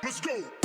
Let's go.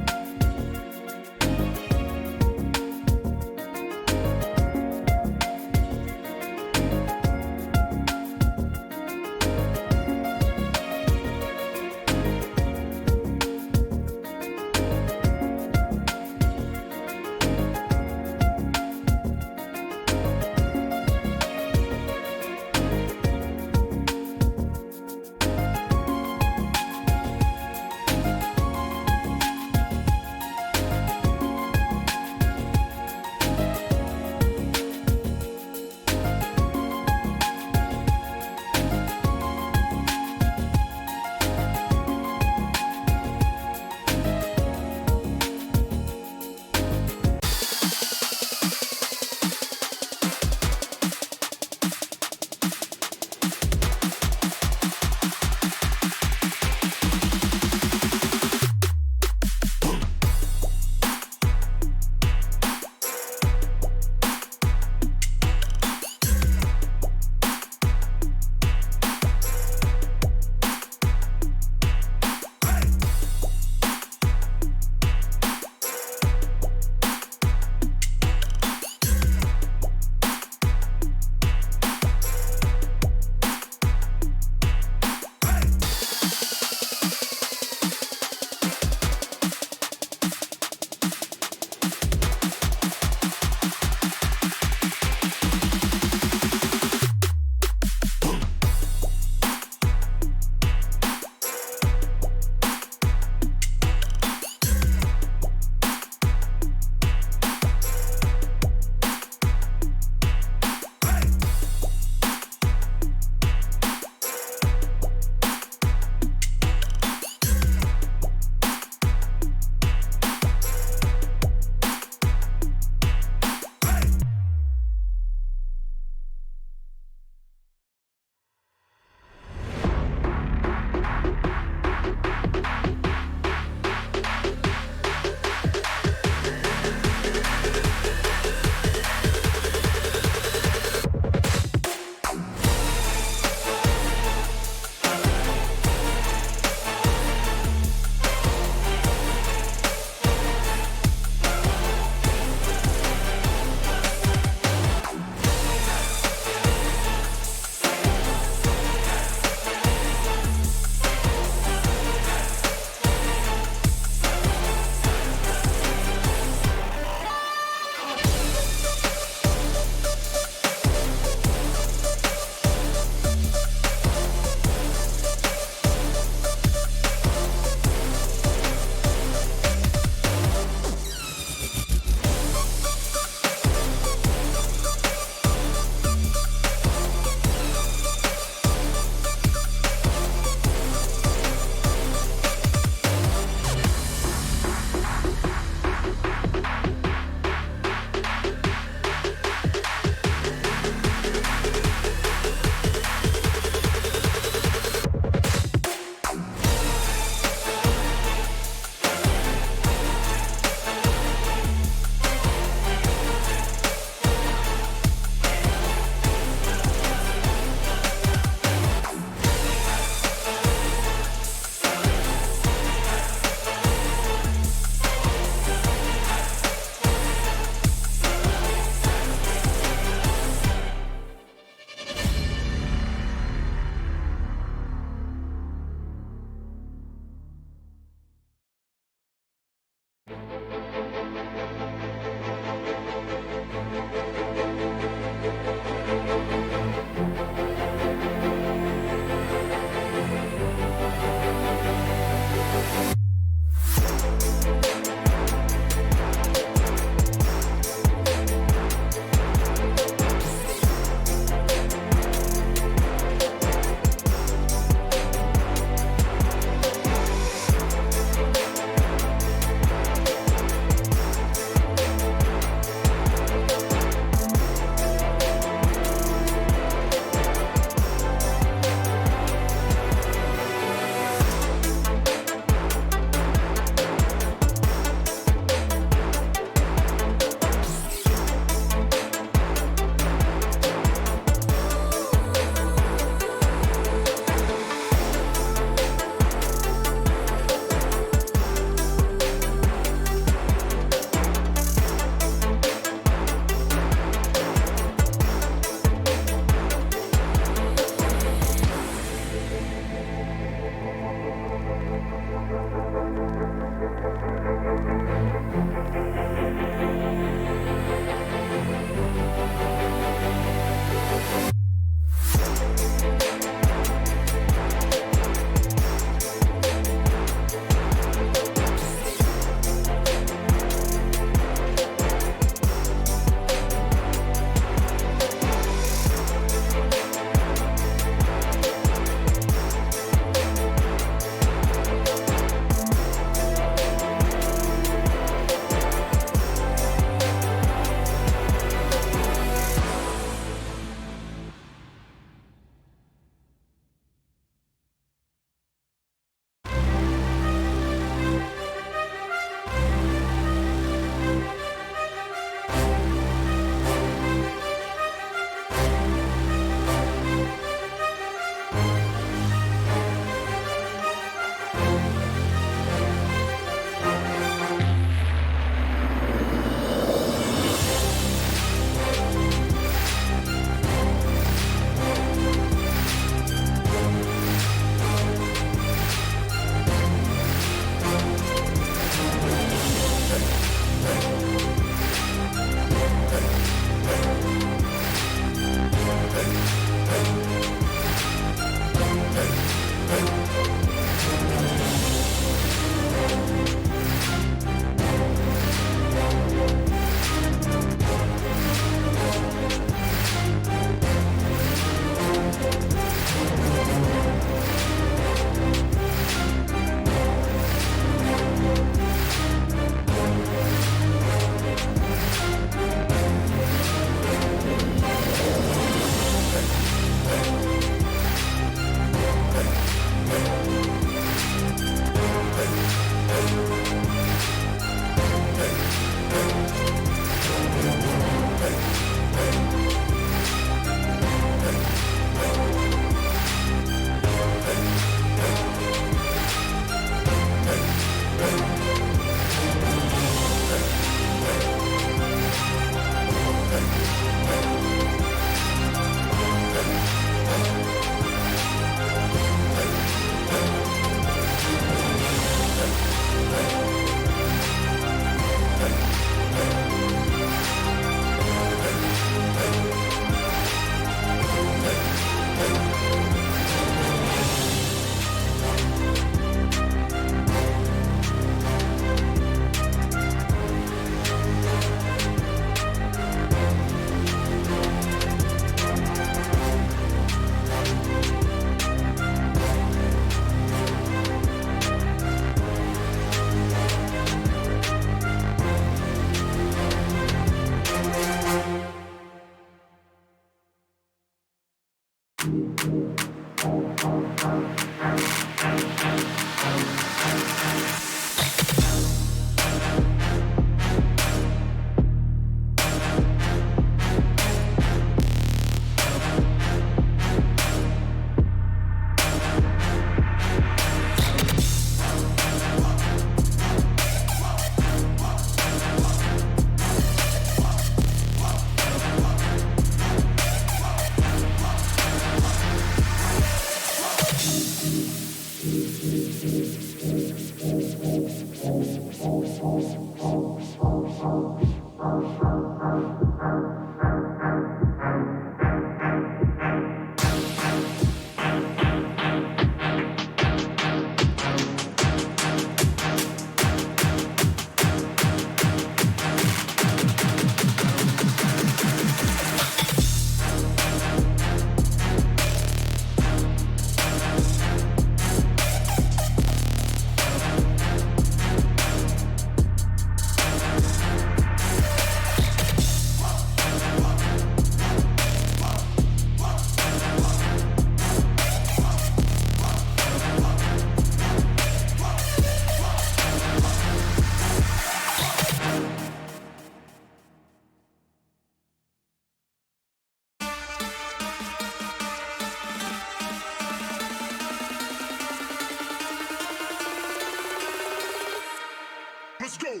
Let's go.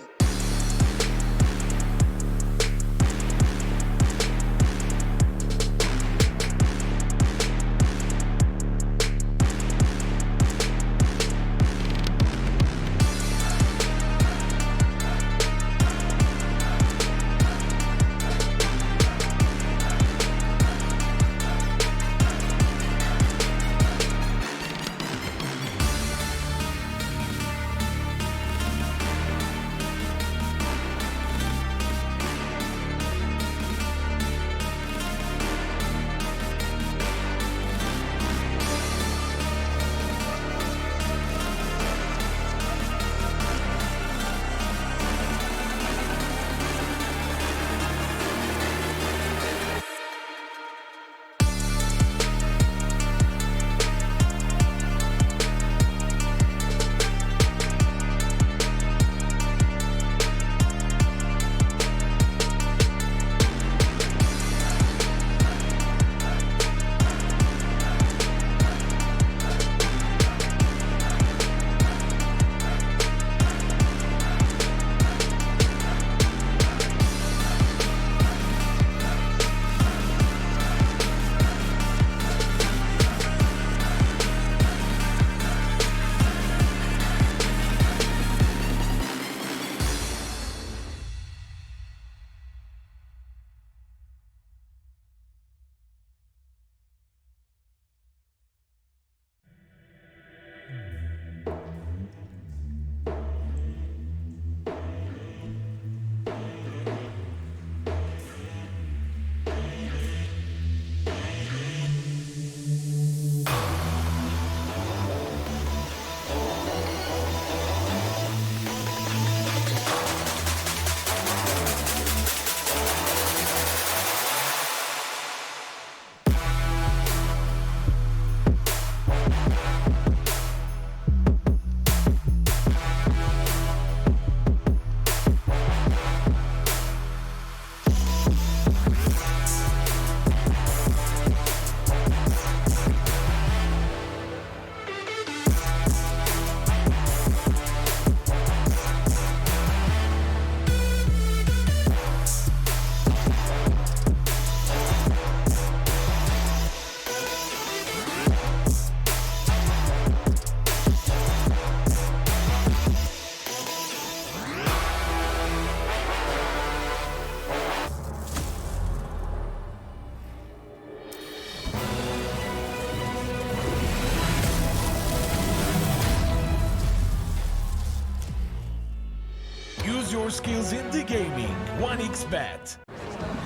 Use your skills in the gaming. 1xBet.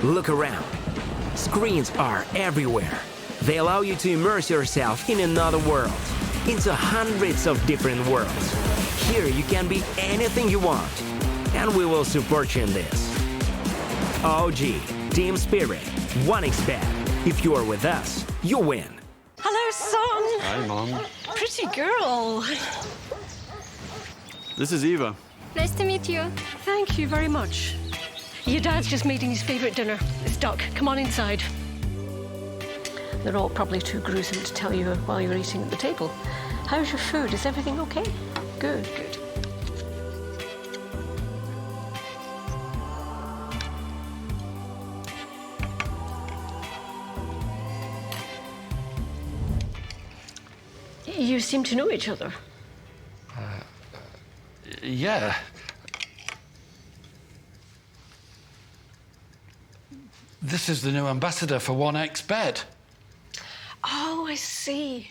Look around. Screens are everywhere. They allow you to immerse yourself in another world, into hundreds of different worlds. Here you can be anything you want, and we will support you in this. OG, Team Spirit, 1xBet. If you are with us, you win. Hello, son. Hi, Mom. Pretty girl. This is Eva. Nice to meet you. Thank you very much. Your dad's just making his favorite dinner. It's duck. Come on inside. They're all probably too gruesome to tell you while you're eating at the table. How's your food? Is everything okay? Good, good. You seem to know each other. Yeah. This is the new ambassador for 1xBet. Oh, I see.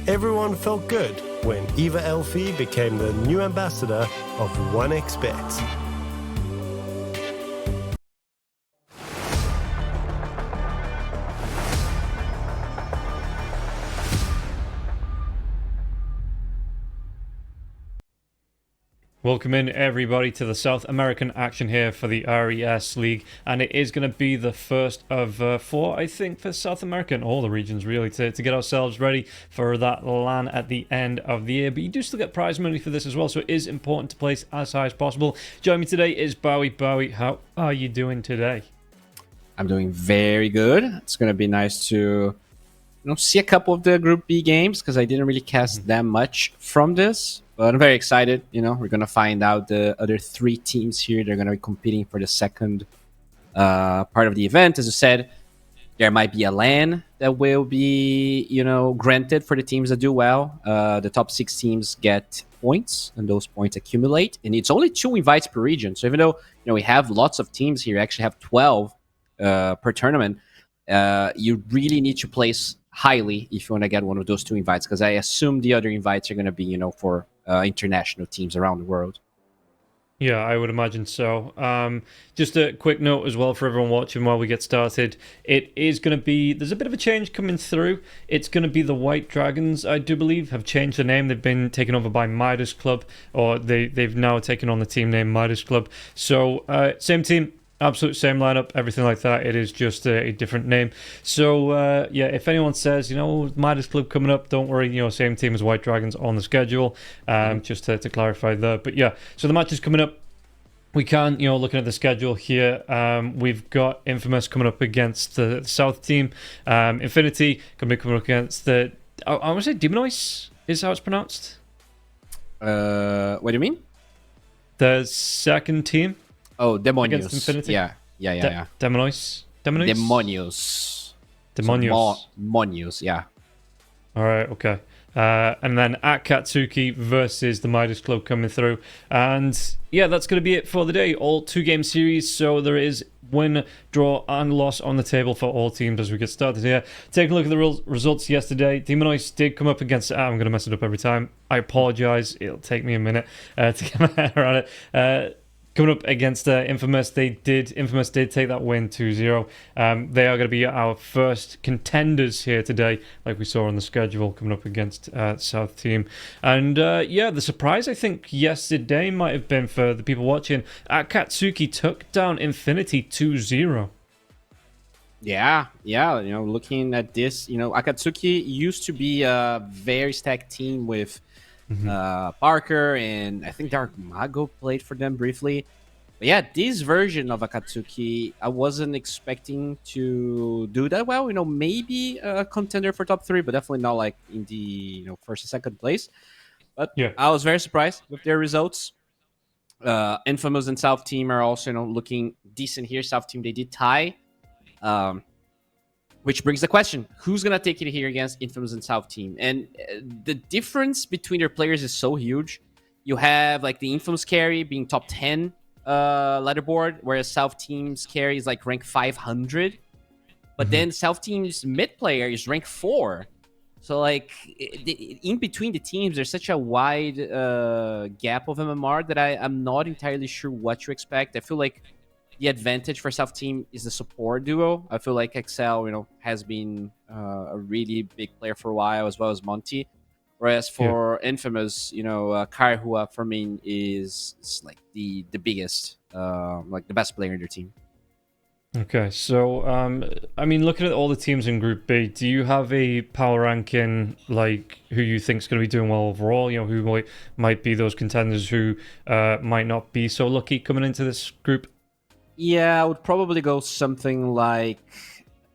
Everyone felt good when Eva Elfie became the new ambassador of 1xBet. Welcome in everybody to the South American action here for the RES League, and it is going to be the first of 4, I think, for South America and all the regions really to get ourselves ready for that LAN at the end of the year. But you do still get prize money for this as well, so it is important to place as high as possible. Joining me today is Bowie. Bowie, how are you doing today? I'm doing very good. It's going to be nice to see a couple of the Group B games because I didn't really cast that much from this. But I'm very excited. We're going to find out the other 3 teams here. They're going to be competing for the second part of the event. As I said, there might be a LAN that will be, granted for the teams that do well. The top 6 teams get points, and those points accumulate. And it's only 2 invites per region. So even though, we have lots of teams here, we actually have 12 per tournament, you really need to place highly if you want to get one of those 2 invites, because I assume the other invites are going to be, for international teams around the world. Yeah, I would imagine so. Just a quick note as well for everyone watching while we get started. It is going to be, there's a bit of a change coming through. It's going to be the White Dragons, I do believe, have changed the name. They've been taken over by Midas Club, or they've now taken on the team name Midas Club. So, same team. Absolute same lineup, everything like that. It is just a different name. So, yeah, if anyone says, Midas Club coming up, don't worry, same team as White Dragons on the schedule, just to clarify there. But yeah, so the match is coming up. We can, looking at the schedule here, we've got Infamous coming up against the South team. Infinity going to be coming up against the, I want to say Demonois is how it's pronounced. What do you mean? The second team. Oh, Demonios. Against Infinity? Yeah. Demonios? Demonios. Demonios, yeah. All right, okay. And then at Katsuki versus the Midas Club coming through. And yeah, that's going to be it for the day. All 2-game series, so there is win, draw, and loss on the table for all teams as we get started here. Taking a look at the results yesterday. Demonois did come up against... I'm going to mess it up every time. I apologize. It'll take me a minute to get my head around it. Coming up against Infamous, Infamous did take that win 2-0. They are going to be our first contenders here today, like we saw on the schedule, coming up against South team. And yeah, the surprise I think yesterday might have been for the people watching, Akatsuki took down Infinity 2-0. Yeah. Looking at this, Akatsuki used to be a very stacked team with Parker, and I think Dark Mago played for them briefly. But yeah, this version of Akatsuki, I wasn't expecting to do that well. Maybe a contender for top 3, but definitely not like in the first or second place. But yeah, I was very surprised with their results. Infamous and South team are also looking decent here. South team, they did tie. Which brings the question, who's going to take it here against Infamous and South team? And the difference between their players is so huge. You have like the Infamous carry being top 10 leaderboard, whereas South team's carry is like rank 500. But then South team's mid player is rank 4. So like in between the teams, there's such a wide gap of MMR that I'm not entirely sure what to expect. I feel like the advantage for South team is the support duo. I feel like Excel, has been a really big player for a while, as well as Monty. Whereas for Infamous, Kaihua for me is like the biggest, like the best player in their team. Okay, so I mean, looking at all the teams in Group B, do you have a power ranking like who you think is going to be doing well overall? Who might be those contenders who might not be so lucky coming into this group? Yeah, I would probably go something like...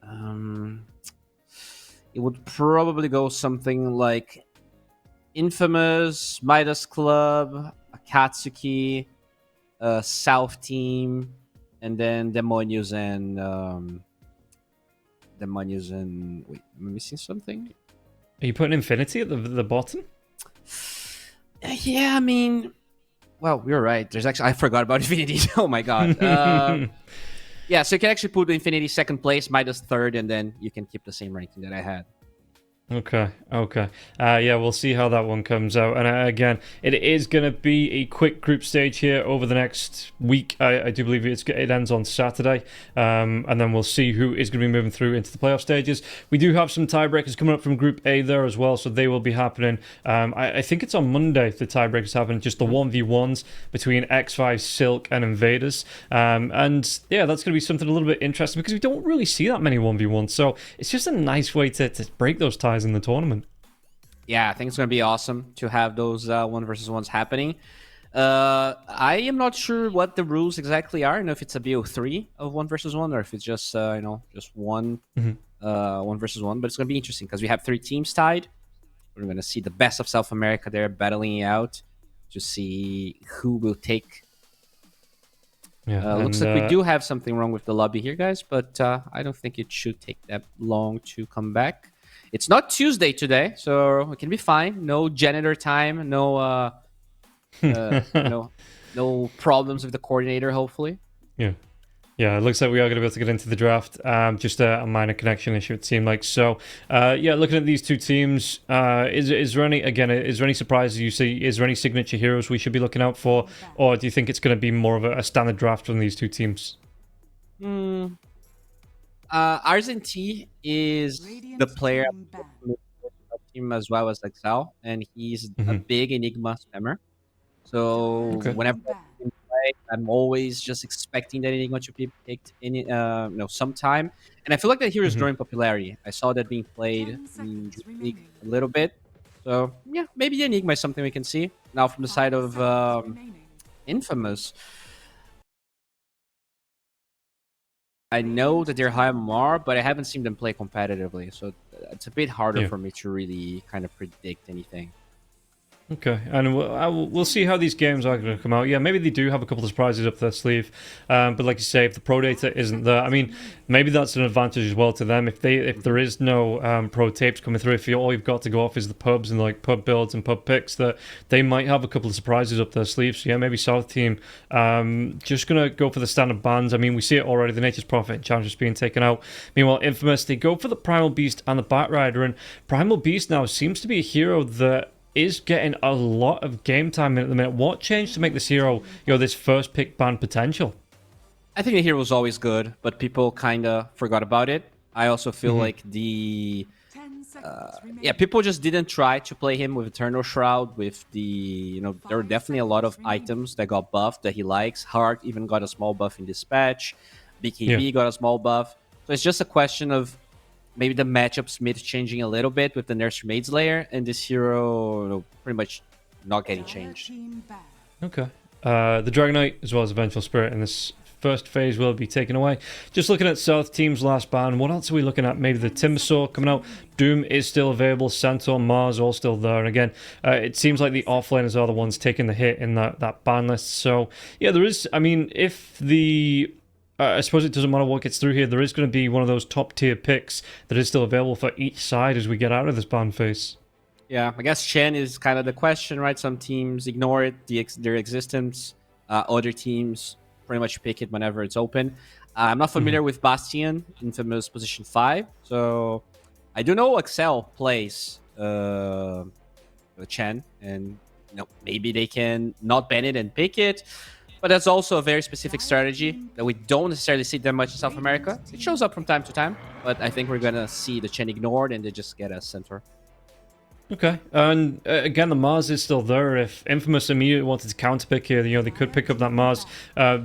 it would probably go something like Infamous, Midas Club, Akatsuki, South Team, and then Demonios and... Wait, am I missing something? Are you putting Infinity at the bottom? Yeah, I mean... Well, you're right. There's actually I forgot about Infinity. Oh my god. Yeah, so you can actually put Infinity second place, minus third, and then you can keep the same ranking that I had. Okay. Yeah, we'll see how that one comes out. And again, it is going to be a quick group stage here over the next week. I do believe it ends on Saturday. And then we'll see who is going to be moving through into the playoff stages. We do have some tiebreakers coming up from Group A there as well, so they will be happening. I think it's on Monday the tiebreakers happen, just the 1v1s between X5, Silk, and Invaders. And yeah, that's going to be something a little bit interesting because we don't really see that many 1v1s. So it's just a nice way to break those ties in the tournament. Yeah, I think it's going to be awesome to have those 1v1s happening. I am not sure what the rules exactly are. I don't know if it's a BO3 of 1v1 or if it's just just one 1v1. But it's going to be interesting because we have 3 teams tied. We're going to see the best of South America there battling it out to see who will take. Yeah, looks like we do have something wrong with the lobby here, guys, but I don't think it should take that long to come back. It's not Tuesday today, so it can be fine. No janitor time, no no problems with the coordinator, hopefully. Yeah, it looks like we are going to be able to get into the draft. Just a minor connection issue, it seemed like. So, yeah, looking at these two teams, is there any surprises you see? Is there any signature heroes we should be looking out for? Or do you think it's going to be more of a standard draft from these two teams? RZT is the player team as well as Excel, and he's a big Enigma spammer. So whenever I play, I'm always just expecting that Enigma to be picked in sometime. And I feel like that hero is growing popularity. I saw that being played in League a little bit. So yeah, maybe Enigma is something we can see. Now from the side of Infamous, I know that they're high MMR, but I haven't seen them play competitively, so it's a bit harder for me to really kind of predict anything. Okay, and we'll see how these games are going to come out. Yeah, maybe they do have a couple of surprises up their sleeve, but like you say, if the pro data isn't there, I mean, maybe that's an advantage as well to them. If there is no pro tapes coming through, if all you've got to go off is the pubs and like pub builds and pub picks, that they might have a couple of surprises up their sleeves. So yeah, maybe South Team just gonna go for the standard bans. I mean, we see it already. The Nature's Prophet and Challenger's being taken out. Meanwhile, Infamous, they go for the Primal Beast and the Batrider, and Primal Beast now seems to be a hero that is getting a lot of game time in at the minute. What changed to make this hero, this first pick ban potential? I think the hero was always good, but people kind of forgot about it. I also feel like people just didn't try to play him with Eternal Shroud, with the, there were definitely a lot of items that got buffed that he likes. Heart even got a small buff in Dispatch. BKB got a small buff. So it's just a question of maybe the matchups mid changing a little bit with the Nurse Maid's Lair, and this hero pretty much not getting changed. Okay. The Dragonite as well as the Vengeful Spirit in this first phase will be taken away. Just looking at South Team's last ban, what else are we looking at? Maybe the Timbersaw coming out. Doom is still available. Centaur, Mars, all still there. And again, it seems like the offlaners are the ones taking the hit in that ban list. So, yeah, there is, I mean, if the... I suppose it doesn't matter what gets through here. There is going to be one of those top-tier picks that is still available for each side as we get out of this ban phase. Yeah, I guess Chen is kind of the question, right? Some teams ignore it, their existence. Other teams pretty much pick it whenever it's open. I'm not familiar with Bastion, Infamous position 5. So I do know Excel plays Chen, and maybe they can not ban it and pick it. But that's also a very specific strategy that we don't necessarily see that much in South America. It shows up from time to time, but I think we're going to see the Chen ignored and they just get a center. Okay, and again, the Mars is still there. If Infamous immediately wanted to counterpick here, they could pick up that Mars,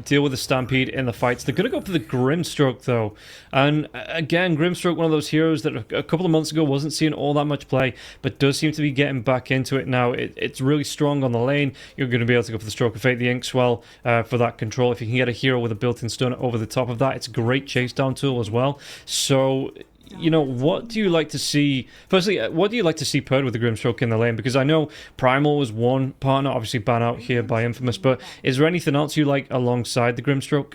deal with the Stampede in the fights. They're going to go for the Grimstroke, though. And again, Grimstroke, one of those heroes that a couple of months ago wasn't seeing all that much play, but does seem to be getting back into it now. It's really strong on the lane. You're going to be able to go for the Stroke of Fate, the Inkswell for that control. If you can get a hero with a built-in stun over the top of that, it's a great chase down tool as well. So... what do you like to see? Firstly, what do you like to see paired with the Grimstroke in the lane? Because I know Primal was one partner, obviously banned out here by Infamous, but is there anything else you like alongside the Grimstroke?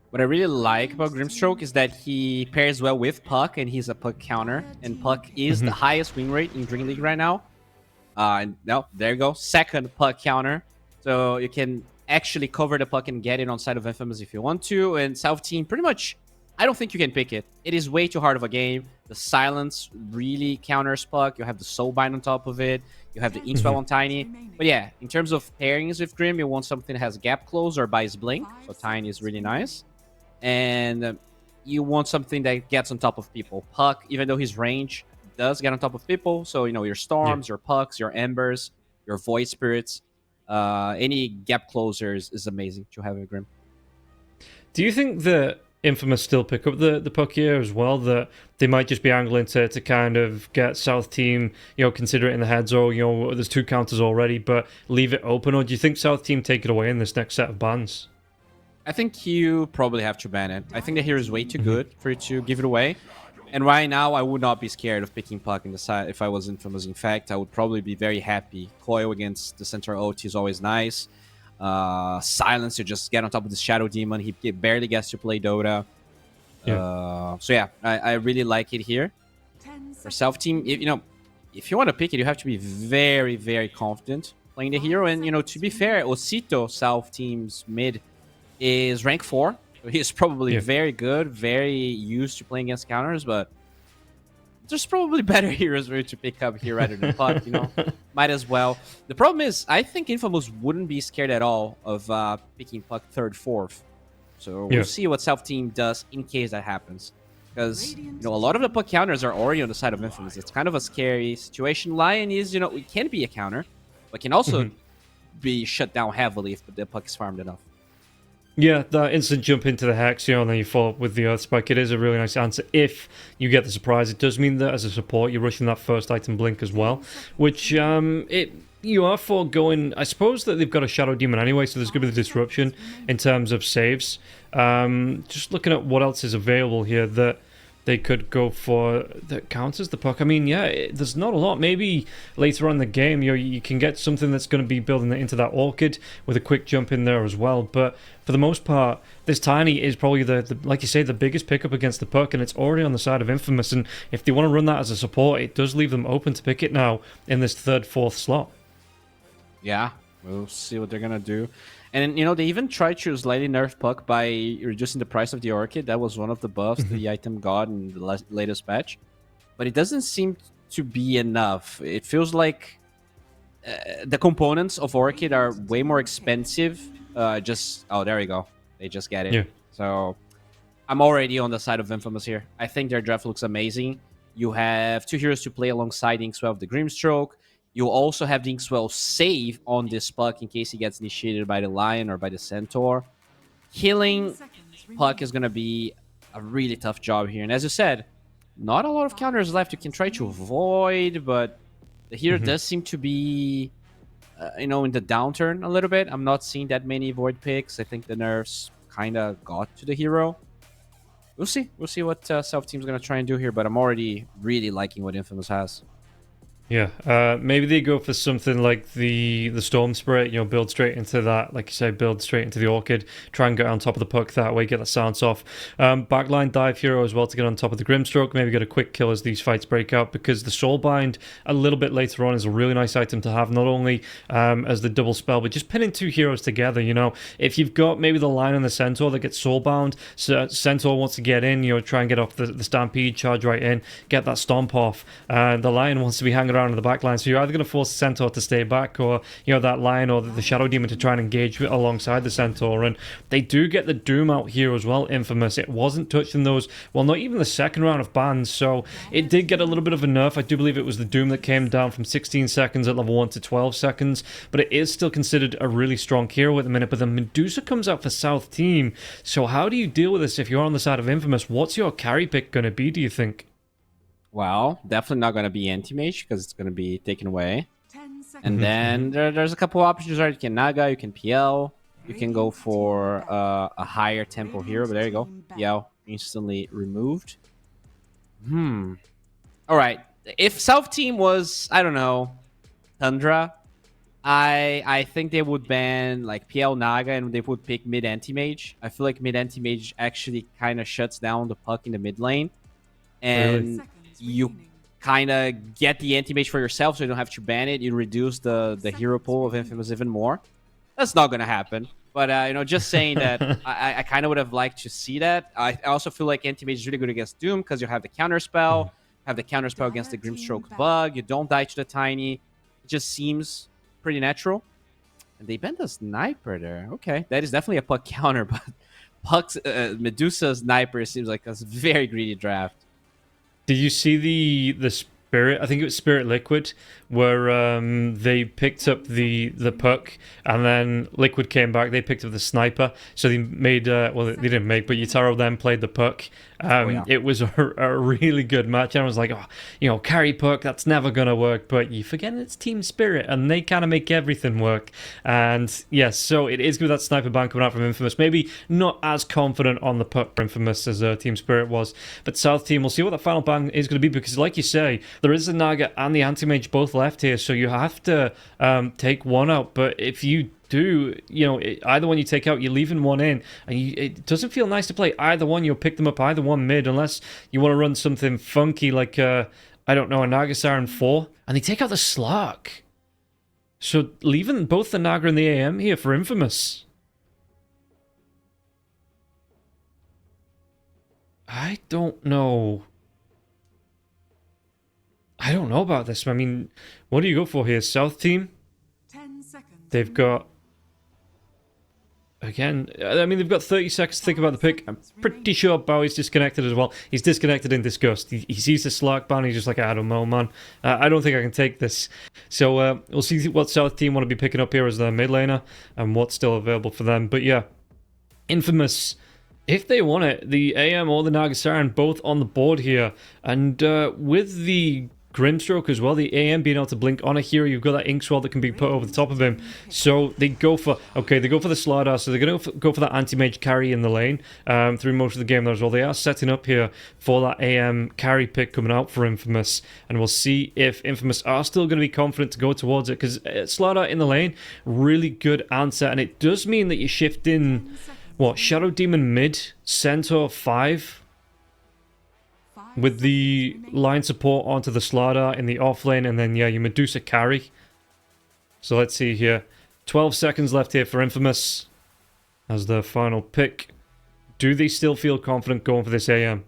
What I really like about Grimstroke is that he pairs well with Puck, and he's a Puck counter, and Puck is the highest win rate in Dream League right now. There you go, second Puck counter. So you can actually cover the puck and get it on side of Infamous if you want to. And South Team, pretty much, I don't think you can pick it. It is way too hard of a game. The silence really counters puck. You have the Soulbind on top of it. You have the Inkswell on Tiny. But yeah, in terms of pairings with Grim, you want something that has gap close or buys blink. So Tiny is really nice. And you want something that gets on top of people. Puck, even though his range does get on top of people. So, you know, your Storms, your Pucks, your Embers, your Void Spirits. Any gap closers is amazing to have with Grim. Do you think that Infamous still pick up the puck here as well? That they might just be angling to kind of get South Team, you know, consider it in the heads, or, you know, there's 2 counters already, but leave it open? Or do you think South Team take it away in this next set of bans? I think you probably have to ban it. I think the hero is way too good for you to give it away. And right now, I would not be scared of picking puck in the side if I was Infamous. In fact, I would probably be very happy. Coil against the center OT is always nice. Silence, you just get on top of the Shadow Demon. He barely gets to play Dota. So yeah, I really like it here. For South Team, if you want to pick it, you have to be very, very confident playing the hero. And, you know, to be fair, Osito, South Team's mid, is rank 4. So he's probably very good, very used to playing against counters, but there's probably better heroes for you to pick up here rather than puck, you know? Might as well. The problem is, I think Infamous wouldn't be scared at all of picking puck 3rd, 4th. So we'll see what South Team does in case that happens. Because, you know, a lot of the puck counters are already on the side of Infamous. It's kind of a scary situation. Lion is, you know, it can be a counter, but can also be shut down heavily if the puck is farmed enough. Yeah, that instant jump into the Hex, you know, and then you follow up with the Earth Spike. It is a really nice answer if you get the surprise. It does mean that as a support, you're rushing that first item blink as well, which you are foregoing. I suppose that they've got a Shadow Demon anyway, so there's going to be the disruption in terms of saves. Just looking at what else is available here that they could go for that counters the puck. I mean, yeah, there's not a lot. Maybe later on in the game, you can get something that's going to be building into that Orchid with a quick jump in there as well. But for the most part, this Tiny is probably the like you say, the biggest pickup against the puck, and it's already on the side of Infamous. And if they want to run that as a support, it does leave them open to pick it now in this 3rd, 4th slot. Yeah, we'll see what they're gonna do. And, you know, they even tried to slightly nerf puck by reducing the price of the Orchid. That was one of the buffs the item got in the latest patch. But it doesn't seem to be enough. It feels like the components of Orchid are way more expensive. Oh, there we go. They just get it. Yeah. So I'm already on the side of Infamous here. I think their draft looks amazing. You have 2 heroes to play alongside Inkswell of the Grimstroke. You also have the Inkswell save on this puck in case he gets initiated by the Lion or by the Centaur. Killing puck is going to be a really tough job here. And as you said, not a lot of counters left. You can try to avoid, but the hero does seem to be, you know, in the downturn a little bit. I'm not seeing that many Void picks. I think the nerfs kind of got to the hero. We'll see. We'll see what South Team's going to try and do here, but I'm already really liking what Infamous has. Yeah, maybe they go for something like the Storm Spirit, you know, build straight into that, like you say, build straight into the Orchid, try and get on top of the puck that way, get the silence off. Backline dive hero as well to get on top of the Grimstroke, maybe get a quick kill as these fights break out, because the Soulbind a little bit later on is a really nice item to have, not only as the double spell, but just pinning 2 heroes together, you know. If you've got maybe the Lion and the Centaur that gets Soulbound, so Centaur wants to get in, you know, try and get off the Stampede, charge right in, get that Stomp off, the Lion wants to be hanging around in the back line, so you're either going to force the Centaur to stay back, or, you know, that Lion or the Shadow Demon to try and engage alongside the Centaur. And they do get the Doom out here as well, Infamous. It wasn't touched in those, well, not even the second round of bans, so it did get a little bit of a nerf. I do believe it was the Doom that came down from 16 seconds at level 1 to 12 seconds, but it is still considered a really strong hero at the minute. But the Medusa comes out for South Team, so how do you deal with this if you're on the side of Infamous? What's your carry pick going to be, do you think? Well, definitely not going to be Anti-Mage because it's going to be taken away. And then there's a couple options, right? You can Naga, you can PL, you can go for a higher tempo hero, but there you go. PL instantly removed. All right. If South Team was, I don't know, Tundra, I think they would ban like PL Naga and they would pick mid Anti-Mage. I feel like mid Anti-Mage actually kind of shuts down the puck in the mid lane. And you kind of get the Anti-Mage for yourself, so you don't have to ban it. You reduce the hero pool of Infamous even more. That's not gonna happen. But just saying that I kind of would have liked to see that. I also feel like Anti-Mage is really good against Doom because you have the counter spell, have the counter spell against the Grimstroke bug. You don't die to the Tiny. It just seems pretty natural. And they banned a Sniper there. Okay, that is definitely a Puck counter, but Puck's Medusa Sniper seems like a very greedy draft. Did you see the Spirit? I think it was Spirit Liquid, where they picked up the Puck, and then Liquid came back. They picked up the Sniper, so they made well, they didn't make, but Yutaro then played the Puck. Yeah. It was a really good match. I was like, oh, carry Puck, that's never gonna work. But you forget it's Team Spirit, and they kind of make everything work. And yes, so it is good with that Sniper ban coming out from Infamous. Maybe not as confident on the Puck for Infamous as Team Spirit was, but South Team, we'll see what the final ban is going to be, because like you say, there is the Naga and the Anti-Mage both left here, so you have to take one out. But if you do, either one you take out, you're leaving one in, and it doesn't feel nice to play either one. You'll pick them up either one mid, unless you want to run something funky like I don't know, a Naga Siren 4, and they take out the Slark. So leaving both the Naga and the AM here for Infamous. I don't know about this. I mean, what do you go for here? South Team? 10 seconds. They've got... Again, I mean, they've got 30 seconds to think about the pick. I'm pretty sure Bowie's disconnected as well. He's disconnected in disgust. He sees the Slark ban, he's just like, I don't know, man. I don't think I can take this. So we'll see what South Team want to be picking up here as their mid laner, and what's still available for them. But yeah, Infamous, if they want it, the AM or the Naga Siren both on the board here. And with the Grimstroke as well, the AM being able to blink on a hero, you've got that Ink Swell that can be put over the top of him. So they go for the Slardar, so they're going to go for that Anti-Mage carry in the lane through most of the game there as well. They are setting up here for that AM carry pick coming out for Infamous, and we'll see if Infamous are still going to be confident to go towards it, because Slardar in the lane, really good answer, and it does mean that you shift in, Shadow Demon mid, Centaur 5, with the line support onto the Slardar in the off lane, and then, your Medusa carry. So let's see here. 12 seconds left here for Infamous as their final pick. Do they still feel confident going for this AM?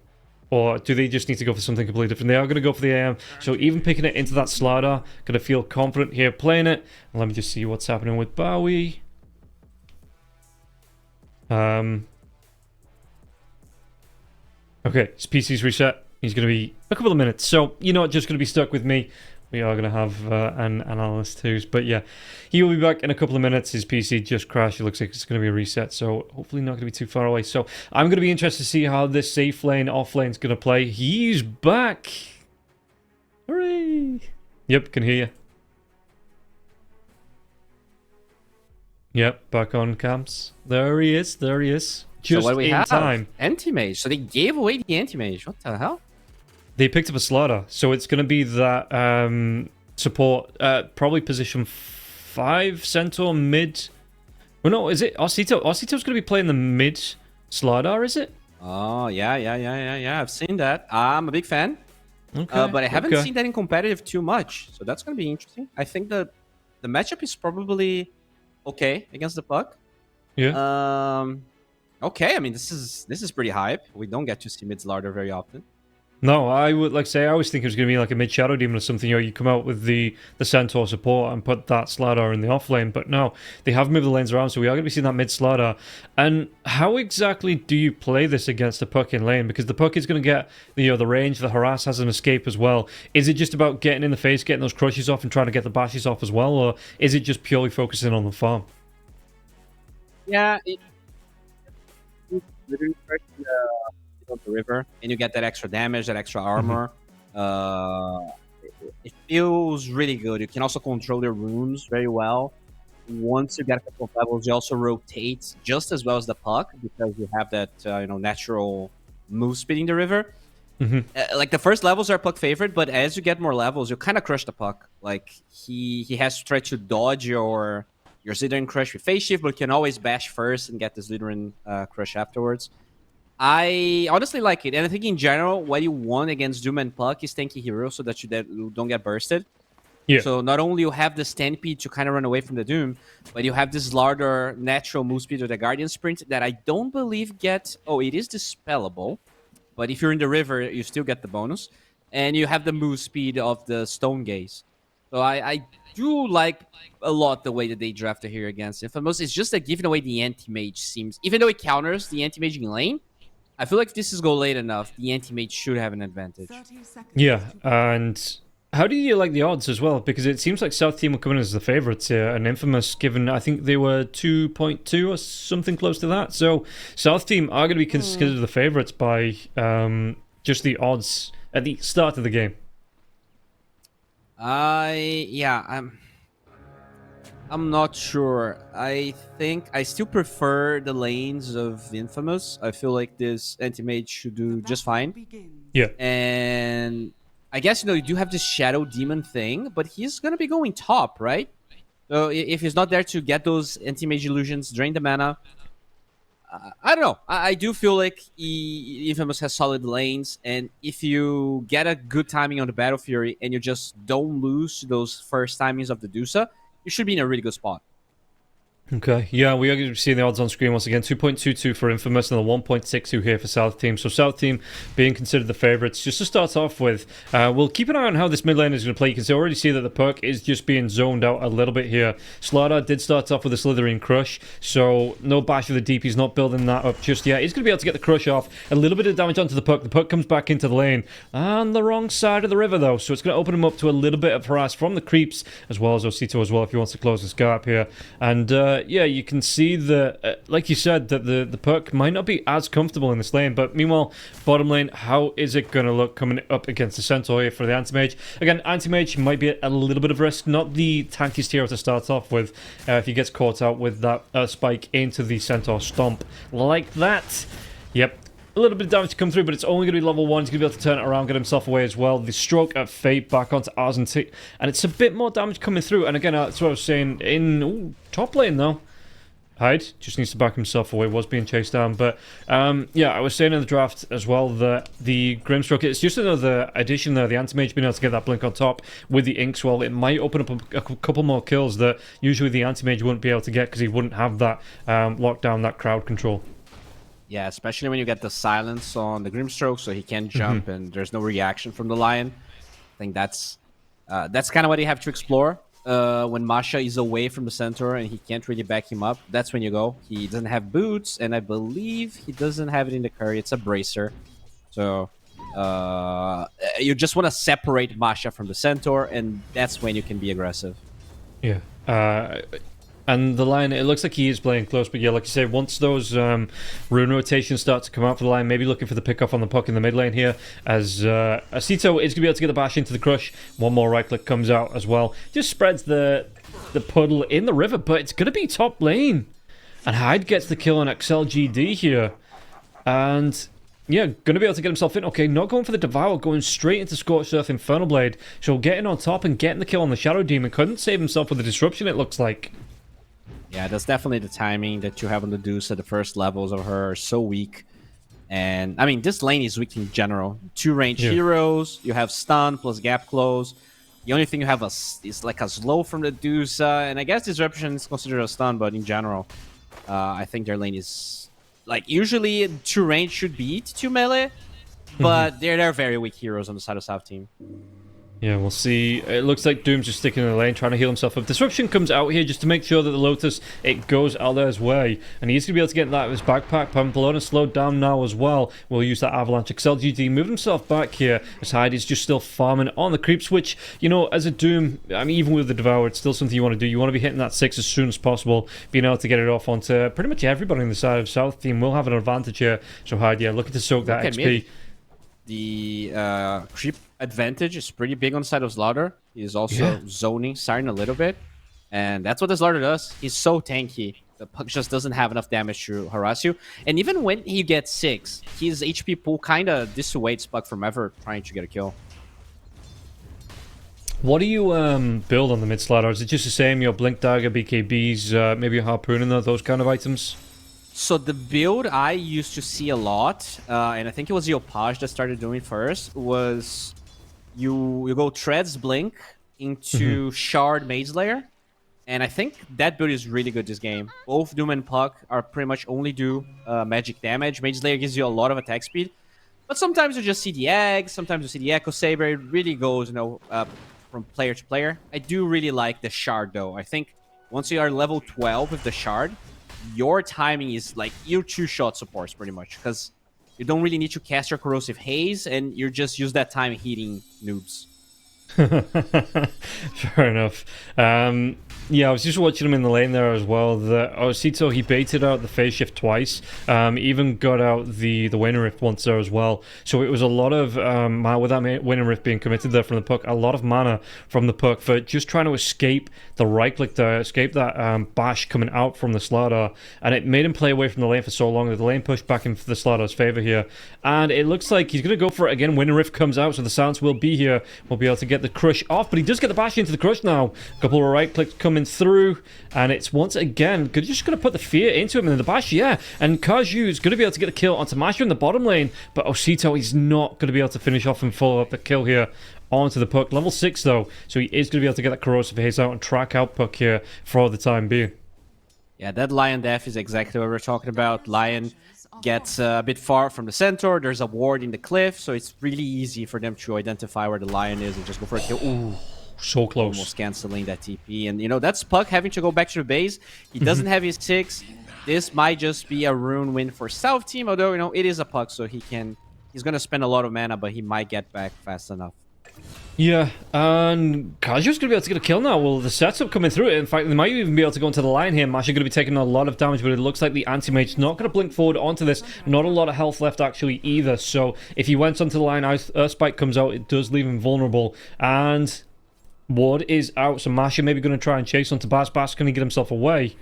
Or do they just need to go for something completely different? They are going to go for the AM. So even picking it into that Slardar, going to feel confident here playing it. And let me just see what's happening with Bowie. Okay, his PC's reset. He's going to be a couple of minutes, so you're not just going to be stuck with me. We are going to have an analyst too. But yeah, he will be back in a couple of minutes. His PC just crashed. It looks like it's going to be a reset, so hopefully not going to be too far away. So I'm going to be interested to see how this safe lane, off lane is going to play. He's back! Hooray! Yep, can hear you. Yep, back on camps. There he is. Just so what do we in have? time. Anti-Mage. So they gave away the Anti-Mage. What the hell? They picked up a Slardar, so it's going to be that support, probably position 5, Centaur, mid. Well, no, is it Osito? Osito's going to be playing the mid Slardar, is it? Oh, yeah. I've seen that. I'm a big fan. Okay. But I haven't seen that in competitive too much, so that's going to be interesting. I think the matchup is probably okay against the Puck. Yeah. Okay, I mean, this is pretty hype. We don't get to see mid Slardar very often. No, I would I always think it was going to be like a mid Shadow Demon or something. You come out with the Centaur support and put that Slardar in the off lane. But no, they have moved the lanes around, so we are going to be seeing that mid Slardar. And how exactly do you play this against the Puck in lane? Because the Puck is going to get the range. The harass has an escape as well. Is it just about getting in the face, getting those crushes off, and trying to get the bashes off as well, or is it just purely focusing on the farm? Yeah, literally the river, and you get that extra damage, that extra armor. It feels really good. You can also control your runes very well. Once you get a couple of levels, you also rotate just as well as the Puck, because you have that natural move speed in the river. Like the first levels are Puck favorite, but as you get more levels, you kind of crush the Puck. Like he has to try to dodge your Zidane crush with phase shift, but can always bash first and get the Zidane crush afterwards. I honestly like it, and I think in general, what you want against Doom and Puck is tanky heroes so that you don't get bursted. Yeah. So not only you have the Stampede to kind of run away from the Doom, but you have this larger natural move speed with the Guardian Sprint that I don't believe get... Oh, it is dispellable. But if you're in the river, you still get the bonus. And you have the move speed of the Stone Gaze. So I do like a lot the way that they drafted here against Infamous. It's just that giving away the Anti-Mage seems... Even though it counters the Anti-Mage in lane, I feel like if this is go late enough, the Anti-Mage should have an advantage. Yeah, and how do you like the odds as well? Because it seems like South Team were coming as the favourites here, and Infamous, given I think they were 2.2 or something close to that. So South Team are going to be considered the favourites by just the odds at the start of the game. I'm not sure. I think I still prefer the lanes of Infamous. I feel like this Anti-Mage should do just fine. Yeah. And I guess, you do have this Shadow Demon thing, but he's going to be going top, right? So if he's not there to get those Anti-Mage illusions, drain the mana, I don't know. I do feel like Infamous has solid lanes, and if you get a good timing on the Battle Fury and you just don't lose to those first timings of the Dusa, you should be in a really good spot. Okay, yeah, we are seeing the odds on screen once again. 2.22 for Infamous and the 1.62 here for South Team. So South Team being considered the favourites. Just to start off with, we'll keep an eye on how this mid lane is going to play. You can already see that the perk is just being zoned out a little bit here. Slardar did start off with a Slithering Crush, so no Bash of the Deep. He's not building that up just yet. He's going to be able to get the Crush off. A little bit of damage onto the perk. The perk comes back into the lane. On the wrong side of the river, though, so it's going to open him up to a little bit of harass from the creeps, as well as Osito as well, if he wants to close this gap here. And yeah, you can see that, like you said, that the perk might not be as comfortable in this lane, but meanwhile, bottom lane, how is it going to look coming up against the Centaur here for the Anti-Mage? Again, Anti-Mage might be a little bit of risk, not the tankiest hero to start off with, if he gets caught out with that spike into the Centaur stomp like that. Yep. A little bit of damage to come through, but it's only going to be level 1. He's going to be able to turn it around, get himself away as well. The Stroke of Fate back onto ours, and it's a bit more damage coming through. And again, that's what I was saying in top lane, though. Hyde just needs to back himself away, was being chased down. But yeah, I was saying in the draft as well that the Grimstroke, it's just another addition there. The Anti-Mage being able to get that blink on top with the Inkswell, it might open up a couple more kills that usually the Anti-Mage wouldn't be able to get because he wouldn't have that lockdown, that crowd control. Yeah, especially when you get the silence on the Grimstroke, so he can't jump and there's no reaction from the Lion. I think that's kind of what you have to explore. When Masha is away from the center and he can't really back him up, that's when you go. He doesn't have boots, and I believe he doesn't have it in the curry. It's a bracer. So you just want to separate Masha from the centaur, and that's when you can be aggressive. Yeah. And the Lion, it looks like he is playing close, but yeah, like you say, once those rune rotations start to come out for the Lion, maybe looking for the pick-off on the puck in the mid lane here, as Asito is going to be able to get the bash into the crush. One more right-click comes out as well. Just spreads the puddle in the river, but it's going to be top lane. And Hyde gets the kill on XLGD here. And yeah, going to be able to get himself in. Okay, not going for the Devour, going straight into Scorched Earth Infernal Blade. So getting on top and getting the kill on the Shadow Demon. Couldn't save himself with the Disruption, it looks like. Yeah, that's definitely the timing that you have on the Deuce at the first levels of her are so weak. And, I mean, this lane is weak in general. 2 ranged heroes, you have stun plus gap close. The only thing you have is like a slow from the Deuce. And I guess Disruption is considered a stun, but in general, I think their lane is... Like, usually 2 range should beat 2 melee, but they're very weak heroes on the side of South Team. Yeah, we'll see. It looks like Doom's just sticking in the lane, trying to heal himself up. Disruption comes out here just to make sure that the Lotus, it goes Aldair's way. And he's going to be able to get that out of his backpack. Pamplona slowed down now as well. We'll use that Avalanche. XLGD moved himself back here as Hyde is just still farming on the creeps, which, you know, as a Doom, I mean, even with the Devour, it's still something you want to do. You want to be hitting that 6 as soon as possible, being able to get it off onto pretty much everybody on the side of South Team will have an advantage here. So Hyde, yeah, looking to soak that XP. The creep advantage is pretty big on the side of Slaughter. He's also zoning Siren a little bit. And that's what the Slaughter does. He's so tanky. The puck just doesn't have enough damage to harass you. And even when he gets 6, his HP pool kind of dissuades Puck from ever trying to get a kill. What do you build on the mid Slaughter? Is it just the same, your Blink Dagger, BKBs, maybe a Harpoon in there, those kind of items? So the build I used to see a lot, and I think it was Yopaj that started doing it first, was you go Treads Blink, into Shard Mage Layer. And I think that build is really good this game. Both Doom and Puck are pretty much only do magic damage. Mage Layer gives you a lot of attack speed. But sometimes you just see the egg, sometimes you see the Echo Saber. It really goes, from player to player. I do really like the Shard, though. I think once you are level 12 with the Shard, your timing is like your two-shot supports, pretty much. Because you don't really need to cast your Corrosive Haze, and you just use that time hitting noobs. Fair enough. Yeah, I was just watching him in the lane there as well. Osito, he baited out the phase shift twice. Even got out the winner rift once there as well. So it was a lot of with that winner rift being committed there from the Puck, a lot of mana from the Puck for just trying to escape the right click there, escape that bash coming out from the Slardar, and it made him play away from the lane for so long that the lane pushed back in for the Slardar's favor here. And it looks like he's going to go for it again. Winner rift comes out, so the silence will be here. We'll be able to get the crush off, but he does get the bash into the crush now. A couple of right clicks coming through, and it's once again just going to put the fear into him, and the bash, yeah, and Kaju is going to be able to get a kill onto Masha in the bottom lane, but Osito is not going to be able to finish off and follow up the kill here onto the Puck. Level 6 though, so he is going to be able to get that Corrosive Haze out and track out Puck here for the time being. Yeah, that Lion death is exactly what we're talking about. Lion gets a bit far from the center. There's a ward in the cliff, so it's really easy for them to identify where the Lion is and just go for a kill. Ooh, so close. Almost canceling that TP. And, that's Puck having to go back to the base. He doesn't have his 6. This might just be a rune win for South Team, although, it is a Puck, so he's going to spend a lot of mana, but he might get back fast enough. Yeah, and Kaju's going to be able to get a kill now. Well, the setup coming through it. In fact, they might even be able to go into the line here. Masha going to be taking a lot of damage, but it looks like the anti-mage's not going to blink forward onto this. Not a lot of health left, actually, either. So if he went onto the line, Earthspike comes out, it does leave him vulnerable. And ward is out, so Masha maybe going to try and chase onto Bass. Bass going to get himself away.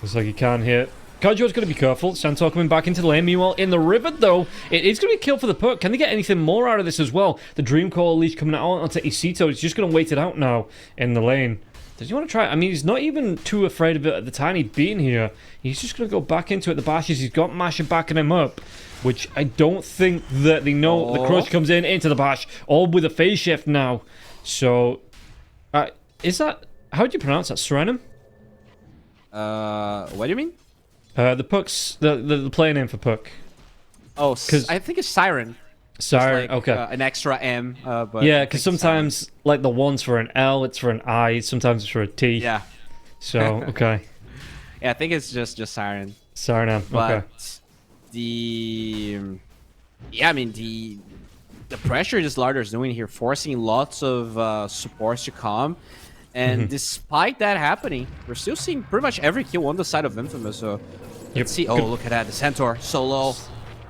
Looks like he can here. Kaju's going to be careful. Centaur coming back into the lane. Meanwhile, in the river, though, it is going to be a kill for the Puck. Can they get anything more out of this as well? The Dream Call leash coming out onto Isito. He's just going to wait it out now in the lane. Does he want to try? I mean, he's not even too afraid of it at the tiny being here. He's just going to go back into it. The bashes, he's got Masha backing him up, which I don't think that they know. The crush comes into the bash, all with a phase shift now. So, is that... How do you pronounce that? Serenum? What do you mean? The Puck's the player name for Puck. Oh, I think it's Siren. Siren, like, okay. An extra M. But yeah, because sometimes, like, the one's for an L, it's for an I, sometimes it's for a T. Yeah. So, okay. Yeah, I think it's just Siren. Siren, okay. The pressure this Larder is doing here, forcing lots of supports to come. And despite that happening, we're still seeing pretty much every kill on the side of Infamous. So let's see. Oh, look at that. The Centaur, so low.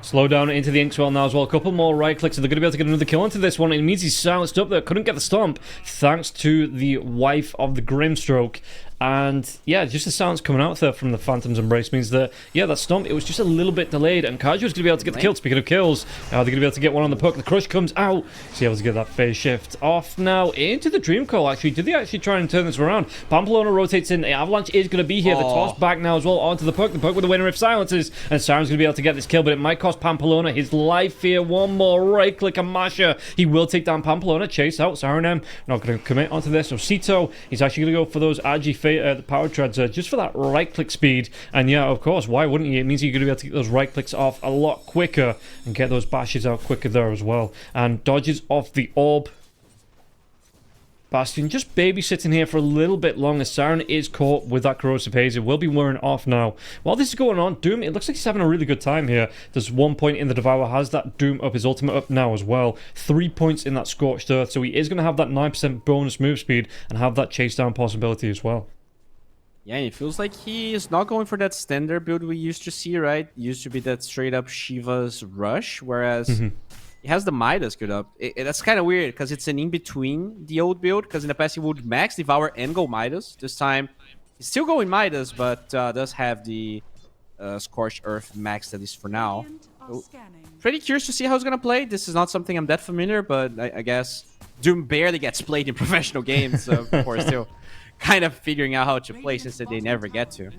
Slow down into the Inkswell now as well. A couple more right clicks, and they're going to be able to get another kill onto this one. It means he's silenced up there. Couldn't get the stomp, thanks to the wife of the Grimstroke. And yeah, just the sounds coming out there from the Phantom's Embrace means that, yeah, that stomp, it was just a little bit delayed, and Kaju's going to be able to get the kill. Speaking of kills, they're going to be able to get one on the Puck. The crush comes out. He's able to get that phase shift off now into the Dream Call, actually. Did they actually try and turn this around? Pamplona rotates in. The Avalanche is going to be here. The toss back now as well onto the Puck. The Puck with the winner if silences, and Siren's going to be able to get this kill, but it might cost Pamplona his life here. One more right click and Masha. He will take down Pamplona. Chase out. Siren M not going to commit onto this. So Sito, he's actually going to go for those Agi the power treads just for that right click speed. And yeah, of course, why wouldn't you? It means you're going to be able to get those right clicks off a lot quicker and get those bashes out quicker there as well. And dodges off the orb. Bastion just babysitting here for a little bit longer. Siren is caught with that Corrosive Haze. It will be wearing off now. While this is going on, Doom, it looks like he's having a really good time here. There's 1 point in the Devour, has that Doom up, his ultimate up now as well. 3 points in that Scorched Earth, so he is going to have that 9% bonus move speed and have that chase down possibility as well. Yeah, it feels like he is not going for that standard build we used to see, right? It used to be that straight up Shiva's Rush, whereas he has the Midas good up. That's kind of weird because it's an in-between the old build, because in the past he would max Devour and go Midas. This time he's still going Midas, but does have the Scorched Earth maxed, at least for now. So, pretty curious to see how he's going to play. This is not something I'm that familiar, but I guess Doom barely gets played in professional games, so of course still kind of figuring out how to play since they never get to.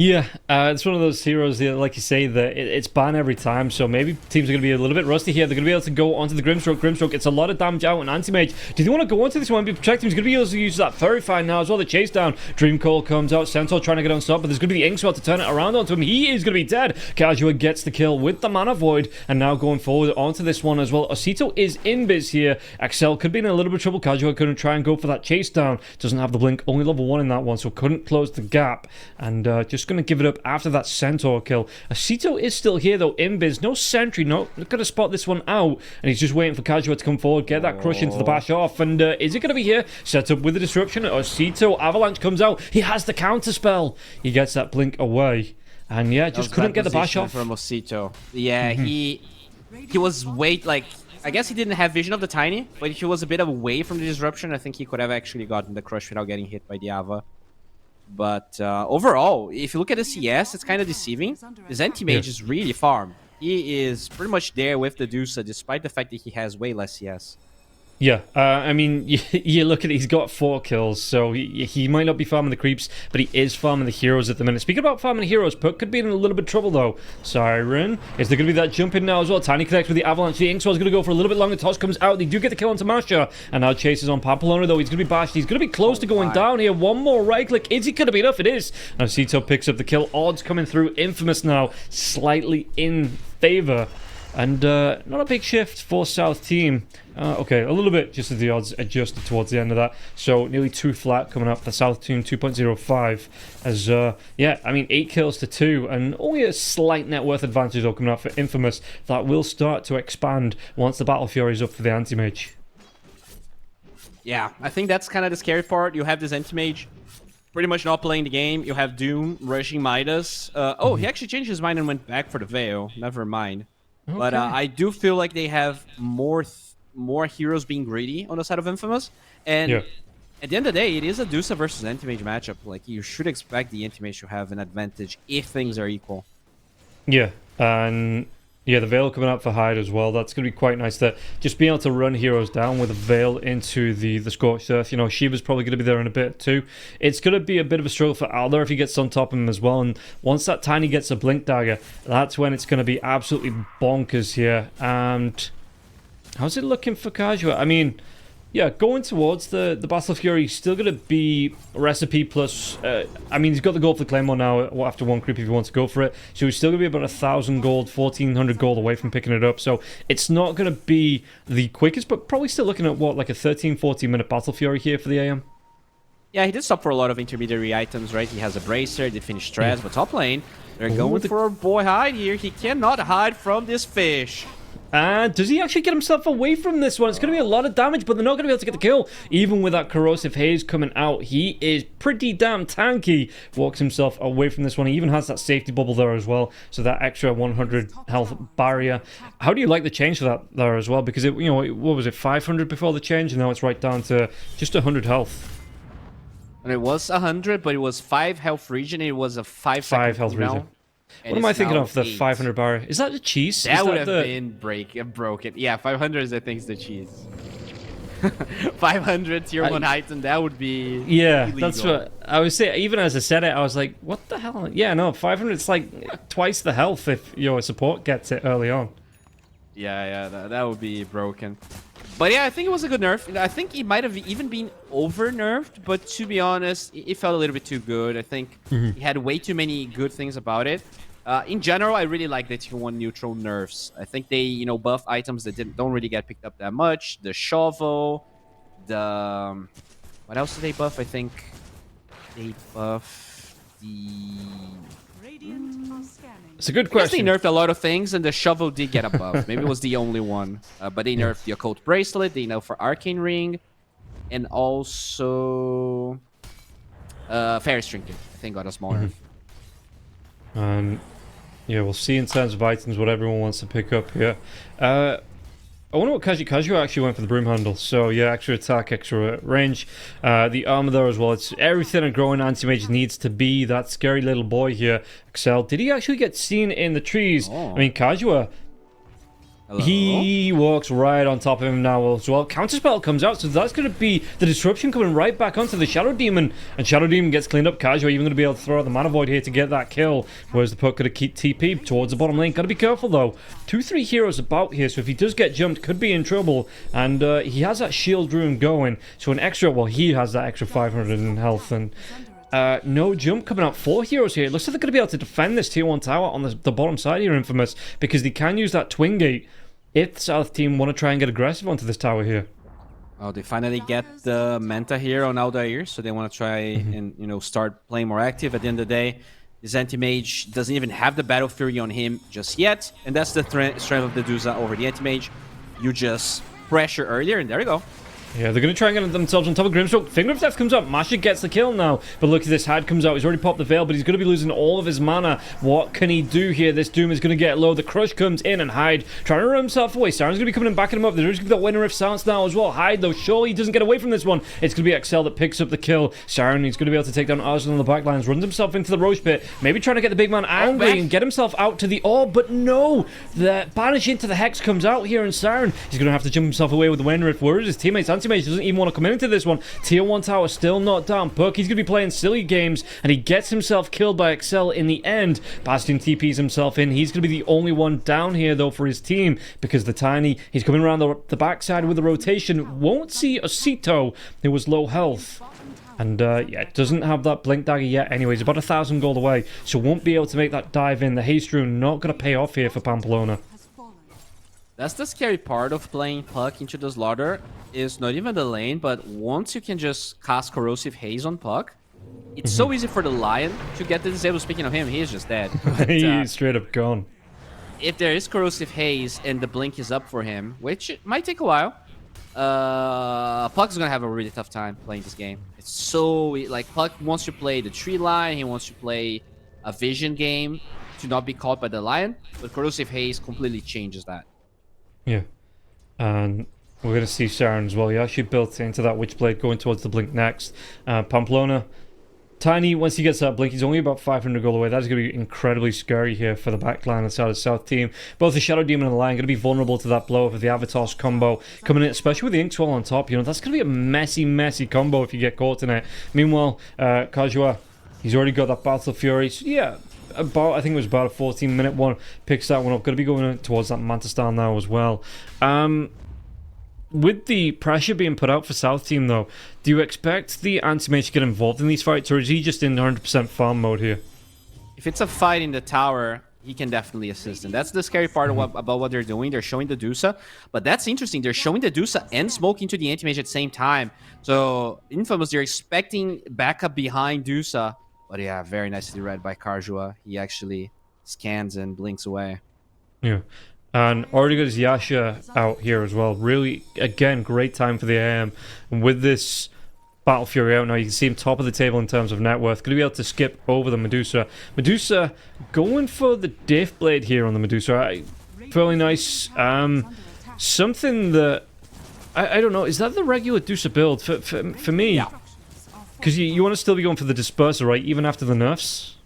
Yeah, it's one of those heroes that, like you say, that it's ban every time, so maybe teams are going to be a little bit rusty here. They're going to be able to go onto the Grimstroke. Grimstroke, it's a lot of damage out on Anti-Mage. Do they want to go onto this one and be protected? He's going to be able to use that Fairy Fire now as well. The chase down. Dream Call comes out. Centaur trying to get on stop, but there's going to be the Inkswell to turn it around onto him. He is going to be dead. Kajua gets the kill with the Mana Void, and now going forward onto this one as well. Osito is in biz here. Axel could be in a little bit of trouble. Kajua couldn't try and go for that chase down. Doesn't have the blink, only level 1 in that one, so couldn't close the gap. And just going to give it up after that Centaur kill. Osito is still here though, in biz. No sentry, not going to spot this one out. And he's just waiting for Kajua to come forward, get that crush into the bash off. And is it going to be here? Set up with the disruption. Osito, Avalanche comes out. He has the counter spell. He gets that blink away. And yeah, just couldn't get the bash off. From Osito. Yeah, he was like, I guess he didn't have vision of the Tiny, but if he was a bit away from the disruption, I think he could have actually gotten the crush without getting hit by the Ava. But overall, if you look at the CS, it's kind of deceiving. His anti-mage is really farm. He is pretty much there with the Dusa, despite the fact that he has way less CS. Yeah, I mean, you look at it, he's got 4 kills, so he might not be farming the creeps, but he is farming the heroes at the minute. Speaking about farming the heroes, Puck could be in a little bit of trouble, though. Siren, is there going to be that jump in now as well? Tiny connects with the Avalanche. The Inkswell's going to go for a little bit longer. Toss comes out. They do get the kill onto Masha, and now chases on Papillona, though. He's going to be bashed. He's going to be close to going down here. One more right-click. Is he going to be enough? It is. Now, Sito picks up the kill. Odds coming through. Infamous now, slightly in favor. And not a big shift for South team. Okay, a little bit just as the odds adjusted towards the end of that. So nearly 2 flat coming up for South team, 2.05. As, yeah, I mean, 8 kills to 2. And only a slight net worth advantage though coming up for Infamous. That will start to expand once the Battle Fury is up for the Anti-Mage. Yeah, I think that's kind of the scary part. You have this Anti-Mage pretty much not playing the game. You have Doom rushing Midas. Oh, he actually changed his mind and went back for the Veil. Never mind. Okay. But I do feel like they have more heroes being greedy on the side of Infamous. And at the end of the day, it is a Dusa versus Anti-Mage matchup. Like, you should expect the Anti-Mage to have an advantage if things are equal. Yeah, and yeah, the Veil coming out for Hyde as well. That's going to be quite nice to just be able to run heroes down with a Veil into the Scorched Earth. You know, Shiva's probably going to be there in a bit too. It's going to be a bit of a struggle for Alder if he gets on top of him as well. And once that Tiny gets a Blink Dagger, that's when it's going to be absolutely bonkers here. And how's it looking for Kajua? I mean, yeah, going towards the Battle Fury, still going to be Recipe plus... I mean, he's got the gold for the Claymore now after 1 creep if he wants to go for it. So he's still going to be about 1,000 gold, 1,400 gold away from picking it up. So it's not going to be the quickest, but probably still looking at, what, like a 13, 14-minute Battle Fury here for the AM? Yeah, he did stop for a lot of intermediary items, right? He has a Bracer, they finished Stress, but top lane, they're going for our boy Hyde here. He cannot hide from this fish. And does he actually get himself away from this one? It's going to be a lot of damage, but they're not going to be able to get the kill. Even with that Corrosive Haze coming out, he is pretty damn tanky. Walks himself away from this one. He even has that safety bubble there as well, so that extra 100 health barrier. How do you like the change for that there as well? Because, it, you know, what was it, 500 before the change, and now it's right down to just 100 health. And it was 100, but it was 5 health region, and it was a 5 health region. And what am I thinking of? The 500 bar? Is that the cheese? That would have been broken. Yeah, 500 I think is the cheese. 500 tier 1 item, that would be illegal. That's what I was saying. Even as I said it, I was like, what the hell? Yeah, no, 500, it's like twice the health if your support gets it early on. Yeah, that would be broken. But yeah, I think it was a good nerf. I think it might have even been over-nerfed, but to be honest, it felt a little bit too good. I think he had way too many good things about it. In general, I really like the tier 1 neutral nerfs. I think they, you know, buff items that don't really get picked up that much. The shovel, the... what else did they buff? I think they buff the... It's a good question. They nerfed a lot of things, and the shovel did get a buff. Maybe it was the only one. But they nerfed the Occult Bracelet, they nerfed for Arcane Ring, and also... Ferris Trinket, I think, got a small nerf. Yeah, we'll see in terms of items what everyone wants to pick up here. I wonder what Kajua actually went for the broom handle. So yeah, extra attack, extra range. The armor there as well. It's everything a growing anti-mage needs to be. That scary little boy here. Excel. Did he actually get seen in the trees? I mean, Kajua. Hello? He walks right on top of him now as well. Counterspell comes out, so that's going to be the disruption coming right back onto the Shadow Demon. And Shadow Demon gets cleaned up. Casual even going to be able to throw out the Mana Void here to get that kill. Whereas the puck going to keep TP towards the bottom lane. Got to be careful though. 2-3 heroes about here, so if he does get jumped, could be in trouble. And he has that shield rune going. So an extra, well, he has that extra 500 in health. And no jump coming out. 4 heroes here. It looks like they're going to be able to defend this tier 1 tower on the bottom side here, Infamous, because they can use that Twin Gate if the South team want to try and get aggressive onto this tower here. Oh, they finally get the Manta here on Aldair, so they want to try and, you know, start playing more active. At the end of the day, this Anti-Mage doesn't even have the Battle Fury on him just yet, and that's the strength of the Dusa over the Anti-Mage. You just pressure earlier, and there you go. Yeah, they're going to try and get themselves on top of Grimstroke. Finger of Death comes up. Masha gets the kill now. But look at this. Hyde comes out. He's already popped the Veil, but he's going to be losing all of his mana. What can he do here? This Doom is going to get low. The Crush comes in, and Hyde trying to run himself away. Siren's going to be coming and backing him up. There's going to be that Winter Rift Silence now as well. Hyde, though, surely he doesn't get away from this one. It's going to be Excel that picks up the kill. Siren, he's going to be able to take down Arslan on the backlines. Runs himself into the Roche pit. Maybe trying to get the big man angry and get himself out to the orb, but no. The Banish into the Hex comes out here, and Siren, he's going to have to jump himself away with the Winter Rift. Where is his teammates? Anti-Mage doesn't even want to come into this one. Tier 1 tower still not down. Puck, he's going to be playing silly games, and he gets himself killed by Excel in the end. Bastion TPs himself in. He's going to be the only one down here, though, for his team, because the Tiny, he's coming around the backside with the rotation. Won't see Osito, who was low health. And, yeah, doesn't have that Blink Dagger yet anyways. About 1,000 gold away, so won't be able to make that dive in. The Haste Rune not going to pay off here for Pamplona. That's the scary part of playing Puck into the Slaughter, is not even the lane, but once you can just cast Corrosive Haze on Puck, it's so easy for the Lion to get the disable. Speaking of him, he is just dead. But, He's straight up gone. if there is Corrosive Haze and the Blink is up for him, which it might take a while, Puck's gonna have a really tough time playing this game. It's so, like, Puck wants to play the tree line, he wants to play a vision game to not be caught by the Lion, but Corrosive Haze completely changes that. Yeah. And we're going to see Siren as well. He actually built into that Witchblade going towards the Blink next. Pamplona. Tiny, once he gets that Blink, he's only about 500 gold away. That is going to be incredibly scary here for the backline inside of the South team. Both the Shadow Demon and the Lion going to be vulnerable to that blow of the Avatos combo coming in, especially with the Ink Swell on top. You know, that's going to be a messy, messy combo if you get caught in it. Meanwhile, Kajua, he's already got that Battle Fury. So, yeah, about, I think it was about a 14-minute one. Picks that one up. Going to be going towards that Manta Star now as well. With the pressure being put out for South team, though, do you expect the Anti-Mage to get involved in these fights, or is he just in 100% farm mode here? If it's a fight in the tower, he can definitely assist. And that's the scary part about what they're doing. They're showing the Dusa, but that's interesting. They're showing the Dusa and Smoke into the Anti-Mage at the same time. So, Infamous, they're expecting backup behind Dusa. But yeah, very nicely read by Karjua. He actually scans and blinks away. Yeah. And already got his Yasha out here as well. Really, again, great time for the AM. And with this Battle Fury out now, you can see him top of the table in terms of net worth. Going to be able to skip over the Medusa. Medusa going for the Diff Blade here on the Medusa. Fairly nice. Something that... I don't know. Is that the regular Dusa build? For me... Yeah. Because you want to still be going for the Disperser, right? Even after the nerfs?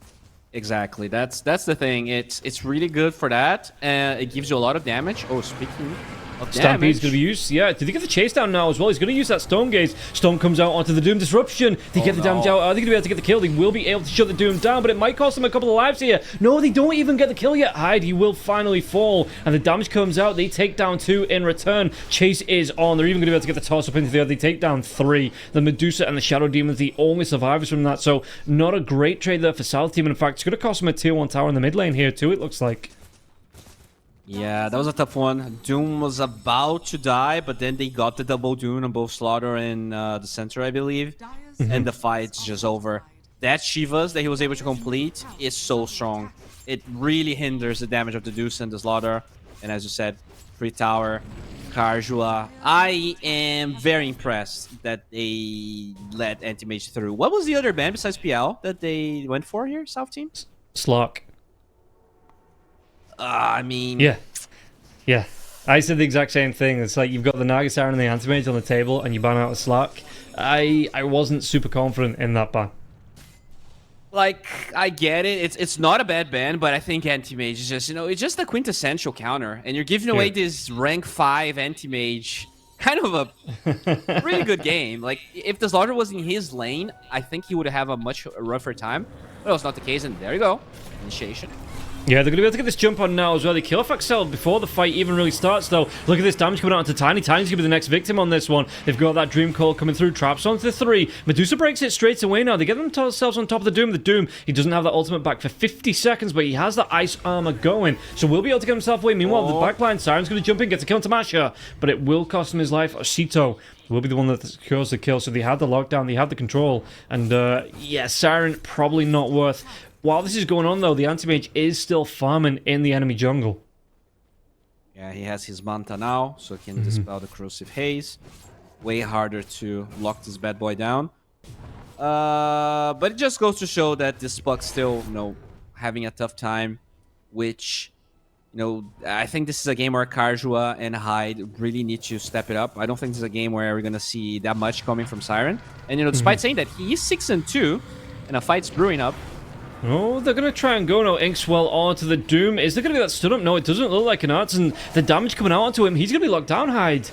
Exactly. That's the thing. It's really good for that. It gives you a lot of damage. Oh, speaking of Stampede's damage, going to be used. Yeah, did they get the chase down now as well? He's going to use that Storm Gaze. Storm comes out onto the Doom Disruption. They get the damage out. Are they going to be able to get the kill? They will be able to shut the Doom down, but it might cost them a couple of lives here. No, they don't even get the kill yet. Hyde, he will finally fall, and the damage comes out. They take down 2 in return. Chase is on. They're even going to be able to get the toss up into the other. They take down 3. The Medusa and the Shadow Demons, the only survivors from that. So, not a great trade there for South Team. And in fact, it's going to cost them a tier 1 tower in the mid lane here too, it looks like. yeah, that was a tough one. Doom was about to die, but then they got the double Doom on both Slaughter and the center, I believe. And the fight's just over. That Shivas that he was able to complete is so strong. It really hinders the damage of the Deuce and the Slaughter. And as you said, free tower, Karjua. I am very impressed that they let Anti-Mage through. What was the other ban besides PL that they went for here, South Team? Slark. I mean... Yeah. I said the exact same thing. It's like you've got the Naga Siren and the Anti-Mage on the table and you ban out a Slark. I wasn't super confident in that ban. Like, I get it. It's not a bad ban, but I think anti-mage is just, it's just a quintessential counter. And you're giving away this rank 5 anti-mage, kind of a really good game. Like, if the Slaughter was in his lane, I think he would have a much rougher time. But it was not the case, and there you go. Initiation. Yeah, they're going to be able to get this jump on now as well. They kill off Axel before the fight even really starts, though. Look at this damage coming out onto Tiny. Tiny's going to be the next victim on this one. They've got that Dream Call coming through. Traps onto the 3. Medusa breaks it straight away now. They get themselves on top of the Doom. The Doom, he doesn't have that ultimate back for 50 seconds, but he has the ice armor going. So we'll be able to get himself away. Meanwhile, the backline, Siren's going to jump in, get a kill into Masha, but it will cost him his life. Osito will be the one that secures the kill. So they had the lockdown, they had the control. And yeah, Siren probably not worth... While this is going on, though, the anti-mage is still farming in the enemy jungle. Yeah, he has his Manta now, so he can dispel the Corrosive Haze. Way harder to lock this bad boy down. But it just goes to show that this Puck still, having a tough time, which, I think this is a game where Karjua and Hyde really need to step it up. I don't think this is a game where we're going to see that much coming from Siren. And, despite saying that, he is 6-2, and a fight's brewing up. Oh, they're going to try and go now. Inkswell onto the Doom. Is there going to be that stun up? No, it doesn't look like an arts. And the damage coming out onto him, he's going to be locked down, Hyde.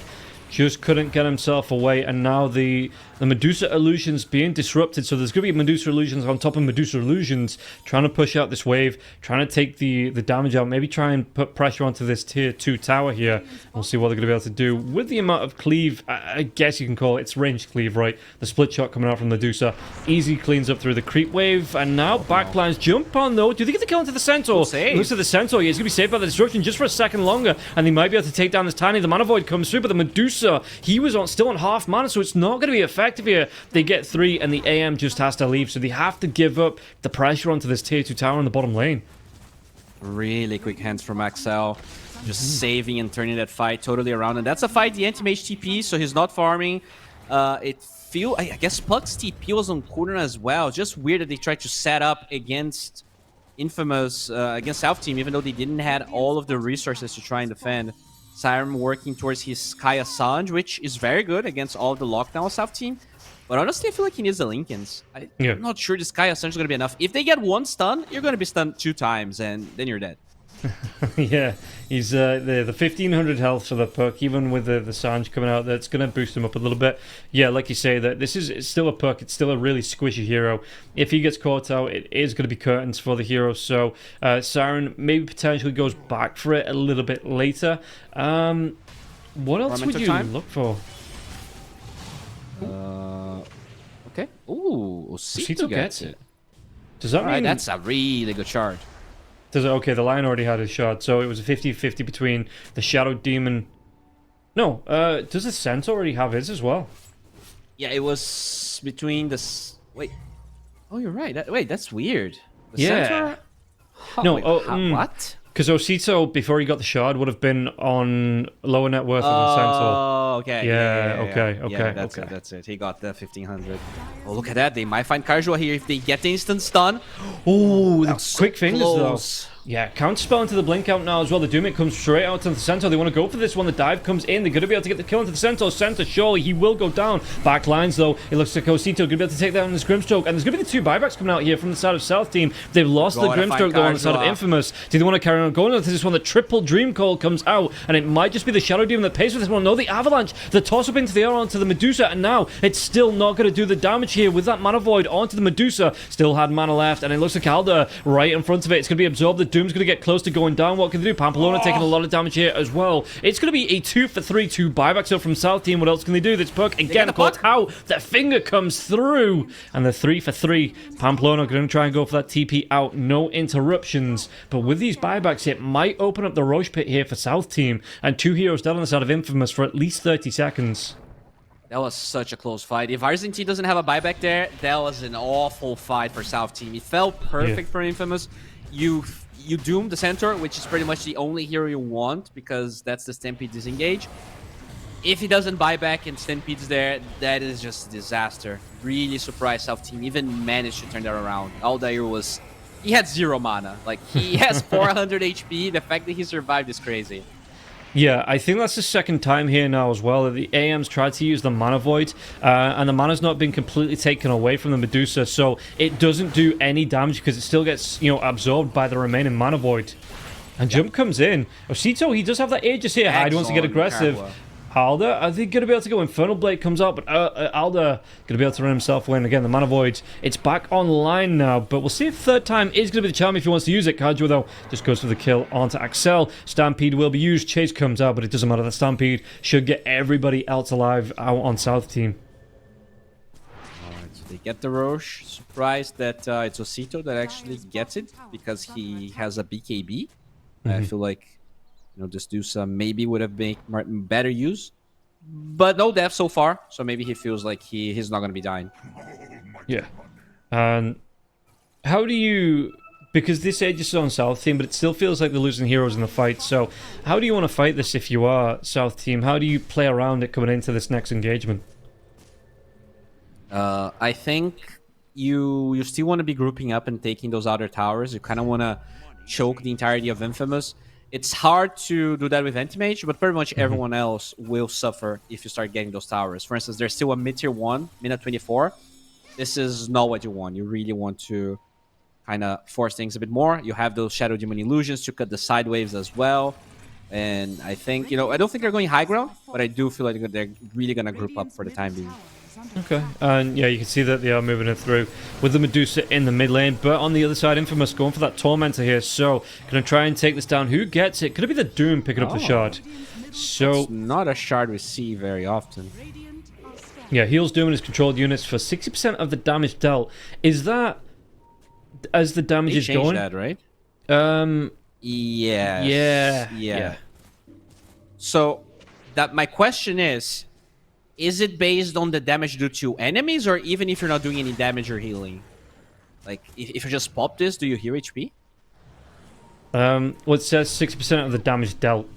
Just couldn't get himself away. And now the Medusa illusions being disrupted. So there's going to be Medusa illusions on top of Medusa illusions. Trying to push out this wave. Trying to take the damage out. Maybe try and put pressure onto this tier 2 tower here. We'll see what they're going to be able to do. With the amount of cleave, I guess you can call it. It's ranged cleave, right? The split shot coming out from Medusa. Easy cleans up through the creep wave. And now backlines jump on though. Do they get the kill into the Centaur? It looks like the Centaur, he's going to be saved by the destruction just for a second longer. And they might be able to take down this Tiny. The Mana Void comes through, but the Medusa, he was still on half mana, so it's not going to be effective here. They get 3, and the AM just has to leave, so they have to give up the pressure onto this tier 2 tower in the bottom lane. Really quick hands from Axel. Just saving and turning that fight totally around. And that's a fight the anti-mage TP, so he's not farming. I guess Puck's TP was on corner as well. Just weird that they tried to set up against Infamous, against South Team, even though they didn't have all of the resources to try and defend. Siren working towards his Kaya Sanj, which is very good against all the lockdown South Team. But honestly, I feel like he needs the Lincolns. I'm not sure this Kaya Sanj is going to be enough. If they get 1 stun, you're going to be stunned 2 times, and then you're dead. Yeah, he's the 1500 health for the Puck, even with the Sanj coming out, that's going to boost him up a little bit. Yeah, like you say, that this is still a Puck, it's still a really squishy hero. If he gets caught out, it is going to be curtains for the hero, so Siren maybe potentially goes back for it a little bit later. What else would you look for? Okay. Ooh, Osito gets it. Does that mean... That's a really good shard. Okay, the Lion already had his shard, so it was a 50-50 between the Shadow Demon... No, does the Centaur already have his as well? Yeah, it was between the... Wait. Oh, you're right. Wait, that's weird. The yeah. Centaur... No, wait, what? Because Osito, before he got the shard, would have been on lower net worth than the Centaur. Oh, okay. Yeah, okay. Yeah, that's it. He got the 1500. Oh, look at that. They might find Karjua here if they get the instant stun. Oh, the quick fingers, close. though. Yeah, counterspell into the blink out now as well. The Doom, it comes straight out to the Centaur. They want to go for this one. The dive comes in. They're going to be able to get the kill into the Centaur. Centaur, surely he will go down. Back lines, though. It looks like Osito going to be able to take down this Grimstroke. And there's going to be the 2 buybacks coming out here from the side of South Team. They've lost the Grimstroke, though, on the side of Infamous. Do they want to carry on going into this one? The triple Dream Call comes out. And it might just be the Shadow Demon that pays for this one. No, the Avalanche. The toss up into the air onto the Medusa. And now it's still not going to do the damage here with that Mana Void onto the Medusa. Still had mana left. And it looks like Alda right in front of it. It's going to be absorbed. The Doom's going to get close to going down. What can they do? Pamplona taking a lot of damage here as well. It's going to be a 2-for-3, 2 buybacks up from South Team. What else can they do? This Puck again caught out. That finger comes through. And the 3-for-3. Pamplona going to try and go for that TP out. No interruptions. But with these buybacks, it might open up the Roche pit here for South Team. And 2 heroes down on the side of Infamous for at least 30 seconds. That was such a close fight. If Argentine doesn't have a buyback there, that was an awful fight for South Team. It felt perfect for Infamous. You doom the Centaur, which is pretty much the only hero you want, because that's the Stampede disengage. If he doesn't buy back and Stampede's there, that is just a disaster. Really surprised South Team even managed to turn that around. Aldair was... He had 0 mana. Like, he has 400 HP. The fact that he survived is crazy. Yeah, I think that's the second time here now as well that the AM's tried to use the Mana Void, and the mana's not been completely taken away from the Medusa, so it doesn't do any damage because it still gets, absorbed by the remaining Mana Void. And Jump comes in. Osito, he does have that Aegis here. Hyde wants to get aggressive. Alda, I think going to be able to go. Infernal Blade comes out, but Alda going to be able to run himself away. And again, the Mana Void, it's back online now, but we'll see if third time is going to be the charm if he wants to use it. Kajua, though, just goes for the kill onto Axel. Stampede will be used. Chase comes out, but it doesn't matter. The Stampede should get everybody else alive out on South team. Alright, so they get the Roche. Surprised that it's Osito that actually gets it because he has a BKB. I feel like this Dusa maybe would have made better use. But no death so far, so maybe he feels like he's not going to be dying. Yeah. And how do you... Because this Aegis is on South team, but it still feels like they're losing heroes in the fight, so how do you want to fight this if you are South team? How do you play around it coming into this next engagement? I think you still want to be grouping up and taking those outer towers. You kind of want to choke the entirety of Infamous. It's hard to do that with Anti-Mage, but pretty much everyone else will suffer if you start getting those towers. For instance, there's still a mid-tier 1, minute 24. This is not what you want. You really want to kind of force things a bit more. You have those Shadow Demon Illusions to cut the side waves as well. And I think, I don't think they're going high ground, but I do feel like they're really going to group up for the time being. Okay, and yeah, you can see that they are moving it through with the Medusa in the mid lane, but on the other side, Infamous going for that Tormentor here, so gonna try and take this down. Who gets it? Could it be the Doom picking up the shard? So it's not a shard we see very often. Yeah, heals Doom and his controlled units for 60% of the damage dealt. Is that as the damage is going? That, right? Yeah. So that my question is it based on the damage due to enemies, or even if you're not doing any damage or healing? Like, if you just pop this, do you heal HP? Well, it says 60% of the damage dealt.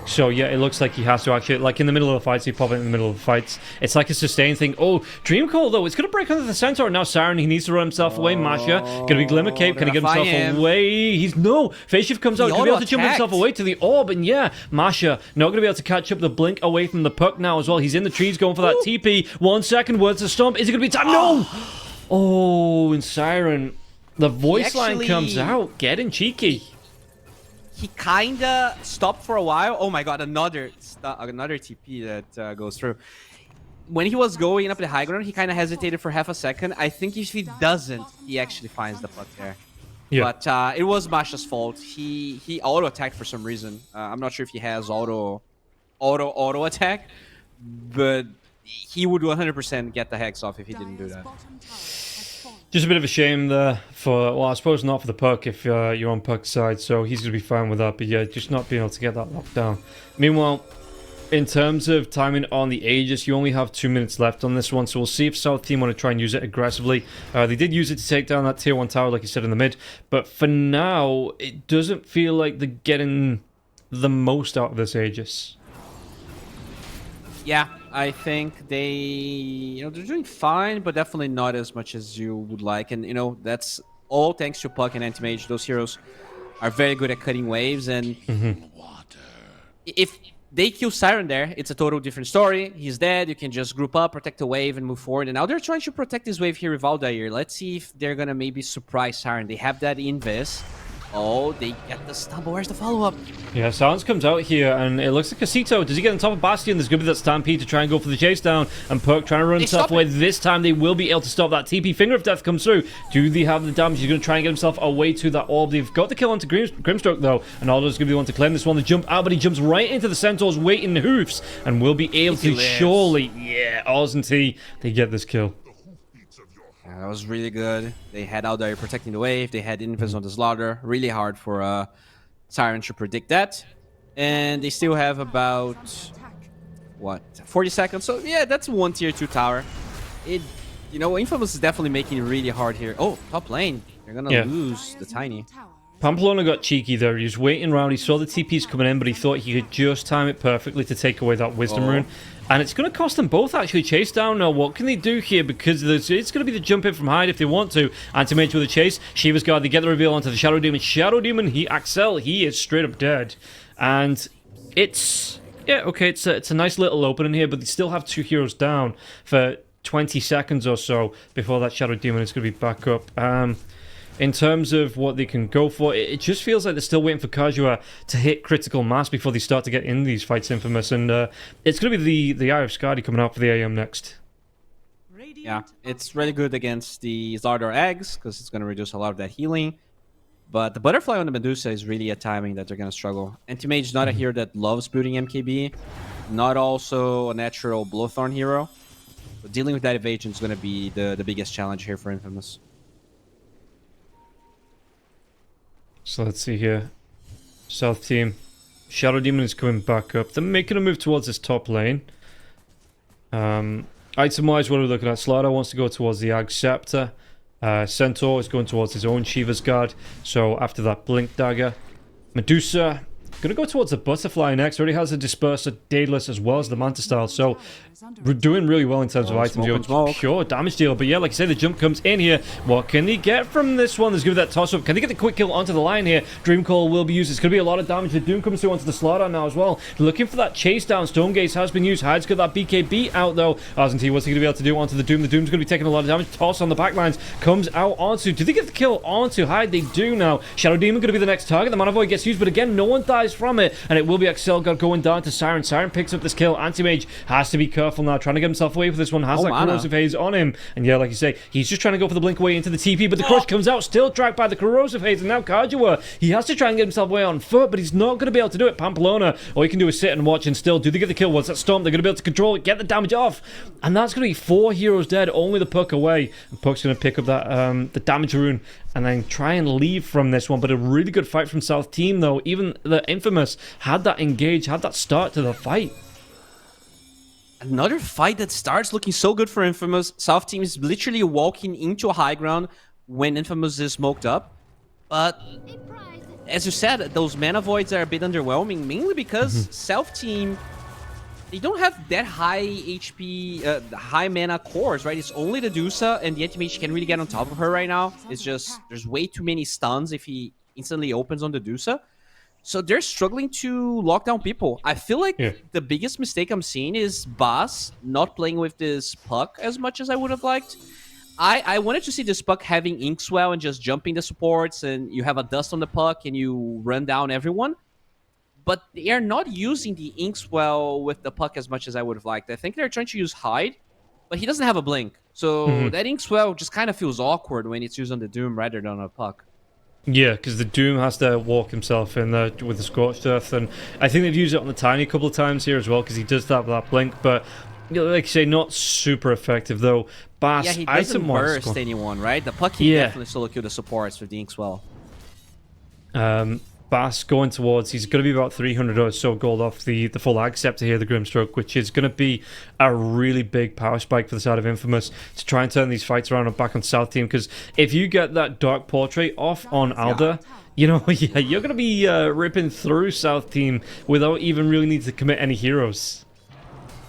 So, yeah, it looks like he has to actually... Like, in the middle of the fights, he pop it in the middle of the fights. It's like a sustained thing. Oh, Dream Call, though. It's going to break under the Centaur. Now, Siren, he needs to run himself away. Masha, going to be Glimmer Cape. Can he get himself away? He's... No! Phase Shift comes out. Going to be able to jump himself away to the orb. And, yeah, Masha not going to be able to catch up the blink away from the puck now as well. He's in the trees going for that TP. 1 second. Words to stomp. Is it going to be time? No! Oh, and Siren... The voice line comes out. Getting cheeky. He kinda stopped for a while. Oh my god, another TP that goes through. When he was going up the high ground, he kind of hesitated for half a second. I think if he doesn't, he actually finds the puck there. Yeah. But it was Masha's fault. He auto attacked for some reason. I'm not sure if he has auto attack, but he would 100% get the hex off if he didn't do that. Just a bit of a shame there for, well, I suppose not for the puck if you're on puck's side, so he's going to be fine with that, but yeah, just not being able to get that locked down. Meanwhile, in terms of timing on the Aegis, you only have 2 minutes left on this one, so we'll see if South Team want to try and use it aggressively. They did use it to take down that tier 1 tower, like you said, in the mid, but for now, it doesn't feel like they're getting the most out of this Aegis. Yeah, I think they're doing fine, but definitely not as much as you would like. And, that's all thanks to Puck and Anti-Mage. Those heroes are very good at cutting waves. And if they kill Siren there, it's a total different story. He's dead. You can just group up, protect the wave, and move forward. And now they're trying to protect this wave here with Aldair. Let's see if they're going to maybe surprise Siren. They have that invis. Oh, they get the stumble. Where's the follow-up? Yeah, Silence comes out here, and it looks like Casito. Does he get on top of Bastion? There's going to be that Stampede to try and go for the chase down, and Perk trying to run himself away. This time they will be able to stop that TP. Finger of Death comes through. Do they have the damage? He's going to try and get himself away to that orb. They've got the kill onto Grimstroke, though, and Aldo's going to be the one to claim this one. The jump out, but he jumps right into the Centaur's waiting hoofs, and will be able to surely... Yeah, Oz and T, they get this kill. Yeah, that was really good. They had Aldair protecting the wave. They had Invis on the slaughter. Really hard for Siren to predict that. And they still have about, 40 seconds. So, yeah, that's 1 tier 2 tower. Infamous is definitely making it really hard here. Oh, top lane. They're going to lose the Tiny. Pamplona got cheeky there. He was waiting around. He saw the TPs coming in, but he thought he could just time it perfectly to take away that Wisdom Rune. And it's going to cost them both actually chase down now. What can they do here? Because it's going to be the jump in from Hyde if they want to. Anti-Mage with a chase. Shiva's Guard, they get the reveal onto the Shadow Demon. Shadow Demon, Axel, he is straight up dead. And It's yeah, okay. It's a nice little opening here, but they still have 2 heroes down for 20 seconds or so before that Shadow Demon is going to be back up. In terms of what they can go for, it just feels like they're still waiting for Kajua to hit critical mass before they start to get in these fights, Infamous. And it's going to be the Eye of Skadi coming out for the AM next. Yeah, it's really good against the Zardor eggs because it's going to reduce a lot of that healing. But the Butterfly on the Medusa is really a timing that they're going to struggle. Anti-Mage is not a hero that loves booting MKB, not also a natural Blowthorn hero. So dealing with that evasion is going to be the biggest challenge here for Infamous. So let's see here. South team. Shadow Demon is coming back up. They're making a move towards this top lane. Item-wise, what are we looking at? Slardar wants to go towards the Ag Scepter. Centaur is going towards his own Shiva's Guard. So after that Blink Dagger. Medusa going to go towards the Butterfly next. Already has a Disperser, Daedalus, as well as the Manta Style. So we're doing really well in terms of items. Pure damage deal. But yeah, like I say, the jump comes in here. What can he get from this one? There's going to be that toss-up. Can they get the quick kill onto the line here? Dreamcall will be used. It's going to be a lot of damage. The Doom comes through onto the Slardar now as well. Looking for that chase down. Stonegaze has been used. Hyde's got that BKB out though. Arzenti, what's he going to be able to do onto the Doom? The Doom's going to be taking a lot of damage. Toss on the backlines. Comes out onto. Do they get the kill onto Hyde? They do now. Shadow Demon going to be the next target. The Mana Void gets used, but again, no one dies from it. And it will be Axel God going down to Siren. Siren picks up this kill. Anti-Mage has to be careful now. Trying to get himself away for this one. Has that corrosive haze on him. And yeah, like you say, he's just trying to go for the blink away into the TP, but the crush comes out, still tracked by the corrosive haze. And now Kajua, he has to try and get himself away on foot, but he's not going to be able to do it. Pamplona, all he can do is sit and watch, and still, do they get the kill? What's that Storm? They're going to be able to control it, get the damage off. And that's going to be 4 heroes dead, only the Puck away. And Puck's going to pick up that the damage rune and then try and leave from this one. But a really good fight from South Team, though. Even the Infamous had that engage, had that start to the fight. Another fight that starts looking so good for Infamous. South Team is literally walking into a high ground when Infamous is smoked up. But as you said, those mana voids are a bit underwhelming, mainly because South Team, they don't have that high HP, high mana cores, right? It's only the Dusa, and the Anti-Mage can really get on top of her right now. It's just, there's way too many stuns if he instantly opens on the Dusa. So they're struggling to lock down people. I feel like the biggest mistake I'm seeing is Bass not playing with this Puck as much as I would have liked. I wanted to see this Puck having Inkswell and just jumping the supports, and you have a dust on the Puck and you run down everyone. But they are not using the Inkswell with the Puck as much as I would have liked. I think they're trying to use Hyde, but he doesn't have a blink. So that Inkswell just kind of feels awkward when it's used on the Doom rather than on a Puck. Yeah, because the Doom has to walk himself in there with the Scorched Earth, and I think they've used it on the Tiny a couple of times here as well, because he does have that blink, but you know, like you say, not super effective though. Bass, yeah, he doesn't burst anyone, right? The Puck can definitely solo kill the supports with the Inkswell. Bass going towards, he's going to be about 300 or so gold off the full Ag Scepter here, the Grimstroke, which is going to be a really big power spike for the side of Infamous to try and turn these fights around and back on South Team, because if you get that Dark Portrait off on Alder, you know, you're going to be ripping through South Team without even really needing to commit any heroes.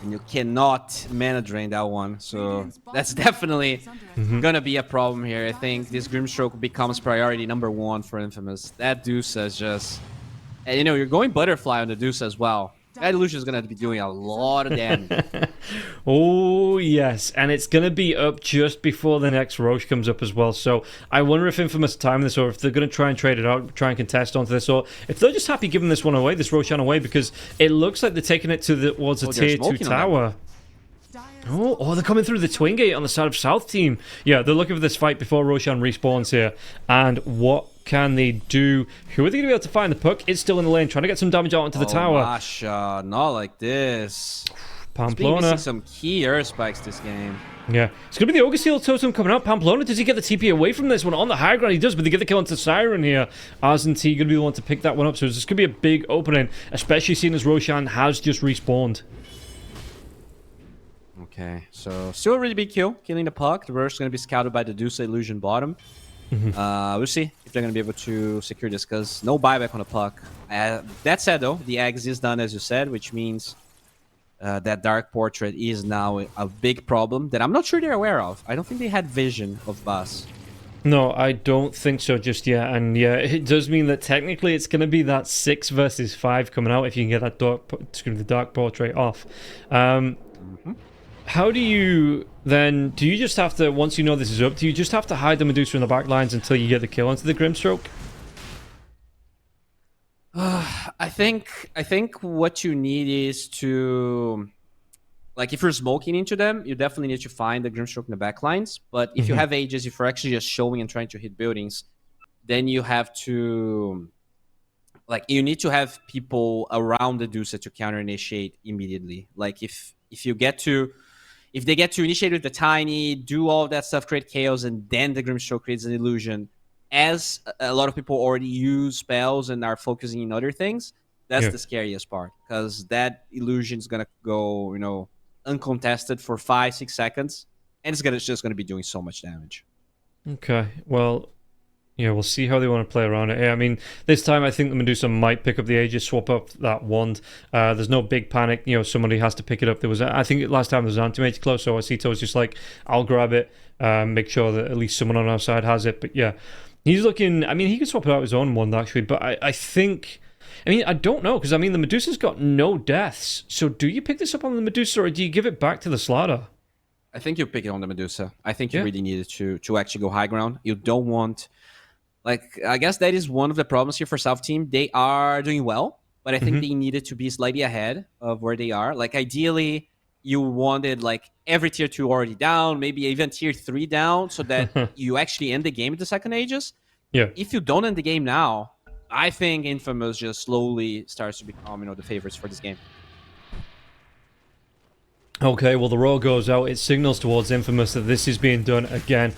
And you cannot mana drain that one, so that's definitely gonna be a problem here. I think this Grimstroke becomes priority number 1 for Infamous. That Deuce is just... And you know, you're going Butterfly on the Deuce as well. That illusion is gonna be doing a lot of damage. Oh yes, and it's gonna be up just before the next Roche comes up as well. So I wonder if Infamous time this, or if they're gonna try and trade it out, try and contest onto this, or if they're just happy giving this one away, this Roshan away, because it looks like they're taking it towards a tier 2 tower. Oh, they're coming through the Twin Gate on the side of South Team. Yeah, they're looking for this fight before Roshan respawns here. And what can they do? Who are they going to be able to find? The Puck is still in the lane, trying to get some damage out onto the tower. Masha, not like this. Pamplona. Missing some key Earth Spikes this game. Yeah, it's going to be the Ogre Seal Totem coming out. Pamplona, does he get the TP away from this one? On the high ground, he does, but they get the kill onto Siren here. Arzenti going to be the one to pick that one up, so this could be a big opening, especially seeing as Roshan has just respawned. Okay, so still a really big kill, killing the Puck. The Rush is going to be scouted by the Deuce Illusion bottom. We'll see if they're going to be able to secure this, because no buyback on the Puck. That said, though, the Eggs is done, as you said, which means that Dark Portrait is now a big problem that I'm not sure they're aware of. I don't think they had vision of Bass. No, I don't think so just yet. And yeah, it does mean that technically it's going to be that 6 versus 5 coming out if you can get that the dark portrait off. How do you then? Do you just have to, once you know this is up, do you just have to hide the Medusa in the back lines until you get the kill onto the Grimstroke? I think what you need is to, like, if you're smoking into them, you definitely need to find the Grimstroke in the back lines. But if you have Aegis, if you're actually just showing and trying to hit buildings, then you have to, like, you need to have people around the Dusa to counter initiate immediately. Like, if they get to initiate with the tiny, do all that stuff, create chaos, and then the Grimstroke creates an illusion, as a lot of people already use spells and are focusing on other things, that's the scariest part, because that illusion is gonna go, uncontested for 5-6 seconds, and it's just gonna be doing so much damage. Okay, well, yeah, we'll see how they want to play around it. Yeah, I mean, this time I think the Medusa might pick up the Aegis, swap up that wand. There's no big panic. Somebody has to pick it up. I think last time there was an anti-mage close, so Osito was just like, I'll grab it, make sure that at least someone on our side has it. But yeah, he's looking, I mean, he could swap it out his own wand, actually, but I think, I don't know, because, the Medusa's got no deaths. So do you pick this up on the Medusa, or do you give it back to the Slaughter? I think you pick it on the Medusa. I think you really needed to actually go high ground. You don't want... Like, I guess that is one of the problems here for South Team. They are doing well, but I think they needed to be slightly ahead of where they are. Like, ideally, you wanted, like, every tier 2 already down, maybe even tier 3 down, so that you actually end the game with the second Aegis. Yeah. If you don't end the game now, I think Infamous just slowly starts to become, the favorites for this game. Okay, well, the roar goes out. It signals towards Infamous that this is being done again.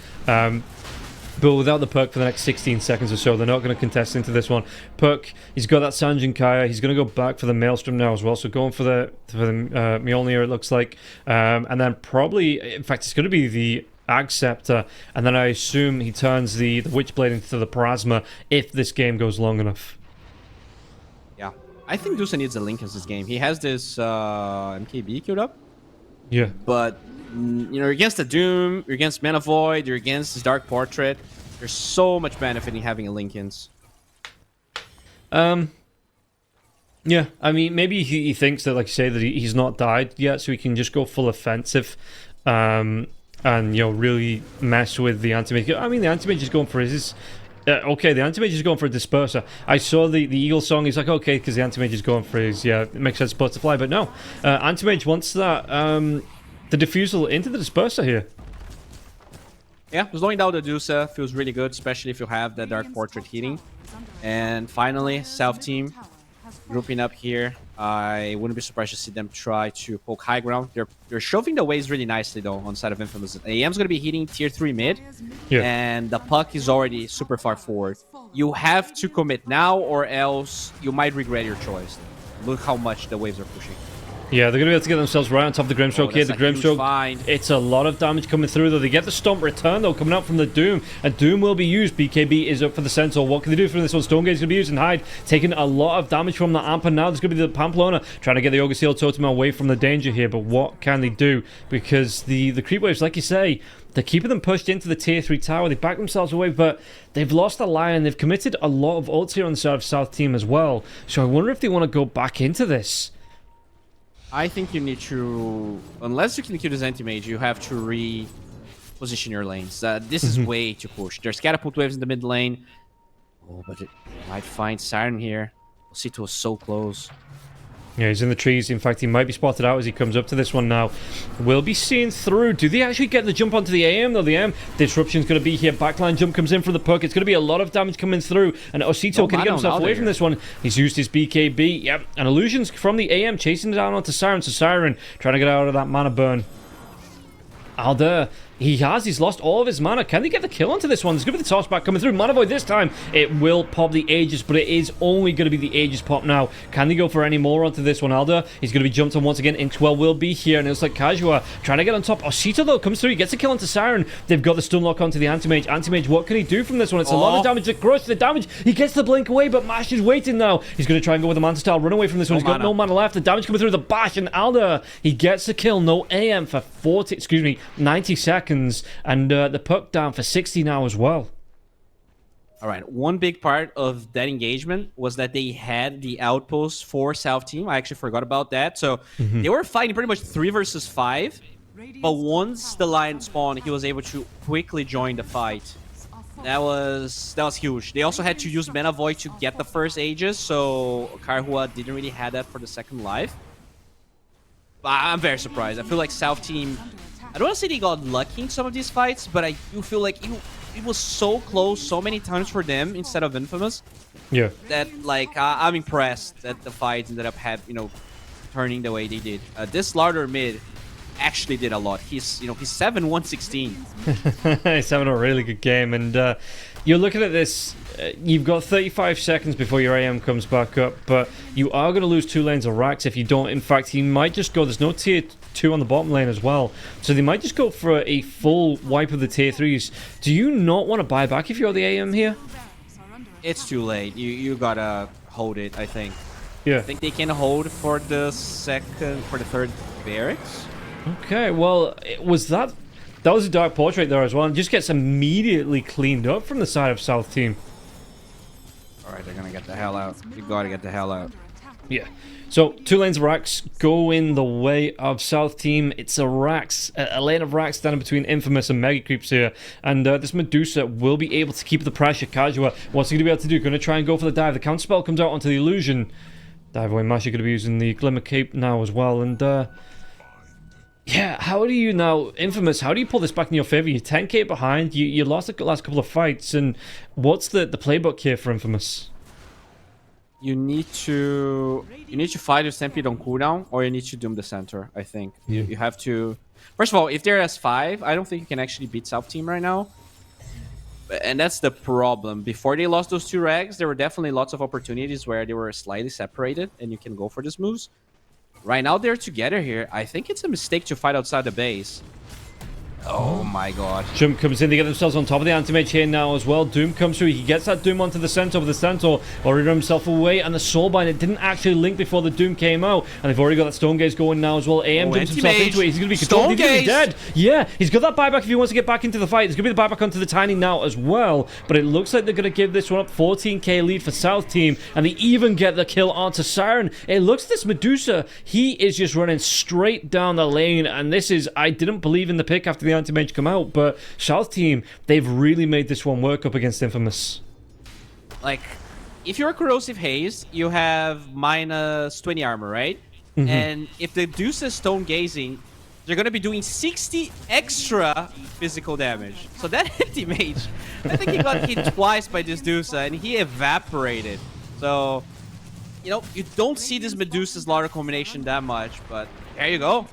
But without the perk for the next 16 seconds or so, they're not going to contest into this one. Perk, he's got that Sanjin Kaya. He's going to go back for the Maelstrom now as well. So going for the Mjolnir, it looks like. And then probably, in fact, it's going to be the Ag Scepter. And then I assume he turns the Witchblade into the Plasma if this game goes long enough. Yeah. I think Dusa needs a Link in this game. He has this MKB queued up. Yeah. But... you're against the Doom, you're against Mana Void, you're against this Dark Portrait. There's so much benefit in having a Linkins. Yeah, maybe he thinks that, like you say, that he's not died yet, so he can just go full offensive, and really mess with the anti-mage. The anti-mage is going for his. Okay, the anti-mage is going for a disperser. I saw the Eagle song. He's like, okay, because the anti-mage is going for his. Yeah, it makes sense. Butterfly, but no, anti-mage wants that. The diffusal into the disperser here. Yeah, slowing down the Dusa feels really good, especially if you have that Dark Portrait heating. And finally, South Team grouping up here. I wouldn't be surprised to see them try to poke high ground. They're shoving the waves really nicely, though, on the side of Infamous. AM's going to be hitting tier 3 mid, and the puck is already super far forward. You have to commit now, or else you might regret your choice. Look how much the waves are pushing. Yeah, they're going to be able to get themselves right on top of the Grimstroke here. The Grimstroke, it's a lot of damage coming through, though. They get the Stomp return, though, coming out from the Doom. And Doom will be used. BKB is up for the Centaur. What can they do from this one? Stonegate is going to be used and Hyde, taking a lot of damage from the Amper. Now there's going to be the Pamplona trying to get the Ogre Seal Totem away from the danger here. But what can they do? Because the creep waves, like you say, they're keeping them pushed into the tier 3 tower. They back themselves away, but they've lost a Lion. They've committed a lot of ults here on the side of South Team as well. So I wonder if they want to go back into this. I think you need to, unless you can kill this anti-mage, you have to reposition your lanes. This is way too pushed. There's catapult waves in the mid lane. Oh, but it might find Siren here. Osito was so close. Yeah, he's in the trees. In fact, he might be spotted out as he comes up to this one now. Will be seen through. Do they actually get the jump onto the AM, though? The AM disruption's going to be here. Backline jump comes in from the perk. It's going to be a lot of damage coming through. And Osito can he get himself away from this one. He's used his BKB. Yep. And illusions from the AM chasing down onto Siren. So Siren trying to get out of that mana burn. Alder, he's lost all of his mana. Can they get the kill onto this one? There's going to be the toss back coming through. Mana Void this time. It will pop the Aegis, but it is only going to be the Aegis pop now. Can they go for any more onto this one? Alder, he's going to be jumped on once again. Inkswell will be here, and it's like Kajua trying to get on top. Osito, though, comes through. He gets a kill onto Siren. They've got the stun lock onto the Anti-Mage. Anti-Mage, what can he do from this one? It's a lot of damage to crush the damage. He gets the blink away, but Mash is waiting now. He's going to try and go with the Manta style. Run away from this one. He's got no mana left. The damage coming through the bash, and Alder, he gets the kill. No AM for 90 seconds. seconds, and the puck down for 60 now as well. All right. One big part of that engagement was that they had the outpost for South Team. I actually forgot about that. So they were fighting pretty much 3 versus 5. But once the line spawned, he was able to quickly join the fight. That was huge. They also had to use Mana Void to get the first Aegis, so Karhua didn't really have that for the second life. But I'm very surprised. I feel like South Team, I don't want to say they got lucky in some of these fights, but I do feel like it was so close so many times for them instead of Infamous. Yeah. That, like, I'm impressed that the fights ended up turning the way they did. This Larder mid actually did a lot. He's 7-1-16. He's having a really good game, and you're looking at this. You've got 35 seconds before your AM comes back up, but you are going to lose 2 lanes of racks if you don't. In fact, he might just go. There's no tier 2 on the bottom lane as well, so they might just go for a full wipe of the tier 3s. Do you not want to buy back if you're the AM here? It's too late. You gotta hold it, I think. Yeah. I think they can hold for the third barracks. Okay, well, that was a dark portrait there as well, and just gets immediately cleaned up from the side of South Team. Alright, they're gonna get the hell out. You gotta get the hell out. Yeah. So, 2 lanes of racks go in the way of South Team. It's a lane of racks standing between Infamous and Mega Creeps here. And this Medusa will be able to keep the pressure. Kajua, what's he going to be able to do? Going to try and go for the dive. The counter spell comes out onto the illusion. Dive away Mash, you're going to be using the Glimmer Cape now as well. And yeah, how do you now, Infamous, how do you pull this back in your favor? You're 10k behind, you lost the last couple of fights, and what's the playbook here for Infamous? You need to fight your Stampede on cooldown, or you need to Doom the center, I think. Yeah. You have to... First of all, if they're S5, I don't think you can actually beat South Team right now. And that's the problem. Before they lost those 2 rags, there were definitely lots of opportunities where they were slightly separated, and you can go for these moves. Right now, they're together here. I think it's a mistake to fight outside the base. Oh my god. Jump comes in, they get themselves on top of the anti-mage here now as well. Doom comes through, he gets that Doom onto the Centaur, but the Centaur already ran himself away, and the Soulbind, it didn't actually link before the Doom came out, and they've already got that Stone Gaze going now as well. AM jumps himself into it, he's going to be controlled, he's going to be dead. Yeah, he's got that buyback if he wants to get back into the fight. There's going to be the buyback onto the Tiny now as well, but it looks like they're going to give this one up. 14k lead for South Team, and they even get the kill onto Siren. It looks this Medusa, he is just running straight down the lane, and this is, I didn't believe in the pick after the anti-mage come out, but South Team, they've really made this one work up against Infamous. Like, if you're a Corrosive Haze, you have minus 20 armor, right? And if the Deuce is Stone Gazing, they're going to be doing 60 extra physical damage. So that anti-mage, I think he got hit twice by this Deuce, and he evaporated. So, you know, you don't see this Medusa's Lara combination that much, but there you go.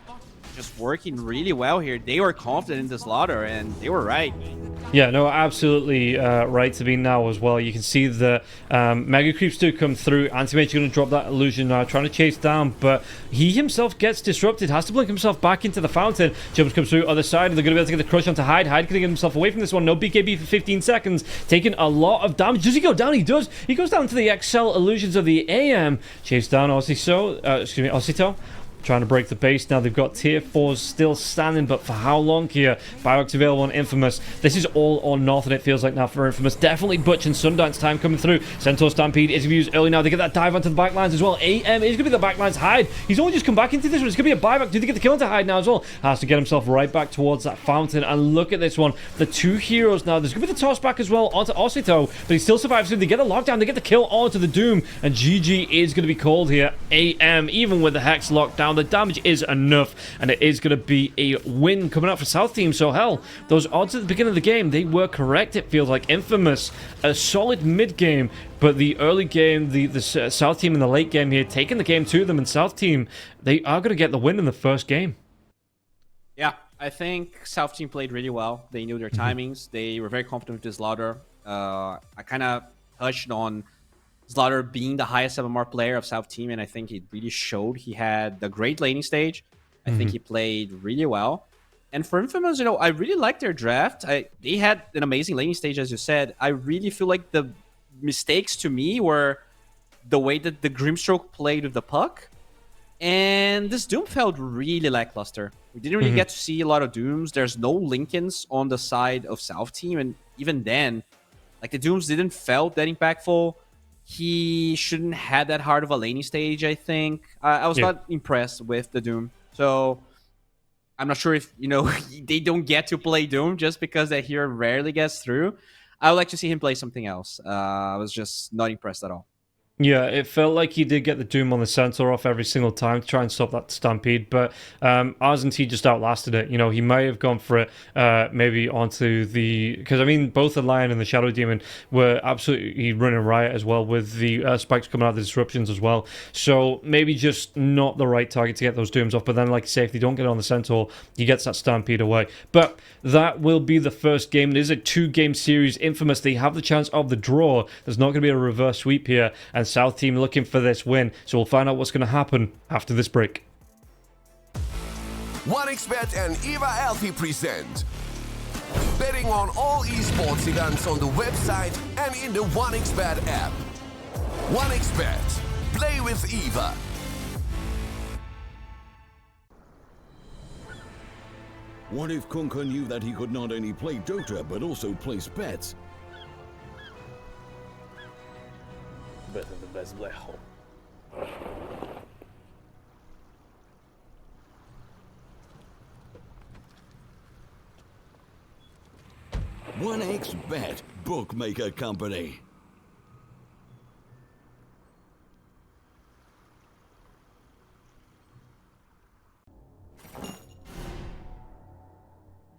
Just working really well here. They were confident in this Slaughter, and they were right. Yeah, no, absolutely right to be now as well. You can see the Mega Creeps do come through. Anti-Mage's going to drop that illusion now, trying to chase down, but he himself gets disrupted, has to blink himself back into the fountain. Jumps comes through other side, and they're going to be able to get the crush onto Hyde. Hyde can get himself away from this one. No BKB for 15 seconds, taking a lot of damage. Does he go down? He does. He goes down to the XL illusions of the AM. Chase down Osito. Trying to break the base now. They've got tier 4s still standing, but for how long here? Biox available on Infamous. This is all or nothing, it feels like now for Infamous. Definitely Butch and Sundance time coming through. Centaur Stampede is used early now. They get that dive onto the backlines as well. AM is going to be the backlines. Hyde, he's only just come back into this one. It's going to be a buyback. Do they get the kill into Hyde now as well? Has to get himself right back towards that fountain. And look at this one. The 2 heroes now. There's going to be the toss back as well onto Osito, but he still survives. They get a lockdown. They get the kill onto the Doom. And GG is going to be called here. AM, even with the Hex lockdown, the damage is enough, and it is going to be a win coming out for South Team. So hell, those odds at the beginning of the game, they were correct. It feels like Infamous, a solid mid game, but the early game, the South Team in the late game here, taking the game to them, and South Team, they are going to get the win in the first game. Yeah, I think South Team played really well. They knew their timings. They were very confident with this Slaughter. I kind of touched on Slaughter being the highest MMR player of South Team, and I think it really showed. He had the great laning stage. I think he played really well. And for Infamous, you know, I really liked their draft. They had an amazing laning stage, as you said. I really feel like the mistakes to me were the way that the Grimstroke played with the puck. And this Doom felt really lackluster. We didn't really get to see a lot of Dooms. There's no Lincolns on the side of South Team, and even then, like, the Dooms didn't felt that impactful. He shouldn't have that hard of a laning stage, I think. I was not impressed with the Doom. So I'm not sure if, they don't get to play Doom just because that hero rarely gets through. I would like to see him play something else. I was just not impressed at all. Yeah, it felt like he did get the Doom on the Centaur off every single time to try and stop that Stampede, but Argentine just outlasted it. He may have gone for it maybe onto the... Because, I mean, both the Lion and the Shadow Demon were absolutely running riot as well with the spikes coming out of the disruptions as well. So maybe just not the right target to get those Dooms off, but then, like you say, if they don't get it on the Centaur, he gets that Stampede away. But that will be the first game. It is a 2-game series. Infamous, they have the chance of the draw. There's not going to be a reverse sweep here, and South Team looking for this win, so we'll find out what's going to happen after this break. 1xBet and Eva Alfie present betting on all esports events on the website and in the 1xBet app. 1xBet. Play with Eva. What if Kunka knew that he could not only play Dota but also place bets? Better the best black hole. 1xBet, bookmaker company.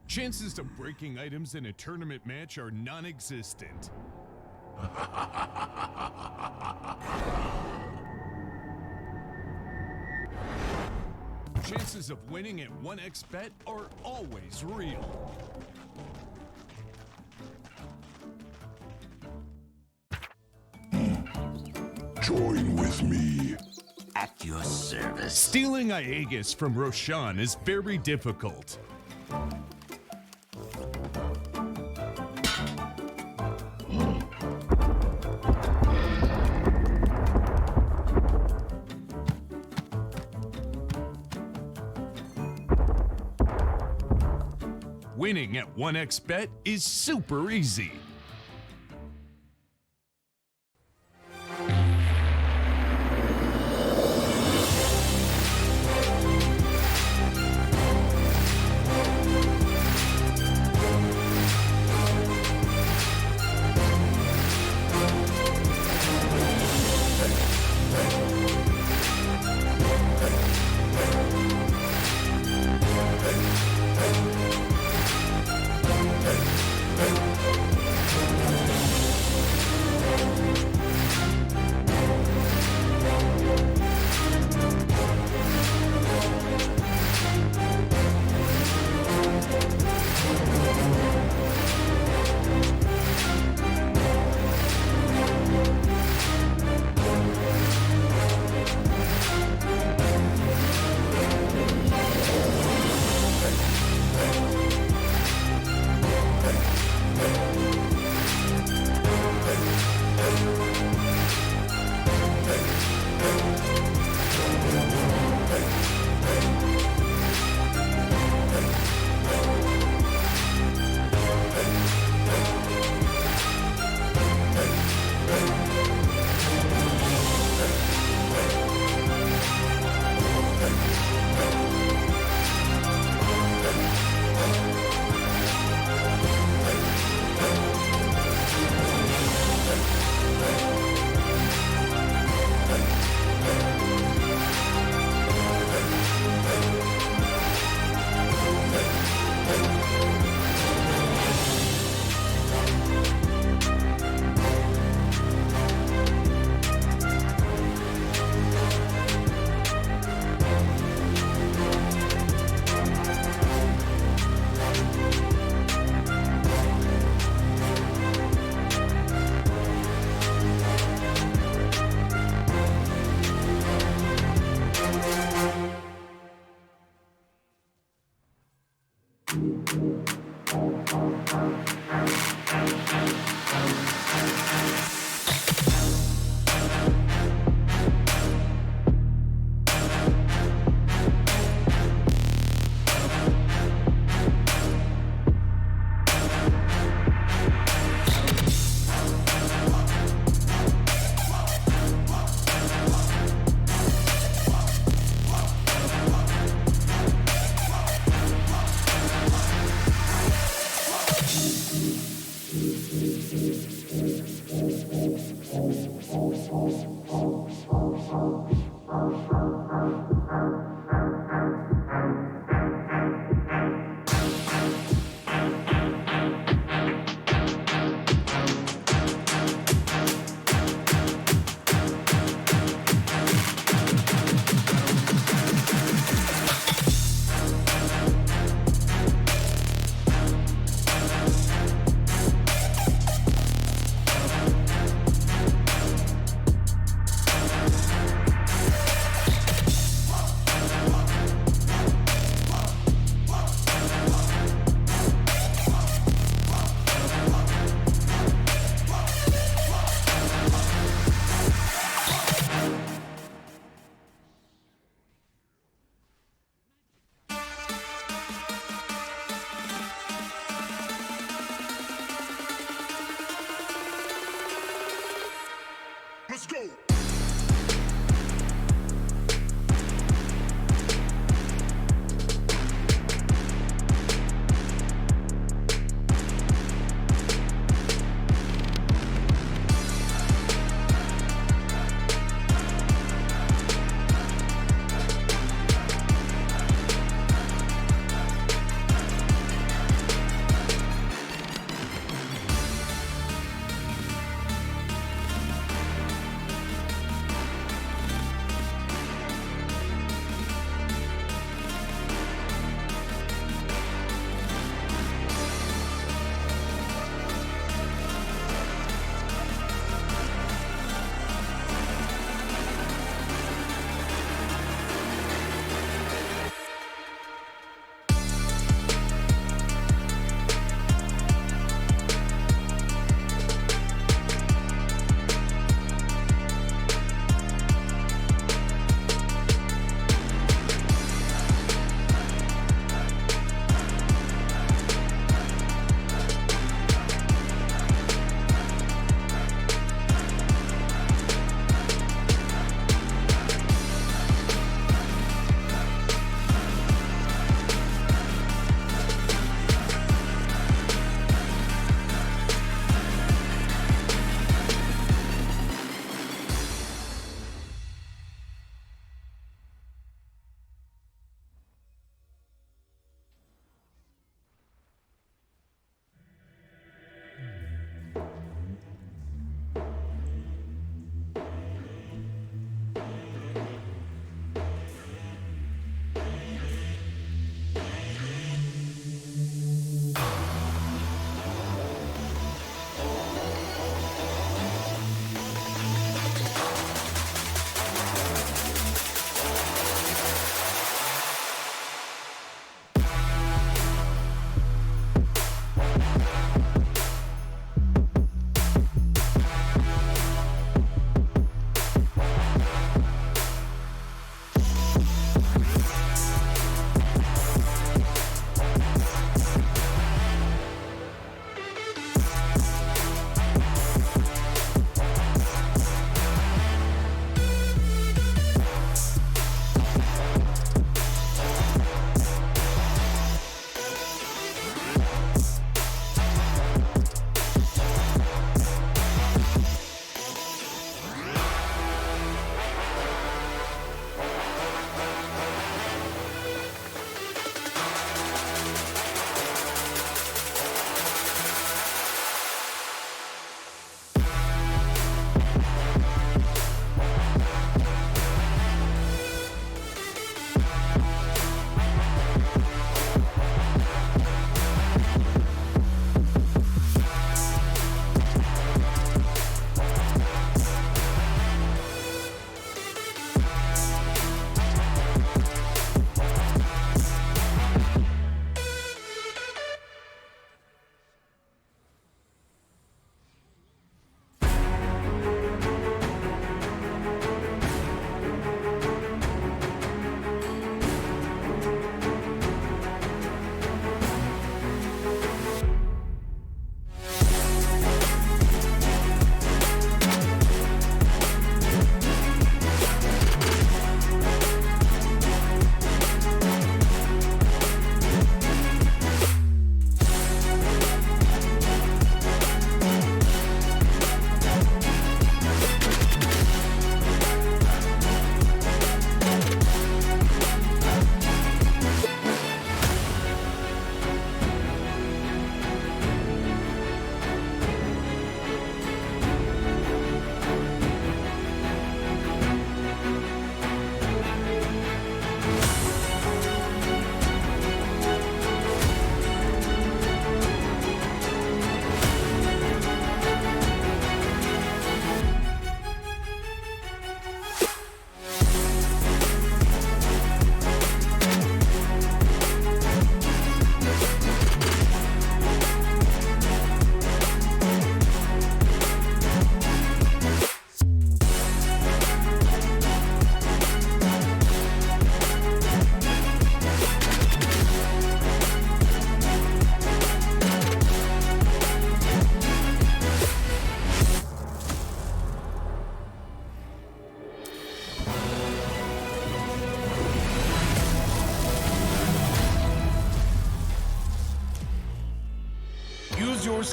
Chances of breaking items in a tournament match are non-existent. Chances of winning at 1xBet are always real. Join with me. At your service. Stealing Aegis from Roshan is very difficult. Winning at 1xBet is super easy.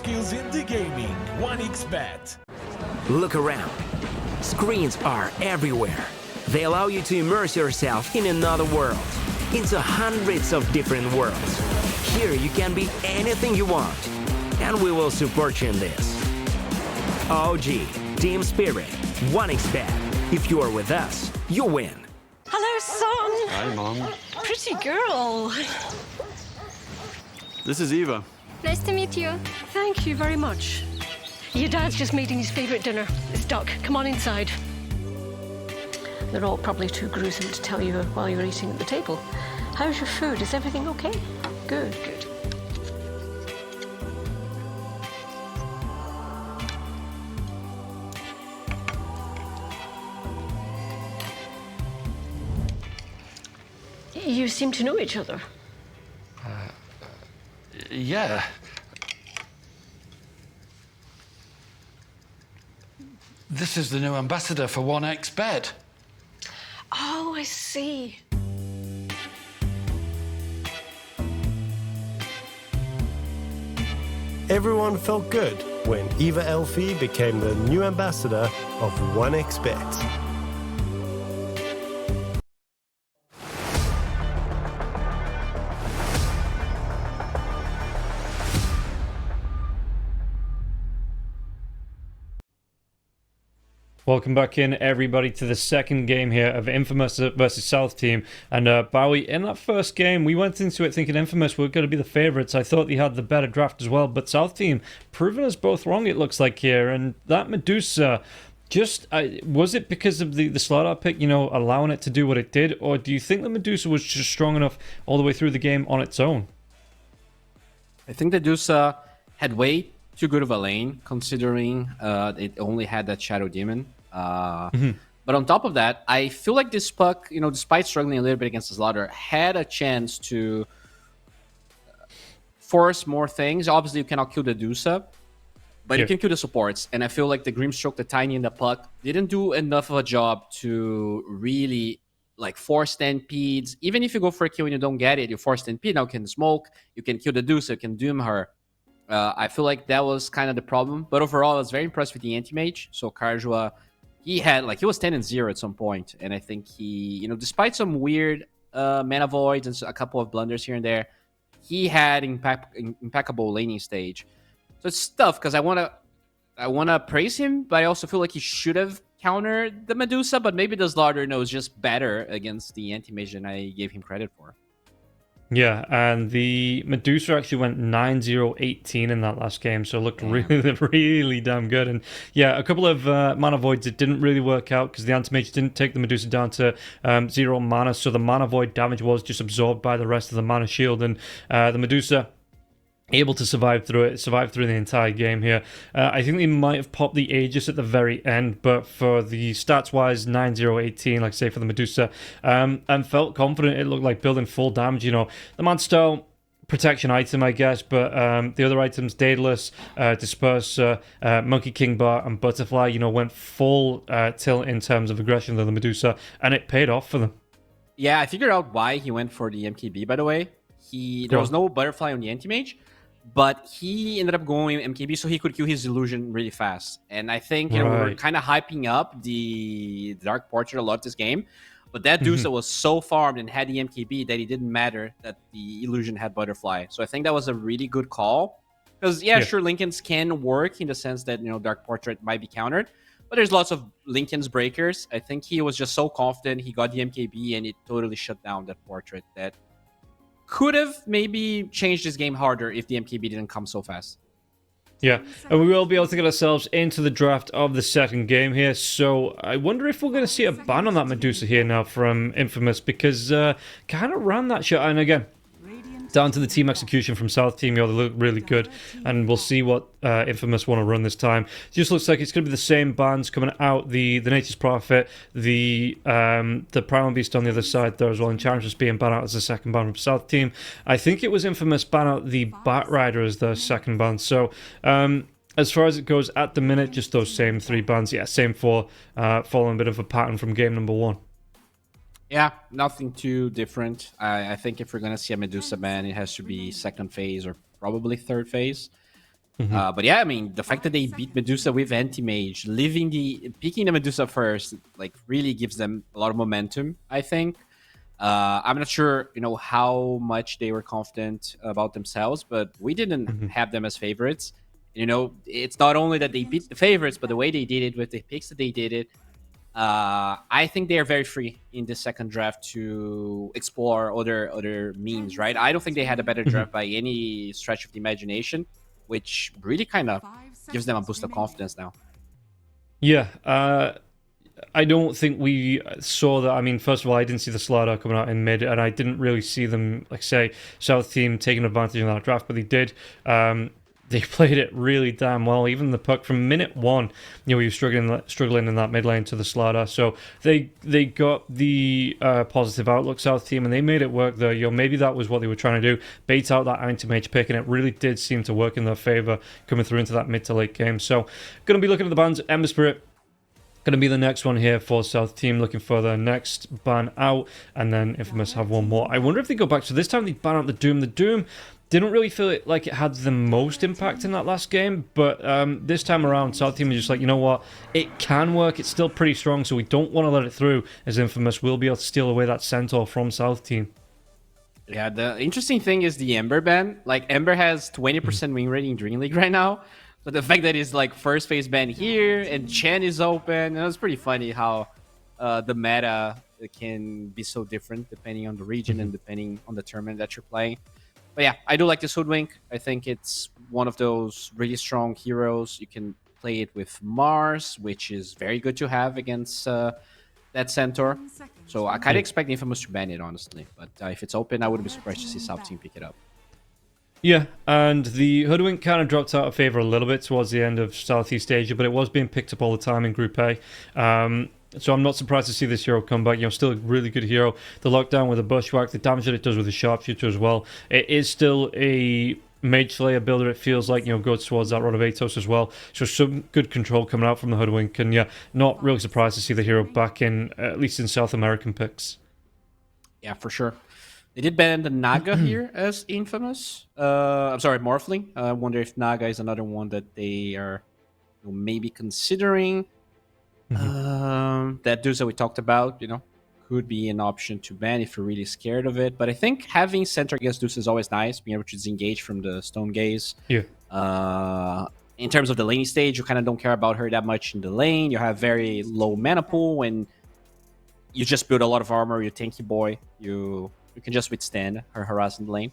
skills in the gaming. 1xBet. Look around. Screens are everywhere. They allow you to immerse yourself in another world, into hundreds of different worlds. Here you can be anything you want, and we will support you in this. OG, Team Spirit, 1xBet. If you are with us, you win. Hello, son. Hi, Mom. Pretty girl. This is Eva. Nice to meet you. Thank you very much. Your dad's just making his favorite dinner. It's duck. Come on inside. They're all probably too gruesome to tell you while you're eating at the table. How's your food? Is everything okay? Good, good. You seem to know each other. Yeah. This is the new ambassador for 1xBet. Oh, I see. Everyone felt good when Eva Elfie became the new ambassador of 1xBet. Welcome back in, everybody, to the second game here of Infamous versus South Team. And Bowie, in that first game, we went into it thinking Infamous were going to be the favourites. I thought they had the better draft as well, but South Team proving us both wrong, it looks like here. And that Medusa, just was it because of the slot pick, you know, allowing it to do what it did, or do you think the Medusa was just strong enough all the way through the game on its own? I think the Medusa had way too good of a lane, considering it only had that Shadow Demon. But on top of that, I feel like this puck, you know, despite struggling a little bit against the Slaughter, had a chance to force more things. Obviously, you cannot kill the Medusa, but you can kill the supports. And I feel like the Grimstroke, the Tiny, and the puck didn't do enough of a job to really like force stampedes. Even if you go for a kill and you don't get it, you force stampede. Now you can smoke, you can kill the Medusa, you can doom her. I feel like that was kind of the problem. But overall, I was very impressed with the anti-mage. So Karjua, he was 10-0 at some point, and I think he, you know, despite some weird mana voids and a couple of blunders here and there, he had impeccable laning stage. So it's tough because I wanna praise him, but I also feel like he should have countered the Medusa. But maybe the Slaughter knows just better against the anti-mage than I gave him credit for. Yeah, and the Medusa actually went 9-0-18 in that last game, so it looked really, really damn good. And yeah, a couple of mana voids, it didn't really work out because the anti-mage didn't take the Medusa down to 0 mana, so the mana void damage was just absorbed by the rest of the mana shield, and the Medusa able to survive through the entire game here. I think they might have popped the Aegis at the very end, but for the stats-wise, 9-0-18, like I say, for the Medusa, and felt confident. It looked like building full damage, you know. The Manstyle protection item, I guess, but the other items, Daedalus, Disperser, Monkey King Bar, and Butterfly, you know, went full tilt in terms of aggression of the Medusa, and it paid off for them. Yeah, I figured out why he went for the MKB, by the way. There was no Butterfly on the anti-mage, but he ended up going MKB so he could kill his illusion really fast. And I think you know, we were kind of hyping up the Dark Portrait a lot this game, but that Medusa was so farmed and had the MKB that it didn't matter that the illusion had Butterfly. So I think that was a really good call. Because sure, Linken's can work in the sense that, you know, Dark Portrait might be countered, but there's lots of Linken's breakers. I think he was just so confident, he got the MKB and it totally shut down that Portrait that could have maybe changed this game harder if the MKB didn't come so fast. Yeah, and we will be able to get ourselves into the draft of the second game here, so I wonder if we're going to see a ban on that Medusa here now from Infamous, because kind of ran that shot, and again, down to the team execution from South Team, they look really good, and we'll see what Infamous want to run this time. It just looks like it's going to be the same bans coming out, the Nature's Prophet, the Primal Beast on the other side there as well, and Enchantress being banned out as the second ban from South Team. I think it was Infamous ban out the Bat Rider as the second ban, so as far as it goes at the minute, just those same three bans, same four, following a bit of a pattern from game number one. Yeah, nothing too different. I think if we're going to see a Medusa ban, it has to be second phase or probably third phase. But yeah, I mean, the fact that they beat Medusa with Anti-Mage, picking the Medusa first, like really gives them a lot of momentum, I think. I'm not sure, how much they were confident about themselves, but we didn't have them as favorites. It's not only that they beat the favorites, but the way they did it with the picks that they did it. I think they are very free in the second draft to explore other means, right? I don't think they had a better draft by any stretch of the imagination, which really kind of gives them a boost of confidence now. Yeah, I don't think we saw that. I mean, first of all, I didn't see the Slardar coming out in mid, and I didn't really see them, like say, South team taking advantage of that draft, but they did. They played it really damn well. Even the puck from minute one, he was struggling in that mid lane to the Slardar. So they got the positive outlook South team, and they made it work there. Maybe that was what they were trying to do, bait out that anti-mage pick, and it really did seem to work in their favor coming through into that mid to late game. So going to be looking at the bans. Ember Spirit going to be the next one here for South team, looking for their next ban out, and then Infamous have one more. I wonder if they go back. So this time they ban out the Doom. The Doom didn't really feel like it had the most impact in that last game, but this time around, South team is just like, you know what, it can work, it's still pretty strong, so we don't want to let it through, as Infamous will be able to steal away that Centaur from South team. Yeah, the interesting thing is the Ember ban. Like, Ember has 20% win rate in Dream League right now, but the fact that it's like first phase ban here, and Chen is open, it was pretty funny how the meta can be so different depending on the region and depending on the tournament that you're playing. But yeah, I do like this Hoodwink. I think it's one of those really strong heroes. You can play it with Mars, which is very good to have against that Centaur. So I kind of expect Infamous to ban it, honestly. But if it's open, I wouldn't be surprised to see South Team pick it up. Yeah, and the Hoodwink kind of dropped out of favor a little bit towards the end of Southeast Asia, but it was being picked up all the time in Group A. So I'm not surprised to see this hero come back. Still a really good hero. The lockdown with the bushwhack, the damage that it does with the sharpshooter as well. It is still a Mage Slayer builder, it feels like, goes towards that Rod of Atos as well. So some good control coming out from the Hoodwink, and yeah, not really surprised to see the hero back in, at least in South American picks. Yeah, for sure. They did ban the Naga here as Infamous. I'm sorry, Morphling. I wonder if Naga is another one that they are maybe considering. That Dusa we talked about, could be an option to ban if you're really scared of it. But I think having center against Dusa is always nice, being able to disengage from the Stone Gaze. Yeah. In terms of the laning stage, you kind of don't care about her that much in the lane. You have very low mana pool, and you just build a lot of armor. You're tanky boy. You can just withstand her harass in the lane,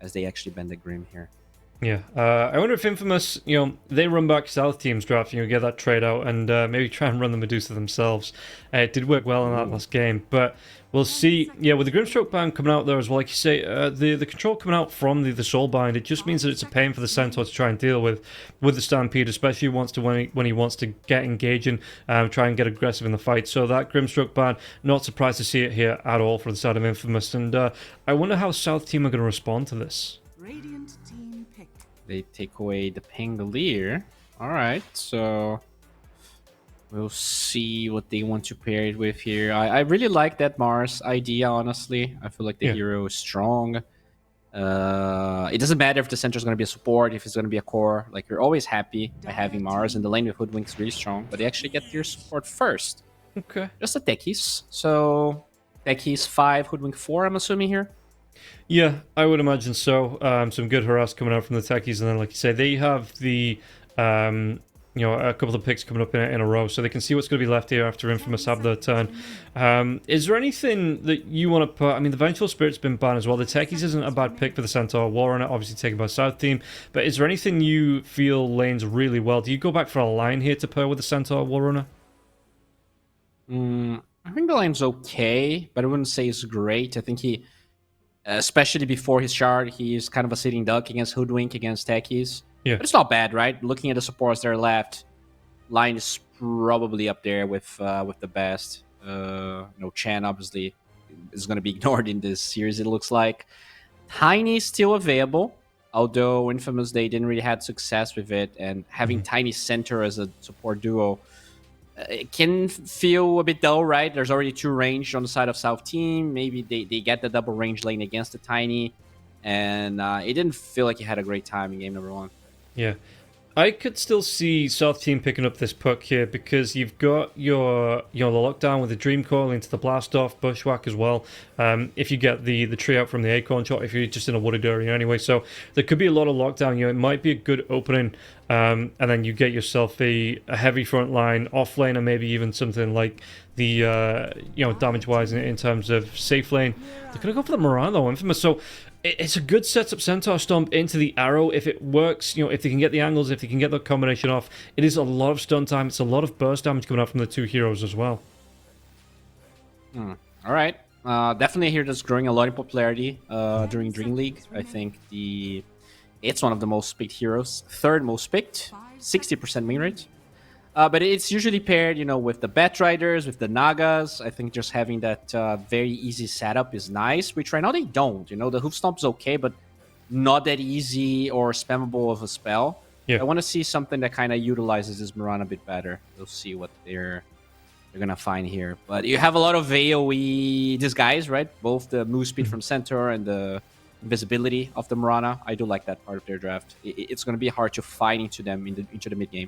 as they actually ban the Grim here. Yeah, I wonder if Infamous, they run back South Team's draft, get that trade out and maybe try and run the Medusa themselves. It did work well in that last game, but we'll see. Yeah, with the Grimstroke ban coming out there as well, like you say, the control coming out from the Soulbind, it just means that it's a pain for the Centaur to try and deal with the Stampede, especially when he wants to get engaging, try and get aggressive in the fight. So that Grimstroke ban, not surprised to see it here at all for the side of Infamous, and I wonder how South Team are going to respond to this. They take away the Pangolier. Alright, so we'll see what they want to pair it with here. I really like that Mars idea, honestly. I feel like the hero is strong. It doesn't matter if the center is going to be a support, if it's going to be a core. Like, you're always happy by having Mars, and the lane with Hoodwink is really strong. But they actually get your support first. Okay. Just a techies. So, techies 5, Hoodwink 4, I'm assuming here. Yeah, I would imagine so. Some good harass coming out from the techies, and then, like you say, they have the a couple of picks coming up in a row, so they can see what's going to be left here after Infamous have their turn. Is there anything that you want to put? I mean, the Vengeful Spirit's been banned as well. The techies isn't a bad pick for the Centaur Warrunner, obviously taken by South Team, but is there anything you feel lanes really well? Do you go back for a line here to pair with the Centaur Warrunner? I think the line's okay, but I wouldn't say it's great. I think he, especially before his shard, he's kind of a sitting duck against Hoodwink, against techies. Yeah. But it's not bad, right? Looking at the supports that are left, line is probably up there with the best. Chan obviously is going to be ignored in this series, it looks like. Tiny is still available, although Infamous, they didn't really have success with it, and having Tiny center as a support duo, it can feel a bit dull, right? There's already 2 range on the side of South Team. Maybe they get the double range lane against the Tiny, and it didn't feel like he had a great time in game number 1. Yeah. I could still see South Team picking up this puck here because you've got your the lockdown with the Dream Coil into the Blast Off, Bushwhack as well. If you get the tree out from the Acorn Shot, if you're just in a wooded area anyway, so there could be a lot of lockdown. It might be a good opening, and then you get yourself a heavy front line, off lane, and maybe even something like the damage wise in terms of safe lane. They're gonna go for the Moran though, Infamous. So it's a good setup Centaur Stomp into the arrow. If it works, if they can get the angles, if they can get the combination off, it is a lot of stun time. It's a lot of burst damage coming out from the two heroes as well. All right. Definitely a hero that's growing a lot in popularity during Dream League. I think it's one of the most picked heroes. Third most picked, 60% win rate. But it's usually paired, with the Bat Riders, with the Nagas. I think just having that very easy setup is nice, which right now they don't. The Hoof Stomp's okay, but not that easy or spammable of a spell. Yeah. I want to see something that kind of utilizes this Moran a bit better. We'll see what they're going to find here. But you have a lot of AoE disguise, right? Both the move speed from Centaur and the invisibility of the Morana. I do like that part of their draft. It's going to be hard to fight into them into the mid game.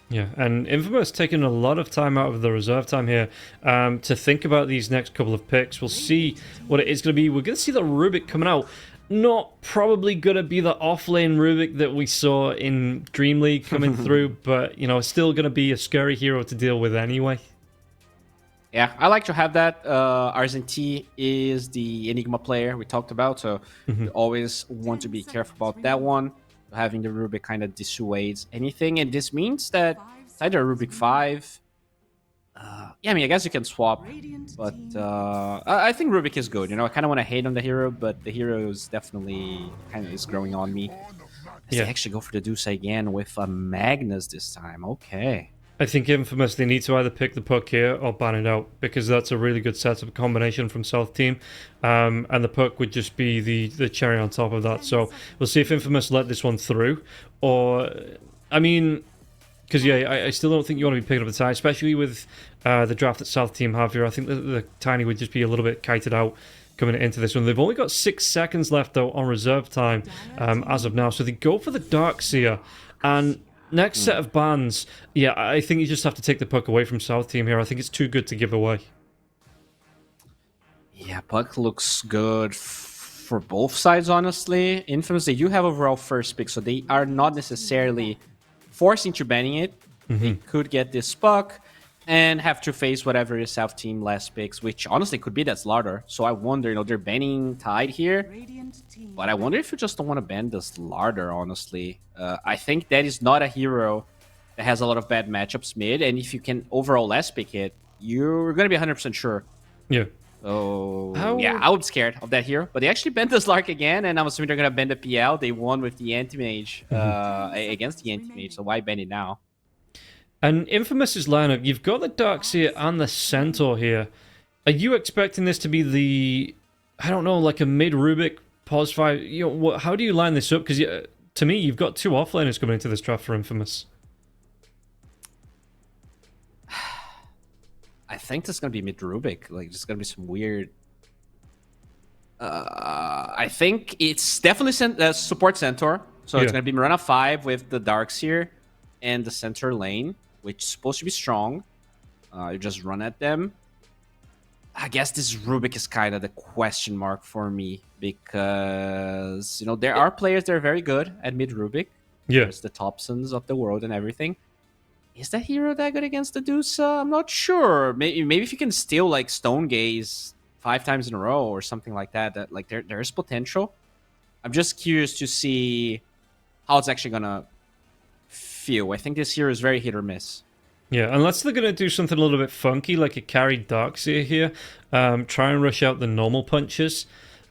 Yeah, and Infamous taking a lot of time out of the reserve time here to think about these next couple of picks. We'll see what it is going to be. We're going to see the Rubik coming out. Not probably going to be the off-lane Rubik that we saw in Dream League coming through, but, still going to be a scary hero to deal with anyway. Yeah, I like to have that. RZT is the Enigma player we talked about, so you always want to be careful about that one. Having the Rubik kind of dissuades anything, and this means that it's either a Rubik 5. I guess you can swap, but I think Rubik is good. I kind of want to hate on the hero, but the hero is definitely is growing on me. They actually go for the Deuce again with a Magnus this time. Okay. I think Infamous, they need to either pick the puck here or ban it out, because that's a really good setup combination from South Team, and the puck would just be the cherry on top of that. So we'll see if Infamous let this one through, or, because I still don't think you want to be picking up the Tiny, especially with the draft that South Team have here. I think the Tiny would just be a little bit kited out coming into this one. They've only got 6 seconds left, though, on reserve time as of now, so they go for the Darkseer, and next set of bans, I think you just have to take the puck away from South Team here. I think it's too good to give away. Yeah, puck looks good for both sides, honestly. Infamous, they do have overall first pick, so they are not necessarily forced into banning it. They could get this puck and have to face whatever is South Team last picks, which honestly could be that Slaughter. So I wonder, they're banning Tide here, but I wonder if you just don't want to ban the Slaughter, honestly. I think that is not a hero that has a lot of bad matchups mid, and if you can overall last pick it, you're going to be 100% sure. Yeah. So, I would be scared of that hero. But they actually banned the Slark again, and I'm assuming they're going to ban the PL. They won with the Anti-Mage against the Anti-Mage, so why ban it now? And Infamous's lineup, you've got the Darkseer and the Centaur here. Are you expecting this to be like a mid-Rubik, pos 5? How do you line this up? Because to me, you've got 2 offlaners coming into this draft for Infamous. I think this is going to be mid-Rubik. Like, there's going to be some weird... I think it's definitely support Centaur. So it's going to be Marana 5 with the Darkseer and the center lane, which is supposed to be strong. You just run at them. I guess this Rubik is kind of the question mark for me, because, there are players that are very good at mid-Rubik. Yeah. There's the Thompsons of the world and everything. Is that hero that good against the Deuce? I'm not sure. Maybe if you can steal like Stone Gaze 5 times in a row or something like that, there is potential. I'm just curious to see how it's actually gonna feel. I think this hero is very hit or miss. Yeah, unless they're going to do something a little bit funky, like a carried Darkseer here, try and rush out the normal punches.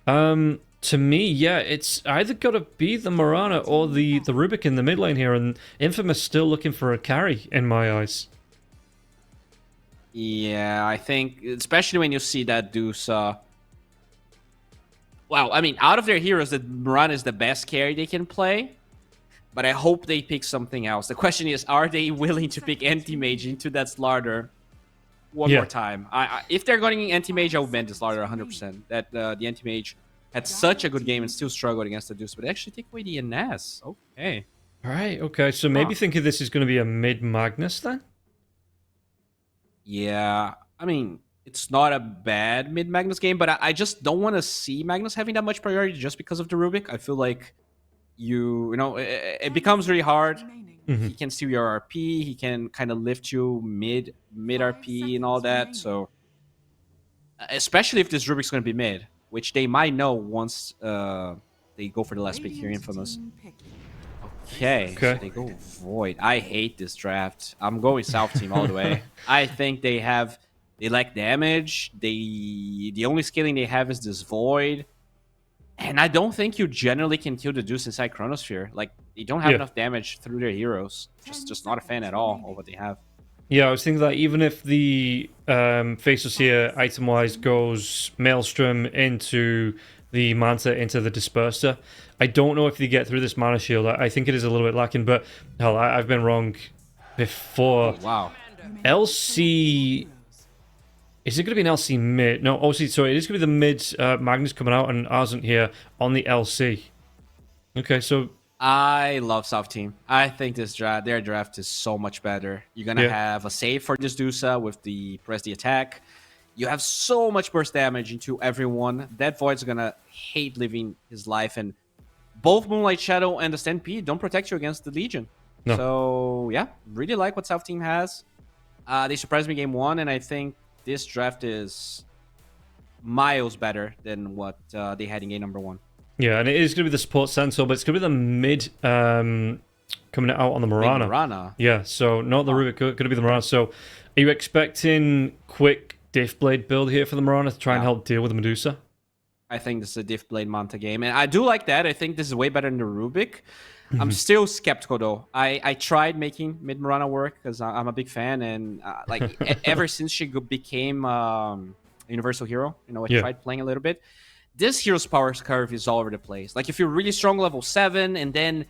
To me, it's either got to be the Morana or the Rubik in the mid lane here, and Infamous still looking for a carry, in my eyes. Yeah, I think, especially when you see that Deuce... out of their heroes, the Morana is the best carry they can play. But I hope they pick something else. The question is, are they willing to pick Anti-Mage into that Slaughter one more time? If they're going Anti-Mage, I would ban the Slaughter 100%. That the Anti-Mage had such a good game and still struggled against the Deuce. But they actually take away the NS. Okay. All right, okay. So maybe think of this as going to be a mid Magnus then? Yeah, I mean, it's not a bad mid Magnus game, but I just don't want to see Magnus having that much priority just because of the Rubik. I feel like it becomes really hard. He can steal your RP. He can kind of lift you mid RP and all that. So, especially if this Rubik's going to be mid, which they might know once they go for the last pick here, Infamous. Okay, so they go Void. I hate this draft. I'm going South Team all the way. I think they lack damage. The only scaling they have is this Void. And I don't think you generally can kill the Deuce inside Chronosphere. Like, they don't have enough damage through their heroes. Just not a fan at all of what they have. Yeah, I was thinking that even if the Faceless here, item-wise, goes Maelstrom into the Manta, into the Disperser, I don't know if they get through this Mana Shield. I think it is a little bit lacking, but hell, I've been wrong before. Oh, wow. LC... Is it going to be an LC mid? No, obviously, so it is going to be the mid Magnus coming out and Arsent here on the LC. Okay, so... I love South Team. I think their draft is so much better. You're going to have a save for this Dusa with the press the attack. You have so much burst damage into everyone. That Void's going to hate living his life. And both Moonlight Shadow and the Stampede don't protect you against the Legion. No. So, yeah, really like what South Team has. They surprised me game one, and I think this draft is miles better than what they had in game number one. Yeah, and it is going to be the support Centaur, but it's going to be the mid coming out on the Mirana. Mirana. Yeah, so not the Rubik, going to be the Mirana. So are you expecting quick Diff Blade build here for the Mirana to try and help deal with the Medusa? I think this is a Diff Blade Manta game, and I do like that. I think this is way better than the Rubik. I'm still skeptical though. I tried making mid Mirana work because I'm a big fan, and ever since she became Universal Hero, I tried playing a little bit. This hero's power curve is all over the place. Like if you're really strong level 7 and then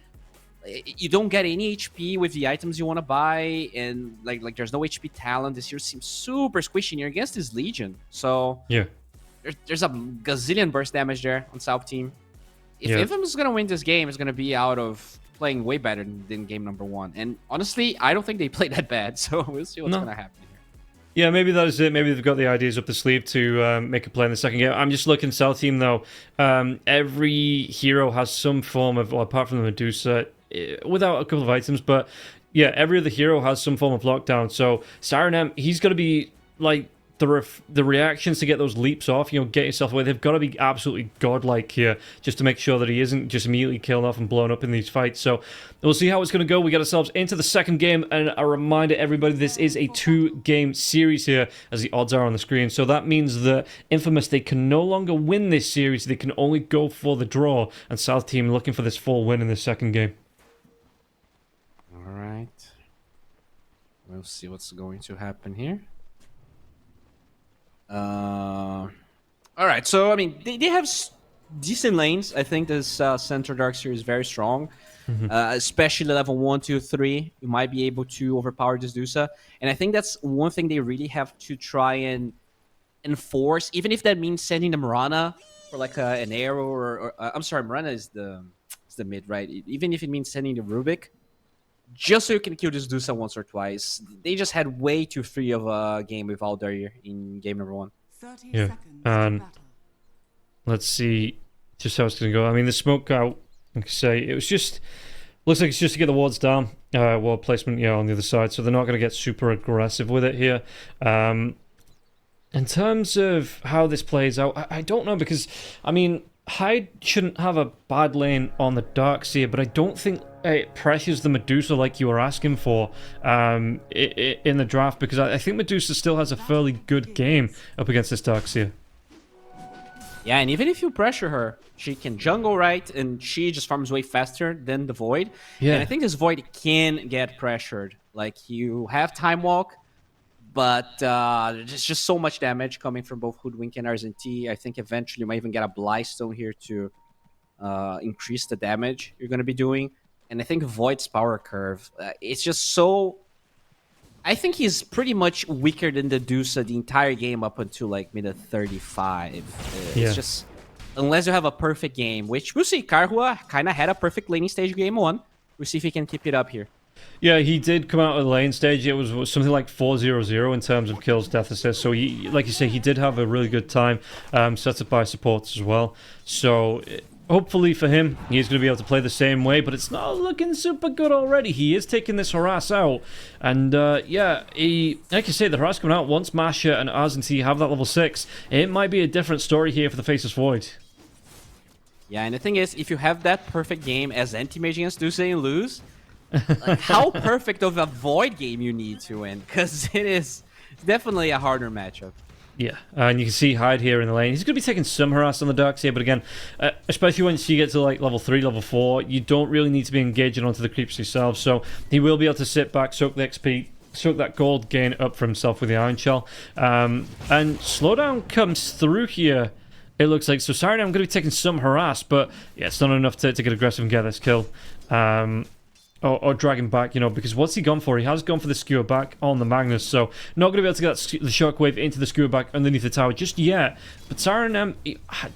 you don't get any HP with the items you want to buy, and like there's no HP talent, this hero seems super squishy and you're against this Legion. So there's a gazillion burst damage there on South Team. If Infamous is going to win this game, it's going to be out of playing way better than game number one. And honestly, I don't think they played that bad. So we'll see what's going to happen here. Yeah, maybe that is it. Maybe they've got the ideas up the sleeve to make a play in the second game. I'm just looking South Team, though. Every hero has some form of, well, apart from the Medusa, without a couple of items. But yeah, every other hero has some form of lockdown. So Siren M, he's going to be like... The reactions to get those leaps off, get yourself away, they've got to be absolutely godlike here just to make sure that he isn't just immediately killed off and blown up in these fights. So we'll see how it's going to go. We get ourselves into the second game, and a reminder, everybody, this is a 2-game series here, as the odds are on the screen. So that means that Infamous, they can no longer win this series. They can only go for the draw, and South Team looking for this full win in the second game. All right. We'll see what's going to happen here. All right, so I mean they have decent lanes. I think this center Darkseer is very strong, especially level 1, 2, 3. You might be able to overpower this Dusa, and I think that's one thing they really have to try and enforce, even if that means sending the Mirana for like an arrow or I'm sorry, Mirana is the mid, right? Even if it means sending the Rubik, just so you can kill this Dusa once or twice. They just had way too free of a game with Aldair in game number 1. Yeah, and let's see just how it's going to go. I mean, the smoke out, like I say, it was just... Looks like it's just to get the wards down. Ward placement, on the other side, so they're not going to get super aggressive with it here. In terms of how this plays out, I don't know, because, I mean... Hyde shouldn't have a bad lane on the Darkseer, but I don't think it pressures the Medusa like you were asking for in the draft, because I think Medusa still has a fairly good game up against this Darkseer. Yeah, and even if you pressure her, she can jungle, right? And she just farms way faster than the Void. Yeah. And I think this Void can get pressured. Like, you have Time Walk, but there's just so much damage coming from both Hoodwink and RZT. I think eventually you might even get a Blightstone here to increase the damage you're going to be doing. And I think Void's power curve, it's just so... I think he's pretty much weaker than the Dusa the entire game up until like minute 35. It's just... Unless you have a perfect game, which we'll see. Karhua kind of had a perfect laning stage game 1. We'll see if he can keep it up here. Yeah, he did come out of the lane stage. It was something like 4-0-0 in terms of kills, death assists. So, he, like you say, he did have a really good time, set up by supports as well. So, hopefully for him, he's going to be able to play the same way. But it's not looking super good already. He is taking this harass out. And, yeah, like you say, the harass coming out once Masha and Arzenty have that level 6. It might be a different story here for the Faceless Void. Yeah, and the thing is, if you have that perfect game as anti-mage against Duse and lose, like, how perfect of a Void game you need to win, because it is definitely a harder matchup. Yeah, and you can see Hyde here in the lane. He's going to be taking some harass on the Darks here, but again, especially once you get to like level 3, level 4, you don't really need to be engaging onto the creeps yourself, so he will be able to sit back, soak the XP, soak that gold gain up for himself with the Iron Shell. And slowdown comes through here, it looks like. So sorry, I'm going to be taking some harass, but yeah, it's not enough to get aggressive and get this kill. Or drag him back, you know, because what's he gone for? He has gone for the skewer back on the Magnus, so not going to be able to get the shockwave into the skewer back underneath the tower just yet. But Siren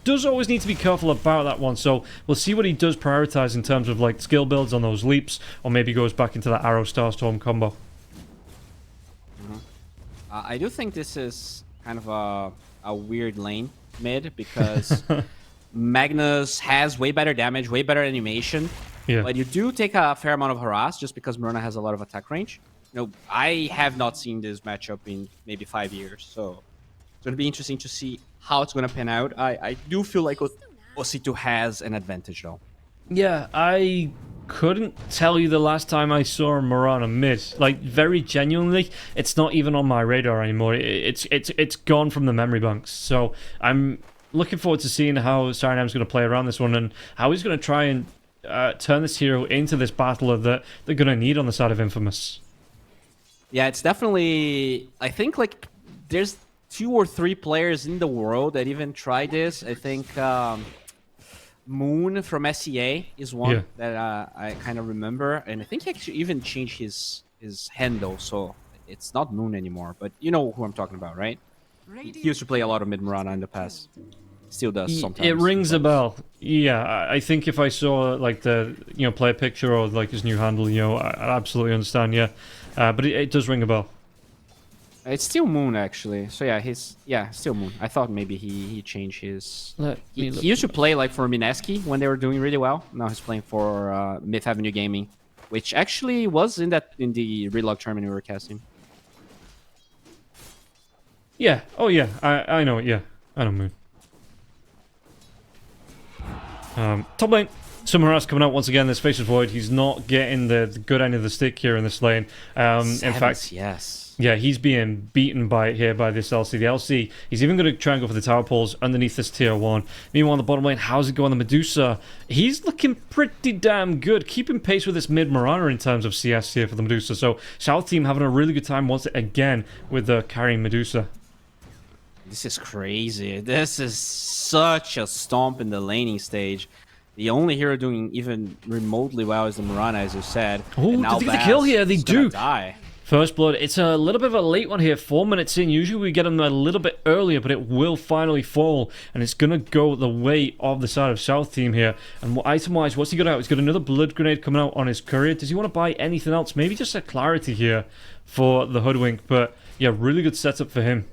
does always need to be careful about that one, so we'll see what he does prioritize in terms of like skill builds on those leaps, or maybe goes back into that Arrow Starstorm combo. I do think this is kind of a weird lane mid, because Magnus has way better damage, way better animation. Yeah. But you do take a fair amount of harass just because Mirana has a lot of attack range. You know, I have not seen this matchup in maybe 5 years, so it's going to be interesting to see how it's going to pan out. I do feel like Osito has an advantage, though. Yeah, I couldn't tell you the last time I saw Mirana mid. Like, very genuinely, it's not even on my radar anymore. It's gone from the memory banks. So I'm looking forward to seeing how Sirenam's going to play around this one and how he's going to try and turn this hero into this battler that they're going to need on the side of Infamous. Yeah, it's definitely... I think, like, there's 2 or 3 players in the world that even tried this. I think Moon from SEA is one that I kind of remember. And I think he actually even changed his handle, so it's not Moon anymore. But you know who I'm talking about, right? He used to play a lot of mid Mirana in the past. Still does sometimes. It rings a bell. Yeah, I think if I saw like the player picture or like his new handle, I absolutely understand. Yeah, but it does ring a bell. It's still Moon actually. So yeah, still Moon. I thought maybe he changed his. He used to play like for Mineski when they were doing really well. Now he's playing for Myth Avenue Gaming, which actually was in the Relog tournament we were casting. Yeah. Oh yeah. I know. Yeah. I know Moon. Top lane, some harass coming out once again. This Faceless Void, he's not getting the good end of the stick here in this lane. In fact, yes. Yeah, he's being beaten by this LC. The LC, he's even going to try and go for the tower poles underneath this tier 1. Meanwhile, on the bottom lane, how's it going? The Medusa, he's looking pretty damn good, keeping pace with this mid Mirana in terms of CS here for the Medusa. So, South team having a really good time once again with the carrying Medusa. This is crazy. This is such a stomp in the laning stage. The only hero doing even remotely well is the Mirana, as you said. Oh, did they get the kill here? They do. Die. First blood. It's a little bit of a late one here. 4 minutes in. Usually we get them a little bit earlier, but it will finally fall. And it's going to go the way of the side of South team here. And item-wise, what's he got out? He's got another blood grenade coming out on his courier. Does he want to buy anything else? Maybe just a clarity here for the Hoodwink. But yeah, really good setup for him.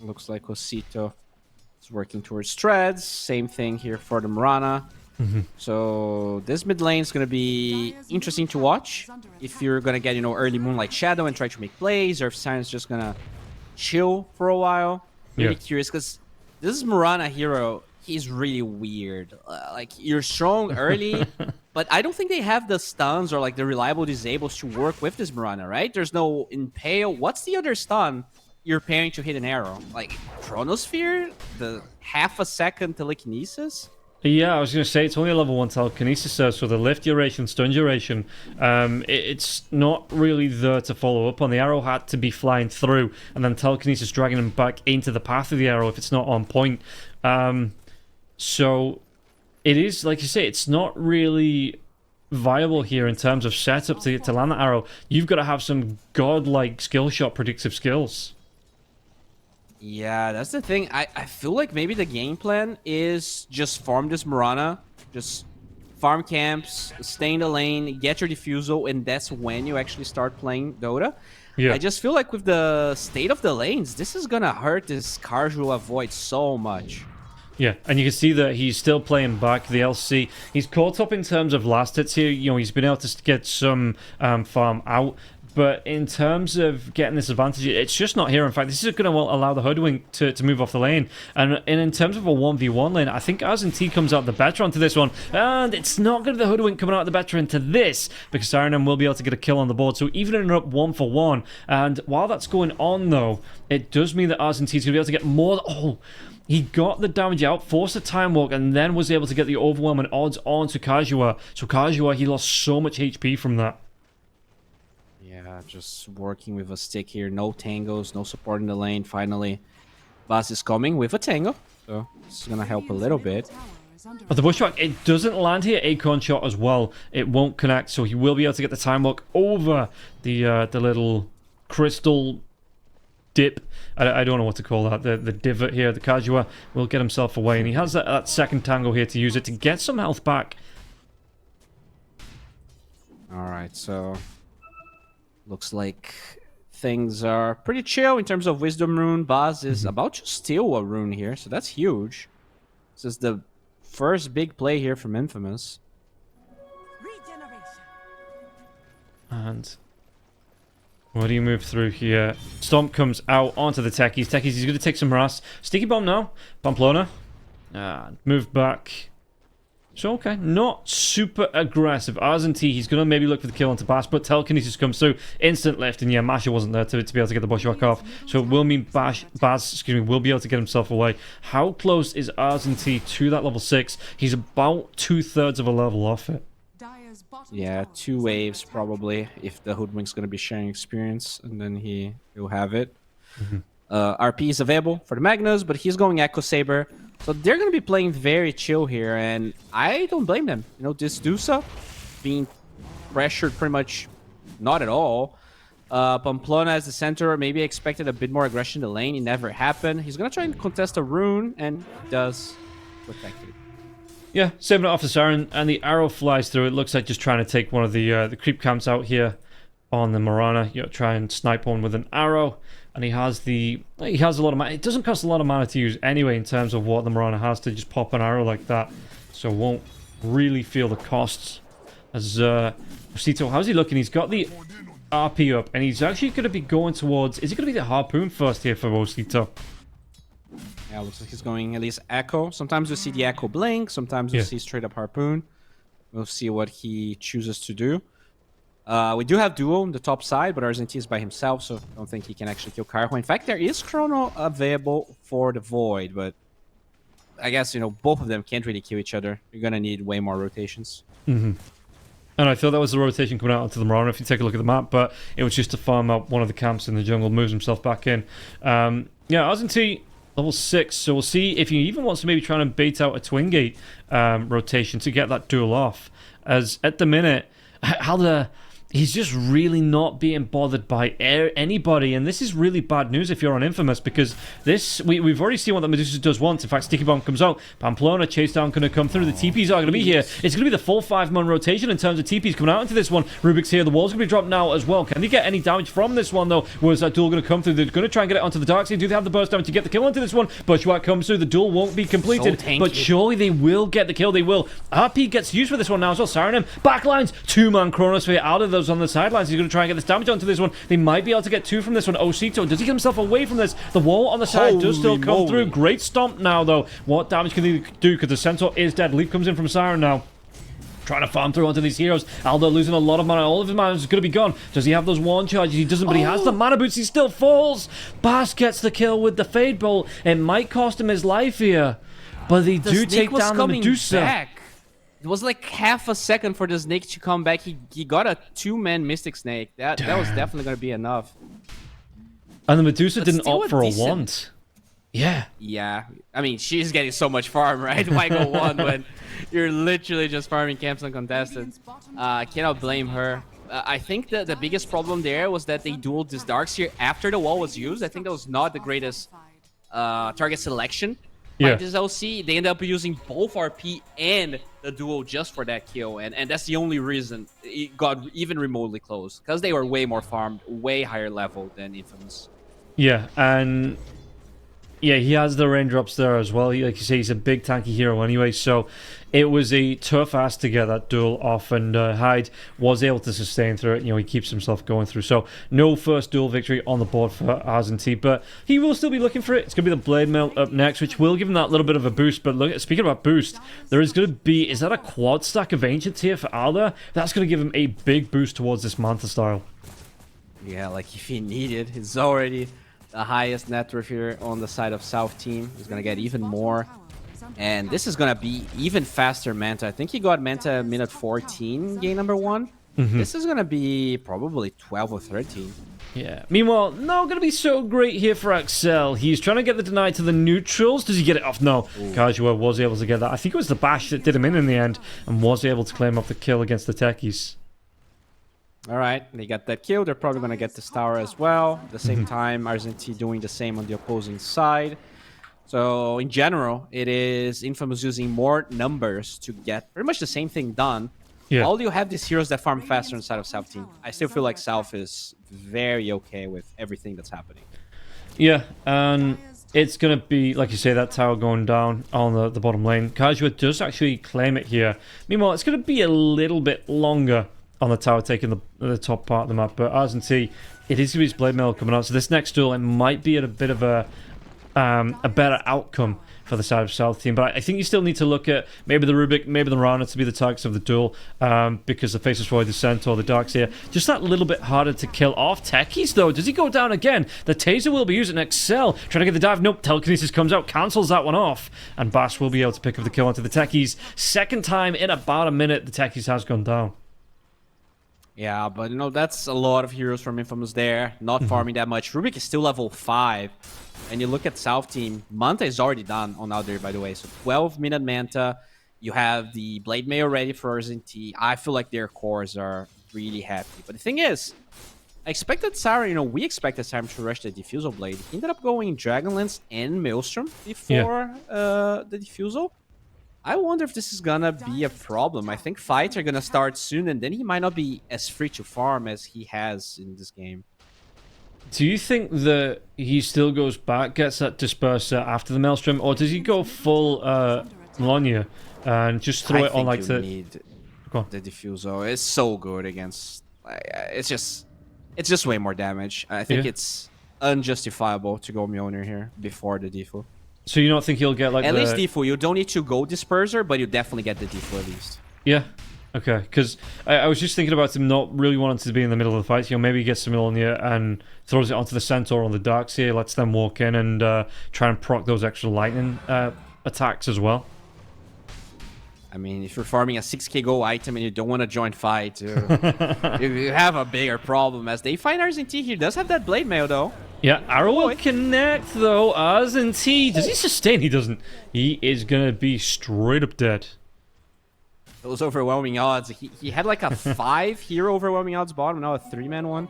Looks like Osito is working towards Treads. Same thing here for the Mirana. So this mid lane is going to be interesting to watch. If you're going to get, early Moonlight Shadow and try to make plays, or if Siren's just going to chill for a while. Really curious, because this is Mirana hero. He's really weird. Like, you're strong early, but I don't think they have the stuns or like the reliable disables to work with this Mirana, right? There's no Impale. What's the other stun you're pairing to hit an arrow? Like Chronosphere? The half a second telekinesis? Yeah, I was going to say, it's only a level 1 telekinesis, so the lift duration, stun duration, it's not really there to follow up on. The arrow had to be flying through, and then telekinesis dragging him back into the path of the arrow if it's not on point. So it is, like you say, it's not really viable here in terms of setup to land that arrow. You've got to have some godlike skill shot predictive skills. Yeah, that's the thing. I feel like maybe the game plan is just farm this Mirana, just farm camps, stay in the lane, get your defusal, and that's when you actually start playing Dota. Yeah. I just feel like with the state of the lanes, this is gonna hurt this casual avoid so much. Yeah, and you can see that he's still playing back the LC. He's caught up in terms of last hits here. You know, he's been able to get some farm out. But in terms of getting this advantage, it's just not here. In fact, this is going to allow the Hoodwink to move off the lane. And in terms of a 1v1 lane, I think T comes out the better onto this one. And it's not going to be the Hoodwink coming out the better into this, because Sirenem will be able to get a kill on the board. So even in up 1-for-1. And while that's going on, though, it does mean that T is going to be able to get more... Oh! He got the damage out, forced a time walk, and then was able to get the overwhelming odds onto Kazuha. So Kazuha, he lost so much HP from that. Yeah, just working with a stick here. No tangos, no support in the lane. Finally, Bas is coming with a tango. So this is going to help a little bit. But the bushwhack, it doesn't land here. Acorn shot as well. It won't connect, so he will be able to get the time walk over the little crystal dip. I don't know what to call that. The divot here. The Kazuha will get himself away, and he has that second tango here to use it to get some health back. Alright, so looks like things are pretty chill in terms of Wisdom Rune. Baz is about to steal a rune here, so that's huge. This is the first big play here from Infamous. And what do you move through here? Stomp comes out onto the Techies. Techies, he's going to take some harass. Sticky Bomb now. Pamplona. Move back. So, okay, not super aggressive. T, he's going to maybe look for the kill onto Bash, but Telekinesis comes through. Instant lift, and yeah, Masha wasn't there to be able to get the bushwhack off. So it will mean Baz, will be able to get himself away. How close is T to that level 6? He's about 2/3 of a level off it. Yeah, 2 waves probably, if the Hoodwink's going to be sharing experience, and then he'll have it. RP is available for the Magnus, but he's going Echo Saber. So they're going to be playing very chill here, and I don't blame them. You know, this Dusa being pressured pretty much not at all. Pamplona as the center, maybe expected a bit more aggression in the lane. It never happened. He's going to try and contest a rune, and does perfectly. Yeah, saving it off the Siren, and the arrow flies through. It looks like just trying to take one of the creep camps out here on the Mirana. You know, try and snipe one with an arrow. And he has a lot of mana. It doesn't cost a lot of mana to use anyway in terms of what the Mirana has to just pop an arrow like that. So won't really feel the costs. As Osito, how's he looking? He's got the RP up, and he's actually going to be going towards... Is he going to be the Harpoon first here for Osito? Yeah, looks like he's going at least Echo. Sometimes we see the Echo blink. Sometimes we see straight up Harpoon. We'll see what he chooses to do. We do have Duo on the top side, but RZT is by himself, so I don't think he can actually kill Karho. In fact, there is Chrono available for the Void, but I guess, you know, both of them can't really kill each other. You're going to need way more rotations. And I thought that was the rotation coming out onto the Mirana, if you take a look at the map, but it was just to farm out one of the camps in the jungle, moves himself back in. Yeah, RZT, level 6, so we'll see if he even wants to maybe try and bait out a Twin Gate rotation to get that duel off. As at the minute, he's just really not being bothered by anybody, and this is really bad news if you're on Infamous, because this we've already seen what the Medusa does once. In fact, Sticky Bomb comes out, Pamplona, Chase Down going to come through, the TPs are going to be here. It's going to be the full 5-man rotation in terms of TPs coming out into this one. Rubik's here, the wall's going to be dropped now as well. Can they get any damage from this one though? Was that duel going to come through? They're going to try and get it onto the dark side. Do they have the burst damage to get the kill onto this one? Bushwhack comes through, the duel won't be completed, but surely they will get the kill. They will. RP gets used for this one now as well. Sirenem backlines, 2-man Chronosphere out of those on the sidelines. He's going to try and get this damage onto this one. They might be able to get 2 from this one. Osito, does he get himself away from this? The wall on the side does still come through. Great stomp now, though. What damage can they do? Because the Centaur is dead. Leap comes in from Siren now. Trying to farm through onto these heroes. Aldo losing a lot of mana. All of his mana is going to be gone. Does he have those one charges? He doesn't, but he has the mana boots. He still falls. Bass gets the kill with the Fade Bolt. It might cost him his life here, but they do take down the Medusa. It was like half a second for the snake to come back. He got a 2-man Mystic Snake. That was definitely going to be enough. And the Medusa didn't opt for a wand. Yeah. Yeah. I mean, she's getting so much farm, right? Why go one when you're literally just farming camps uncontested? Cannot blame her. I think that the biggest problem there was that they dueled this Darkseer after the wall was used. I think that was not the greatest target selection. Yeah. this LC. They end up using both RP and the duo just for that kill, and that's the only reason it got even remotely close, because they were way more farmed, way higher level than Infamous. Yeah, and yeah, he has the raindrops there as well. Like you say, he's a big tanky hero anyway, so it was a tough ask to get that duel off, and Hyde was able to sustain through it. You know, he keeps himself going through. So no first duel victory on the board for Arzenti, but he will still be looking for it. It's going to be the Blade Mail up next, which will give him that little bit of a boost. But look, speaking about boost, there is going to be, is that a quad stack of Ancient here for Alda? That's going to give him a big boost towards this Manta style. Yeah, like if he needed, he's already the highest net worth here on the side of South team. He's gonna get even more, and this is gonna be even faster Manta. I think he got Manta minute 14, game number 1. This is gonna be probably 12 or 13. Yeah. Meanwhile, not going to be so great here for Axel. He's trying to get the deny to the neutrals. Does he get it off? No. Kajua was able to get that. I think it was the bash that did him in the end, and was able to claim off the kill against the techies. All right, they got that kill. They're probably going to get this tower as well. At the same time, Arzenti doing the same on the opposing side. So, in general, it is Infamous using more numbers to get pretty much the same thing done. Yeah. All you have these heroes that farm faster inside of South team. I still feel like South is very okay with everything that's happening. Yeah, and it's going to be, like you say, that tower going down on the bottom lane. Kajua does actually claim it here. Meanwhile, it's going to be a little bit longer on the tower taking the top part of the map, but Arzenti, it is going to be his Blade Mail coming out, so this next duel, it might be at a bit of a better outcome for the side of South team, but I think you still need to look at maybe the Rubik, maybe the Rana to be the targets of the duel, because the Faceless Void, the Centaur, the Darkseer, just that little bit harder to kill off. Techies, though, does he go down again? The Taser will be using Excel, trying to get the dive. Nope, Telekinesis comes out, cancels that one off, and Bash will be able to pick up the kill onto the Techies. Second time in about a minute, the Techies has gone down. Yeah, but you know, that's a lot of heroes from Infamous there, not farming that much. Rubik is still level 5. And you look at South team, Manta is already done on out there, by the way. So 12-minute Manta. You have the Blade Mail ready for Arzenti. I feel like their cores are really happy. But the thing is, I expected Sarah, you know, we expected Sarah to rush the Diffusal Blade. He ended up going Dragonlance and Maelstrom before the Diffusal. I wonder if this is gonna be a problem. I think fights are gonna start soon, and then he might not be as free to farm as he has in this game. Do you think that he still goes back, gets that Disperser after the Maelstrom, or does he go full Melania and just throw it on like the... need the Diffusal. It's so good against... it's just way more damage. I think it's unjustifiable to go Mjolnir here before the Default. So you don't think he'll get like at least Default, you don't need to go Disperser, but you definitely get the Default at least. Yeah. Okay, because I was just thinking about him not really wanting to be in the middle of the fight. You know, maybe he gets some Mjolnir and throws it onto the Centaur on the Darkseer, lets them walk in and try and proc those extra lightning attacks as well. I mean, if you're farming a 6k gold item and you don't want to join fight, you have a bigger problem, as they find Arzenti here. Does have that Blade Mail, though. Yeah, Arrow will connect, though. Arzenti, does he sustain? He doesn't. He is going to be straight up dead. Those overwhelming odds. He had like a 5 hero overwhelming odds bottom, now a 3-man one.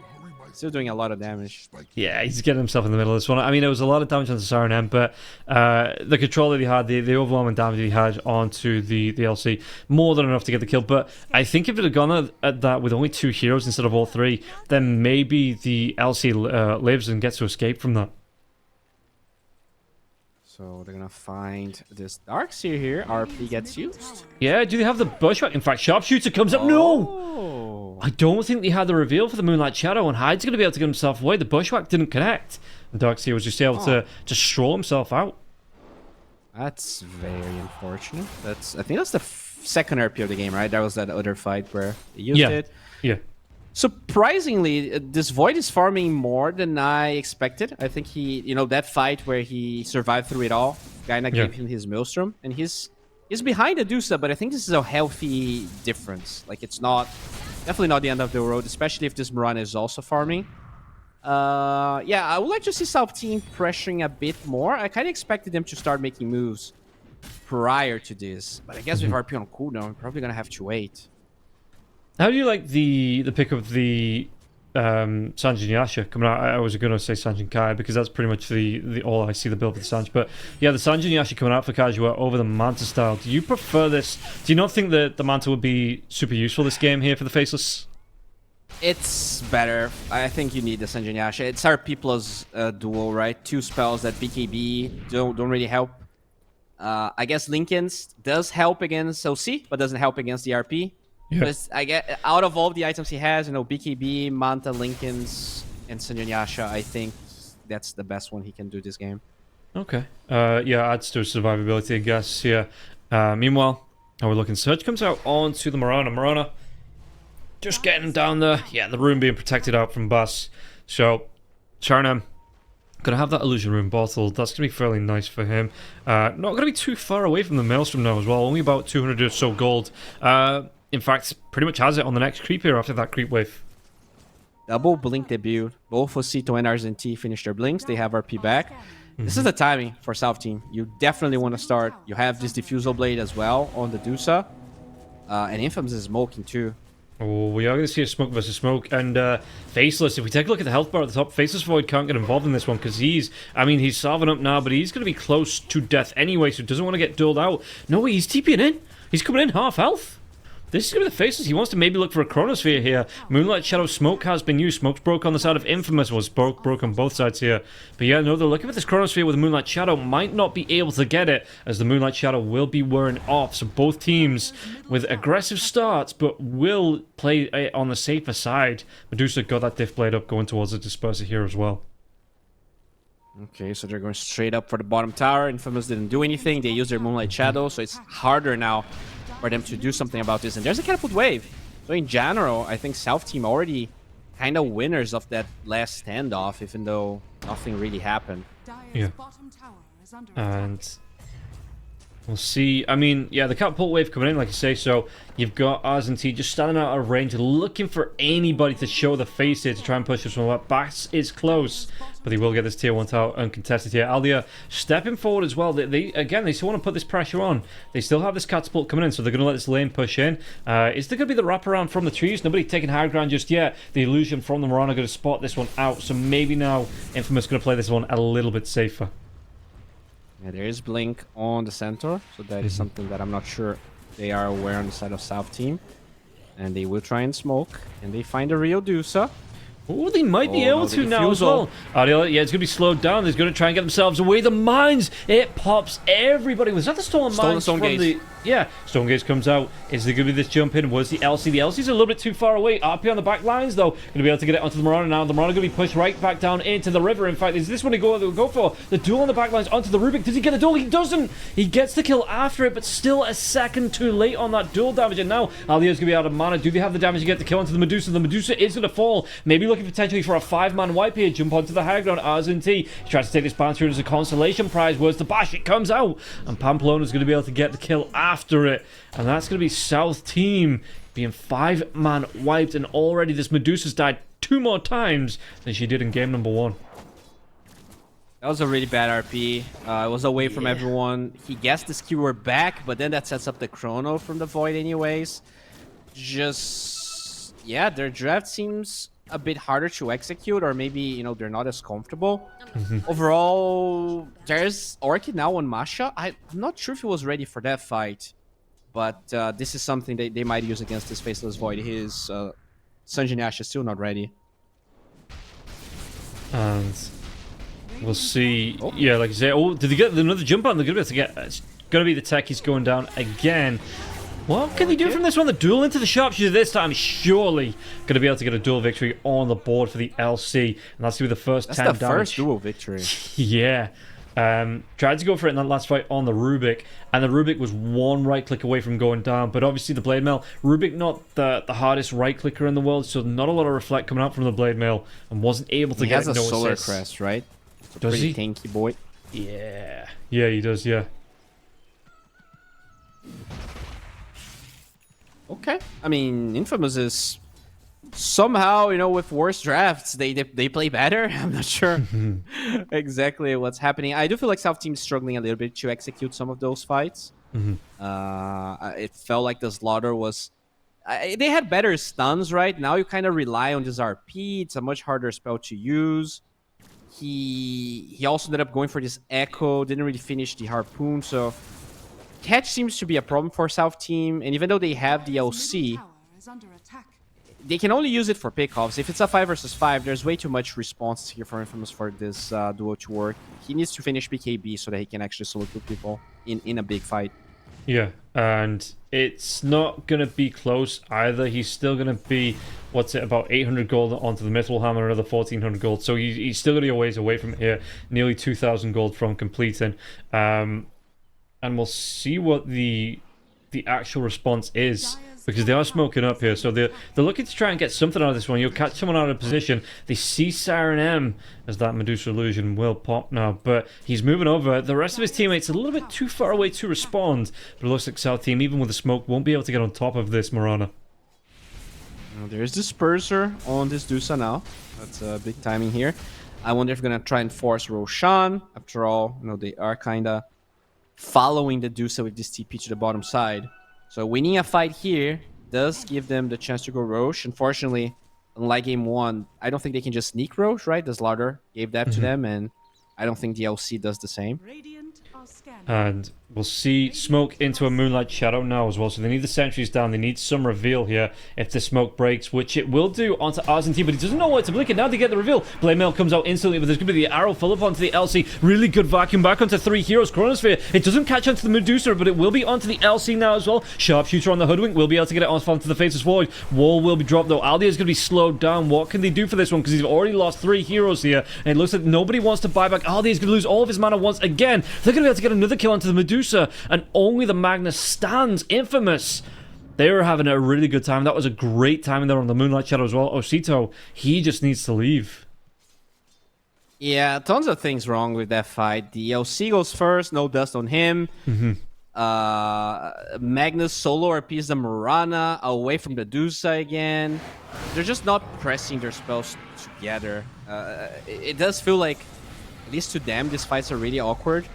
Still doing a lot of damage. Yeah, he's getting himself in the middle of this one. I mean, it was a lot of damage on the Siren M, but the control that he had, the overwhelming damage that he had onto the LC, more than enough to get the kill. But I think if it had gone at that with only 2 heroes instead of all 3, then maybe the LC lives and gets to escape from that. So they're gonna find this Darkseer here. RP gets used. Yeah, do they have the Bushwhack? In fact, Sharpshooter comes up. No! I don't think they had the reveal for the Moonlight Shadow, and Hyde's going to be able to get himself away. The Bushwhack didn't connect. And Darkseer was just able to stroll himself out. That's very unfortunate. I think that's the second RP of the game, right? That was that other fight where they used it. Yeah. Surprisingly, this Void is farming more than I expected. I think he, you know, that fight where he survived through it all, Gaina gave him his Maelstrom, and he's behind Adusa, but I think this is a healthy difference. Like, it's definitely not the end of the road, especially if this Mirana is also farming. Yeah, I would like to see South Team pressuring a bit more. I kind of expected them to start making moves prior to this, but I guess with RP on cooldown, we're probably going to have to wait. How do you like the pick of the Sanjin Yasha coming out. I was going to say Sanjin Kai because that's pretty much the all I see the build for the Sanj. But yeah, the Sanjin Yasha coming out for Kajua over the Manta style. Do you prefer this? Do you not think that the Manta would be super useful this game here for the Faceless? It's better. I think you need the Sanjin Yasha. It's RP plus duo, right? 2 spells that BKB don't really help. I guess Linken's does help against OC, but doesn't help against the RP. Yeah. But I get out of all the items he has, BKB, Manta, Linken's, and Sanjin Yasha, I think that's the best one he can do this game. Okay. Yeah, adds to his survivability, I guess. Yeah. Meanwhile, how we're looking. Surge comes out onto the Mirana. Mirana just getting down there. Yeah, the room being protected out from Bass. So, Charnam gonna have that illusion room bottled. That's gonna be fairly nice for him. Not gonna be too far away from the Maelstrom now as well. Only about 200 or so gold. In fact, pretty much has it on the next creep here after that creep wave. Double blink debut. Both Osito and RZNT finished their blinks. They have RP back. This is the timing for South Team. You definitely want to start. You have this Diffusal Blade as well on the Dusa. And Infamous is smoking too. Oh, we are going to see a smoke versus smoke. And Faceless, if we take a look at the health bar at the top, Faceless Void can't get involved in this one because he's salving up now, but he's going to be close to death anyway, so doesn't want to get dueled out. No, he's TPing in. He's coming in half health. This is going to be the Faceless. He wants to maybe look for a Chronosphere here. Moonlight Shadow Smoke has been used. Smoke's broke on the side of Infamous. Was broke on both sides here. But yeah, no, they're looking for this Chronosphere with Moonlight Shadow. Might not be able to get it, as the Moonlight Shadow will be wearing off. So both teams with aggressive starts, but will play on the safer side. Medusa got that Diff Blade up going towards the Disperser here as well. Okay, so they're going straight up for the bottom tower. Infamous didn't do anything. They used their Moonlight Shadow, so it's harder now for them to do something about this. And there's a Catapult Wave. So in general, I think South Team already kind of winners of that last standoff, even though nothing really happened. Yeah. And we'll see. I mean, yeah, the Catapult Wave coming in, like you say, so you've got RZNT just standing out of range, looking for anybody to show the face here to try and push this one up. Bass is close, but he will get this tier 1 tower uncontested here. Aldia stepping forward as well. They still want to put this pressure on. They still have this catapult coming in, so they're going to let this lane push in. Is there going to be the wraparound from the trees? Nobody taking high ground just yet. The illusion from the Mirana going to spot this one out, so maybe now Infamous going to play this one a little bit safer. Yeah, there is Blink on the Centaur, so that is something that I'm not sure they are aware on the side of South Team. And they will try and smoke, and they find a real Dusa. Oh, they might be able to now as well. Yeah, it's going to be slowed down. They're going to try and get themselves away. The mines, it pops everybody. Was that the Stolen Mines? Yeah, Stone Gaze comes out. Is there going to be this jump in? Was the LC? The LC's a little bit too far away. RP on the back lines, though. Going to be able to get it onto the Mirana now. The Mirana going to be pushed right back down into the river. In fact, is this one they go for? The duel on the back lines onto the Rubik. Does he get the duel? He doesn't. He gets the kill after it, but still a second too late on that duel damage. And now Alia's going to be out of mana. Do they have the damage to get the kill onto the Medusa? The Medusa is going to fall. Maybe looking potentially for a 5-man wipe here. Jump onto the high ground. RZNT. He tries to take this bouncer as a consolation prize. Where's the bash? It comes out. And Pamplona's going to be able to get the kill after it. And that's going to be South Team being 5-man wiped, and already this Medusa's died 2 more times than she did in game number 1. That was a really bad RP. It was away from everyone. He guessed the skewer back, but then that sets up the chrono from the Void anyways. Just, yeah, their draft seems a bit harder to execute, or maybe, they're not as comfortable. Overall, there's Orchid now on Masha. I'm not sure if he was ready for that fight. But this is something they might use against this Faceless Void. His Sanjin Yasha is still not ready. And we'll see. Oh. Yeah, like you say. Oh, did they get another jump on? They're going to be able to get... It's going to be the techies going down again. What can they do from this one? The duel into the sharpshooter this time. Surely going to be able to get a duel victory on the board for the LC. And that's going to be the first 10 damage. That's the first duel victory. Yeah. Tried to go for it in that last fight on the Rubik, and the Rubik was 1 right click away from going down, but obviously the Blade Mail, Rubik not the hardest right clicker in the world, so not a lot of reflect coming out from the Blade Mail, and wasn't able to get no assist. He has a Solar Crest, right? It's a does pretty he? tanky boy. Yeah. Yeah, he does, yeah. Okay. I mean, Infamous is somehow, with worse drafts, they play better. I'm not sure exactly what's happening. I do feel like South Team is struggling a little bit to execute some of those fights. It felt like the Slaughter was They had better stuns, right? Now you kind of rely on this RP. It's a much harder spell to use. He also ended up going for this Echo. Didn't really finish the Harpoon. So catch seems to be a problem for South team. And even though they have the LC, they can only use it for pickoffs. If it's a 5 versus 5, there's way too much response here for Infamous for this duo to work. He needs to finish BKB so that he can actually solo kill people in a big fight. Yeah, and it's not going to be close either. He's still going to be, what's it, about 800 gold onto the Mithril Hammer, another 1400 gold. So he's still going to be a ways away from here. Nearly 2000 gold from completing. And we'll see what the actual response is, because they are smoking up here. So they're looking to try and get something out of this one. You'll catch someone out of position. They see Siren M as that Medusa illusion will pop now, but he's moving over. The rest of his teammates a little bit too far away to respond, but it looks like South team, even with the smoke, won't be able to get on top of this Mirana. There's Disperser on this Dusa now. That's big timing here. I wonder if they're gonna try and force Roshan. After all, they are kind of following the Dusa with this TP to the bottom side. So winning a fight here does give them the chance to go Roche. Unfortunately, unlike game 1, I don't think they can just sneak Roche, right? The Slaughter gave that to them, and I don't think the LC does the same. And we'll see smoke into a Moonlight Shadow now as well. So they need the sentries down. They need some reveal here if the smoke breaks, which it will do onto Arzenti, but he doesn't know what to blink. And now they get the reveal. Blade Mail comes out instantly, but there's going to be the arrow full up onto the LC. Really good vacuum back onto 3 heroes. Chronosphere, it doesn't catch onto the Medusa, but it will be onto the LC now as well. Sharpshooter on the Hoodwink will be able to get it onto the Faceless Void. Wall will be dropped though. Aldia is going to be slowed down. What can they do for this one? Because he's already lost 3 heroes here. And it looks like nobody wants to buy back. Aldia is going to lose all of his mana once again. They're going to be able to get another kill onto the Medusa, and only the Magnus stands. Infamous, they were having a really good time. That was a great timing there on the Moonlight Shadow as well. Osito, he just needs to leave. Yeah, tons of things wrong with that fight. The LC goes first, no dust on him. Magnus solo RPs the Mirana away from the Dusa again. They're just not pressing their spells together. It does feel like, at least to them, these fights are really awkward.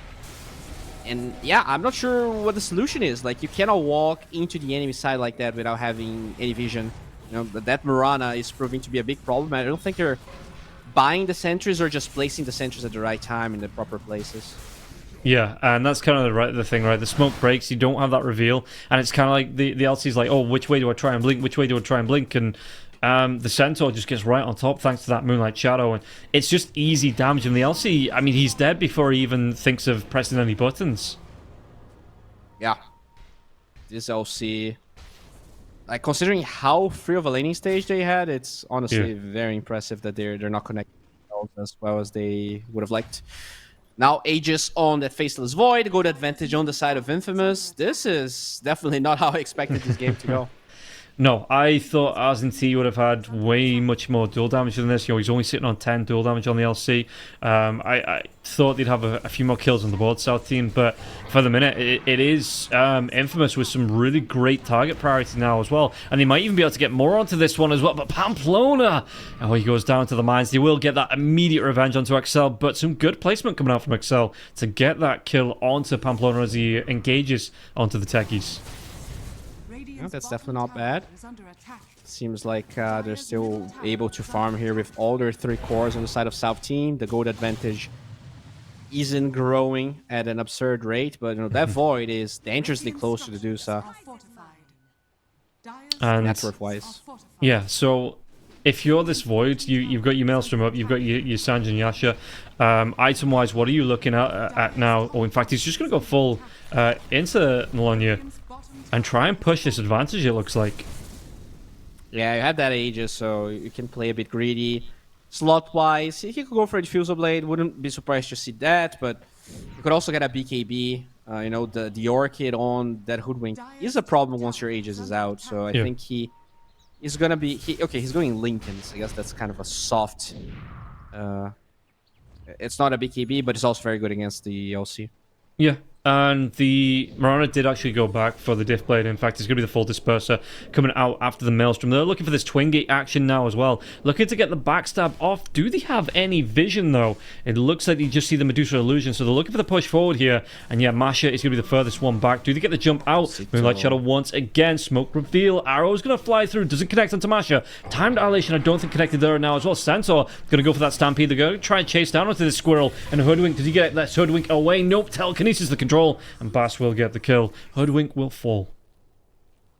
And yeah, I'm not sure what the solution is. Like, you cannot walk into the enemy side like that without having any vision. That Mirana is proving to be a big problem. I don't think they're buying the sentries or just placing the sentries at the right time in the proper places. Yeah, and that's kind of the thing, right? The smoke breaks, you don't have that reveal, and it's kind of like the LC's like, oh, which way do I try and blink? Which way do I try and blink? And the Centaur just gets right on top thanks to that Moonlight Shadow, and it's just easy damage. And the LC, I mean, he's dead before he even thinks of pressing any buttons. Yeah. This LC, like, considering how free of a laning stage they had, it's honestly very impressive that they're not connected as well as they would have liked. Now Aegis on that Faceless Void, good advantage on the side of Infamous. This is definitely not how I expected this game to go. No, I thought Arzenti would have had way much more dual damage than this. He's only sitting on 10 dual damage on the LC. I thought they'd have a few more kills on the board, South team, but for the minute, it is Infamous with some really great target priority now as well. And they might even be able to get more onto this one as well. But Pamplona, oh, he goes down to the mines. They will get that immediate revenge onto Excel, but some good placement coming out from Excel to get that kill onto Pamplona as he engages onto the techies. Yeah, that's definitely not bad. Seems like they're still able to farm here with all their 3 cores on the side of South team. The gold advantage isn't growing at an absurd rate, but that Void is dangerously close to the Dusa. And network-wise. Yeah, so if you're this Void, you've got your Maelstrom up, you've got your Sanj and Yasha. Item-wise, what are you looking at now? Oh, in fact, he's just going to go full into Nalonia and try and push this advantage, it looks like. Yeah, you have that Aegis, so you can play a bit greedy. Slot-wise, he could go for a Diffusal Blade. Wouldn't be surprised to see that, but you could also get a BKB. The Orchid on that Hoodwink is a problem once your Aegis is out, so I think he is going to be... he's going Linken's. I guess that's kind of a soft... it's not a BKB, but it's also very good against the LC. Yeah. And the Mirana did actually go back for the Diff Blade. In fact, it's going to be the full Disperser coming out after the Maelstrom. They're looking for this Twin Gate action now as well. Looking to get the backstab off. Do they have any vision, though? It looks like you just see the Medusa illusion. So they're looking for the push forward here. And yeah, Masha is going to be the furthest one back. Do they get the jump out? Moonlight Shadow once again. Smoke reveal. Arrow is going to fly through. Doesn't connect onto Masha. Timed Annihilation, I don't think connected there now as well. Centaur going to go for that Stampede. They're going to try and chase down onto this Squirrel. And Hoodwink, does he get that Hoodwink away? Nope. Telekinesis the control. And Bass will get the kill. Hoodwink will fall.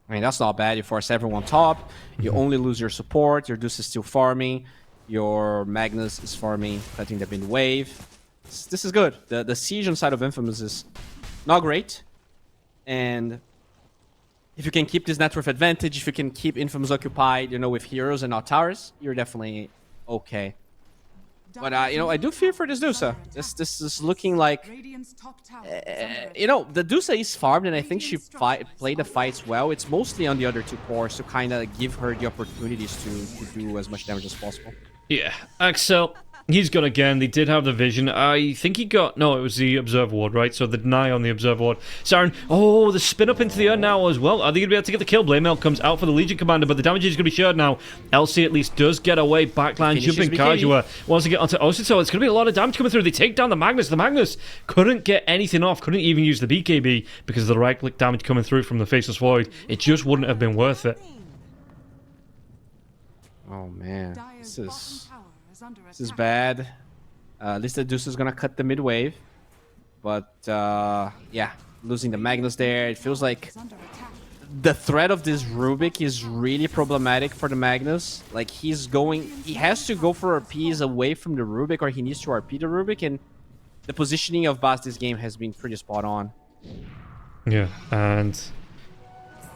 I mean, that's not bad. You force everyone top. You only lose your support. Your Deuce is still farming. Your Magnus is farming, cutting the bin wave. This is good. The siege on side of Infamous is not great. And if you can keep this net worth advantage, if you can keep Infamous occupied, you know, with heroes and not towers, you're definitely okay. But, you know, I do fear for this Dusa. This is looking like... you know, the Dusa is farmed, and I think she played the fights well. It's mostly on the other two cores to kind of give her the opportunities to do as much damage as possible. Yeah, Axel, he's gone again. They did have the vision. I think he got... No, it was the Observe Ward, right? So the deny on the Observe Ward. Siren, oh, the spin up into the air now as well. Are they going to be able to get the kill? Blamemail comes out for the Legion Commander, but the damage is going to be shared now. LC at least does get away. Backline jumping Kajua. Wants to get onto Osito. It's going to be a lot of damage coming through. They take down the Magnus. The Magnus couldn't get anything off. Couldn't even use the BKB because of the right-click damage coming through from the Faceless Void. It just wouldn't have been worth it. Oh, man. This is bad. At least the Deuce is gonna cut the mid wave, but yeah, losing the Magnus there. It feels like the threat of this Rubik is really problematic for the Magnus. Like he has to go for RPs away from the Rubik, or he needs to RP the Rubik, and the positioning of Bass this game has been pretty spot on. Yeah, and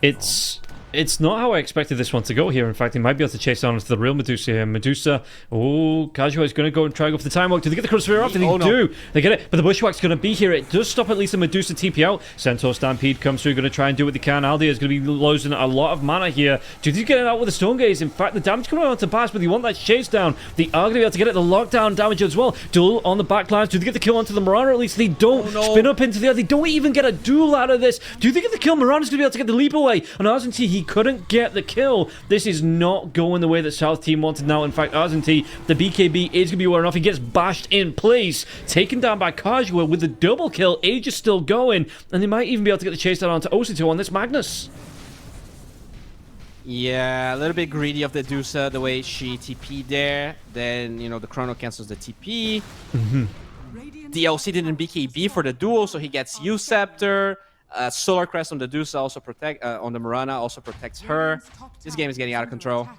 it's not how I expected this one to go here. In fact, he might be able to chase down into the real Medusa here. Medusa, oh, Kajua is going to go and try and go for the time walk. Do they get the Crucifer off? They do. They get it, but the Bushwhack's going to be here. It does stop at least the Medusa TP out. Centaur Stampede comes through, going to try and do what they can. Aldia is going to be losing a lot of mana here. Do they get it out with the Stone Gaze? In fact, the damage coming out onto Bass, but they want that chase down. They are going to be able to get it. The lockdown damage as well. Duel on the backlines. Do they get the kill onto the Mirana? At least they don't. Spin up into the air. They don't even get a duel out of this. Do they get the kill? Mirana's going to be able to get the leap away. And Arzenti, he couldn't get the kill. This is not going the way that South Team wanted now. In fact, Arzenti, the BKB is going to be wearing off. He gets bashed in place. Taken down by Kajua with the double kill. Age is still going. And they might even be able to get the chase down onto Osito on this Magnus. Yeah, a little bit greedy of the Dusa, the way she TP'd there. Then, you know, the Chrono cancels the TP. The LC didn't BKB for the duel, so he gets U-Scepter. Solar Crest on the Dusa also on the Mirana also protects her. This game is getting out of control.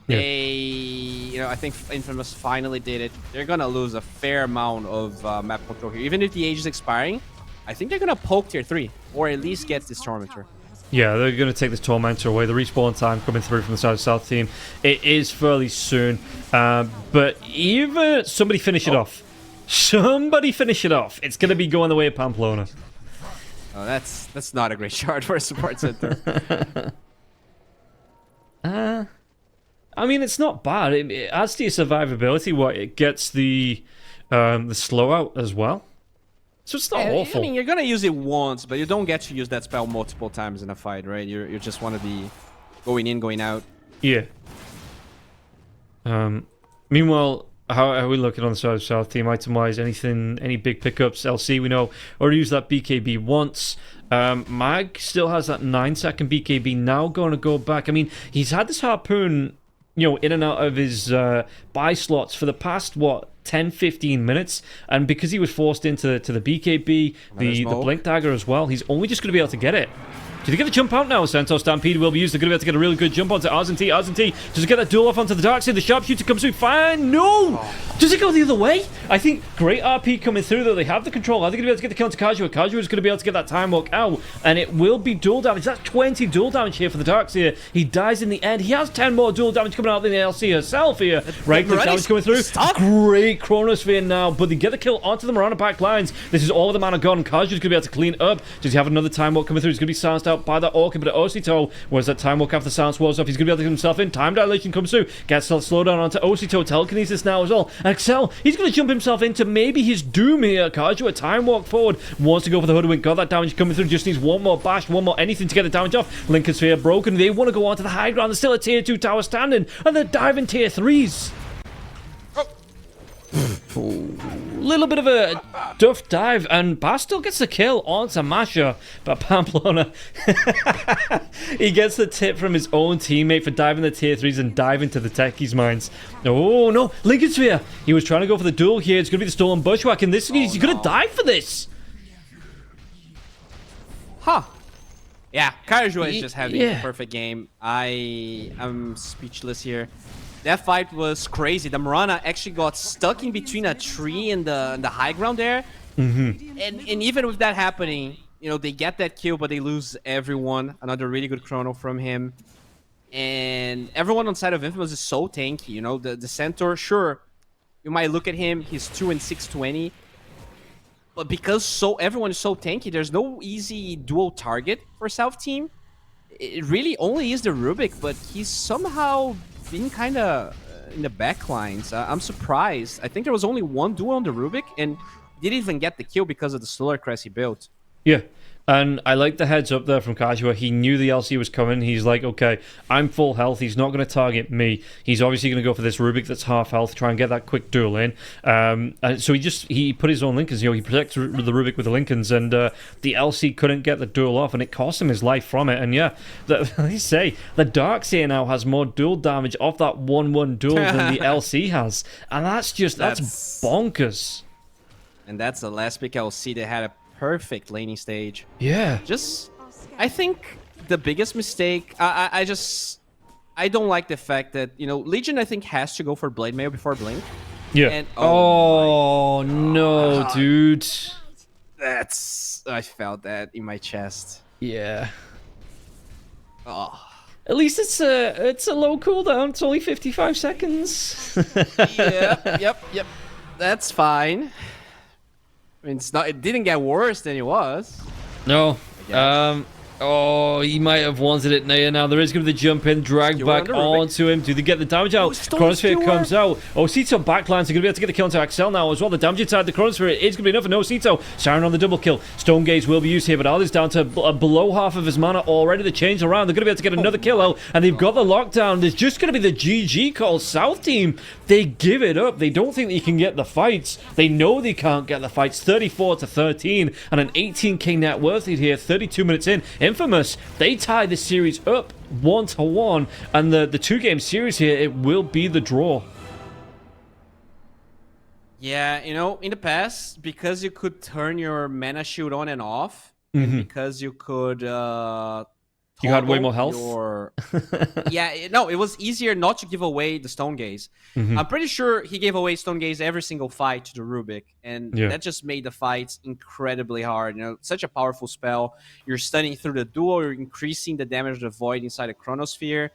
Yeah. You know, I think Infamous finally did it. They're gonna lose a fair amount of map control here. Even if the age is expiring, I think they're gonna poke tier 3, or at least get this Tormentor. Yeah, they're going to take this Tormentor away. The respawn time coming through from the side of South Team, it is fairly soon. But even somebody finish it off. Somebody finish it off. It's going to be going the way of Pamplona. Oh, that's not a great shard for a support center. I mean, it's not bad. It adds to your survivability. What, it gets the slow out as well. So it's not awful. I mean, you're gonna use it once, but you don't get to use that spell multiple times in a fight, right? You just want to be going in, going out. Yeah. Meanwhile, how are we looking on the side of South Team? Item-wise, any big pickups? LC, we know, already used that BKB once. Mag still has that 9-second BKB, now going to go back. I mean, he's had this Harpoon, you know, in and out of his buy slots for the past, 10-15 minutes, and because he was forced into the BKB, the Blink Dagger as well, he's only just going to be able to get it. Do they get the jump out now? Centaur Stampede will be used. They're going to be able to get a really good jump onto Arzenti. Arzenti, does it get that duel off onto the dark side? The sharpshooter comes through. Fine. No! Does it go the other way? I think great RP coming through, though. They have the control. Are they going to be able to get the kill onto Kajua? Kajua is going to be able to get that time walk out, and it will be duel damage. That's 20 duel damage here for the Darkseer. He dies in the end. He has 10 more duel damage coming out than the LC herself here. Right click damage coming through. Great Chronosphere now, but they get the kill onto the Mirana back lines. This is all of the mana gone. Kajua's going to be able to clean up. Does he have another time walk coming through? He's going to be silenced out out by the Orchid, but Osito was that time walk after the silence walls off. He's going to be able to get himself in. Time dilation comes through. Gets a slow down onto Osito. Telekinesis now as well. Axel, he's going to jump himself into maybe his doom here. Kaju, a time walk forward. Wants to go for the hoodwink. Got that damage coming through. Just needs one more bash, one more anything to get the damage off. Lincoln Sphere broken. They want to go onto the high ground. There's still a tier 2 tower standing. And they're diving tier 3s. Little bit of a tough dive, and Bass still gets the kill onto Masha, but Pamplona he gets the tip from his own teammate for diving the tier 3s and diving to the techies' mines. Oh no, Lincoln Sphere! He was trying to go for the duel here. It's going to be the stolen bushwhack, and this he's going to die for this. Huh. Yeah, Kaiju is just having a perfect game. I'm speechless here. That fight was crazy. The Mirana actually got stuck in between a tree and the high ground there. And even with that happening, you know, they get that kill, but they lose everyone. Another really good chrono from him. And everyone on side of Infamous is so tanky. You know, the Centaur, sure, you might look at him, he's 2 and 620. But because everyone is so tanky, there's no easy dual target for South Team. It really only is the Rubik, but he's somehow been kind of in the back lines. I'm surprised. I think there was only one duel on the Rubik, and didn't even get the kill because of the Solar Crest he built. Yeah. And I like the heads up there from Kajua. He knew the LC was coming. He's like, okay, I'm full health. He's not going to target me. He's obviously going to go for this Rubik that's half health, try and get that quick duel in. And so he put his own Lincolns. You know, he protected the Rubik with the Lincolns, and the LC couldn't get the duel off, and it cost him his life from it. And yeah, they say the Darkseer now has more duel damage off that 1-1 duel than the LC has, and that's bonkers. And that's the last pick LC. They had a perfect laning stage. Yeah. I think the biggest mistake, I don't like the fact that, you know, Legion, I think, has to go for Blade Mail before Blink. Yeah. And, no, dude. I felt that in my chest. Yeah. Oh. At least it's a low cooldown. It's only 55 seconds. Yep. That's fine. I mean, it didn't get worse than it was. No. He might have wanted it now. There is going to be the jump in, drag back onto him. Do they get the damage out? Chronosphere comes out. Osito backlines are going to be able to get the kill onto Axel now as well. The damage inside the Chronosphere is going to be enough for Osito. Siren on the double kill. Stone Gaze will be used here, but Ali's down to below half of his mana already. The change around. They're going to be able to get another kill out, and they've got the lockdown. There's just going to be the GG call. South Team, they give it up. They don't think they can get the fights. They know they can't get the fights. 34-13, and an 18k net worth lead here. 32 minutes in. Infamous, they tie the series up 1-1, and the 2-game series here, it will be the draw. Yeah, you know, in the past, because you could turn your mana shield on and off, and because you could you had way more health. It was easier not to give away the Stone Gaze. I'm pretty sure he gave away Stone Gaze every single fight to the Rubik, and that just made the fights incredibly hard. You know, such a powerful spell. You're stunning through the duel. You're increasing the damage of the Void inside the Chronosphere.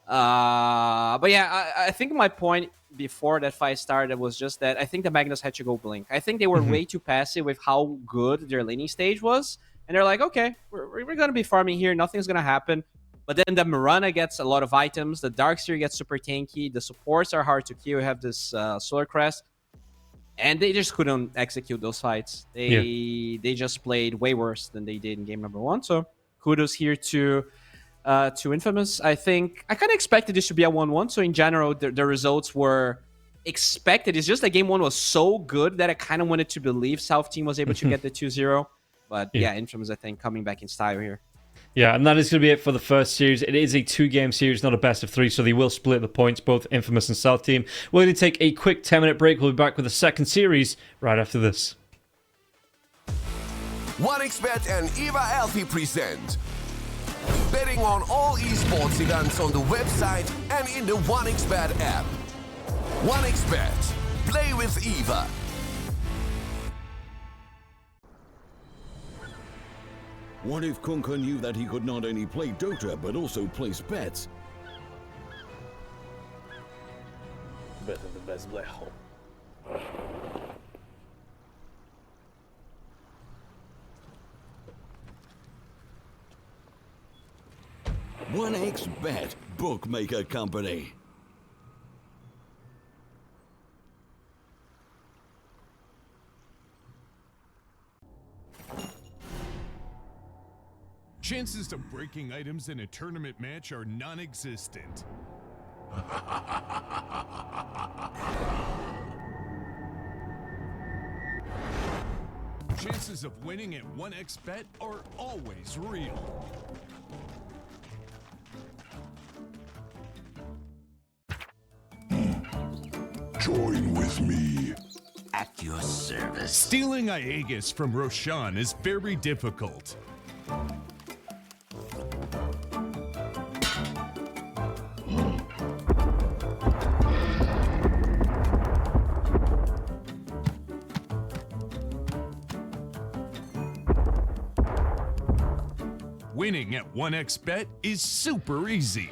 But yeah, I think my point before that fight started was just that I think the Magnus had to go Blink. I think they were way too passive with how good their laning stage was. And they're like, okay, we're going to be farming here. Nothing's going to happen. But then the Mirana gets a lot of items. The Darkseer gets super tanky. The supports are hard to kill. You have this Solar Crest. And they just couldn't execute those fights. They just played way worse than they did in game number 1. So kudos here to Infamous. I think I kind of expected this to be a 1-1. So in general, the results were expected. It's just that game 1 was so good that I kind of wanted to believe South Team was able to get the 2-0. But yeah, Infamous, I think, coming back in style here. Yeah, and that is going to be it for the first series. It is a 2-game series, not a best of 3, so they will split the points, both Infamous and South Team. We're going to take a quick 10-minute break. We'll be back with the second series right after this. 1xBet and EVA Alfie present betting on all esports events on the website and in the 1xBet app. 1xBet. Play with EVA. What if Kunka knew that he could not only play Dota, but also place bets? Better the best black hole. 1xBet Bookmaker Company. Chances of breaking items in a tournament match are non-existent. Chances of winning at 1xBet are always real. Join with me. At your service. Stealing Aegis from Roshan is very difficult. Winning at 1xBet is super easy.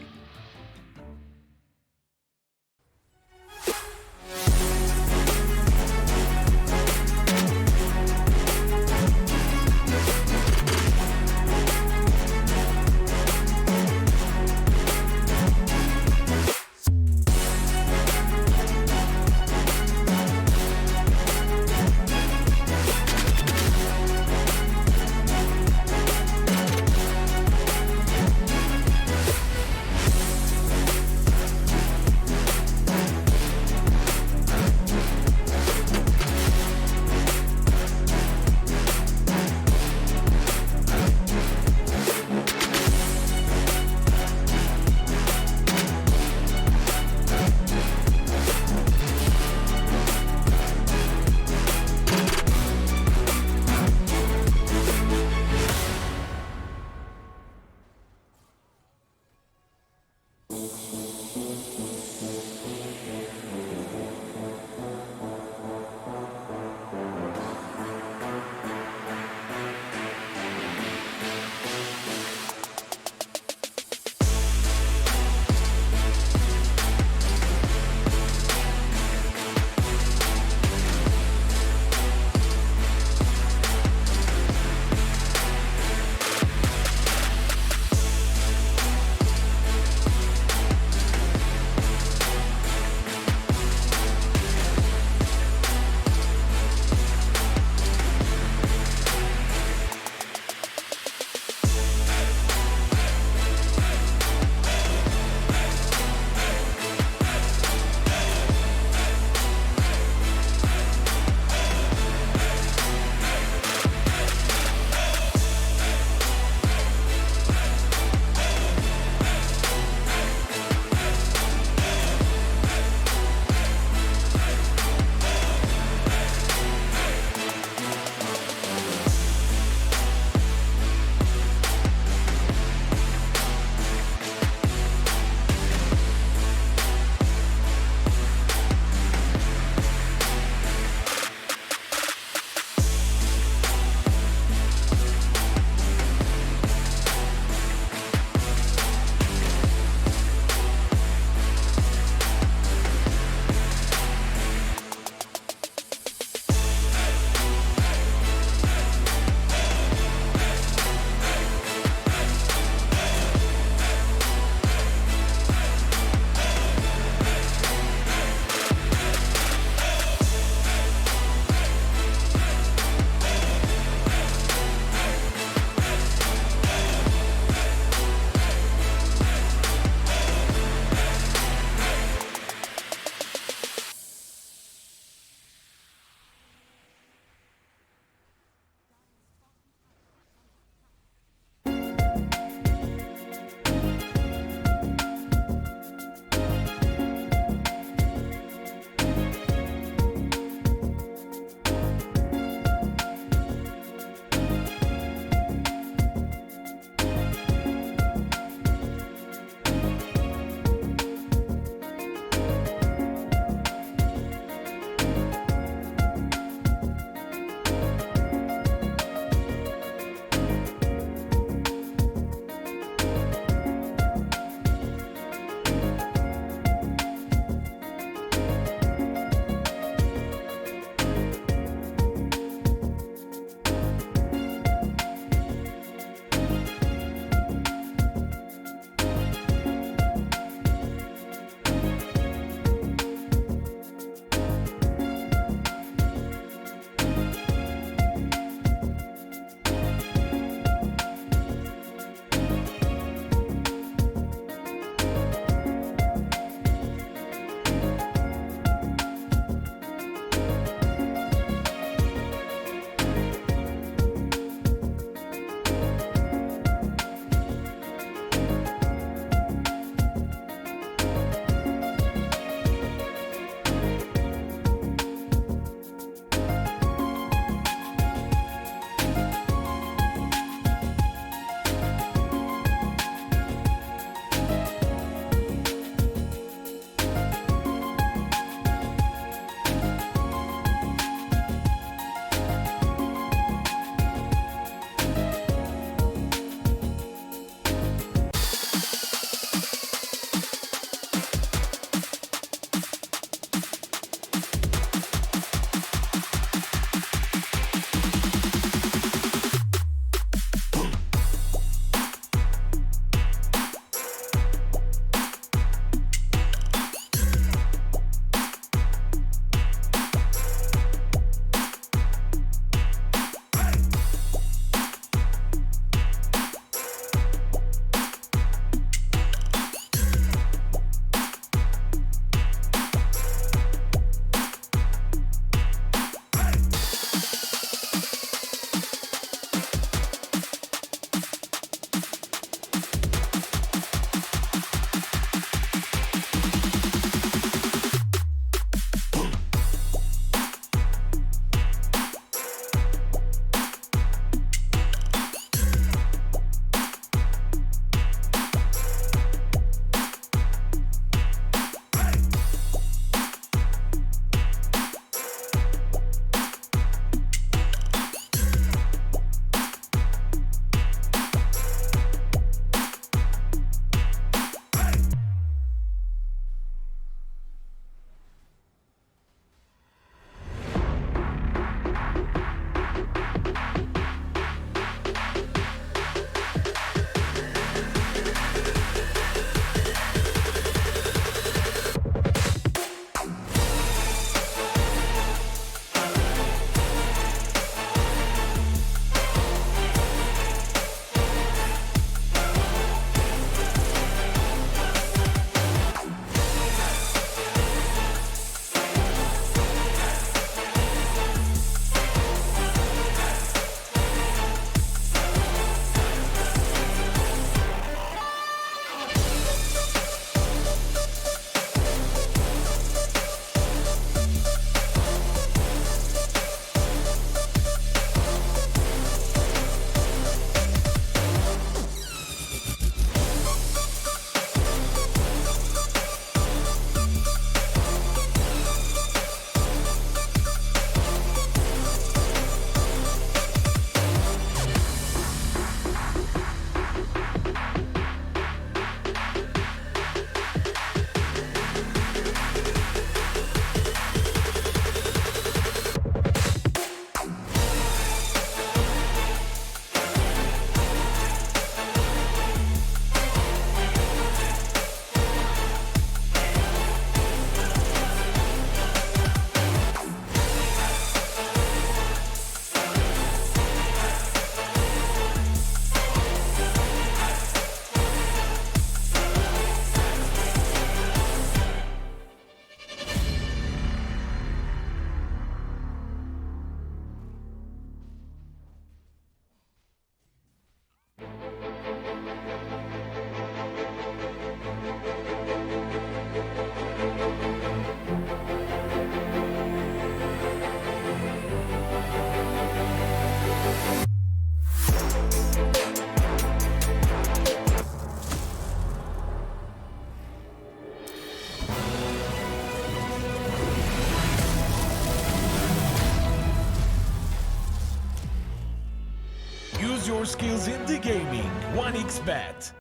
Use your skills in the gaming. 1xBet.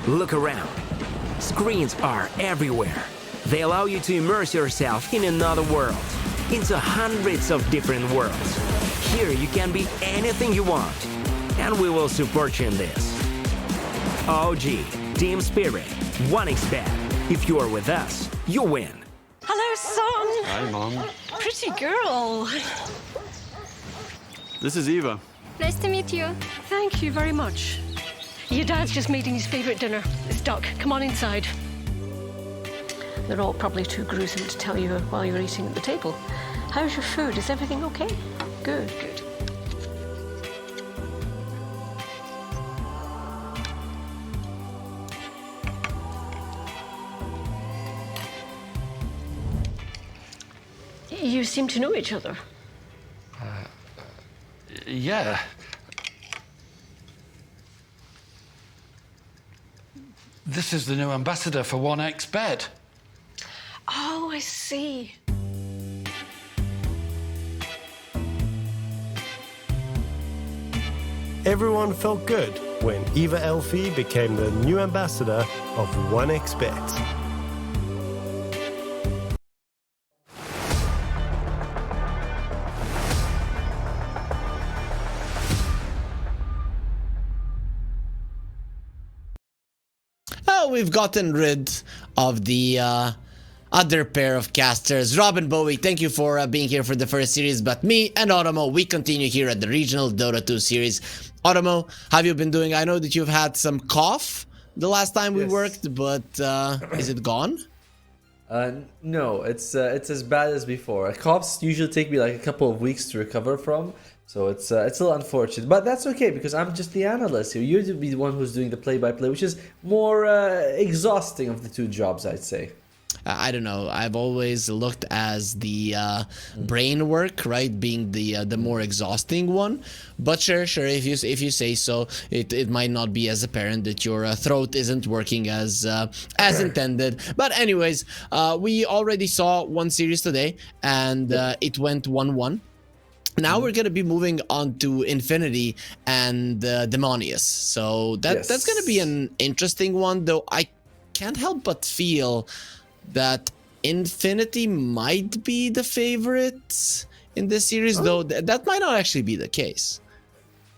Look around. Screens are everywhere. They allow you to immerse yourself in another world, into hundreds of different worlds. Here you can be anything you want, and we will support you in this. OG, Team Spirit, 1xBet. If you are with us, you win. Hello, son. Hi, Mom. Pretty girl. This is Eva. Nice to meet you. Thank you very much. Your dad's just making his favorite dinner. It's duck. Come on inside. They're all probably too gruesome to tell you while you're eating at the table. How's your food? Is everything okay? Good, good. You seem to know each other. Yeah. This is the new ambassador for 1xBet. Oh, I see. Everyone felt good when Eva Elfie became the new ambassador of 1xBet. We've gotten rid of the other pair of casters. Rob and Bowie, thank you for being here for the first series, but me and Automo, we continue here at the regional Dota 2 series. Automo, how have you been doing? I know that you've had some cough the last time we worked, but is it gone? No, it's as bad as before. Coughs usually take me like a couple of weeks to recover from. So it's a little unfortunate, but that's okay because I'm just the analyst here. You're the one who's doing the play-by-play, which is more exhausting of the two jobs, I'd say. I don't know. I've always looked as the brain work, right, being the more exhausting one. But sure, if you say so, it might not be as apparent that your throat isn't working as intended. But anyways, we already saw one series today, and it went 1-1. Now we're going to be moving on to Infinity and Demonius. So that's going to be an interesting one, though I can't help but feel that Infinity might be the favorite in this series, though that might not actually be the case.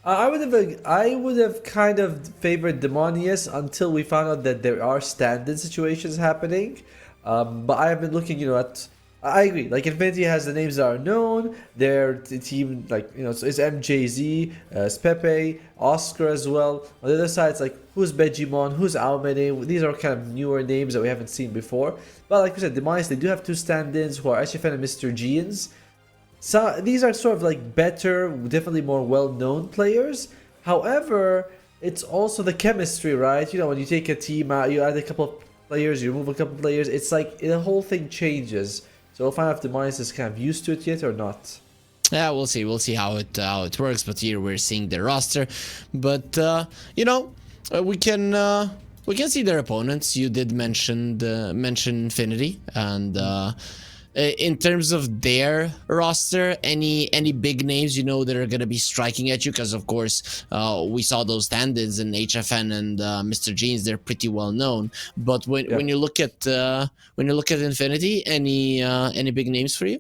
I would have kind of favored Demonius until we found out that there are stand-in situations happening. But I have been looking, at... I agree. Like Infinity has the names that are known. Their team, it's MJZ, it's Pepe, Oscar as well. On the other side, it's like who's Begimon, who's Almene. These are kind of newer names that we haven't seen before. But like we said, Demonius, they do have two stand-ins who are SFN and Mr. Gians. So these are sort of like better, definitely more well-known players. However, it's also the chemistry, right? When you take a team out, you add a couple of players, you remove a couple of players. It's like the whole thing changes. So we'll find out if Demonius is kind of used to it yet or not. Yeah, we'll see. We'll see how it works. But here we're seeing the roster. But we can see their opponents. You did mention Infinity, and in terms of their roster, any big names that are gonna be striking at you? Because of course we saw those stand-ins in HFN and Mr. Jeans. They're pretty well known. But when you look at Infinity, any big names for you?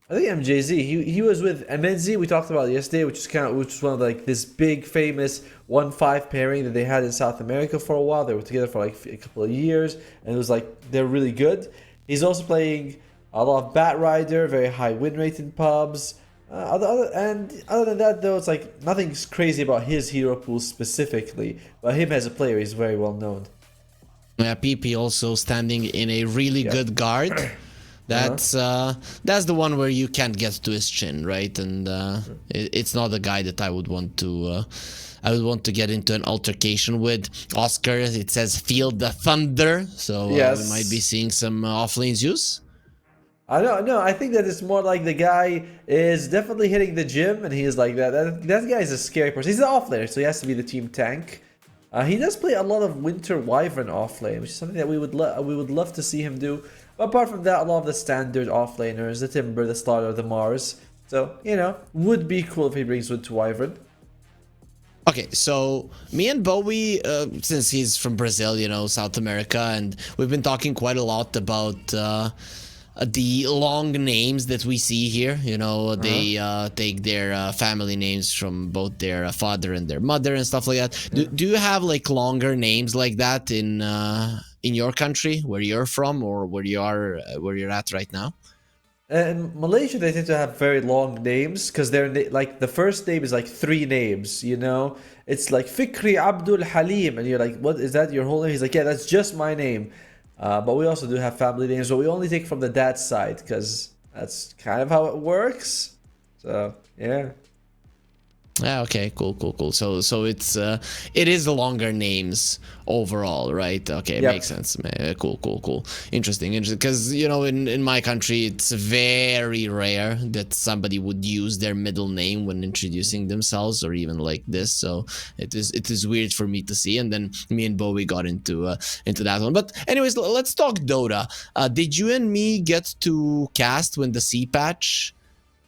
I think MJZ. He was with MNZ. We talked about it yesterday, which was one of like this big famous 1-5 pairing that they had in South America for a while. They were together for like a couple of years, and it was like they're really good. He's also playing a lot of Bat Rider, very high win rate in pubs. Other than that, though, it's like nothing's crazy about his hero pool specifically. But him as a player, he's very well known. Yeah, PP also standing in a really good guard. That's the one where you can't get to his chin, right? And it's not a guy that I would want to get into an altercation with. Oscar, it says feel the thunder, so we might be seeing some offlanes use. I don't know. I think that it's more like the guy is definitely hitting the gym, and he is like that. That guy is a scary person. He's an offlaner, so he has to be the team tank. He does play a lot of Winter Wyvern offlane, which is something that we would love to see him do. But apart from that, a lot of the standard offlaners, the Timber, the Slaughter, the Mars. So would be cool if he brings Winter Wyvern. Okay, so me and Bowie, since he's from Brazil, South America, and we've been talking quite a lot about the long names that we see here. They take their family names from both their father and their mother and stuff like that. Do you have like longer names like that in your country, where you're from, or where you're at right now? In Malaysia, they tend to have very long names because they're like the first name is like 3 names. It's like Fikri Abdul Halim, and you're like, "What is that? Your whole name?" He's like, "Yeah, that's just my name." But we also do have family names, but we only take from the dad's side because that's kind of how it works. So yeah. Yeah, okay, cool. So it is longer names overall, right? Okay, Yep. makes sense. Cool. Interesting. Because in my country, it's very rare that somebody would use their middle name when introducing themselves, or even like this. So it is weird for me to see. And then me and Bowie got into that one. But anyways, let's talk Dota. Did you and me get to cast when the C patch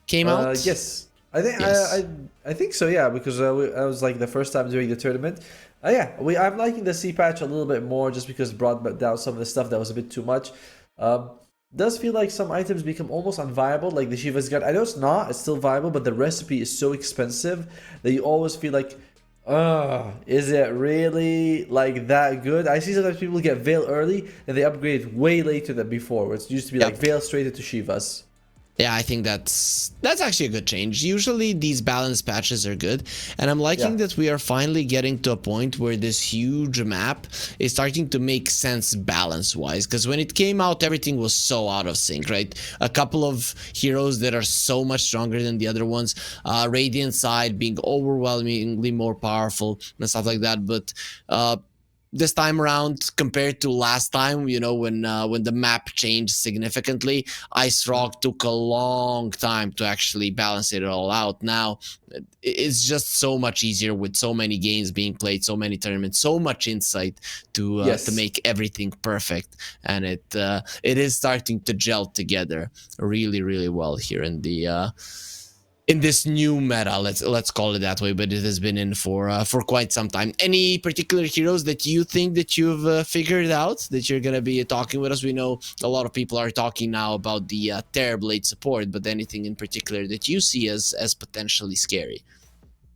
came out? Yes. I think Yes. I think so, yeah, because I was like the first time during the tournament. Yeah, I'm liking the C patch a little bit more just because it brought down some of the stuff that was a bit too much. Does feel like some items become almost unviable, like the Shiva's Guard. I know it's not, it's still viable, but the recipe is so expensive that you always feel like, is it really like that good? I see sometimes people get Veil early and they upgrade way later than before, where it used to be like Veil straight into Shivas. Yeah, I think that's actually a good change. Usually these balance patches are good, and I'm liking that we are finally getting to a point where this huge map is starting to make sense balance-wise, because when it came out, everything was so out of sync, right? A couple of heroes that are so much stronger than the other ones, Radiant side being overwhelmingly more powerful and stuff like that, but this time around, compared to last time, when the map changed significantly, Ice Rock took a long time to actually balance it all out. Now it's just so much easier with so many games being played, so many tournaments, so much insight to make everything perfect, and it is starting to gel together really, really well here in this new meta, let's call it that way, but it has been in for quite some time. Any particular heroes that you think that you've figured out that you're gonna be talking with us? We know a lot of people are talking now about the Terrorblade support, but anything in particular that you see as potentially scary?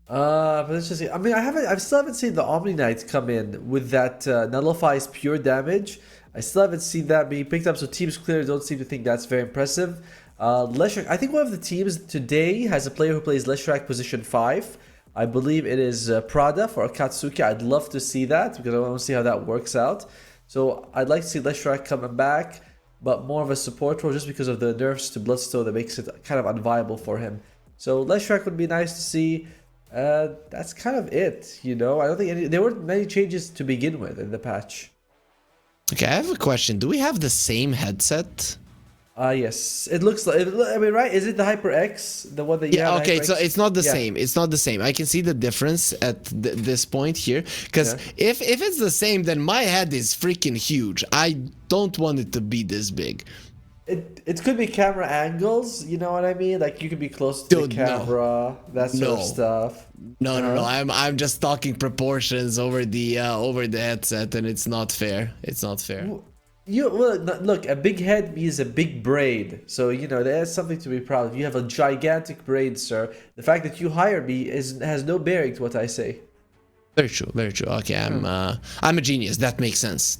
But let's just see. I mean, I still haven't seen the Omni Knight come in with that nullifies pure damage. I still haven't seen that being picked up, so teams clearly don't seem to think that's very impressive. Leshrac, I think one of the teams today has a player who plays Leshrac position 5. I believe it is Prada for Akatsuki. I'd love to see that because I want to see how that works out. So I'd like to see Leshrac coming back, but more of a support role just because of the nerfs to Bloodstone that makes it kind of unviable for him. So Leshrac would be nice to see. That's kind of it, I don't think there weren't many changes to begin with in the patch. Okay, I have a question. Do we have the same headset? Yes. It looks like, I mean, right? Is it the HyperX? The one that you have? Okay, so it's not the same. It's not the same. I can see the difference at this point here. Because if it's the same, then my head is freaking huge. I don't want it to be this big. It could be camera angles, you know what I mean? Like you could be close to the camera, that sort of stuff. No. I'm just talking proportions over the headset, and it's not fair. It's not fair. Look, a big head means a big brain, so there's something to be proud of. You have a gigantic brain, sir. The fact that you hired me has no bearing to what I say. Very true, very true. Okay, I'm a genius. That makes sense.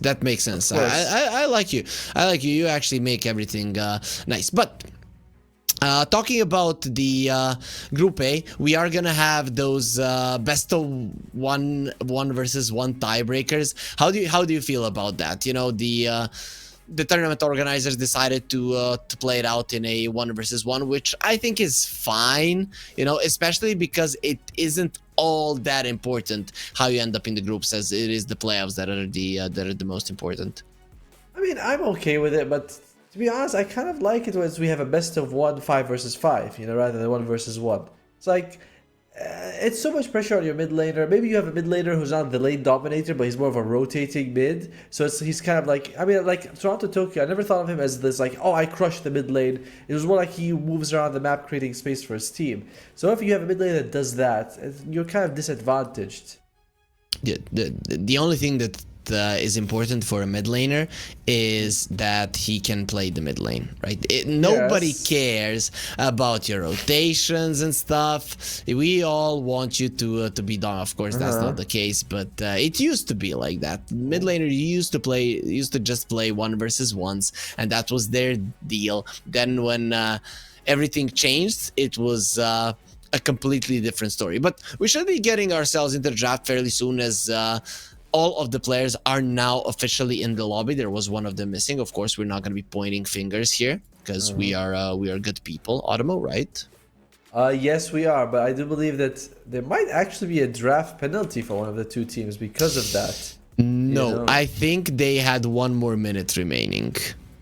I like you. You actually make everything nice. But talking about the Group A, we are gonna have those best of one versus one tiebreakers. How do you feel about that? The tournament organizers decided to play it out in a 1 versus 1, which I think is fine, especially because it isn't all that important how you end up in the groups, as it is the playoffs that are the most important. I mean, I'm okay with it, but to be honest, I kind of like it when we have a best of 1 5 versus 5, rather than 1 versus 1. It's like it's so much pressure on your mid laner. Maybe you have a mid laner who's not the lane dominator, but he's more of a rotating mid. So he's kind of like, I mean, like Toronto Tokyo, I never thought of him as this like, oh, I crushed the mid lane. It was more like he moves around the map creating space for his team. So if you have a mid lane that does that, you're kind of disadvantaged. The only thing that is important for a mid laner is that he can play the mid lane, right? Nobody cares about your rotations and stuff. We all want you to be done. Of course, that's not the case, but it used to be like that. Mid laner used to just play 1 versus 1s, and that was their deal. Then when everything changed, it was a completely different story. But we should be getting ourselves into the draft fairly soon, as all of the players are now officially in the lobby. There was one of them missing. Of course, we're not going to be pointing fingers here because we are good people. Automo, right? Yes, we are, but I do believe that there might actually be a draft penalty for one of the two teams because of that. No, I think they had 1 more minute remaining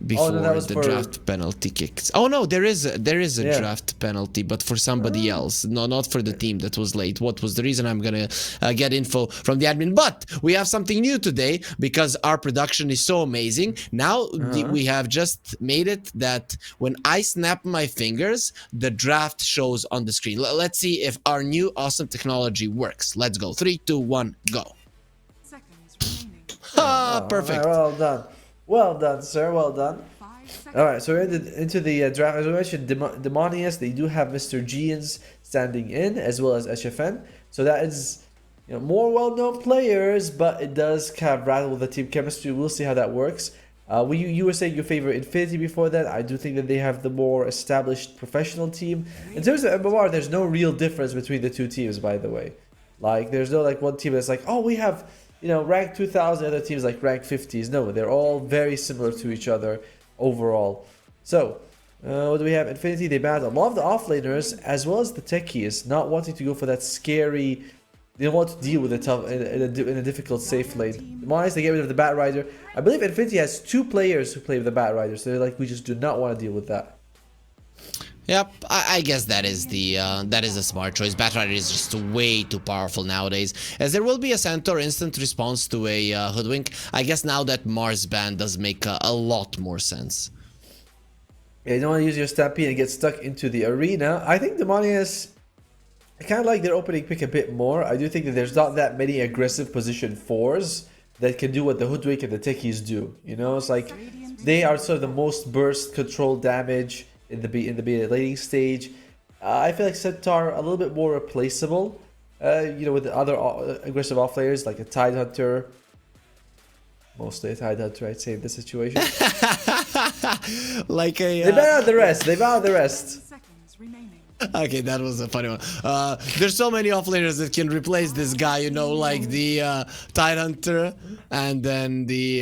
before the draft penalty kicks. Oh no, there is a draft penalty, but for somebody else. No, not for the team that was late. What was the reason? I'm gonna get info from the admin. But we have something new today because our production is so amazing. Now we have just made it that when I snap my fingers, the draft shows on the screen. Let's see if our new awesome technology works. Let's go. 3, 2, 1, go. Perfect. Well done. Well done, sir. Well done. Alright, so we're into the draft. As we mentioned, Demonius, they do have Mr. Gians standing in, as well as SFN. So that is, more well-known players, but it does kind of rattle the team chemistry. We'll see how that works. You were saying you favor Infinity before that. I do think that they have the more established professional team. In terms of MMR, there's no real difference between the two teams, by the way. Like, there's no like one team that's like, oh, we have rank 2000, other teams like rank 50s. No, they're all very similar to each other overall. So, what do we have? Infinity, they banned a lot of the offlaners as well as the techies, not wanting to go for that scary. They don't want to deal with it tough in a difficult safe lane. Demonius, they get rid of the Bat Rider. I believe Infinity has 2 players who play with the Bat Rider, so they're like, we just do not want to deal with that. Yep, I guess that is a smart choice. Batrider is just way too powerful nowadays, as there will be a Centaur instant response to a Hoodwink. I guess now that Mars ban does make a lot more sense. Yeah, you don't want to use your Stampede and get stuck into the arena. I think Demonius, I kind of like their opening pick a bit more. I do think that there's not that many aggressive position 4s that can do what the Hoodwink and the Techies do. It's like they are sort of the most burst control damage in the laning stage. I feel like Centaur a little bit more replaceable, with the other aggressive offlaners like a Tidehunter. Mostly a Tidehunter, I'd say, in this situation. Like a... They ban out the rest. Okay, that was a funny one. There's so many offlaners that can replace this guy, like the Tidehunter and then the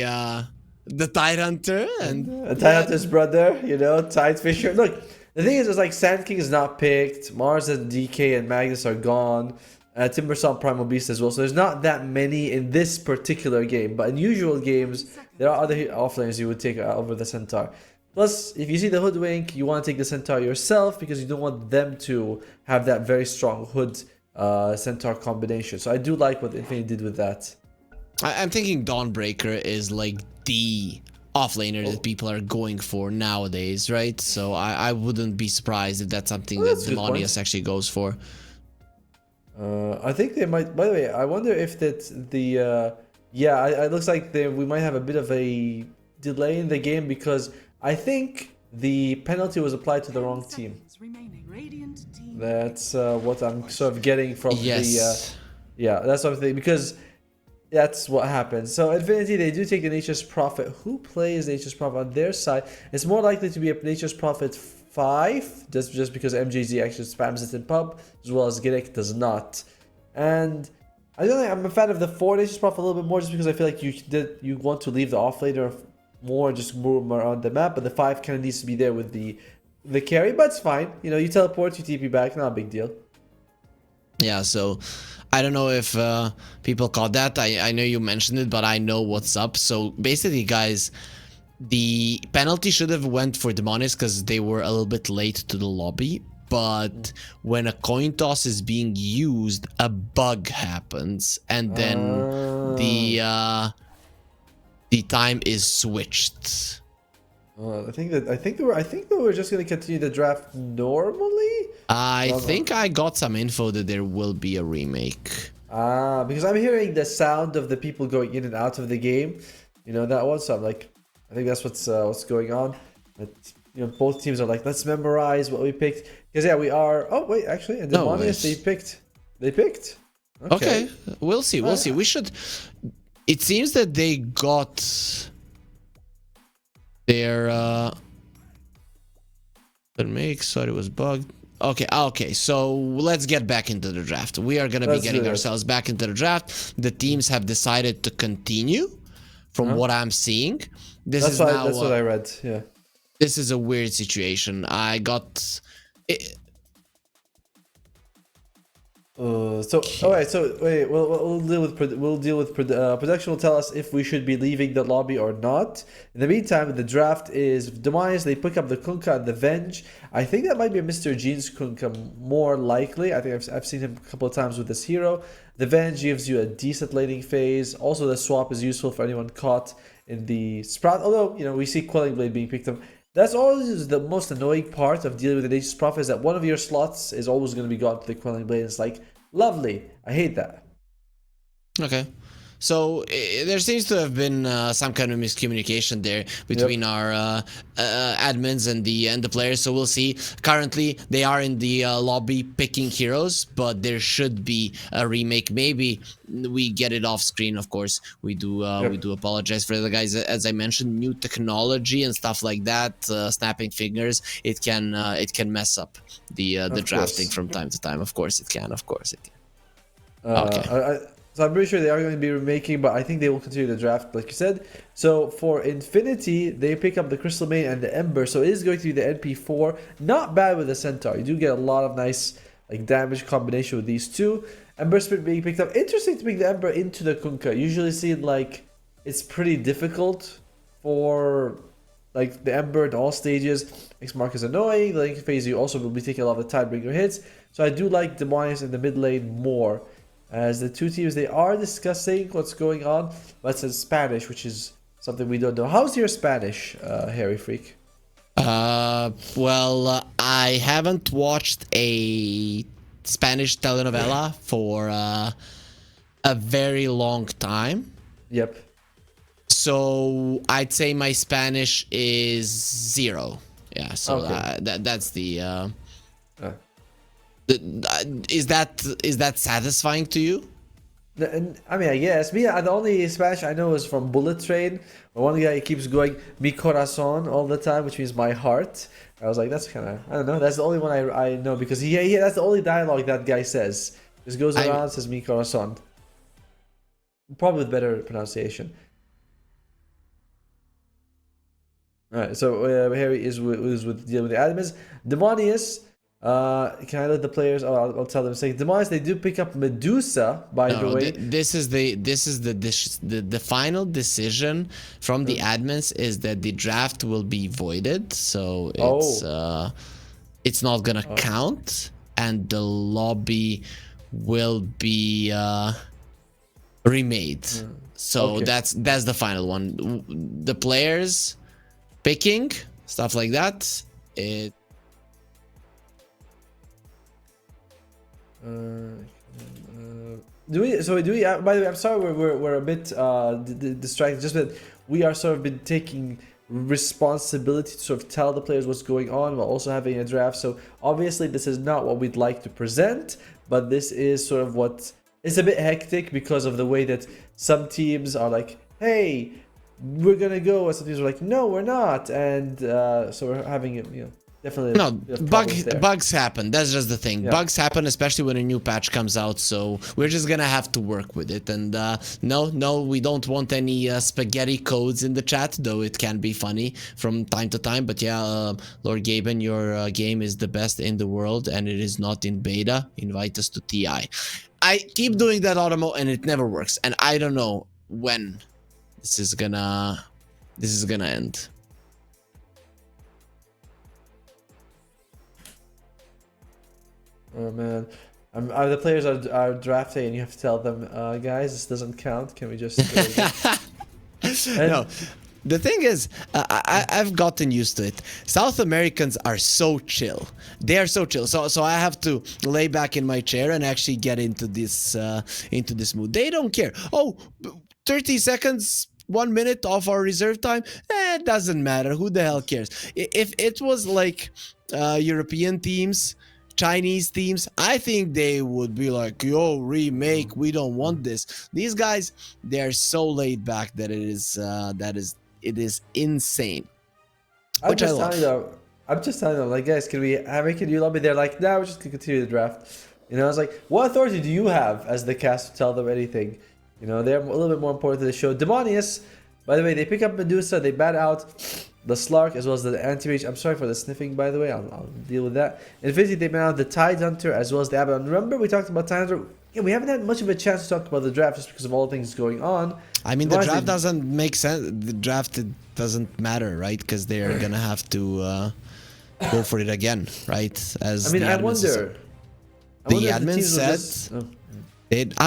Tidehunter and Tidehunter's brother, Tidefisher. Look, the thing is, it's like Sand King is not picked. Mars and DK and Magnus are gone. Timbersaw Primal Beast as well. So there's not that many in this particular game. But in usual games, there are other offlaners you would take over the Centaur. Plus, if you see the Hoodwink, you want to take the Centaur yourself because you don't want them to have that very strong Hood Centaur combination. So I do like what Infinity did with that. I'm thinking Dawnbreaker is like the offlaner that people are going for nowadays, right? So I wouldn't be surprised if that's something that Demonius actually goes for. I think they might. By the way, I wonder if that it looks like we might have a bit of a delay in the game because I think the penalty was applied to the wrong team. That's what I'm sort of getting from that's what I'm thinking, because that's what happens. So Infinity, they do take the Nature's Prophet. Who plays Nature's Prophet on their side? It's more likely to be a Nature's Prophet 5, just because MJZ actually spams it in pub, as well as Giddick does not. And I don't think I'm a fan of the 4 Nature's Prophet a little bit more, just because I feel like you want to leave the offlaner more, just move around the map, but the 5 kind of needs to be there with the carry, but it's fine. You teleport, you TP back, not a big deal. Yeah, so I don't know if people caught that. I know you mentioned it, but I know what's up. So basically, guys, the penalty should have went for Demonius because they were a little bit late to the lobby. but when a coin toss is being used, a bug happens, and then the time is switched. I think that we're just gonna continue the draft normally. I think I got some info that there will be a remake. Because I'm hearing the sound of the people going in and out of the game. You know that one, so I'm like, I think that's what's going on. But you know, both teams are like, let's memorize what we picked. Because yeah, we are. Oh wait, actually, and Demonius they picked. Okay, we'll see. We'll see. We should. It seems that they got their sorry, it was bugged. Okay, so let's get back into the draft. We are gonna be getting ourselves back into the draft. The teams have decided to continue, from what I'm seeing. That's what I read. Yeah. This is a weird situation. I got it. Wait. We'll deal with production. Will tell us if we should be leaving the lobby or not. In the meantime, the draft is Demise. They pick up the Kunkka and the Venge. I think that might be Mr. Jean's Kunkka more likely. I think I've seen him a couple of times with this hero. The Venge gives you a decent laning phase. Also, the swap is useful for anyone caught in the Sprout. Although you know we see Quelling Blade being picked up. That's always the most annoying part of dealing with the Nature's Prophet, is that one of your slots is always going to be gone to the Quelling Blade. It's like, lovely. I hate that. Okay. So there seems to have been some kind of miscommunication there between our admins and the players. So we'll see. Currently, they are in the lobby picking heroes, but there should be a remake. Maybe we get it off screen. Of course, we do apologize for the guys. As I mentioned, new technology and stuff like that, snapping fingers. It can mess up the drafting from time to time. Of course, it can. Okay. So I'm pretty sure they are going to be remaking, but I think they will continue the draft, like you said. So for Infinity, they pick up the Crystal Main and the Ember, so it is going to be the NP4. Not bad with the Centaur. You do get a lot of nice damage combination with these two. Ember Spirit being picked up. Interesting to pick the Ember into the Kunkka. Usually seen it's pretty difficult for the Ember in all stages. X Mark is annoying. The link phase you also will be taking a lot of the Tidebringer hits. So I do like Demonius in the mid lane more. As the two teams, they are discussing what's going on, but it's in Spanish, which is something we don't know. How's your Spanish, Harry Freak? Well, I haven't watched a Spanish telenovela for a very long time. Yep. So I'd say my Spanish is 0. Yeah. So Okay. That's the. Is that satisfying to you? I mean, I guess. The only Spanish I know is from Bullet Train. One guy keeps going "mi corazón" all the time, which means my heart. I was like, that's kind of, I don't know. That's the only one I know because that's the only dialogue that guy says. Just goes around says "mi corazón." Probably with better pronunciation. All right, so Harry is with dealing with the admins. Demonius. Can I let the players? Oh, I'll tell them. Say Demise. They do pick up Medusa. By the way, this is the final decision from the admins is that the draft will be voided. So it's not gonna count, and the lobby will be remade. So that's the final one. The players picking stuff like that. Do we? By the way, I'm sorry we're a bit distracted. Just that we are sort of been taking responsibility to sort of tell the players what's going on while also having a draft. So obviously this is not what we'd like to present, but this is sort of what it's a bit hectic because of the way that some teams are like, hey, we're gonna go, and some teams are like, no, we're not, and so we're having definitely bugs happen. That's just the thing. Bugs happen, especially when a new patch comes out, so we're just gonna have to work with it. And no, we don't want any spaghetti codes in the chat, though it can be funny from time to time. But Lord Gaben, your game is the best in the world, and it is not in beta. Invite us to TI. I keep doing that automo, and it never works, and I don't know when this is gonna end. Oh man, the players are drafting, and you have to tell them, guys, this doesn't count. Can we just? No, the thing is, I've gotten used to it. South Americans are so chill. They are so chill. So I have to lay back in my chair and actually get into this mood. They don't care. Oh, 30 seconds. 1 minute of our reserve time, it doesn't matter. Who the hell cares? If it was like European teams, Chinese teams, I think they would be like, yo, remake, we don't want this. These guys, they are so laid back that it is insane. I'm just telling them, like, guys, can we make a new lobby? They're like, nah, we're just gonna continue the draft. You know, I was like, what authority do you have as the cast to tell them anything? You know, they're a little bit more important to the show. Demonius, by the way, they pick up Medusa, they bat out the Slark as well as the Anti-Mage. I'm sorry for the sniffing, by the way. I'll deal with that. Infinity, they bat out the Tide Hunter as well as the Abaddon. Remember, we talked about Tide Hunter? Yeah, we haven't had much of a chance to talk about the draft just because of all the things going on. I mean, the draft doesn't make sense. The draft doesn't matter, right? Because they are going to have to go for it again, right? As I wonder. The admin said...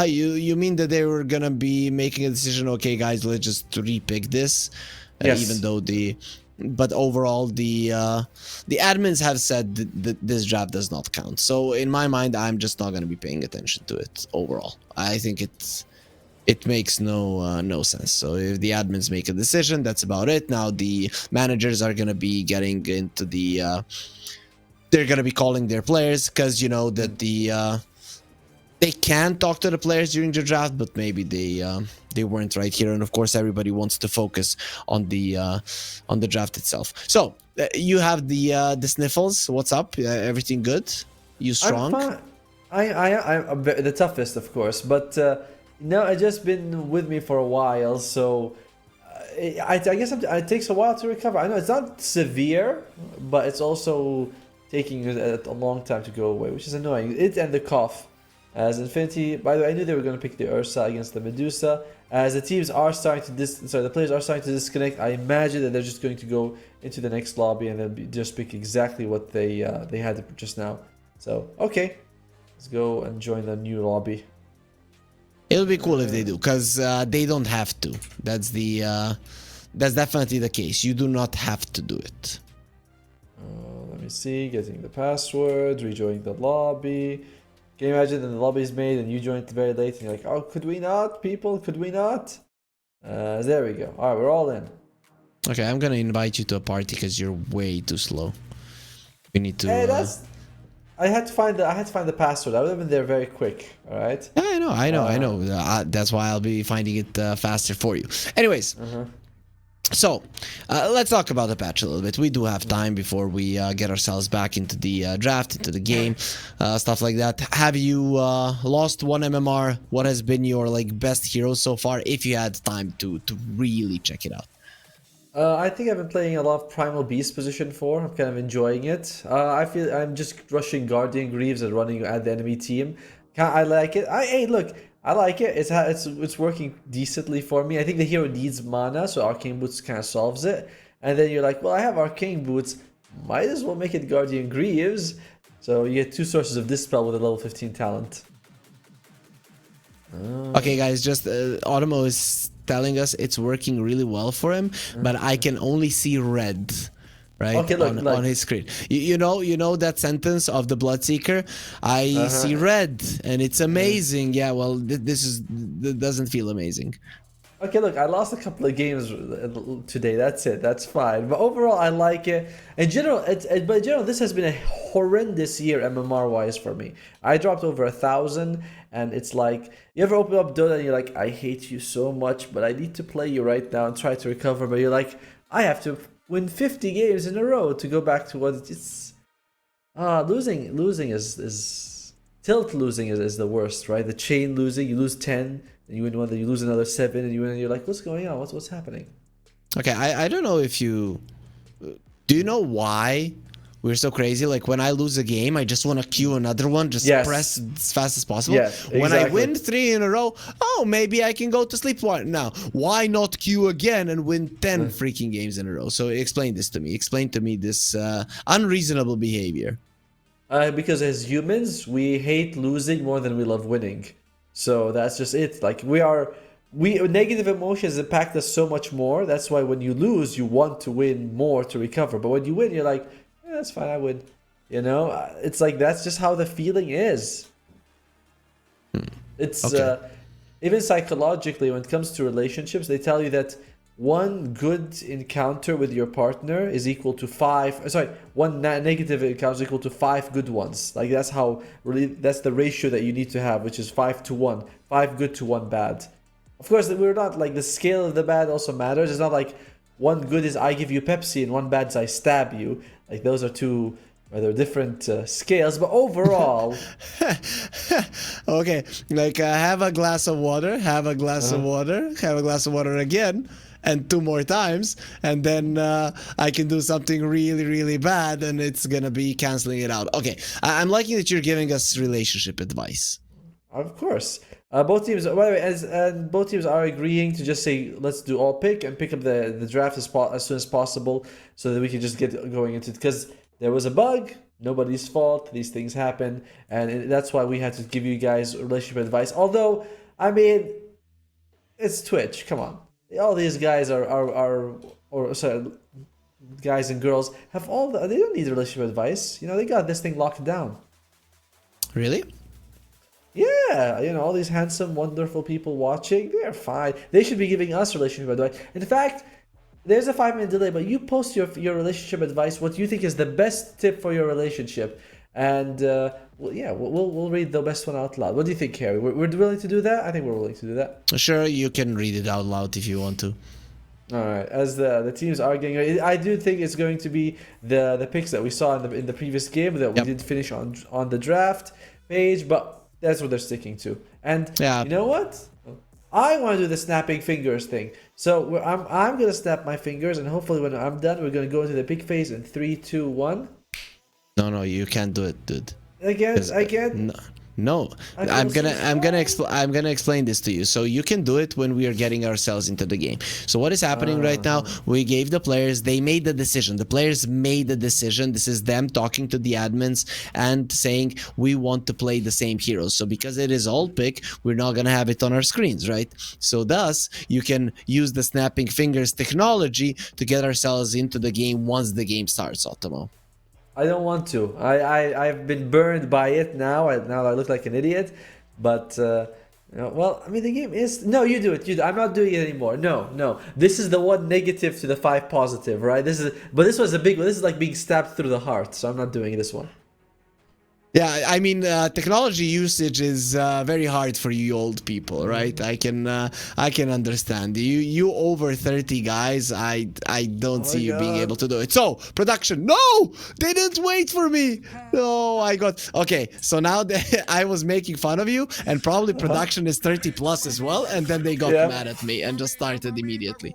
you mean that they were gonna be making a decision? Okay, guys, let's just repick this. Yes. Even though but overall the admins have said that this draft does not count. So in my mind, I'm just not gonna be paying attention to it overall. I think it makes no sense. So if the admins make a decision, that's about it. Now the managers are gonna be getting into the. They're gonna be calling their players because you know that they can talk to the players during the draft, but maybe they weren't right here. And of course, everybody wants to focus on the draft itself. So you have the sniffles. What's up? Everything good? You strong? I'm fine. I'm the toughest, of course, but no, it's just been with me for a while, so I guess it takes a while to recover. I know it's not severe, but it's also taking a long time to go away, which is annoying. It and the cough. As Infinity, by the way, I knew they were going to pick the Ursa against the Medusa. As the teams are starting to the players are starting to disconnect, I imagine that they're just going to go into the next lobby and then just pick exactly what they had just now. So okay, let's go and join the new lobby. It'll be cool if they do, because they don't have to. That's definitely the case. You do not have to do it. Let me see. Getting the password, rejoining the lobby. Can you imagine that the lobby is made and you joined very late and you're like, oh, could we not, people? Could we not? There we go. All right, we're all in. Okay, I'm gonna invite you to a party because you're way too slow. We need to. Hey, I had to find the password. I would have been there very quick. All right. Yeah, I know. That's why I'll be finding it faster for you. Anyways. So, let's talk about the patch a little bit. We do have time before we get ourselves back into the draft, into the game, stuff like that. Have you lost one MMR? What has been your best hero so far? If you had time to really check it out. I think I've been playing a lot of Primal Beast position 4. I'm kind of enjoying it. I feel I'm just rushing Guardian Greaves and running at the enemy team. I like it. Hey, look. I like it. It's working decently for me. I think the hero needs mana, so Arcane Boots kind of solves it. And then you're like, well, I have Arcane Boots. Might as well make it Guardian Greaves. So you get 2 sources of Dispel with a level 15 talent. Okay, guys, just Automo is telling us it's working really well for him, but I can only see red. Right, okay, look, on his screen. You know that sentence of the Bloodseeker. I see red, and it's amazing. Yeah, well, this doesn't feel amazing. Okay, look, I lost a couple of games today. That's it. That's fine. But overall, I like it. In general, this has been a horrendous year MMR wise for me. I dropped over 1,000, and it's like you ever open up Dota and you're like, I hate you so much, but I need to play you right now and try to recover. But you're like, I have to win 50 games in a row to go back to what it's. Losing is tilt losing is the worst, right? The chain losing, you lose 10. And you win one, then you lose another 7, and you win, and you're like, what's going on? What's happening? Okay, I don't know if you... Do you know why we're so crazy? Like, when I lose a game, I just want to queue another one, just press as fast as possible. Yeah, exactly. When I win 3 in a row, maybe I can go to sleep now. Why not queue again and win 10 freaking games in a row? So explain this to me. Explain to me this unreasonable behavior. Because as humans, we hate losing more than we love winning. So that's just it. Like we negative emotions impact us so much more. That's why when you lose, you want to win more to recover. But when you win, you're like, that's fine, I win. You know, it's like that's just how the feeling is. It's even psychologically, when it comes to relationships, they tell you that one good encounter with your partner is equal to one negative encounter is equal to 5 good ones. Like that's that's the ratio that you need to have, which is 5 to 1, 5 good to 1 bad. Of course, we're not like the scale of the bad also matters. It's not like one good is I give you Pepsi and one bad is I stab you. Like those are two rather different scales, but overall, okay, like have a glass of water, have a glass of water, have a glass of water again, and 2 more times, and then I can do something really, really bad, and it's gonna be canceling it out. Okay, I'm liking that you're giving us relationship advice. Of course. Both teams, by the way, both teams are agreeing to just say, let's do all pick and pick up the draft as soon as possible so that we can just get going into it. Because there was a bug, nobody's fault, these things happen, and that's why we had to give you guys relationship advice. Although, I mean, it's Twitch, come on. All these guys guys and girls have they don't need relationship advice. You know, they got this thing locked down. Really? Yeah, you know, all these handsome, wonderful people watching, they're fine. They should be giving us relationship advice. In fact, there's a 5-minute delay, but you post your relationship advice, what you think is the best tip for your relationship. And we'll read the best one out loud. What do you think, Harry? We're willing to do that? I think we're willing to do that. Sure, you can read it out loud if you want to. All right, as the teams are getting ready, I do think it's going to be the picks that we saw in the previous game that we did finish on the draft page, but that's what they're sticking to. And you know what? I want to do the snapping fingers thing. So I'm going to snap my fingers, and hopefully when I'm done, we're going to go into the pick phase in 3, 2, 1. No, you can't do it, dude. I can't. No, I'm gonna explain this to you. So you can do it when we are getting ourselves into the game. So what is happening right now? We gave the players, they made the decision. The players made the decision. This is them talking to the admins and saying we want to play the same heroes. So because it is all pick, we're not gonna have it on our screens, right? So thus you can use the snapping fingers technology to get ourselves into the game once the game starts, Otomo. I don't want to. I've been burned by it now. Now I look like an idiot. But, well, I mean, the game is... No, you do it. I'm not doing it anymore. No. This is the one negative to the 5 positive, right? But this was a big one. This is like being stabbed through the heart. So I'm not doing this one. Yeah, I mean, technology usage is very hard for you old people, right? I can understand. You over 30 guys, I don't see you being able to do it. So, production, no! They didn't wait for me! No, okay, so now I was making fun of you, and probably production is 30 plus as well, and then they got mad at me and just started immediately.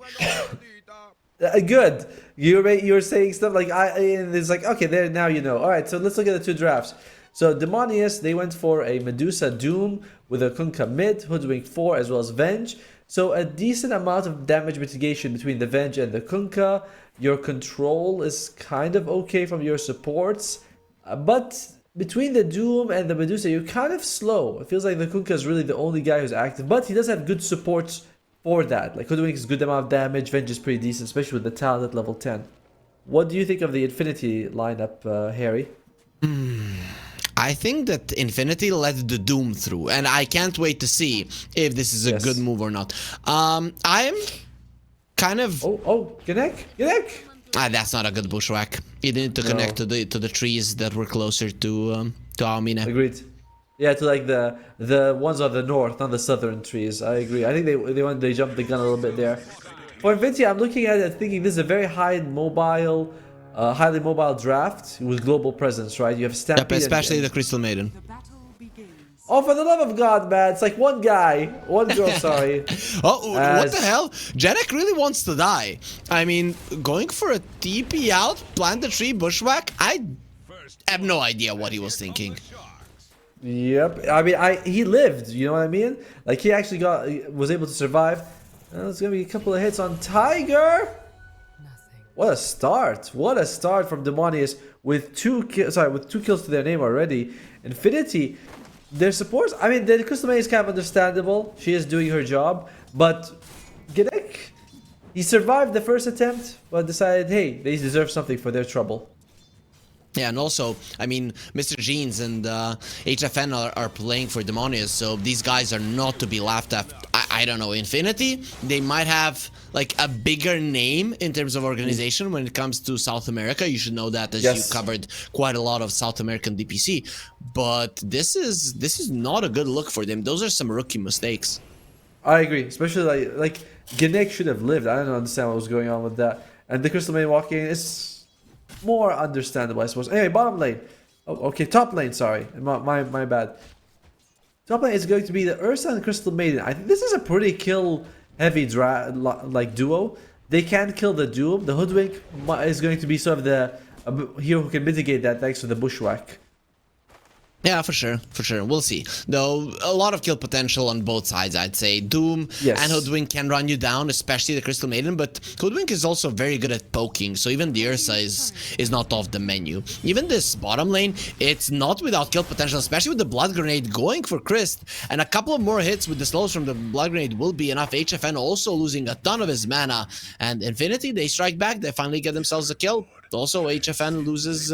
Good. You're saying stuff like, and it's like, okay, there, now you know. All right, so let's look at the 2 drafts. So Demonius, they went for a Medusa Doom with a Kunkka mid, Hoodwink 4 as well as Venge. So a decent amount of damage mitigation between the Venge and the Kunkka. Your control is kind of okay from your supports. But between the Doom and the Medusa, you're kind of slow. It feels like the Kunkka is really the only guy who's active. But he does have good supports for that. Like Hoodwink is a good amount of damage. Venge is pretty decent, especially with the talent at level 10. What do you think of the Infinity lineup, Harry? I think that Infinity let the Doom through, and I can't wait to see if this is a good move or not. I'm kind of... Connect! That's not a good bushwhack. You need to connect to the trees that were closer to Aomine. Agreed. Yeah, to like the ones on the north, not the southern trees. I agree. I think they jumped the gun a little bit there. For Infinity, I'm looking at it thinking this is a very highly mobile draft with global presence, right? You have Stampede, especially the Crystal Maiden. Oh, for the love of God, man! It's like one girl. Sorry. What the hell? Janek really wants to die. I mean, going for a TP out, plant the tree, bushwhack. I have no idea what he was thinking. Yep. I mean, he lived. You know what I mean? Like he actually was able to survive. It's gonna be a couple of hits on Tiger. What a start! What a start from Demonius with two kills to their name already. Infinity, their supports. I mean, the Crystal Maiden is kind of understandable. She is doing her job, but Gidek, he survived the first attempt, but decided, hey, they deserve something for their trouble. Yeah, and also, I mean, Mr. Jeans and HFN are playing for Demonius, so these guys are not to be laughed at. I don't know, Infinity, they might have like a bigger name in terms of organization when it comes to South America. You should know that, as you covered quite a lot of South American DPC. But this is not a good look for them. Those are some rookie mistakes. I agree, especially like Gidek should have lived. I don't understand what was going on with that. And the Crystal Maiden walking in is more understandable, I suppose. Anyway, bottom lane. Oh, okay, top lane, sorry. My bad. Top lane is going to be the Ursa and Crystal Maiden. I think this is a pretty kill-heavy duo. They can kill the Doom. The Hoodwink is going to be sort of the hero who can mitigate that thanks to the Bushwhack. Yeah, for sure. We'll see. Though, a lot of kill potential on both sides, I'd say. Doom and Hoodwink can run you down, especially the Crystal Maiden, but Hoodwink is also very good at poking, so even the Ursa is not off the menu. Even this bottom lane, it's not without kill potential, especially with the Blood Grenade going for Christ, and a couple of more hits with the slows from the Blood Grenade will be enough. HFN also losing a ton of his mana, and Infinity, they strike back, they finally get themselves a kill. Also, HFN loses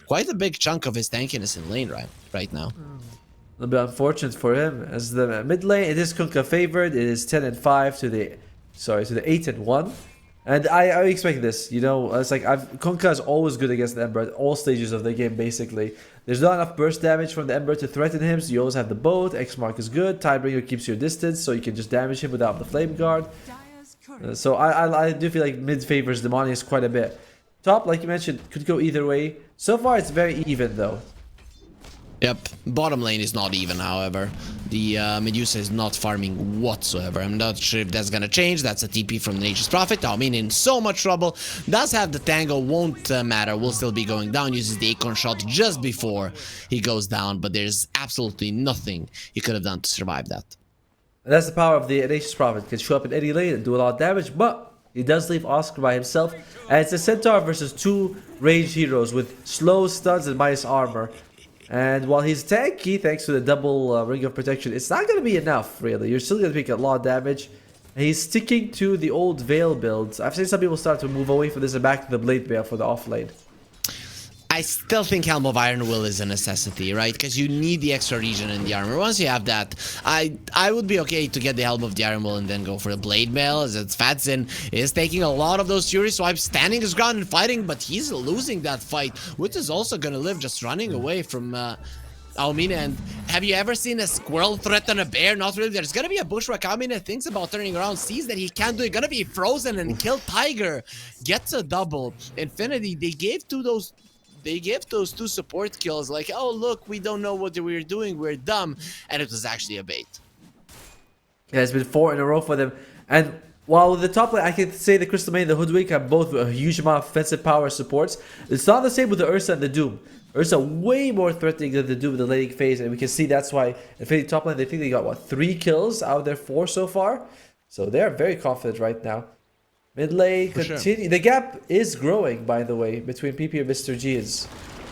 quite a big chunk of his tankiness in lane right now. A bit unfortunate for him. As the mid lane, it is Kunkka favored. It is 10-5 to the 8-1. And I expect this. You know, it's like Kunkka is always good against the Ember at all stages of the game. Basically, there's not enough burst damage from the Ember to threaten him. So you always have the boat. X Mark is good. Tidebringer keeps your distance, so you can just damage him without the Flame Guard. So I do feel like mid favors Demonius quite a bit. Top, like you mentioned, could go either way. So far, it's very even, though. Yep, bottom lane is not even, however. The Medusa is not farming whatsoever. I'm not sure if that's gonna change. That's a TP from the Nature's Prophet. I mean, in so much trouble. Does have the Tango, won't matter. Will still be going down. Uses the Acorn Shot just before he goes down, but there's absolutely nothing he could have done to survive that. And that's the power of the Nature's Prophet. Can show up in any lane and do a lot of damage, but he does leave Oscar by himself, and it's a Centaur versus two ranged heroes with slow stuns and minus armor. And while he's tanky, thanks to the double Ring of Protection, it's not going to be enough, really. You're still going to take a lot of damage. And he's sticking to the old Veil builds. I've seen some people start to move away from this and back to the Blade Veil for the offlane. I still think Helm of Iron Will is a necessity, right? Because you need the extra regen in the armor. Once you have that, I would be okay to get the Helm of the Iron Will and then go for the Blade Mail, as it's Fatsin is taking a lot of those Fury Swipes, standing his ground and fighting, but he's losing that fight, which is also going to live just running away from Almina. And have you ever seen a squirrel threaten a bear? Not really. There's gonna be a bushwhack. Almina thinks about turning around, sees that he can't do it, gonna be frozen and kill Tiger, gets a double. Infinity, they gave those two support kills like, oh look, we don't know what we're doing, we're dumb, and it was actually a bait. Yeah, it's been 4 in a row for them. And while with the top lane, I can say the Crystal Maiden and the Hoodwink have both a huge amount of offensive power supports. It's not the same with the Ursa and the Doom. Ursa way more threatening than the Doom in the laning phase, and we can see that's why Infinity top lane, they think they got, what, 3 kills out of their 4 so far? So they're very confident right now. Mid lane, continue. Sure. The gap is growing, by the way, between PP and Mr. G's.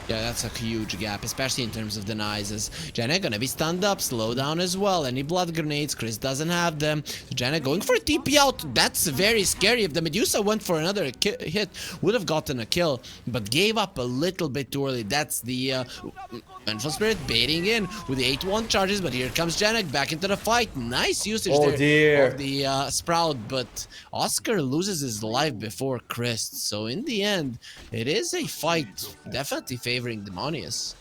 Yeah, that's a huge gap, especially in terms of denies. As Janet gonna be stunned up, slow down as well. Any blood grenades, Chris doesn't have them. Janet going for a TP out. That's very scary. If the Medusa went for another hit, would have gotten a kill, but gave up a little bit too early. That's the Vengeful Spirit baiting in with the 8-1 charges, but here comes Janet back into the fight. Nice usage there of the Sprout, but Oscar loses his life before Chris. So in the end, it is a fight definitely favoring Demonius.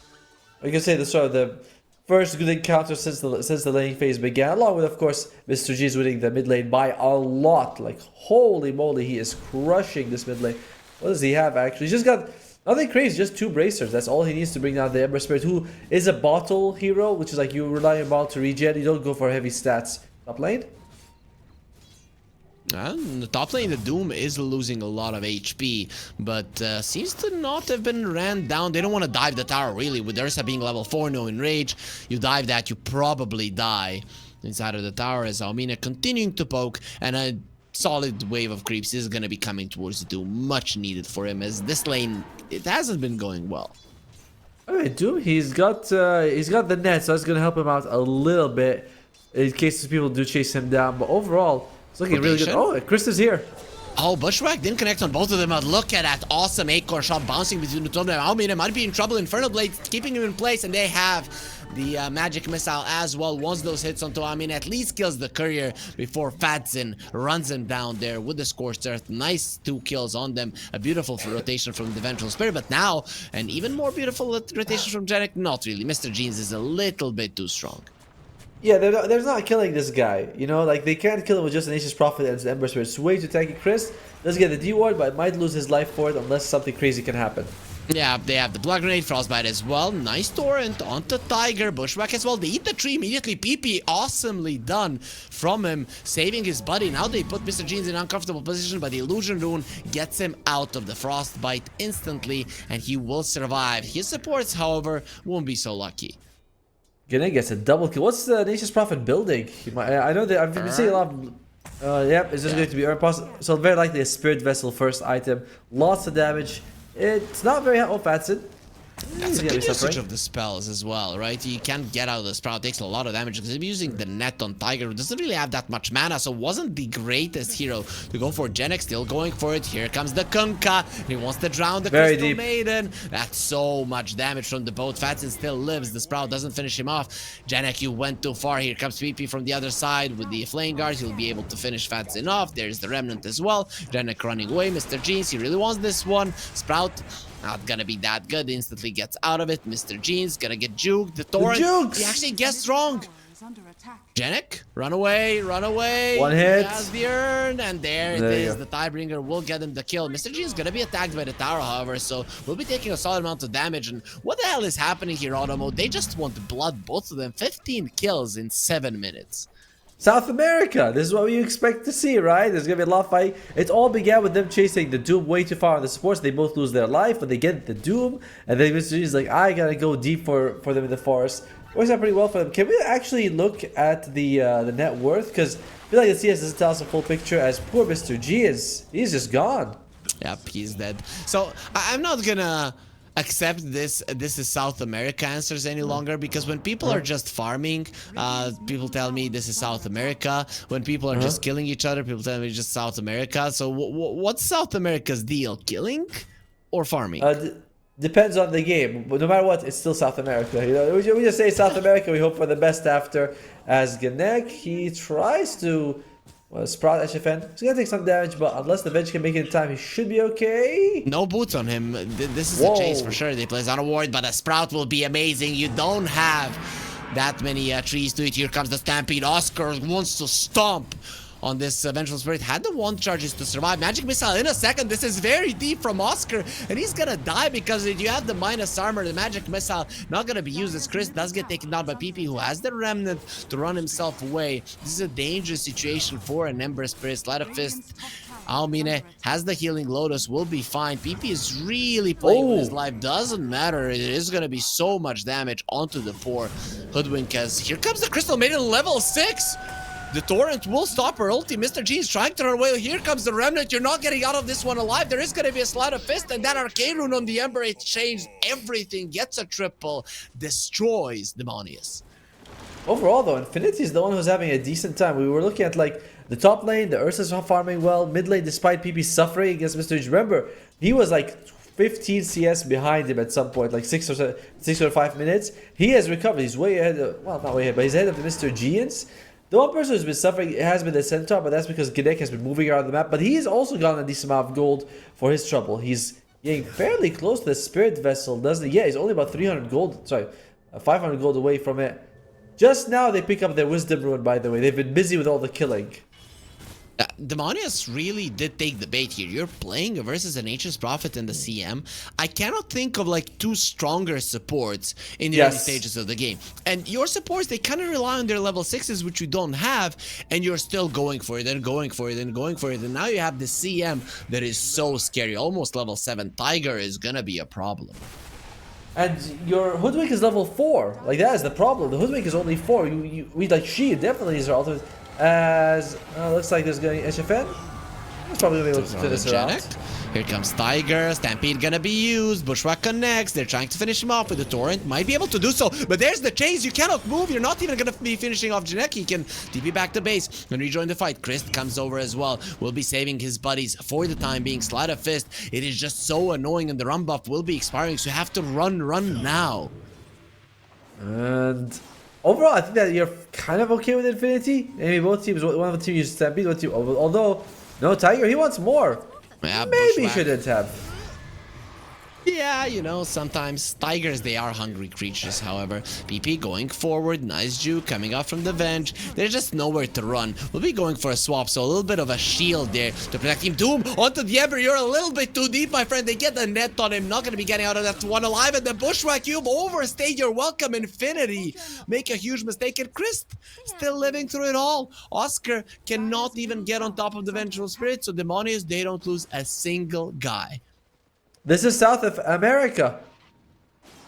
I can say the first good encounter since the laning phase began, along with, of course, Mr. G's winning the mid lane by a lot. Like, holy moly, he is crushing this mid lane. What does he have, actually? He's just got nothing crazy, just 2 bracers. That's all he needs to bring down the Ember Spirit, who is a bottle hero, which is like you rely on bottle to regen. You don't go for heavy stats. Top lane? The top lane, the Doom is losing a lot of HP, but seems to not have been ran down. They don't want to dive the tower, really. With Ursa being level 4, no enrage, you dive that, you probably die inside of the tower, as Almina continuing to poke, and solid wave of creeps is gonna be coming towards the Doom. Much needed for him, as this lane, it hasn't been going well. Alright, Doom, he's got the net, so that's gonna help him out a little bit in case people do chase him down. But overall, it's looking really good. Oh, Chris is here. Oh, Bushwhack didn't connect on both of them. Look at that awesome acorn shot bouncing between the two of them. Almina might be in trouble. Infernal Blade keeping him in place, and they have the magic missile as well. Once those hits onto Almina, at least kills the courier before Fatsin runs him down there with the Scorched Earth. Nice 2 kills on them. A beautiful rotation from the Vengeful Spirit, but now an even more beautiful rotation from Janek. Not really. Mr. Jeans is a little bit too strong. Yeah, they're not killing this guy. You know, like they can't kill him with just an Nature's Prophet and the Ember Spirit. It's way too tanky. Chris does get the D-Ward, but might lose his life for it unless something crazy can happen. Yeah, they have the Blood Grenade, Frostbite as well. Nice Torrent onto Tiger, Bushwhack as well. They eat the tree immediately. PP, awesomely done from him, saving his buddy. Now they put Mr. Jeans in an uncomfortable position, but the Illusion Rune gets him out of the Frostbite instantly, and he will survive. His supports, however, won't be so lucky. Gonna gets a double kill. What's the Nature's Prophet building? I know that I've been seeing a lot of... yep, it's just going to be so very likely a Spirit Vessel first item. Lots of damage. It's not very helpful, Fatsin. That's a good usage of the spells as well, right? You can't get out of the Sprout. It takes a lot of damage because he's using the net on Tiger, who doesn't really have that much mana, so wasn't the greatest hero to go for. Janek still going for it. Here comes the Kunkka. He wants to drown the Crystal Maiden. That's so much damage from the boat. Fatsin still lives. The Sprout doesn't finish him off. Janek, you went too far. Here comes PP from the other side with the Flame Guard. He'll be able to finish Fatsin off. There's the Remnant as well. Janek running away. Mr. Jeans, he really wants this one. Sprout, not gonna be that good. Instantly gets out of it. Mr. Jeans gonna get juked. The Torrent, he actually gets wrong. Janek, run away, run away. One hit. He has the urn, and there it is. The Tidebringer will get him the kill. Mr. Jeans gonna be attacked by the tower, however, so we'll be taking a solid amount of damage. And what the hell is happening here, Automo? They just want blood, both of them. 15 kills in 7 minutes. South America, this is what we expect to see, right? There's gonna be a lot of fight. It all began with them chasing the Doom way too far on the supports. They both lose their life, but they get the Doom, and then Mr. G is like, I gotta go deep for them in the forest. Works out pretty well for them. Can we actually look at the net worth? Because I feel like the CS doesn't tell us a full picture, as poor Mr. G he's just gone. Yep, he's dead. So I'm not gonna accept this is South America answers any longer, because when people are just farming, people tell me this is South America. When people are just killing each other, people tell me it's just South America. So what's South America's deal? Killing or farming? Depends on the game, but no matter what, it's still South America. You know, we just say South America. We hope for the best after. As Ganek, he tries to Sprout HFN. He's gonna take some damage, but unless the Venge can make it in time, he should be okay. No boots on him. This is a chase for sure. They place on a ward, but a Sprout will be amazing. You don't have that many trees to it. Here comes the Stampede. Oscar wants to stomp on this Vengeful Spirit. Had the wand charges to survive. Magic Missile in a second. This is very deep from Oscar, and he's gonna die because you have the minus armor. The Magic Missile not gonna be used, as Chris does get taken down by PP, who has the Remnant to run himself away. This is a dangerous situation for an Ember Spirit. Sleight of Fist. Aomine has the Healing Lotus, will be fine. PP is really playing with his life. Doesn't matter. It is going to be so much damage onto the poor Hoodwink, as here comes the Crystal Maiden level 6. The Torrent will stop her ulti. Mr. G is trying to run away. Here comes the Remnant. You're not getting out of this one alive. There is going to be a Sleight of Fist, and that Arcane Rune on the Ember, it changed everything. Gets a triple, destroys Demonius. Overall, though, Infinity is the one who's having a decent time. We were looking at, like, the top lane, the Ursa's farming well. Mid lane, despite PP suffering against Mr. G. Remember, he was like 15 CS behind him at some point, like 6 or 5 minutes. He has recovered. He's way ahead of, well, not way ahead, but he's ahead of the Mr. Giants. The one person who's been suffering has been the Centaur, but that's because Gidek has been moving around the map. But he's also gotten a decent amount of gold for his trouble. He's getting fairly close to the Spirit Vessel, doesn't he? Yeah, he's only about 300 gold, sorry, 500 gold away from it. Just now they pick up their Wisdom Rune, by the way. They've been busy with all the killing. Demonius really did take the bait here. You're playing versus a Nature's Prophet in the CM. I cannot think of like two stronger supports in the early stages of the game. And your supports, they kind of rely on their level 6s, which you don't have, and you're still going for it and going for it and going for it. And now you have the CM that is so scary. Almost level 7. Tiger is gonna be a problem. And your Hoodwink is level 4. Like, that is the problem. The Hoodwink is only 4. We like, she definitely is her ultimate. As looks like there's going HFN. He's probably gonna be able to finish it off. Here comes Tiger. Stampede gonna be used. Bushwhack connects. They're trying to finish him off with the Torrent. Might be able to do so. But there's the chase. You cannot move. You're not even gonna be finishing off Janek. He can TP back to base and rejoin the fight. Christ comes over as well. Will be saving his buddies for the time being. Sleight of Fist. It is just so annoying, and the run buff will be expiring. So you have to run now. And overall, I think that you're kind of okay with Infinity. Maybe both teams. One of the teams uses Stampede. One team, although no Tiger, he wants more. Yeah, maybe Bushwhack shouldn't have. Yeah, you know, sometimes tigers, they are hungry creatures, however. PP going forward, nice juke coming out from the Venge. There's just nowhere to run. We'll be going for a swap, so a little bit of a shield there to protect him. Doom onto the Ember, you're a little bit too deep, my friend. They get the net on him, not going to be getting out of that one alive. And the Bushwhack, you've overstayed your welcome, Infinity. Make a huge mistake, and Chris still living through it all. Oscar cannot even get on top of the Vengeful Spirit, so Demonius, they don't lose a single guy. This is South of America.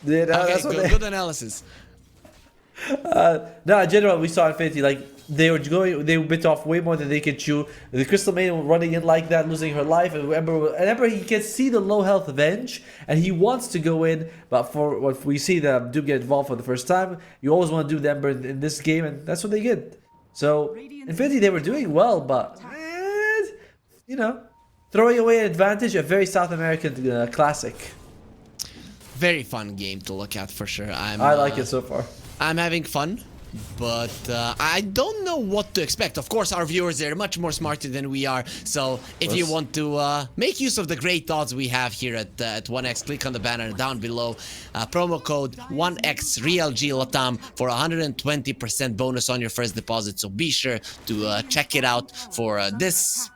Okay, good analysis. No, in general, we saw Infinity, like, they bit off way more than they could chew. The Crystal Maiden running in like that, losing her life, and Ember, he can see the low health Venge, and he wants to go in, but for what we see the Doom get involved for the first time, you always want to do the Ember in this game, and that's what they did. So, Infinity, they were doing well, but, you know, throwing away an advantage, a very South American classic. Very fun game to look at for sure. I like it so far. I'm having fun, but I don't know what to expect. Of course, our viewers are much more smarter than we are. So if you want to make use of the great odds we have here at 1x, click on the banner down below. Promo code 1XRealG LATAM for 120% bonus on your first deposit. So be sure to check it out for this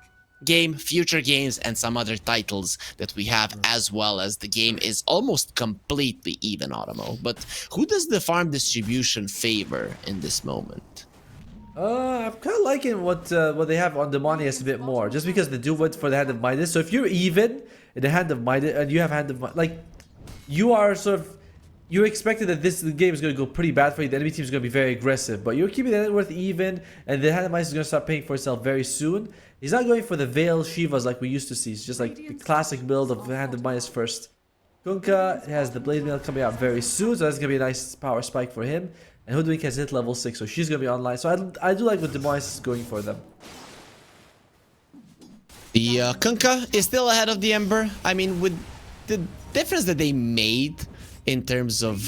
game, future games, and some other titles that we have, as well as the game is almost completely even, Automo. But who does the farm distribution favor in this moment? I'm kind of liking what they have on Demonius a bit more, just because they do went for the Hand of Midas. So if you're even in the Hand of Midas and you have Hand of Midas, like, you are sort of, you're expecting that the game is going to go pretty bad for you. The enemy team is going to be very aggressive, but you're keeping the net worth even, and the Hand of Midas is going to start paying for itself very soon. He's not going for the Veil Shivas like we used to see. It's just like the classic build of Hand of Midas first. Kunkka has the Blade Mail coming out very soon, so that's going to be a nice power spike for him. And Hoodwink has hit level 6, so she's going to be online. So I do like what Demonius is going for them. The Kunkka is still ahead of the Ember. I mean, with the difference that they made in terms of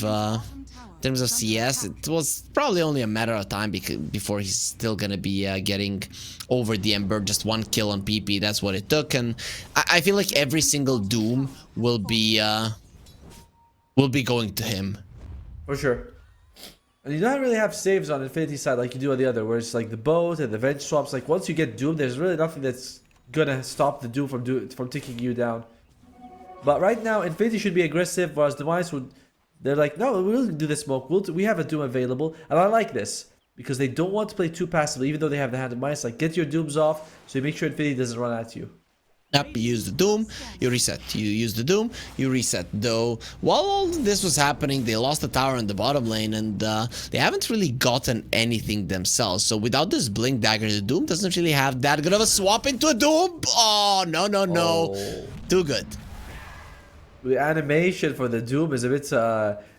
CS, it was probably only a matter of time before he's still gonna be getting over the Ember. Just one kill on PP, that's what it took, and I feel like every single Doom will be going to him. For sure. And you don't really have saves on Infinity side like you do on the other, where it's like the boat and the Venge swaps. Like, once you get Doom, there's really nothing that's gonna stop the Doom from taking you down. But right now, Infinity should be aggressive, whereas Demise would... They're like, no, we'll do the smoke. We have a Doom available. And I like this, because they don't want to play too passively, even though they have the Hand of Mice. Like, get your Dooms off, so you make sure Infinity doesn't run at you. Yep, you use the Doom, you reset. You use the Doom, you reset. Though, while all this was happening, they lost the tower in the bottom lane, and they haven't really gotten anything themselves. So without this Blink Dagger, the Doom doesn't really have that good of a swap into a Doom. Oh, no. Oh. Too good. The animation for the Doom is a bit,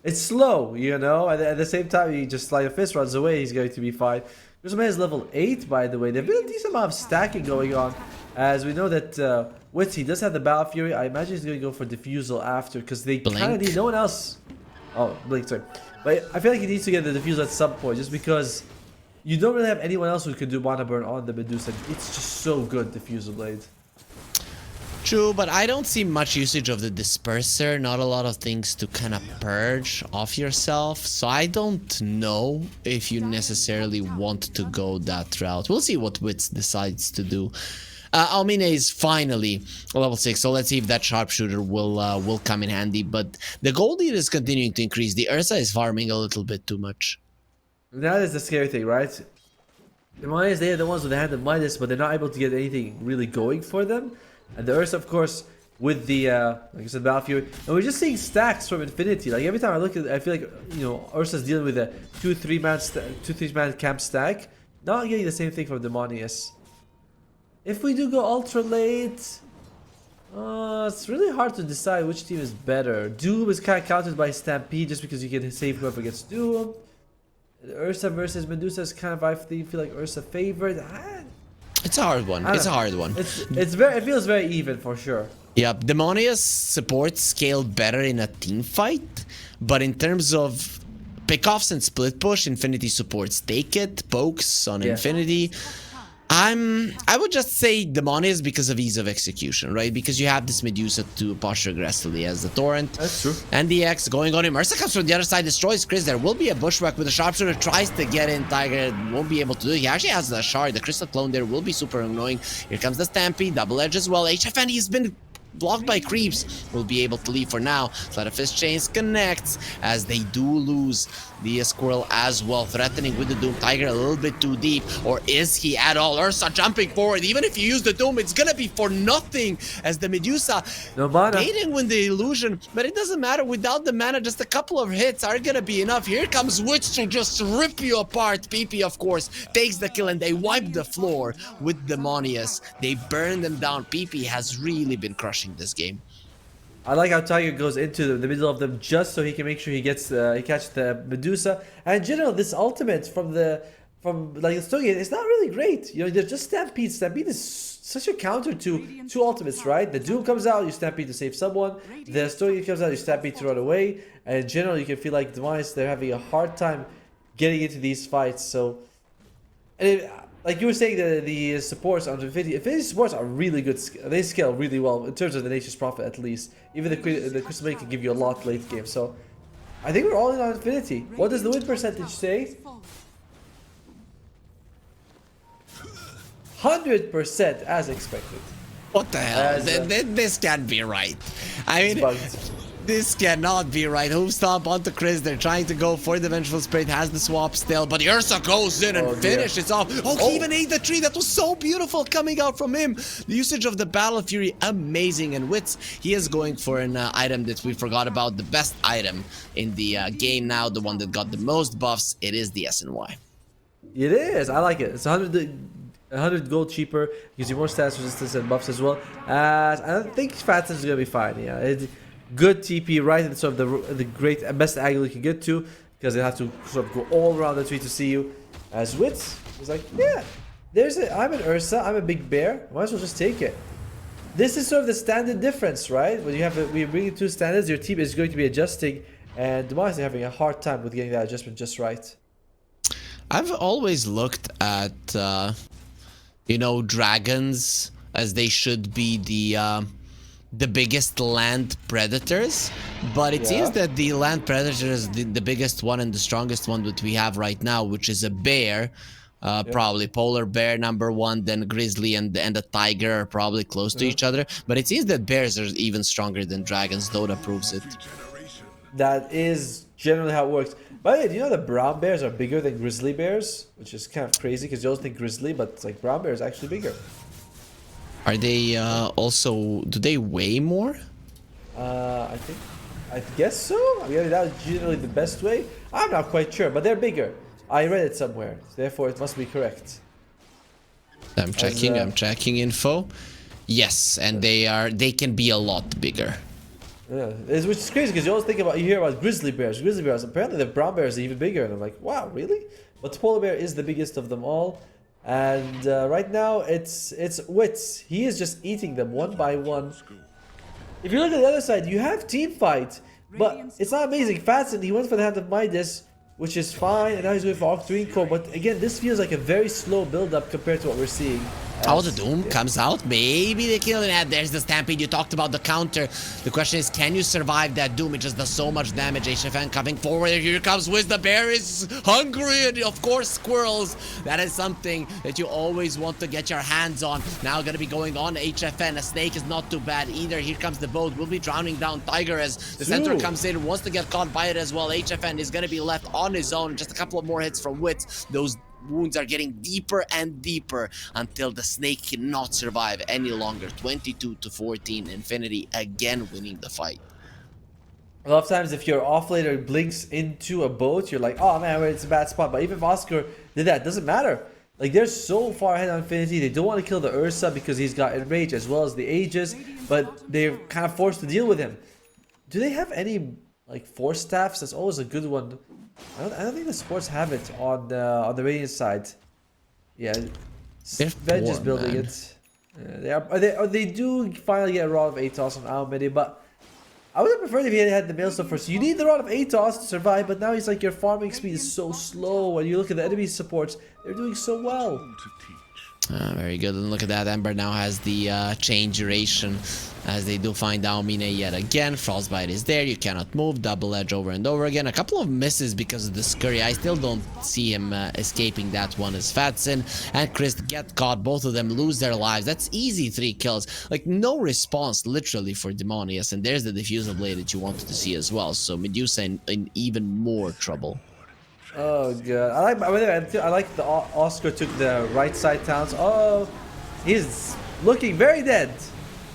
it's slow, you know? At the same time, he just Sleight of Fist runs away, he's going to be fine. Grizzleman is level 8, by the way. There's been a decent amount of stacking going on, as we know that Witty does have the Battle Fury. I imagine he's going to go for Diffusal after, because they kind of need no one else. Oh, Blink, sorry. But I feel like he needs to get the Diffusal at some point, just because you don't really have anyone else who can do Mana Burn on the Medusa. It's just so good, Diffusal Blade. True, but I don't see much usage of the Disperser, not a lot of things to kind of purge off yourself, so I don't know if you necessarily want to go that route. We'll see what Wits decides to do. Almine is finally level 6, so let's see if that Sharpshooter will come in handy, but the gold lead is continuing to increase. The Ursa is farming a little bit too much. That is the scary thing, right? The Midas, they are the ones with the Hand of Midas, but they're not able to get anything really going for them. And the Ursa, of course, with the, like I said, Battle Fury. And we're just seeing stacks from Infinity. Like, every time I look at it, I feel like, you know, Ursa's dealing with a 2-3 man camp stack. Not getting the same thing from Demonius. If we do go ultra late, it's really hard to decide which team is better. Doom is kind of countered by Stampede just because you can save whoever gets Doom. Ursa versus Medusa is kind of, I feel like Ursa favored. It's a hard one. It's a hard one. It feels very even for sure. Yeah, Demonius supports scale better in a team fight, but in terms of pickoffs and split push, Infinity supports take it, pokes on Infinity. I would just say Demonius because of ease of execution, right? Because you have this Medusa to posture aggressively as the Torrent. That's true. And the X going on him. Ursa comes from the other side, destroys Chris. There will be a bushwhack with the Sharpshooter, tries to get in. Tiger won't be able to do it. He actually has the Shard. The Crystal Clone there will be super annoying. Here comes the Stampede, double edge as well. HFN, he's been blocked by creeps, will be able to leave for now. Sleight of Fist Chains connects as they do lose the Squirrel as well, threatening with the Doom. Tiger a little bit too deep, or is he at all? Ursa jumping forward. Even if you use the Doom, it's gonna be for nothing as the Medusa baiting with the illusion, but it doesn't matter. Without the mana, just a couple of hits are gonna be enough. Here comes Witch to just rip you apart. PP, of course, takes the kill and they wipe the floor with Demonius. They burn them down. PP has really been crushing this game. I like how Tiger goes into the middle of them just so he can make sure he gets he catches the Medusa. And in general, this ultimate from the Stogie, it's not really great. You know, there's just Stampede. Stampede is such a counter to two ultimates, right? The Doom comes out, you Stampede to save someone. The Stogie comes out, you Stampede to run away. And in general, you can feel like Demise, they're having a hard time getting into these fights. So, like you were saying, the supports on Infinity supports are really good. They scale really well in terms of the Nature's Prophet, at least. Even the Crystal Blade can give you a lot late game. So I think we're all in on Infinity. What does the win percentage say? 100% as expected. What the hell? This can't be right. I mean, this cannot be right. Hoof stomp onto Chris. They're trying to go for the Vengeful Spirit. Has the swap still, but Ursa goes in and finishes off. Oh, he even ate the tree. That was so beautiful coming out from him. The usage of the Battle Fury, amazing. And Wits, he is going for an item that we forgot about. The best item in the game now. The one that got the most buffs. It is the SNY. It is. I like it. It's 100 gold cheaper. Gives you more stats resistance and buffs as well. I think Fatson is going to be fine. Yeah. Good TP right in sort of the great best angle you can get to, because they have to sort of go all around the tree to see you. As Wits is like, yeah, I'm an Ursa, I'm a big bear, might as well just take it. This is sort of the standard difference, right? When you bring two standards, your team is going to be adjusting, and Demise is having a hard time with getting that adjustment just right. I've always looked at dragons as they should be the biggest land predators, but it seems that the land predator is the biggest one and the strongest one that we have right now, which is a bear. Probably polar bear number one, then grizzly and a tiger are probably close to each other, but it seems that bears are even stronger than dragons. Dota proves it. That is generally how it works. By the way, do you know that brown bears are bigger than grizzly bears? Which is kind of crazy because you always think grizzly, but it's like brown bear is actually bigger. Are they also, do they weigh more? I guess so. I mean, that was generally the best way. I'm not quite sure, but they're bigger. I read it somewhere, therefore it must be correct. I'm checking info. Yes, and they can be a lot bigger. Yeah, which is crazy because you hear about grizzly bears. Grizzly bears, apparently the brown bears are even bigger, and I'm like, wow, really? But the polar bear is the biggest of them all. And right now it's Wits. He is just eating them one by one. If you look at the other side, you have team fight, but it's not amazing. Fatson, he went for the Hand of Midas, which is fine, and now he's going for Octarine. But again, this feels like a very slow build-up compared to what we're seeing. Oh, the Doom comes out. Maybe they kill it. There's the Stampede. You talked about the counter. The question is, can you survive that Doom? It just does so much damage. HFN coming forward. Here comes Wiz. The bear is hungry. And of course, squirrels. That is something that you always want to get your hands on. Now going to be going on HFN. A snake is not too bad either. Here comes the boat. We'll be drowning down Tiger as the center comes in. Wants to get caught by it as well. HFN is going to be left on his own. Just a couple of more hits from Wits. Those wounds are getting deeper and deeper until the snake cannot survive any longer. 22-14. Infinity again winning the fight. A lot of times if your offlaner blinks into a boat, you're like, oh man, it's a bad spot. But even if Oscar did that, it doesn't matter. Like, they're so far ahead on Infinity. They don't want to kill the Ursa because he's got Enrage as well as the Aegis, but they're kind of forced to deal with him. Do they have any, like, Force Staffs? That's always a good one. I don't think the sports have it on the Radiant side. Yeah, Venge is building it. They do finally get a Rod of Atos on Aomidi, but I would have preferred if he had the Maelstrom first. You need the Rod of Atos to survive, but now he's like, your farming speed is so slow. When you look at the enemy supports, they're doing so well. Very good. And look at that. Ember now has the chain duration as they do find Aomine yet again. Frostbite is there. You cannot move. Double edge over and over again. A couple of misses because of the scurry. I still don't see him escaping that one as Fatson and Chris get caught. Both of them lose their lives. That's easy 3 kills. Like, no response literally for Demonius. And there's the diffusal blade that you wanted to see as well. So Medusa in even more trouble. Oh god, I like the Oscar took the right side towns. Oh, he's looking very dead.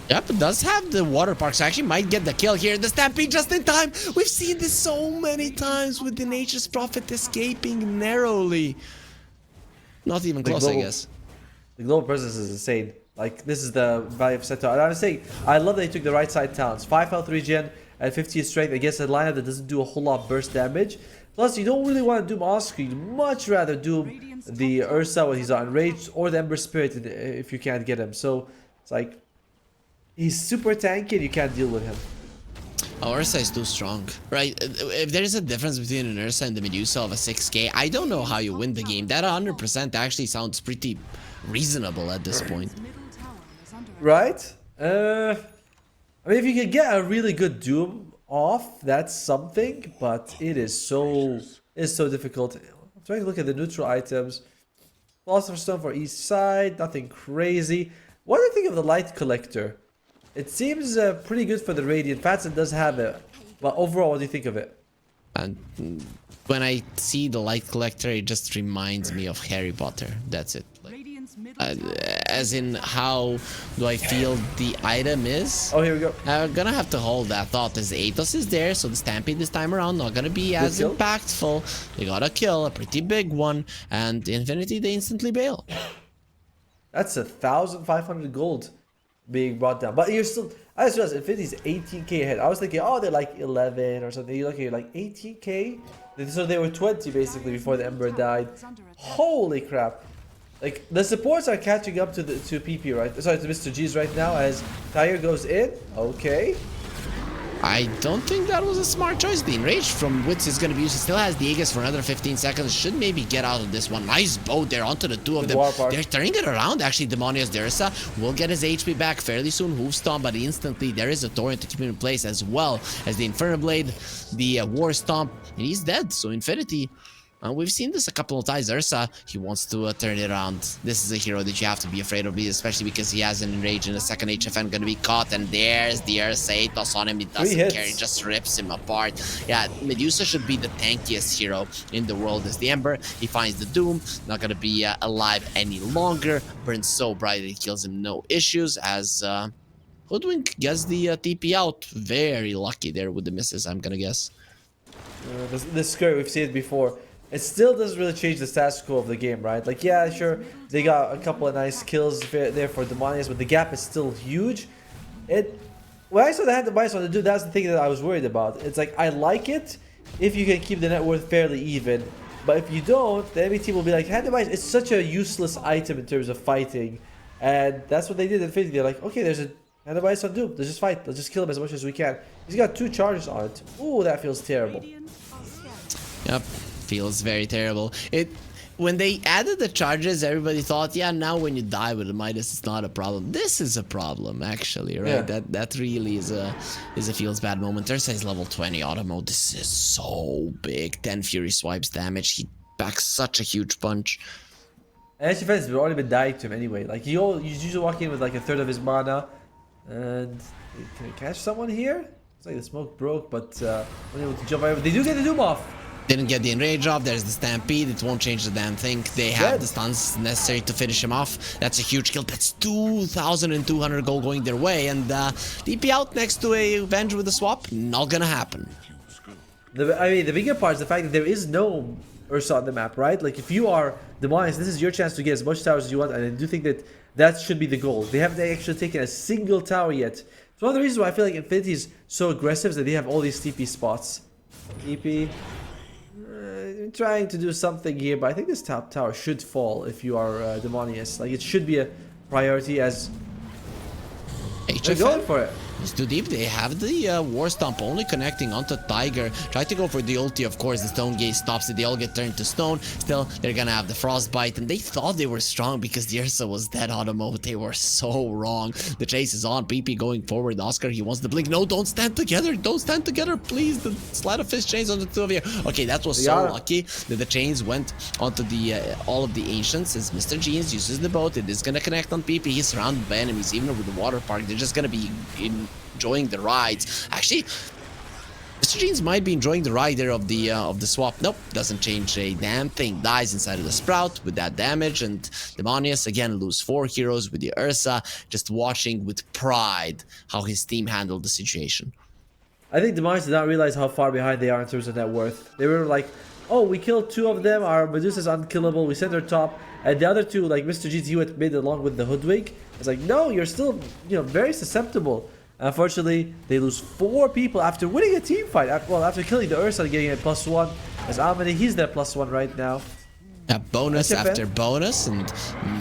Yep, it does have the water park, so actually might get the kill here. The Stampede just in time. We've seen this so many times with the Nature's Prophet escaping narrowly. Not even close, I guess. The global presence is insane. Like, this is the value of Centaur. And I was saying, I love that he took the right side towns. 5 health regen and 50 strength against a lineup that doesn't do a whole lot of burst damage. Plus, you don't really want to doom Oscar. You'd much rather doom the Ursa when he's on Enraged or the Ember Spirit if you can't get him. So, it's like, he's super tanky and you can't deal with him. Oh, Ursa is too strong, right? If there is a difference between an Ursa and the Medusa of a 6k, I don't know how you win the game. That 100% actually sounds pretty reasonable at this point. Right? I mean, if you can get a really good Doom off, that's something, but it is so difficult. I'm trying to look at the neutral items. Philosopher's Stone for each side, nothing crazy. What do you think of the Light Collector? It seems pretty good for the Radiant. Fatson does have it, but overall, what do you think of it? And when I see the Light Collector, it just reminds me of Harry Potter. That's it. As in, how do I feel the item is? Oh, here we go. I'm gonna have to hold that thought as the Athos is there, so the Stampede this time around not gonna be as impactful. They got a kill, a pretty big one, and Infinity they instantly bail. That's 1,500 gold being brought down, but you're still. I just realized Infinity's 18k ahead. I was thinking, oh, they're like 11 or something. You're looking at like 18k, so they were 20 basically before the Ember died. Holy crap! Like, the supports are catching up to PP, right? Sorry, to Mr. G's right now as Tyre goes in. Okay. I don't think that was a smart choice. The Enrage from Wits is going to be used. He still has the Aegis for another 15 seconds. Should maybe get out of this one. Nice boat there onto the 2 of them. They're turning it around. Actually, Demonius Dursa will get his HP back fairly soon. Hoof Stomp, but instantly there is a Torrent to keep him in place as well as the Inferno Blade, the War Stomp, and he's dead. So Infinity. We've seen this a couple of times. Ursa, he wants to turn it around. This is a hero that you have to be afraid of, especially because he has an Enrage and a second HFN going to be caught. And there's the Ursa Athos on him. He doesn't care. He just rips him apart. Yeah, Medusa should be the tankiest hero in the world as the Ember. He finds the Doom. Not going to be alive any longer. Burns so bright that he kills him no issues as Hoodwink gets the TP out. Very lucky there with the misses, I'm going to guess. The skirt, we've seen it before. It still doesn't really change the status quo of the game, right? Like, yeah, sure, they got a couple of nice kills there for Demonius, but the gap is still huge. When I saw the hand to Bison to do, that's the thing that I was worried about. It's like, I like it if you can keep the net worth fairly even, but if you don't, the enemy team will be like, hand to Bison, it's such a useless item in terms of fighting, and that's what they did in Infinity. They're like, okay, there's a hand to Bison Doom, let's just fight, let's just kill him as much as we can. He's got 2 charges on it. Ooh, that feels terrible. Yep. Feels very terrible. When they added the charges, everybody thought, yeah, now when you die with a Midas, it's not a problem. This is a problem, actually, right? Yeah. That really is a feels bad moment. Ursa is level 20 auto mode. This is so big. 10 Fury swipes damage. He backs such a huge punch. And HFN has already been dying to him anyway. Like, you usually walk in with like a third of his mana, and can he catch someone here? It's like the smoke broke, but unable to jump over. They do get the Doom off. Didn't get the Enrage off. There's the Stampede. It won't change the damn thing. They have the stuns necessary to finish him off. That's a huge kill. That's 2,200 gold going their way. And DP out next to a Venge with a swap. Not gonna happen. I mean, the bigger part is the fact that there is no Ursa on the map, right? Like, if you are Demonius, this is your chance to get as much towers as you want, and I do think that that should be the goal. They haven't actually taken a single tower yet. It's one of the reasons why I feel like Infinity is so aggressive, is that they have all these TP spots. TP. Trying to do something here, but I think this top tower should fall if you are Demonius. Like, it should be a priority as... They're going for it. It's too deep. They have the War Stomp only connecting onto Tiger. Try to go for the ulti, of course. The Stone Gaze stops it. They all get turned to stone. Still, they're gonna have the Frostbite. And they thought they were strong because the Ursa was dead on the moment. They were so wrong. The chase is on. PP going forward. Oscar, he wants to blink. No, don't stand together. Don't stand together, please. The Sleight of Fist chains on the two of you. Okay, that was so lucky that the chains went onto the all of the Ancients. As Mr. Jeans uses the boat, it is gonna connect on PP. He's surrounded by enemies. Even with the water park, they're just gonna be enjoying the rides. Actually, Mr. Jeans might be enjoying the ride there of the swap. Nope, doesn't change a damn thing. Dies inside of the Sprout with that damage, and Demonius again lose 4 heroes with the Ursa, just watching with pride how his team handled the situation. I think Demonius did not realize how far behind they are in terms of net worth. They were like, oh, we killed 2 of them, our Medusa's unkillable, we sent her top, and the other 2, like Mr. Jeans, he went mid along with the Hoodwink. It's like, no, you're still, very susceptible. Unfortunately, they lose 4 people after winning a team fight. Well, after killing the Ursa and getting a +1. As Amine, he's their +1 right now. A bonus after bonus, and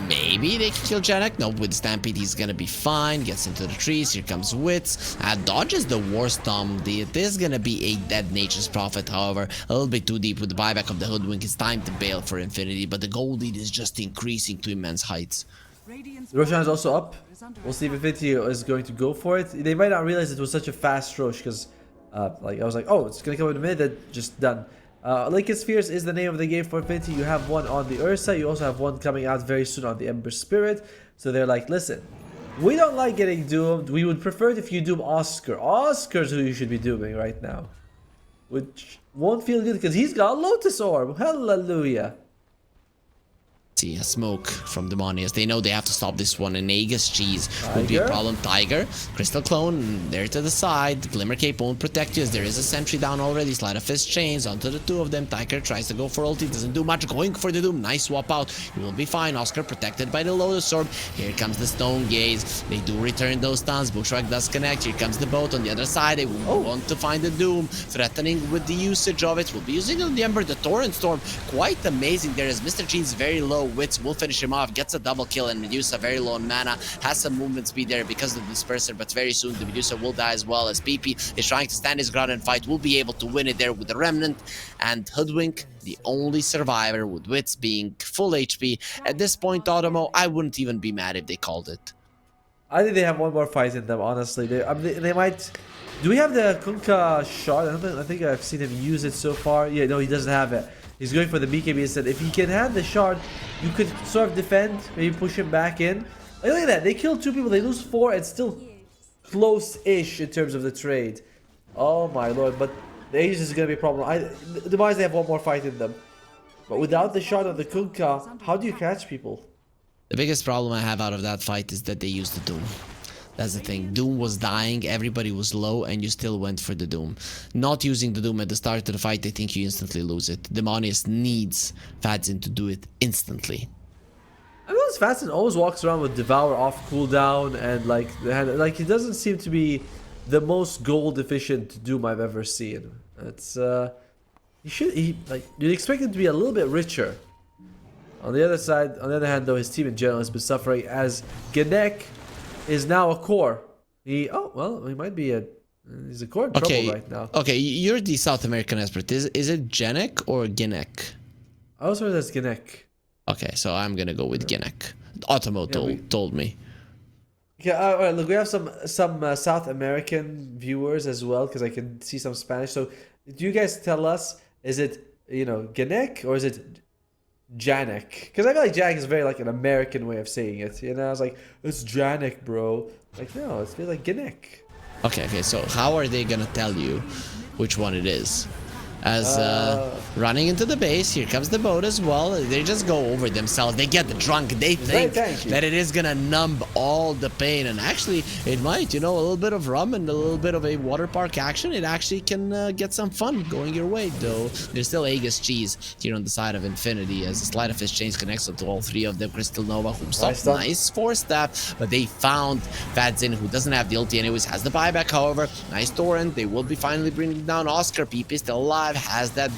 maybe they can kill Janek. No, with Stampede, he's gonna be fine. Gets into the trees. Here comes Wits. Dodges the War Stomp. It is gonna be a dead Nature's Prophet, however. A little bit too deep with the buyback of the Hoodwink. It's time to bail for Infinity, but the gold lead is just increasing to immense heights. Roshan is also up. We'll see if Infinity is going to go for it. They might not realize it was such a fast Rosh because, like, I was like, oh, it's going to come in a minute, just done. Lincoln Spheres is the name of the game for Infinity. You have one on the Ursa. You also have one coming out very soon on the Ember Spirit. So they're like, listen, we don't like getting doomed. We would prefer it if you doom Oscar. Oscar's who you should be dooming right now. Which won't feel good because he's got a Lotus Orb. Hallelujah. See a smoke from Demonius. They know they have to stop this one, and Aegis cheese would be a problem. Tiger, Crystal Clone there to the side. Glimmer Cape won't protect you as there is a sentry down already. Sleight of Fist chains onto the 2 of them. Tiger tries to go for ulti, doesn't do much. Going for the doom, nice swap out. He will be fine. Oscar protected by the Lotus Orb. Here comes the Stone Gaze. They do return those stuns. Bushwhack does connect. Here comes the boat on the other side. They want to find the doom, threatening with the usage of it. We'll be using on the Ember, the Torrent Storm. Quite amazing. There is Mr. Jeans very low. Wits will finish him off, gets a double kill, and Medusa very low on mana, has some movement speed there because of the Disperser, but very soon the Medusa will die as well, as PP is trying to stand his ground and fight. Will be able to win it there with the Remnant, and Hoodwink, the only survivor, with Wits being full HP. At this point, Automo, I wouldn't even be mad if they called it. I think they have one more fight in them, honestly. They might... Do we have the Kunkka shot? I think I've seen him use it so far. Yeah, no, he doesn't have it. He's going for the BKB instead. If he can have the shard, you could sort of defend, maybe push him back in. Look at that. They kill 2 people. They lose 4 and still close-ish in terms of the trade. Oh my lord. But the Aegis is going to be a problem. The Demise, they have one more fight in them. But without the shot of the Kunkka, how do you catch people? The biggest problem I have out of that fight is that they used the Doom. That's the thing. Doom was dying, everybody was low, and you still went for the Doom. Not using the Doom at the start of the fight, I think you instantly lose it. Demonius needs Fadzin to do it instantly. I know Fadzin always walks around with Devour off cooldown, and like he doesn't seem to be the most gold efficient Doom I've ever seen. It's you'd expect him to be a little bit richer. On the other hand though, his team in general has been suffering as Gnek is now a core. He might be he's a core in trouble right now. Okay, you're the South American expert. Is it Genek or Gnek? I also heard that's Gnek. Okay, so I'm gonna go with Gnek. Automo told me. Okay, alright, look, we have some South American viewers as well, because I can see some Spanish. So do you guys tell us, is it, Gnek or is it Janek? Because I feel like Janek is very like an American way of saying it. I was like, it's Janek, bro. Like, no, it feels like Gnek. Okay, so how are they gonna tell you which one it is? as running into the base. Here comes the boat as well. They just go over themselves. They get drunk. They think that it is gonna numb all the pain, and actually it might. You know, a little bit of rum and a little bit of a water park action. It actually can get some fun going your way. Though there's still Aegis cheese here on the side of Infinity, as the Sleight of Fist chains connects up to all three of them. Crystal Nova, who stopped nice force step, but they found Fadzin, who doesn't have the ulti anyways, has the buyback. However, nice torrent. They will be finally bringing down Oscar. PP still alive, has that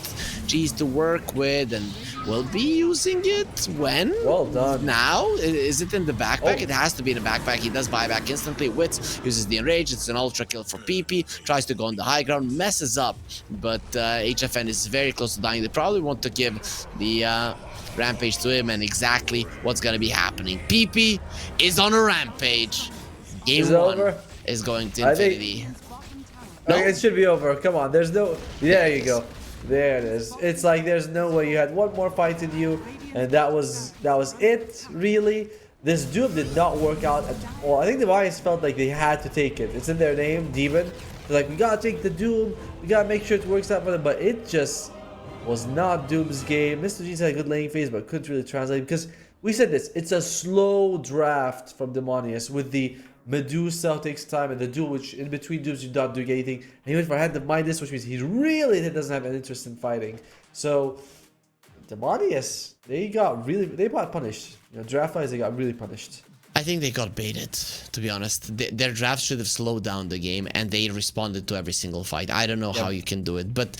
cheese to work with, and will be using it when? Well done. Now? Is it in the backpack? It has to be in the backpack. He does buyback instantly. Wits uses the enrage. It's an ultra kill for PP. Tries to go on the high ground, messes up, but HFN is very close to dying. They probably want to give the rampage to him, and exactly what's gonna be happening. PP is on a rampage. Game one is going to Infinity. No? Okay, it should be over. Come on, there's no... There you go. There it is. It's like there's no way. You had one more fight in you, and that was it, really. This Doom did not work out at all. I think the Lions felt like they had to take it. It's in their name, Demon. They're like, we gotta take the Doom. We gotta make sure it works out for them. But it just was not Doom's game. Mr. G's had a good laning phase, but couldn't really translate, because we said this. It's a slow draft from Demonius with the Medusa takes time, and the duel, which in between duels you're not doing anything. And he went for Hand of Midas, which means he really doesn't have an interest in fighting. So Demonius, they got punished. You know, draft-wise, they got really punished. I think they got baited, to be honest. Their draft should have slowed down the game, and they responded to every single fight. I don't know how you can do it, but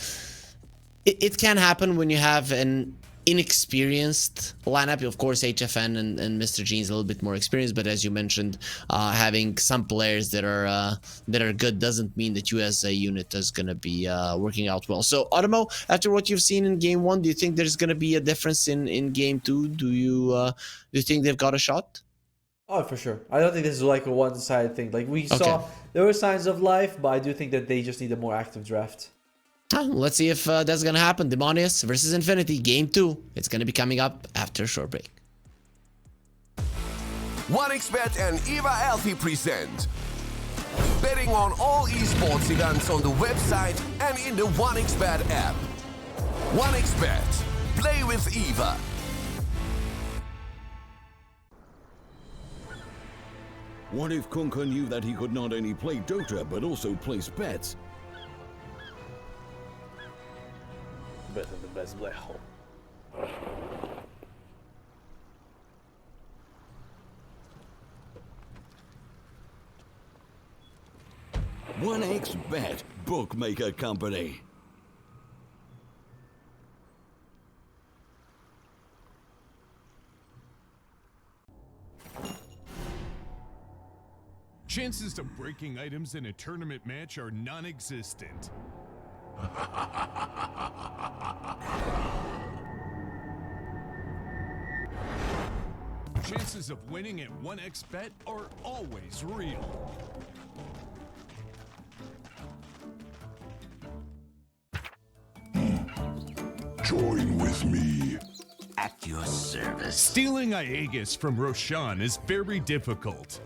it can happen when you have an inexperienced lineup. Of course, HFN and Mr. Gene's a little bit more experienced, but as you mentioned, having some players that are good doesn't mean that you as a unit is going to be working out well. So Automo, after what you've seen in game one, do you think there's going to be a difference in game two? Do you think they've got a shot? Oh, for sure. I don't think this is like a one-sided thing. Like we saw, there were signs of life, but I do think that they just need a more active draft. Let's see if that's gonna happen. Demonius versus Infinity, game 2. It's gonna be coming up after a short break. 1xBet and Eva Alfie present betting on all esports events on the website and in the 1xBet app. 1xBet, play with Eva. What if Kunka knew that he could not only play Dota but also place bets? Better the best black hole. 1xBet, bookmaker company. Chances of breaking items in a tournament match are non-existent. Chances of winning at 1xBet are always real. Join with me. At your service. Stealing Aegis from Roshan is very difficult.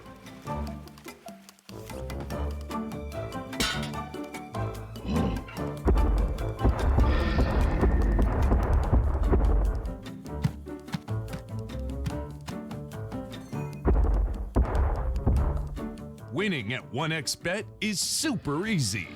Winning at 1xBet is super easy.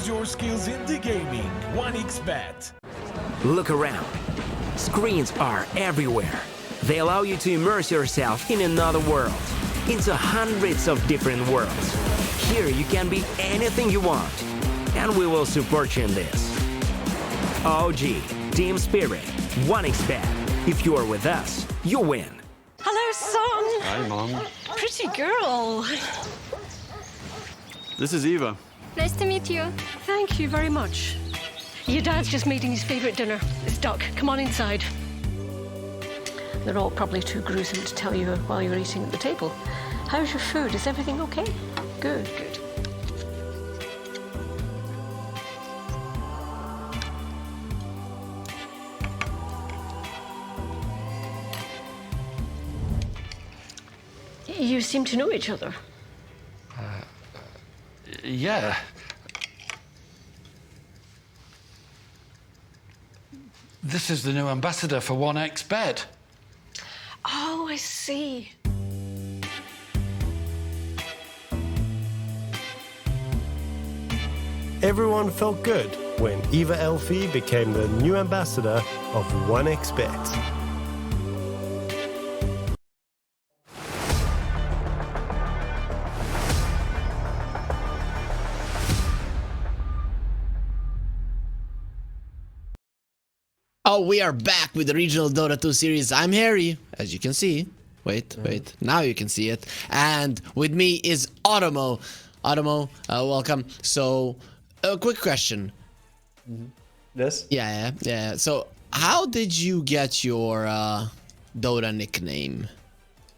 Use your skills into gaming. 1xBet. Look around. Screens are everywhere. They allow you to immerse yourself in another world, into hundreds of different worlds. Here you can be anything you want, and we will support you in this. OG, Team Spirit, 1xBet. If you are with us, you win. Hello, son. Hi, Mom. Pretty girl. This is Eva. Nice to meet you. Thank you very much. Your dad's just making his favorite dinner. It's duck. Come on inside. They're all probably too gruesome to tell you while you're eating at the table. How's your food? Is everything okay? Good, good. You seem to know each other. Yeah. This is the new ambassador for 1xBet. Oh, I see. Everyone felt good when Eva Elfie became the new ambassador of 1xBet. Oh, we are back with the regional Dota 2 series. I'm Harry, as you can see. Wait, now you can see it. And with me is Automo. Automo, welcome. So, a quick question. Yes? Yeah. So, how did you get your Dota nickname?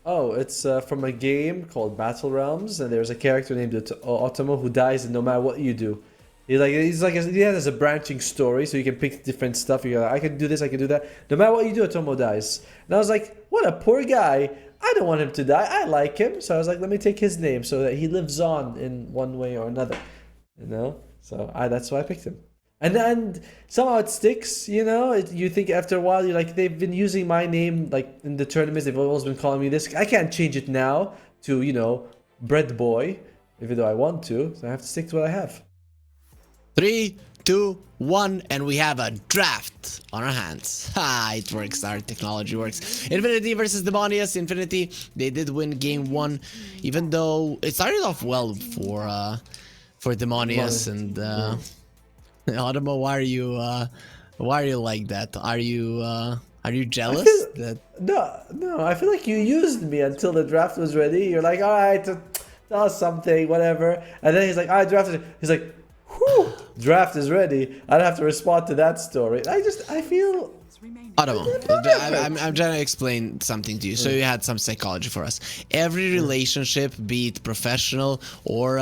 Oh, it's from a game called Battle Realms, and there's a character named Automo who dies no matter what you do. He has a branching story, so you can pick different stuff. You're like, I can do this, I can do that. No matter what you do, Automo dies. And I was like, what a poor guy. I don't want him to die. I like him. So I was like, let me take his name so that he lives on in one way or another. You know? So that's why I picked him. And then somehow it sticks, you know? You think after a while, you're like, they've been using my name like in the tournaments. They've always been calling me this. I can't change it now to, you know, Bread Boy, even though I want to. So I have to stick to what I have. 3, 2, 1, and we have a draft on our hands. It works. Our technology works. Infinity versus Demonius. Infinity, they did win game 1, even though it started off well for Demonius. And Automo, why are you like that? Are you jealous? No, I feel like you used me until the draft was ready. You're like, all right, tell us something, whatever. And then he's like, I drafted. He's like, whew, draft is ready. I don't have to respond to that story. I feel... Automo, I'm trying to explain something to you. So you had some psychology for us. Every relationship, be it professional or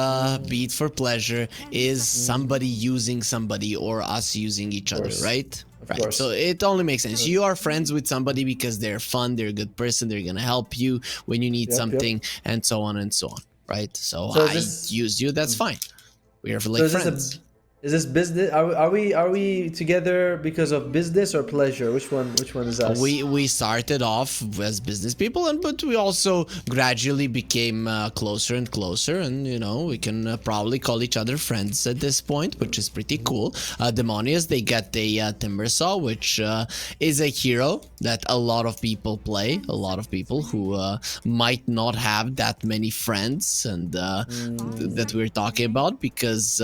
be it for pleasure, is somebody using somebody or us using each other, right? Right. So it only makes sense. You are friends with somebody because they're fun, they're a good person, they're gonna help you when you need something, and so on and so on, right? So I used you. That's fine. We are like friends. Is this business? Are we together because of business or pleasure? Which one is us? We started off as business people, but we also gradually became closer and closer, and you know, we can probably call each other friends at this point, which is pretty cool. Demonius, they get a Timbersaw, which is a hero that a lot of people play. A lot of people who might not have that many friends, and that we're talking about, because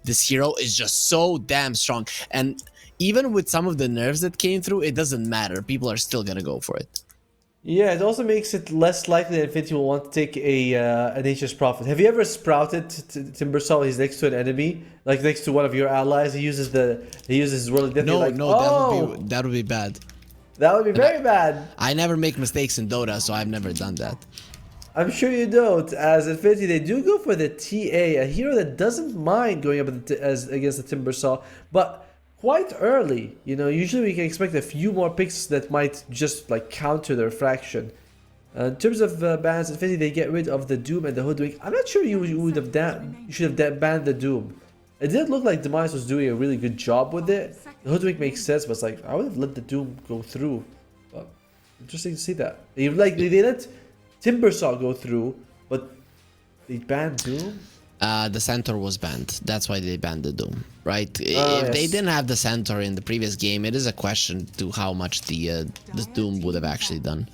this hero is just so damn strong, and even with some of the nerfs that came through, it doesn't matter. People are still gonna go for it. Yeah, it also makes it less likely that Infinity will want to take a Nature's Prophet. Have you ever sprouted Timbersaw? He's next to an enemy, like next to one of your allies. He uses his World of Death. That would be bad. That would be very bad. I never make mistakes in Dota, so I've never done that. I'm sure you don't. As Infinity, they do go for the TA, a hero that doesn't mind going up against the Timbersaw, but quite early. You know, usually we can expect a few more picks that might just like counter the refraction. In terms of bans, Infinity, they get rid of the Doom and the Hoodwink. I'm not sure you should have banned the Doom. It did look like Demise was doing a really good job with it. The Hoodwink makes sense, but it's like I would have let the Doom go through. But interesting to see that. They let Timbersaw go through, but they banned Doom. The centaur was banned. That's why they banned the Doom, right? Oh, If they yes. didn't have the centaur in the previous game, it is a question to how much the Doom would have actually done.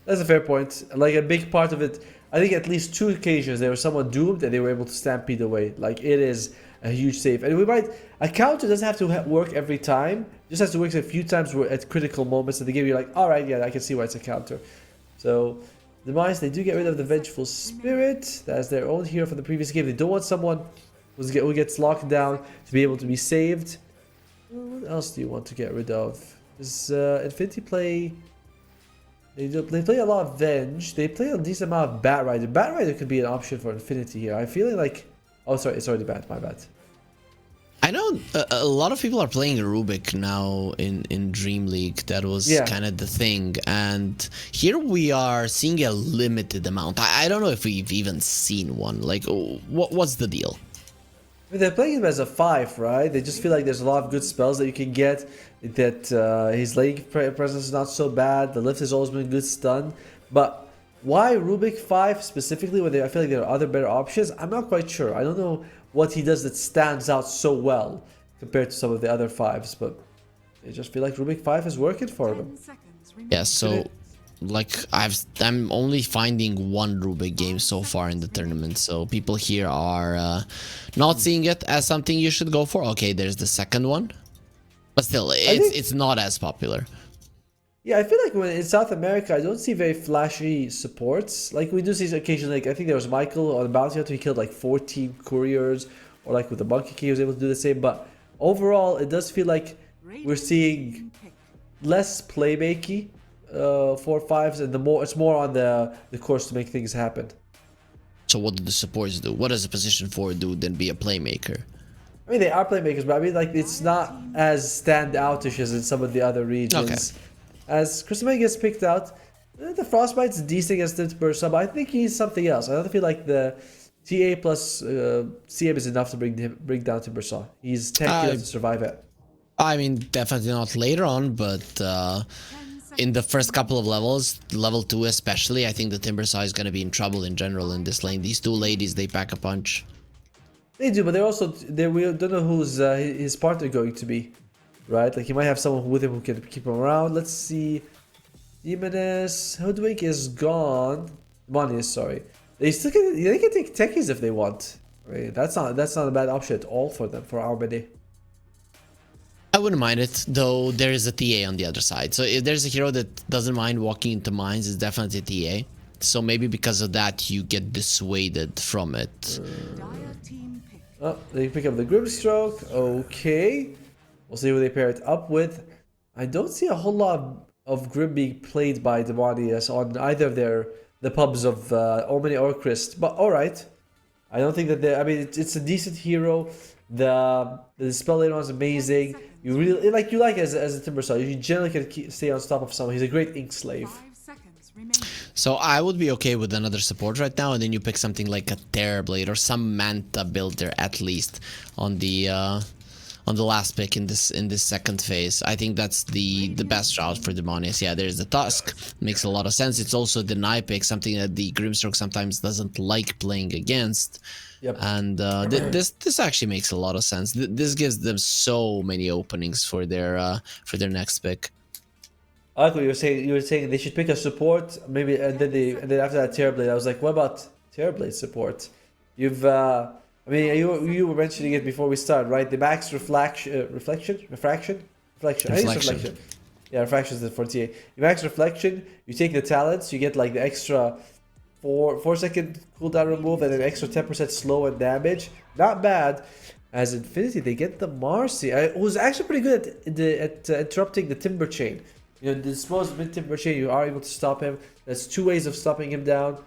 That's a fair point. Like a big part of it, I think at least 2 occasions there was someone doomed and they were able to stampede away. Like it is a huge save, and a counter doesn't have to work every time. It just has to work a few times at critical moments of the game. You're like, all right, yeah, I can see why it's a counter. So the Demise, they do get rid of the Vengeful Spirit. That's their own hero from the previous game. They don't want someone who gets locked down to be able to be saved. What else do you want to get rid of? Does Infinity play? They play a lot of Venge. They play a decent amount of Bat Rider. Bat Rider could be an option for Infinity here. I'm feeling like... Oh, sorry, it's already banned. My bad. I know a lot of people are playing Rubik now in Dream League. That was kind of the thing. And here we are seeing a limited amount. I don't know if we've even seen one. Like, what's the deal? I mean, they're playing him as a 5, right? They just feel like there's a lot of good spells that you can get. That his lane presence is not so bad. The lift has always been a good stun. But why Rubik 5 specifically, when I feel like there are other better options? I'm not quite sure. I don't know what he does that stands out so well compared to some of the other 5s. But I just feel like Rubik 5 is working for them. Yeah, so... Like I'm only finding one Rubik game so far in the tournament, so people here are not seeing it as something you should go for. Okay, there's the second one, but still, it's not as popular. Yeah, I feel like when in South America, I don't see very flashy supports. Like we do see occasionally, like I think there was Michael on the Bounty Hunter, he killed like 14 couriers, or like with the Monkey King, he was able to do the same. But overall, it does feel like we're seeing less playmaky 4-5s, and it's more on the course to make things happen. So what do the supports do? What does a position 4 do than be a playmaker? I mean, they are playmakers, but I mean, like, it's not as standoutish as in some of the other regions. Okay. As Christmas gets picked out, the Frostbite's decent against the Bursa, but I think he's something else. I don't feel like the TA plus CM is enough to bring down Timbersaw. He's 10 kills to survive it. I mean, definitely not later on, but in the first couple of levels, level 2 especially, I think the Timbersaw is going to be in trouble in general in this lane. These two ladies, they pack a punch. They do, but we don't know who's his partner going to be, right? Like, he might have someone with him who can keep him around. Let's see. Jimenez, Hoodwink is gone. Money is sorry. They can take techies if they want. I mean, that's not a bad option at all for them, for Albany. I wouldn't mind it, though there is a TA on the other side. So if there's a hero that doesn't mind walking into mines, it's definitely a TA. So maybe because of that, you get dissuaded from it. Oh, they pick up the Grimstroke. Okay. We'll see who they pair it up with. I don't see a whole lot of Grim being played by Demonius on either of the pubs of Omni or Christ. But alright. I don't think that I mean, it's a decent hero. The spell later on is amazing. You really like as a Timbersaw. You generally can stay on top of someone. He's a great ink slave. So I would be okay with another support right now, and then you pick something like a Terrorblade or some Manta builder at least on the last pick in this second phase. I think that's the best route for Demonius. Yeah, there's the Tusk. Makes a lot of sense. It's also the Deny pick, something that the Grimstroke sometimes doesn't like playing against. Yep. And this actually makes a lot of sense. This gives them so many openings for their next pick. I like what you were saying. You were saying they should pick a support, maybe, and then after that Terrorblade, I was like, what about Terrorblade support? I mean, you were mentioning it before we started, right? The max refraction. I think it's reflection. Yeah, refraction is the 48. You max reflection. You take the talents. You get like the extra 4-second cooldown remove and an extra 10% slow and damage. Not bad. As Infinity, they get the Marcy. It was actually pretty good at interrupting the Timber Chain. You know, the disposed mid Timber Chain, you are able to stop him. There's 2 ways of stopping him down.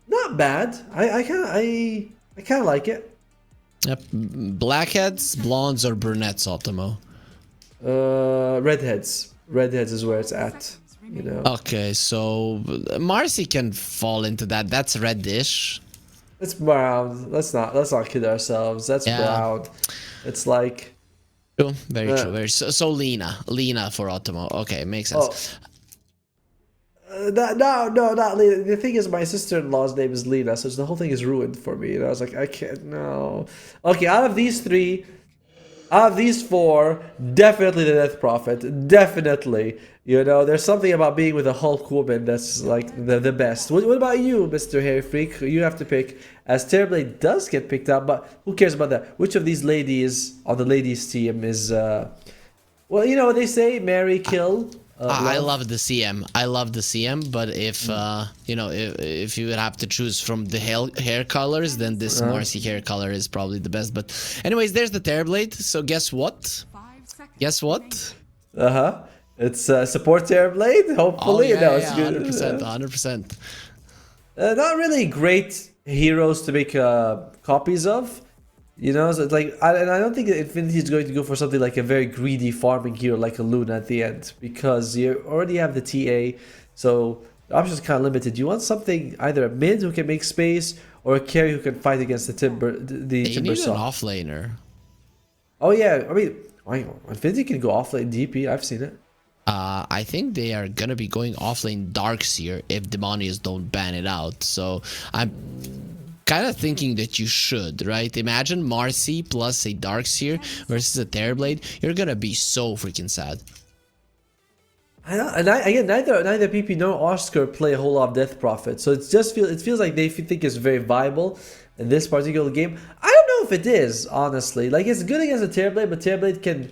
Not bad. I kind of like it. Yep. Blackheads, blondes, or brunettes, Otomo? Redheads. Redheads is where it's at. You know. Okay, so Marcy can fall into that. That's reddish. It's brown. Let's not kid ourselves. That's brown. It's like. True. Very true. So Lena for Otomo. Okay, makes sense. No, not Lena. The thing is, my sister-in-law's name is Lena, so the whole thing is ruined for me. I was like, I can't. No. Okay, out of these four, definitely the Death Prophet. Definitely. There's something about being with a Hulk woman that's like the best. What about you, Mr. Harry Freak? You have to pick, as Terrorblade does get picked up, but who cares about that? Which of these ladies on the ladies' team is, well, you know what they say, marry, kill. I love the CM. I love the CM, but if if you would have to choose from the hair colors, then this Marcy hair color is probably the best. But anyways, there's the Terrorblade. So guess what? Guess what? It's support Terrorblade. Hopefully, it's good. 100%. 100%. Not really great heroes to make copies of. So it's like, I don't think that Infinity is going to go for something like a very greedy farming hero like a Luna at the end, because you already have the TA, so the options are kind of limited. You want something, either a mid who can make space, or a carry who can fight against the Timber. You need an offlaner. Oh yeah, I mean, Infinity can go offlane DP. I've seen it. I think they are gonna be going offlane Darkseer if Demonius don't ban it out. So I'm kind of thinking that you should, right? Imagine Marcy plus a Darkseer versus a Terrorblade. You're gonna be so freaking sad. I know, and again, neither PP nor Oscar play a whole lot of Death Prophet, so it feels like they think it's very viable in this particular game. I don't know if it is, honestly. Like, it's good against a Terrorblade, but Terrorblade can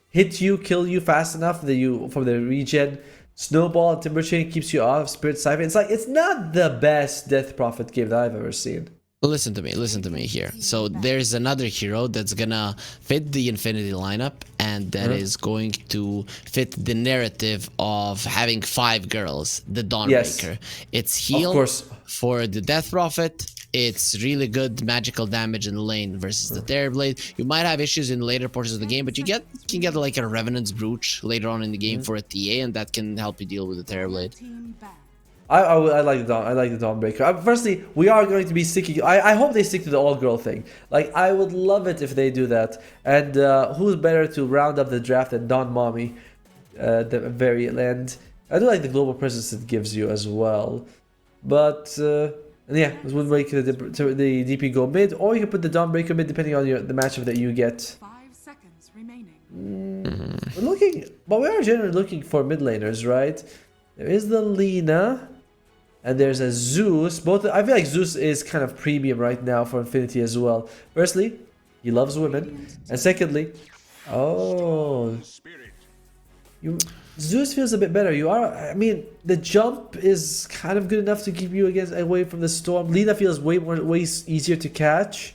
hit you, kill you fast enough that you from the regen. Snowball and Timber Chain keeps you off. Spirit Siphon. It's not the best Death Prophet game that I've ever seen. Listen to me here. So there's another hero that's gonna fit the Infinity lineup, and that is going to fit the narrative of having 5 girls, the Dawnbreaker. It's heal for the Death Prophet. It's really good magical damage in the lane versus the Terrorblade. You might have issues in later portions of the game, but you can get like a Revenant's Brooch later on in the game for a TA, and that can help you deal with the Terrorblade. I like the Dawnbreaker. Firstly, we are going to be sticking. I hope they stick to the all-girl thing. Like, I would love it if they do that. And who's better to round up the draft than Dawn Mommy at the very end? I do like the global presence it gives you as well. But yeah, this would make the DP go mid, or you can put the Dawnbreaker mid depending on the matchup that you get. 5 seconds remaining. But we are generally looking for mid laners, right? There is the Lina. And there's a Zeus. I feel like Zeus is kind of premium right now for Infinity as well. Firstly, he loves women. And secondly, Zeus feels a bit better. I mean, the jump is kind of good enough to keep you away from the storm. Lina feels way easier to catch.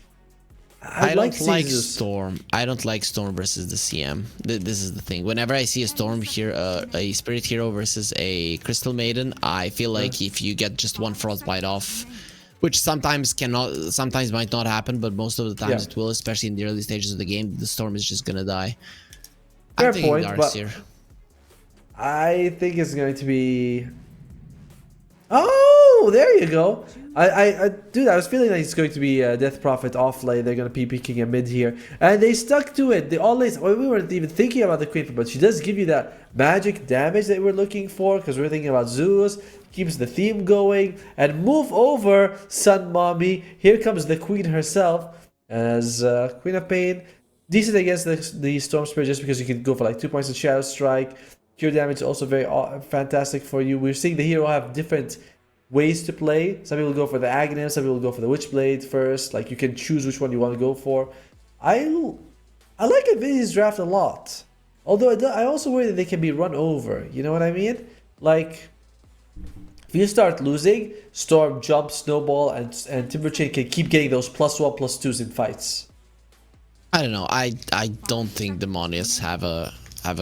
I don't like Storm. I don't like Storm versus the CM. This is the thing. Whenever I see a Storm here, a Spirit Hero versus a Crystal Maiden, I feel like if you get just one Frostbite off, which sometimes might not happen, but most of the times it will, especially in the early stages of the game, the Storm is just gonna die. Fair point, but I think it's going to be... Oh, there you go. Dude, I was feeling like it's going to be Death Prophet off lane. They're going to be picking a mid here. And they stuck to it. We weren't even thinking about the Queen, but she does give you that magic damage that we're looking for, because we're thinking about Zeus. Keeps the theme going. And move over, Sun Mommy. Here comes the Queen herself as Queen of Pain. Decent against the Storm Spirit, just because you can go for like 2 points of Shadow Strike. Cure damage is also very fantastic for you. We're seeing the hero have different ways to play. Some people go for the Aghanim, some people go for the Witchblade first. Like, you can choose which one you want to go for. I like Infinity's draft a lot. Although I also worry that they can be run over. You know what I mean? Like, if you start losing, Storm, Jump, Snowball, and Timberchain can keep getting those +1, +2s in fights. I don't know. I don't think Demonius have a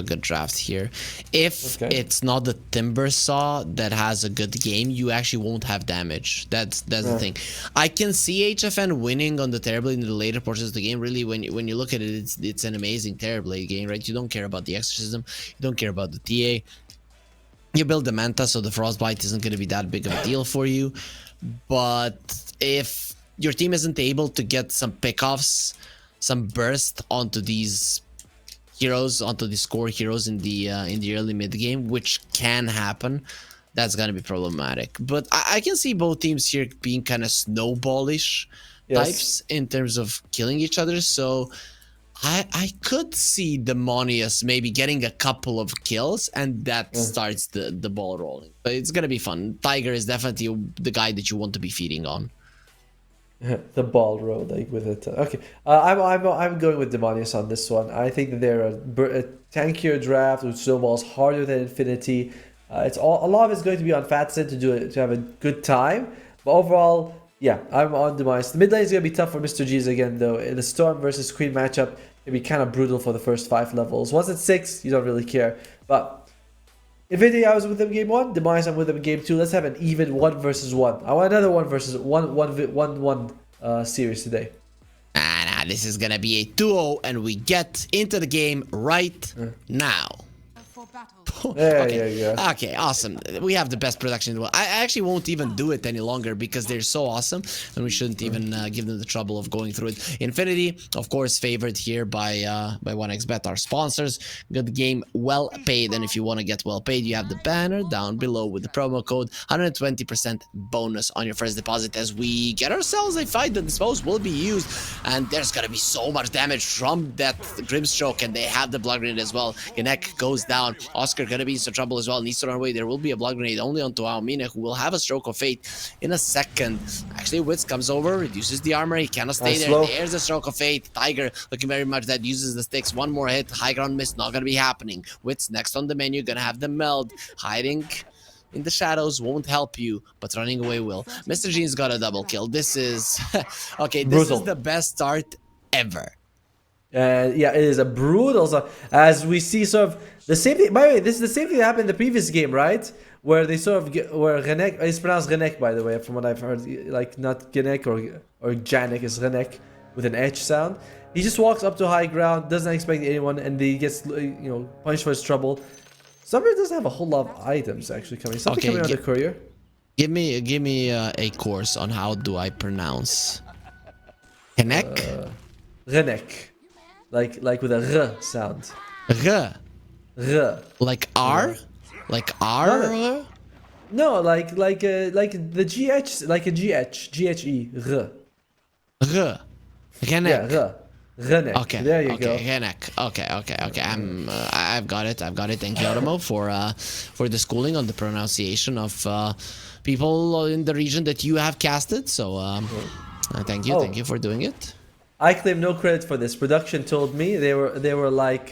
good draft here. If it's not the Timbersaw that has a good game, you actually won't have damage. That's the thing. I can see HFN winning on the Terrorblade in the later portions of the game. Really, when you look at it, it's an amazing Terrorblade game, right? You don't care about the Exorcism, you don't care about the TA. You build the Manta, so the Frostbite isn't going to be that big of a deal for you. But if your team isn't able to get some pickoffs, some burst onto these heroes, onto the score heroes in the early mid game, which can happen, that's gonna be problematic. But I can see both teams here being kind of snowballish types in terms of killing each other. So I could see Demonius maybe getting a couple of kills, and that starts the ball rolling. But it's gonna be fun. Tiger is definitely the guy that you want to be feeding on. The ball rolling with it. Okay, I'm going with Demonius on this one. I think that they're a tankier draft with snowballs harder than Infinity. A lot of it's going to be on Fatson to have a good time. But overall, yeah, I'm on Demonius. The mid lane is going to be tough for Mr. G's again, though. In the Storm versus Queen matchup, it'll be kind of brutal for the first 5 levels. Once it's 6, you don't really care. But Infinity, I was with them game 1. Demonius, I'm with them game 2. Let's have an even 1 versus 1. I want another 1 versus 1 series today. Nah, this is gonna be a 2-0, and we get into the game right now. Okay, awesome. We have the best production in the world. I actually won't even do it any longer because they're so awesome, and we shouldn't even give them the trouble of going through it. Infinity, of course, favored here by 1xBet, our sponsors. Good game, well paid, and if you want to get well paid, you have the banner down below with the promo code 120% bonus on your first deposit as we get ourselves a fight that I suppose will be used, and there's gonna be so much damage from that Grimstroke, and they have the blood grenade as well. Ganek goes down. Oscar gonna be in some trouble as well, needs to run away. There will be a blood grenade only onto Aomine, who will have a stroke of fate in a second. Actually, Wits comes over, reduces the armor, he cannot stay there. There's a stroke of fate. Tiger looking very much dead, uses the sticks, one more hit, high ground miss, not gonna be happening. Wits next on the menu, gonna have the meld, hiding in the shadows won't help you, but running away will. Mr. Gene's got a double kill. This is okay, this is the best start ever. Yeah, it is a brutal start. As we see sort of the same thing. By the way, this is the same thing that happened in the previous game, right? Where they sort of where Renek, it's pronounced Renek, by the way, from what I've heard, like not Genek or Janek, is Renek with an H sound. He just walks up to high ground, doesn't expect anyone, and he gets punished for his trouble. Summer doesn't have a whole lot of items actually coming. Something coming on the courier. Give me a course on how do I pronounce Renek? Renek. Like with a R sound. R. R. Like R? Like R? No, like the GH, like a GH, GHE, R. R. Renek. Yeah, R. Renek. Okay. There you go. Renek. Okay. I've got it. Thank you, Automo, for the schooling on the pronunciation of people in the region that you have casted. So thank you for doing it. I claim no credit for this. Production told me they were like,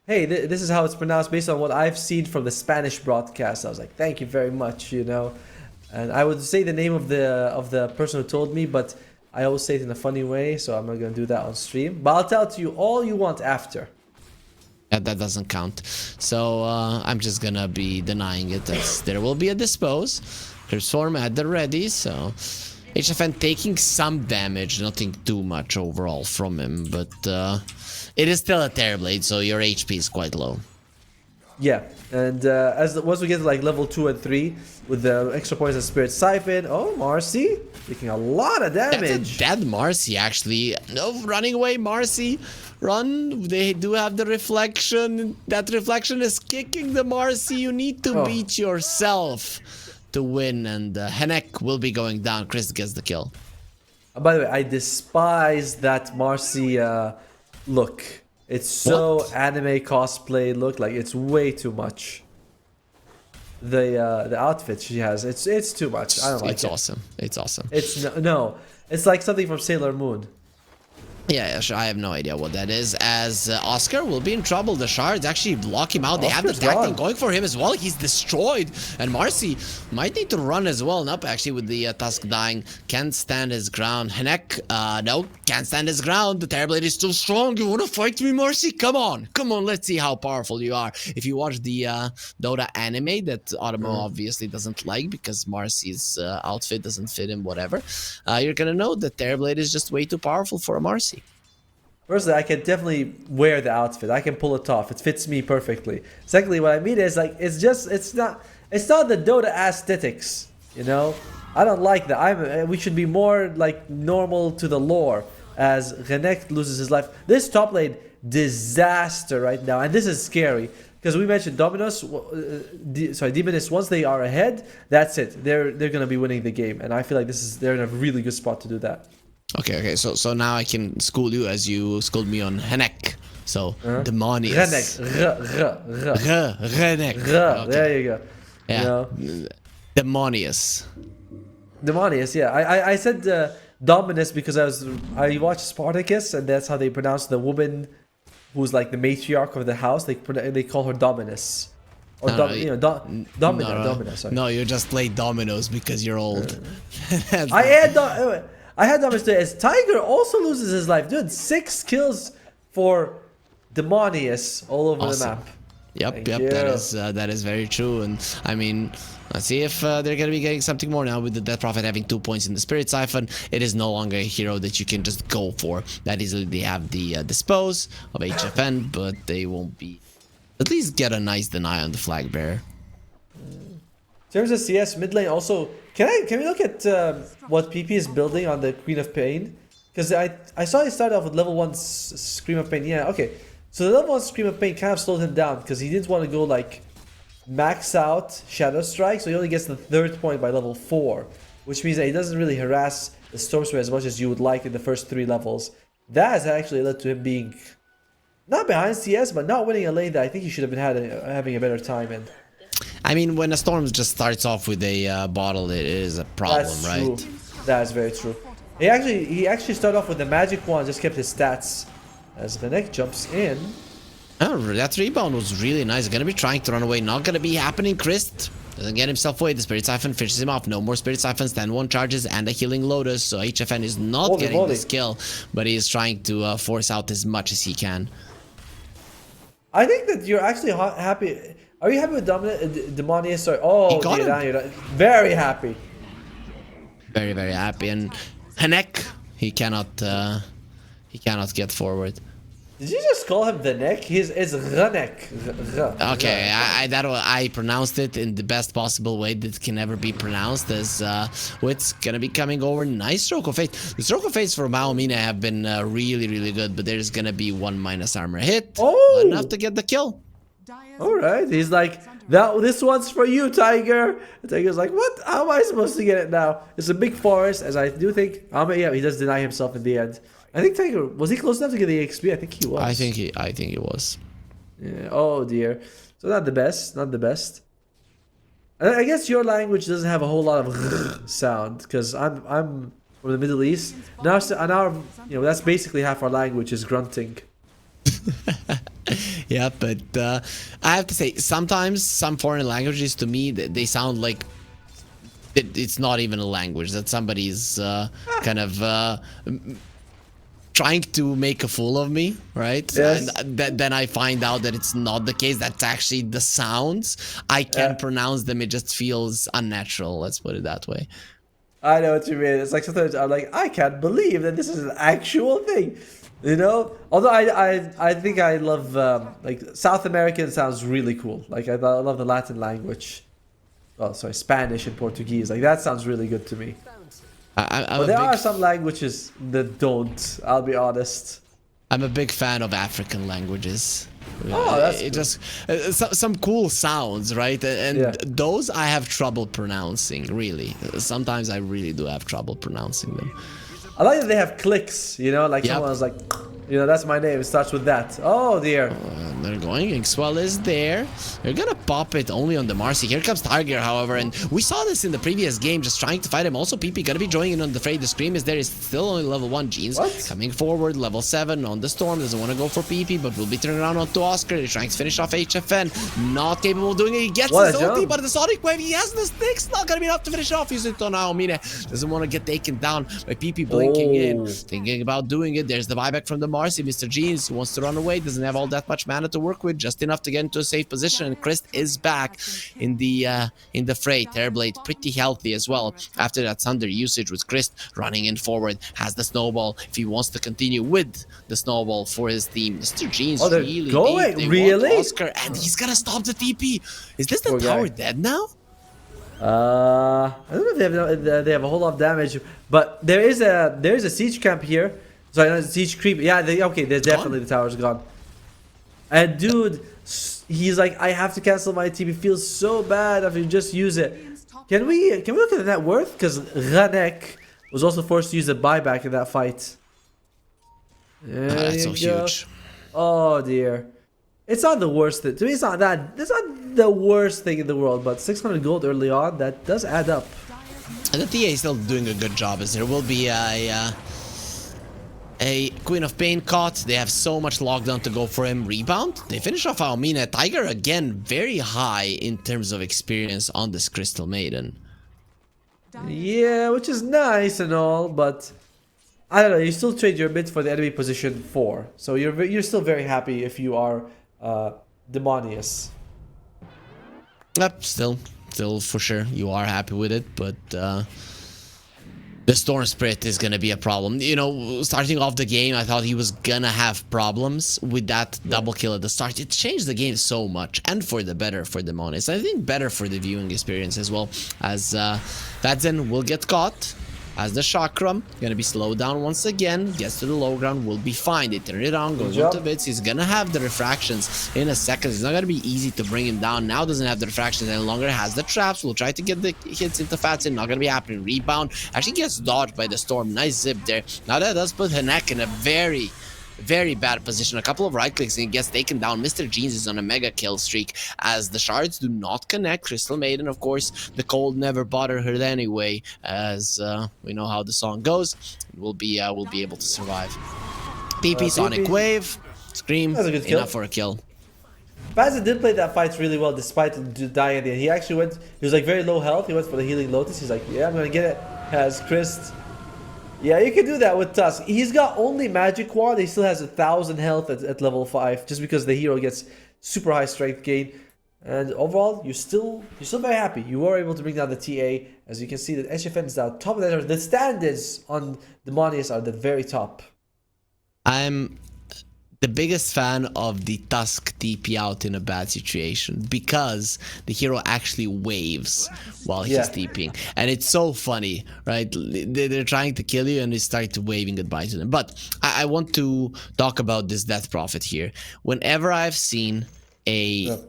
hey, this is how it's pronounced based on what I've seen from the Spanish broadcast. I was like, thank you very much, And I would say the name of the person who told me, but I always say it in a funny way, so I'm not gonna do that on stream. But I'll tell it to you all you want after. That doesn't count. So I'm just gonna be denying it. There will be a dispose. There's Storm at the ready, so HFN taking some damage, nothing too much overall from him, but it is still a Terrorblade, so your HP is quite low. Yeah, and once we get to like level 2 and 3 with the extra points of Spirit Siphon, Marcy taking a lot of damage. That's a dead Marcy, actually. No, running away, Marcy. Run. They do have the reflection. That reflection is kicking the Marcy. You need to beat yourself to win, and Henek will be going down. Chris gets the kill. By the way, I despise that Marcy look. It's so anime cosplay look, like it's way too much. The outfit she has, it's too much. I don't like it. It's awesome. It's awesome. It's no, it's like something from Sailor Moon. Yeah, sure. I have no idea what that is. As Oscar will be in trouble. The shards actually block him out. They have the tactic going for him as well. He's destroyed. And Marcy might need to run as well. Nope, actually with the Tusk dying. Can't stand his ground. Henek, no, can't stand his ground. The Terrorblade is still strong. You want to fight me, Marcy? Come on. Come on, let's see how powerful you are. If you watch the Dota anime that Automo obviously doesn't like because Marcy's outfit doesn't fit him, whatever, you're going to know that Terrorblade is just way too powerful for a Marcy. Firstly, I can definitely wear the outfit. I can pull it off. It fits me perfectly. Secondly, what I mean is like it's not the Dota aesthetics, I don't like that. We should be more like normal to the lore as Renek loses his life. This top lane disaster right now, and this is scary because we mentioned Dominos, Demoness. Once they are ahead, that's it. They're gonna be winning the game, and I feel like they're in a really good spot to do that. Okay. So now I can school you as you schooled me on Henek. So Demonius. Renek. Okay. There you go. Yeah. You know? Demonius. Yeah. I said Dominus because I watched Spartacus, and that's how they pronounce the woman who's like the matriarch of the house. They call her Dominus. Or Domina. Sorry. No, you just played dominoes because you're old. I had Dominus today as Tiger also loses his life. Dude, 6 kills for Demonius all over the map. Yep. That is very true. And I mean, let's see if they're gonna be getting something more now with the Death Prophet having 2 points in the Spirit Siphon. It is no longer a hero that you can just go for that easily. They have the Dispose of HFN, but they won't be. At least get a nice deny on the Flag Bearer. In terms of CS mid lane, also can we look at what PP is building on the Queen of Pain? Because I saw he started off with level 1 Scream of Pain. Yeah, okay. So the level 1 Scream of Pain kind of slowed him down because he didn't want to go like max out Shadow Strike, so he only gets the 3rd point by level 4, which means that he doesn't really harass the Storm Spirit as much as you would like in the first 3 levels. That has actually led to him being not behind CS, but not winning a lane that I think he should have been having a better time in. I mean, when a Storm just starts off with a bottle, it is a problem, That's right? True. That's very true. He actually started off with the magic wand, just kept his stats. As Renek jumps in. Oh, that rebound was really nice. Gonna be trying to run away. Not gonna be happening. Christ doesn't get himself away. The Spirit Siphon finishes him off. No more Spirit Siphon. Stand 1 charges and a healing Lotus. So HFN is not getting this kill, but he is trying to force out as much as he can. I think that you're actually happy. Are you happy with Demonius? Sorry. Oh, you're very happy. Very, very happy. And Henek, he cannot get forward. Did you just call him the neck? It's Renek. Okay, I pronounced it in the best possible way that can ever be pronounced, as Wit's gonna be coming over. Nice Stroke of Fate. The Stroke of Fates for Maomine have been really, really good, but there's gonna be 1 minus armor hit. Oh! Enough to get the kill. Alright, he's like, this one's for you, Tiger. And Tiger's like, what? How am I supposed to get it now? It's a big forest, as I do think. Yeah, he does deny himself in the end. I think Tiger, was he close enough to get the XP? I think he was. I think he was. Yeah. Oh dear. So not the best. I guess your language doesn't have a whole lot of sound because I'm from the Middle East. Now, that's basically half our language is grunting. Yeah, but I have to say, sometimes some foreign languages to me they sound like it's not even a language, that somebody's kind of trying to make a fool of me, right? Yes. And then I find out that it's not the case. That's actually the sounds. I can't pronounce them. It just feels unnatural. Let's put it that way. I know what you mean. It's like sometimes I'm like, I can't believe that this is an actual thing. You know? Although I think I love like South American sounds really cool. Like I love the Latin language. Oh, sorry, Spanish and Portuguese. Like that sounds really good to me. But there are some languages that don't, I'll be honest. I'm a big fan of African languages. Oh, that's it just some cool sounds, right? And those I have trouble pronouncing, really. Sometimes I really do have trouble pronouncing them. I like that they have clicks, you know, like someone's like, you know, that's my name. It starts with that. Oh dear. They're going. Inkswell is there. They're gonna pop it only on the Marcy. Here comes Tiger, however, and we saw this in the previous game, just trying to fight him. Also, PP gonna be joining in on the fray. The Scream is there. Is still only level 1. Jeans coming forward, level 7 on the Storm. Doesn't want to go for PP, but will be turning around onto Oscar. He's trying to finish off HFN. Not capable of doing it. He gets his ulti, but the Sonic Wave, he has the sticks. Not gonna be enough to finish off. Using it on Naomine. Doesn't want to get taken down by PP blinking in. Thinking about doing it. There's the buyback from the Marcy. Mr. Jeans wants to run away. Doesn't have all that much mana to work with. Just enough to get into a safe position. And Christ is back in the fray. Terrorblade pretty healthy as well. After that Thunder usage with Christ running in forward. Has the snowball. If he wants to continue with the snowball for his team. Mr. Jeans really going. They really? want Oscar, and he's gonna stop the TP. Is this the tower dead now? I don't know if they have a whole lot of damage, but there is a siege camp here. Sorry, not a siege creep. Yeah, okay, there's definitely the tower's gone. And dude, He's like, I have to cancel my team. It feels so bad after you just use it. Can we look at the net worth? Because Ranek was also forced to use a buyback in that fight. That's so huge. Oh dear. It's not the worst thing. To me, it's not the worst thing in the world, but 600 gold early on, that does add up. And the TA is still doing a good job, as there will be a Queen of Pain caught. They have so much lockdown to go for him. Rebound. They finish off Aomina. Tiger, again, very high in terms of experience on this Crystal Maiden. Yeah, which is nice and all, but I don't know. You still trade your mid for the enemy position 4, so you're still very happy if you are Demonius. Yep, still for sure you are happy with it, but the Storm Spirit is gonna be a problem. You know, starting off the game, I thought he was gonna have problems with that double kill at the start. It changed the game so much, and for the better for Demonius. I think better for the viewing experience as well, as Vadzin will get caught. As the Chakram, gonna be slowed down once again, gets to the low ground, will be fine. They turn it on, goes into bits. He's gonna have the refractions in a second. It's not gonna be easy to bring him down. Now doesn't have the refractions any longer, has the traps. Will try to get the hits into Fatsin, not gonna be happening. Rebound, actually gets dodged by the Storm. Nice zip there. Now that does put Hanek in a very bad position. A couple of right clicks and he gets taken down. Mr. Jeans is on a mega kill streak as the shards do not connect. Crystal Maiden, of course, the cold never bothered her anyway, as we know how the song goes. We'll be able to survive. PP Sonic Wave, Scream, enough for a kill. Bazin did play that fight really well despite dying at the end. He actually went, he was like very low health. He went for the healing Lotus. He's like, yeah, I'm gonna get it. Has Chris. Yeah, you can do that with Tusk. He's got only Magic Wand. He still has 1,000 health at level 5, just because the hero gets super high strength gain. And overall, you're still very happy. You were able to bring down the TA. As you can see, that SFN is down top of that. The standards on Demonius are the very top. I'm the biggest fan of the Tusk TP out in a bad situation, because the hero actually waves while he's TPing, and it's so funny, right? They're trying to kill you and they start waving goodbye to them. But I want to talk about this Death Prophet here. Whenever I've seen a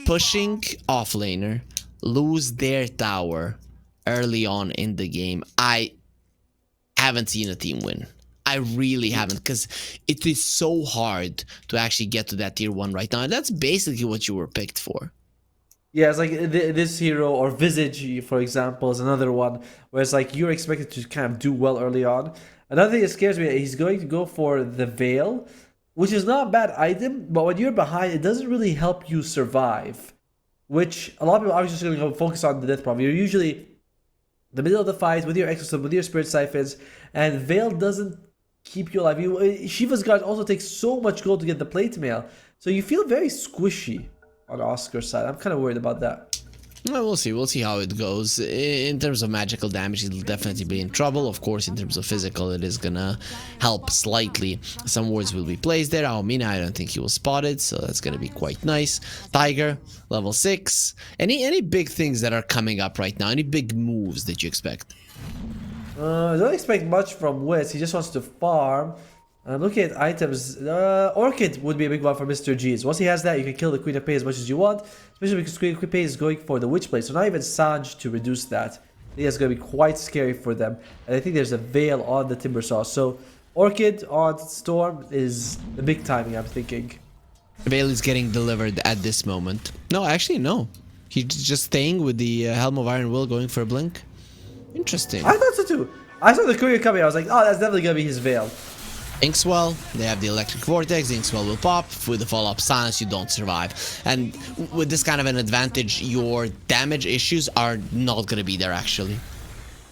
pushing offlaner lose their tower early on in the game, I haven't seen a team win. I really haven't, because it is so hard to actually get to that tier 1 right now. And that's basically what you were picked for. Yeah, it's like this hero, or Visage, for example, is another one where it's like you're expected to kind of do well early on. Another thing that scares me, he's going to go for the Veil, which is not a bad item, but when you're behind, it doesn't really help you survive. Which a lot of people are just going to focus on the Death Prophet. You're usually the middle of the fight with your Exorcism, with your Spirit Siphons, and Veil doesn't keep you alive. Shiva's Guard also takes so much gold to get the plate mail, so you feel very squishy on Oscar's side. I'm kind of worried about that. Well, we'll see how it goes. In terms of magical damage, he'll definitely be in trouble. Of course, in terms of physical, it is gonna help slightly. Some wards will be placed there. Aomina, I don't think he will spot it, so that's gonna be quite nice. Tiger, level 6. Any big things that are coming up right now? Any big moves that you expect? I don't expect much from Wiz. He just wants to farm. I'm looking at items. Orchid would be a big one for Mr. G's. Once he has that, you can kill the Queen of Pain as much as you want. Especially because Queen of Pain is going for the Witch Blade. So not even Sanj to reduce that. I think that's going to be quite scary for them. And I think there's a Veil on the Timber Saw. So Orchid on Storm is the big timing, I'm thinking. Veil is getting delivered at this moment. No, actually, no. He's just staying with the Helm of Iron Will, going for a blink. Interesting. I thought so too. I saw the courier coming. I was like, oh, that's definitely going to be his Veil. Inkswell, they have the Electric Vortex. The Inkswell will pop. With the follow-up silence, you don't survive. And with this kind of an advantage, your damage issues are not going to be there, actually.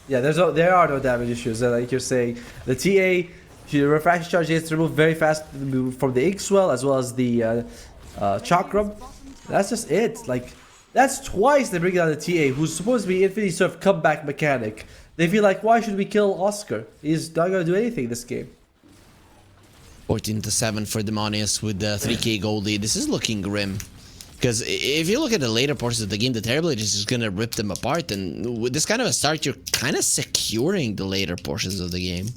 Yeah, there are no damage issues. Like you're saying, the TA, the refraction charge gets removed very fast from the Inkswell, as well as the Chakram. That's just it. Like, that's twice they bring down the TA, who's supposed to be Infinity's sort of comeback mechanic. They feel like, why should we kill Oscar? He's not going to do anything this game. 14-7 for Demonius with the 3k gold lead. This is looking grim. Because if you look at the later portions of the game, the Terrible Age is just going to rip them apart. And with this kind of a start, you're kind of securing the later portions of the game.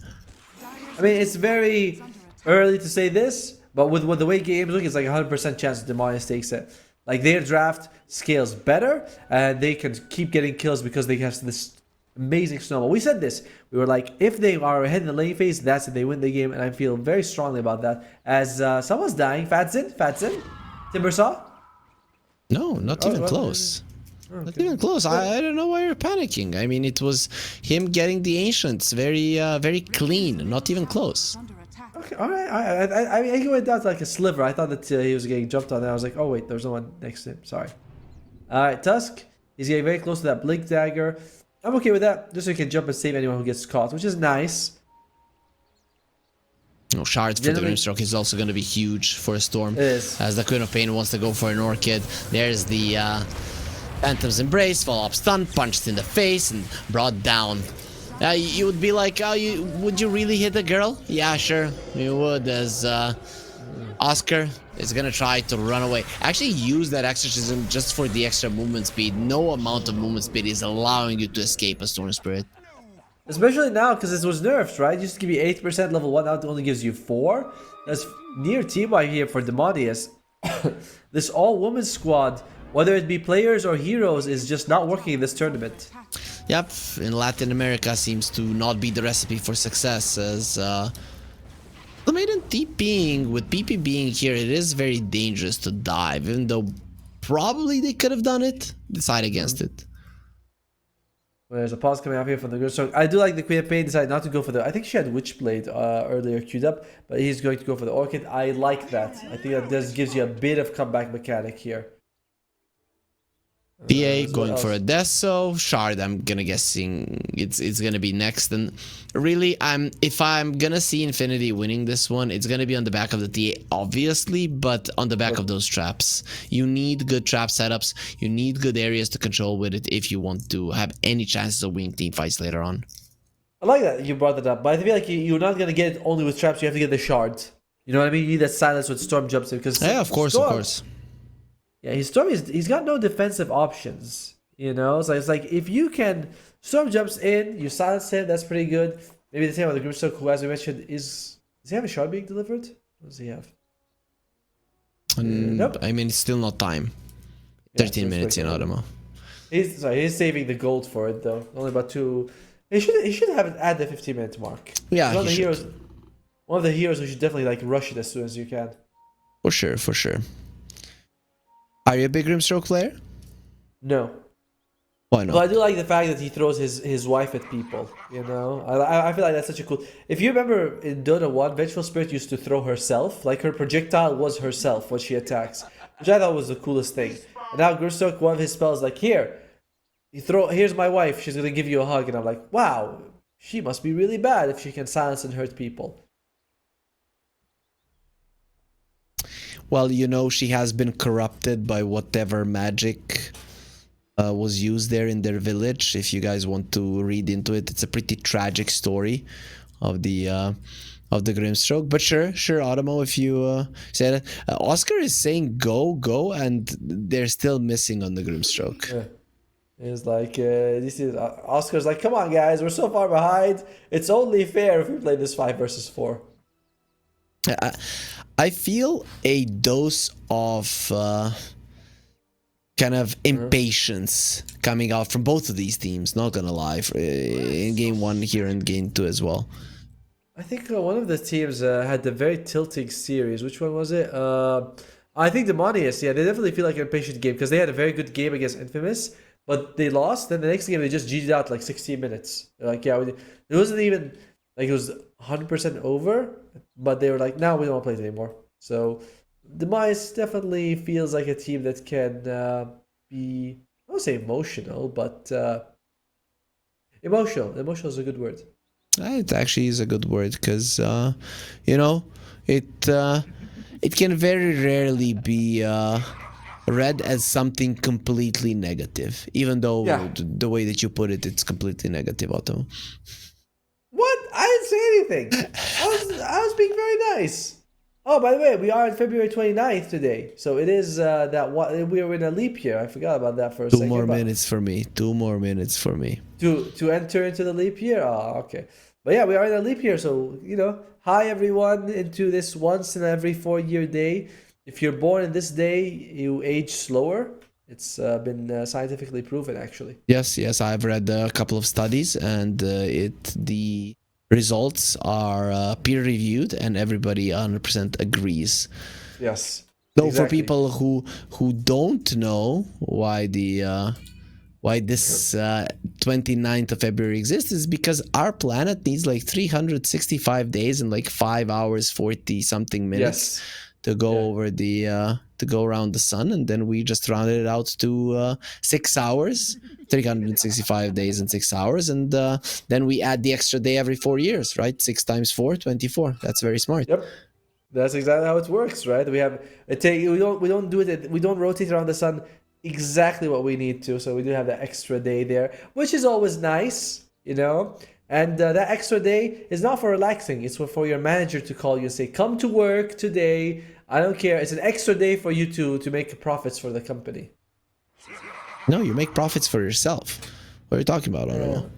I mean, it's very early to say this, But with the way games look, it's like 100% chance Demonius takes it. Like their draft scales better, and they can keep getting kills because they have this amazing snowball. We said this. We were like, if they are ahead in the lane phase, that's if they win the game, and I feel very strongly about that. As someone's dying, Fatsin, Timbersaw. No, not even close. Not even close. I don't know why you're panicking. I mean, it was him getting the ancients very clean. Not even close. Okay, all right. I mean, he went down to like a sliver. I thought that he was getting jumped on. And I was like, oh wait, there's no one next to him. Sorry. All right, Tusk. He's getting very close to that blink dagger. I'm okay with that, just so he can jump and save anyone who gets caught, which is nice. No, shards for the Grimstroke is also going to be huge for a Storm. It is. As the Queen of Pain wants to go for an Orchid. There's the Phantom's Embrace, follow-up stun, punched in the face, and brought down. You would be like, would you really hit the girl? Yeah, sure, you would, as Oscar is gonna try to run away. Actually use that exorcism just for the extra movement speed. No amount of movement speed is allowing you to escape a Storm Spirit. Especially now, because it was nerfed, right? It used to give you 8% level 1, now it only gives you 4. That's near team-wipe here for Demonius. This all-woman squad, whether it be players or heroes, is just not working in this tournament. Yep, in Latin America seems to not be the recipe for success, as the maiden TPing, with PP being here, it is very dangerous to dive, even though probably they could have done it. Decide against it. Well, there's a pause coming up here from the girl. So I do like the Queen of Pain decided not to go for the... I think she had Witchblade earlier queued up, but he's going to go for the Orchid. I like that. I think that this gives you a bit of comeback mechanic here. PA going for a Deso. Shard, I'm gonna guessing it's gonna be next. And really, if I'm gonna see Infinity winning this one, it's gonna be on the back of the TA, obviously, but on the back of those traps. You need good trap setups. You need good areas to control with it if you want to have any chances of winning team fights later on. I like that you brought that up, but I feel like you're not gonna get it only with traps. You have to get the shards. You know what I mean? You need that silence with Storm jumps in, because yeah, of course, Storm, of course. Yeah, he's got no defensive options, you know? So it's like, if you can... Storm jumps in, you silence him, that's pretty good. Maybe the same with the Grimstroke, who, as we mentioned, does he have a shard being delivered? What does he have? Nope. I mean, it's still not time. 13 minutes in Automo. He's saving the gold for it, though. Only about 2... He should have it at the 15-minute mark. Yeah, one of the heroes who should definitely, like, rush it as soon as you can. For sure, for sure. Are you a big Grimstroke player? No. Why not? Well, I do like the fact that he throws his wife at people, you know? I feel like that's such a cool... If you remember in Dota 1, Vengeful Spirit used to throw herself. Like, her projectile was herself when she attacks. Which I thought was the coolest thing. And now Grimstroke, one of his spells, like, here's my wife, she's gonna give you a hug. And I'm like, wow, she must be really bad if she can silence and hurt people. Well, you know, she has been corrupted by whatever magic was used there in their village. If you guys want to read into it, it's a pretty tragic story of the Grimstroke. But sure, Automo, if you say that. Oscar is saying go, and they're still missing on the Grimstroke. Yeah. It's like, Oscar's like, come on, guys, we're so far behind. It's only fair if we play this 5 versus 4. I feel a dose of kind of impatience coming out from both of these teams, not gonna lie, in game 1 here and game 2 as well. I think one of the teams had a very tilting series. Which one was it? I think Demonius. Yeah, they definitely feel like an impatient game, because they had a very good game against Infamous, but they lost. Then the next game they just GG'd out like 16 minutes. They're like, yeah, it wasn't even like it was 100% over, but they were like, no, we don't want to play it anymore. So Demonius definitely feels like a team that can be, I won't say emotional, but emotional. Emotional is a good word. It actually is a good word, because you know, it can very rarely be read as something completely negative, even though the way that you put it, it's completely negative, Otto. What? I didn't say anything. I was being very nice. Oh, by the way, we are on February 29th today. So it is we are in a leap year. I forgot about that for a second. 2 more minutes for me. 2 more minutes for me. To enter into the leap year? Oh, okay. But yeah, we are in a leap year, so hi everyone into this once in every 4-year day. If you're born in this day, you age slower. It's been scientifically proven, actually. Yes, I've read a couple of studies, and the results are peer reviewed, and everybody 100% agrees. Yes. So exactly. for people who don't know why this 29th of February exists, is because our planet needs like 365 days and like 5 hours 40 something minutes to go over to go around the sun, and then we just rounded it out to 6 hours, 365 days and 6 hours, and then we add the extra day every 4 years, right? 6 times 4, 24. That's very smart. Yep. That's exactly how it works, right? We don't rotate around the sun exactly what we need to, so we do have that extra day there, which is always nice, and that extra day is not for relaxing. It's for your manager to call you and say, come to work today. I don't care. It's an extra day for you to make profits for the company. No, you make profits for yourself. What are you talking about? I don't know.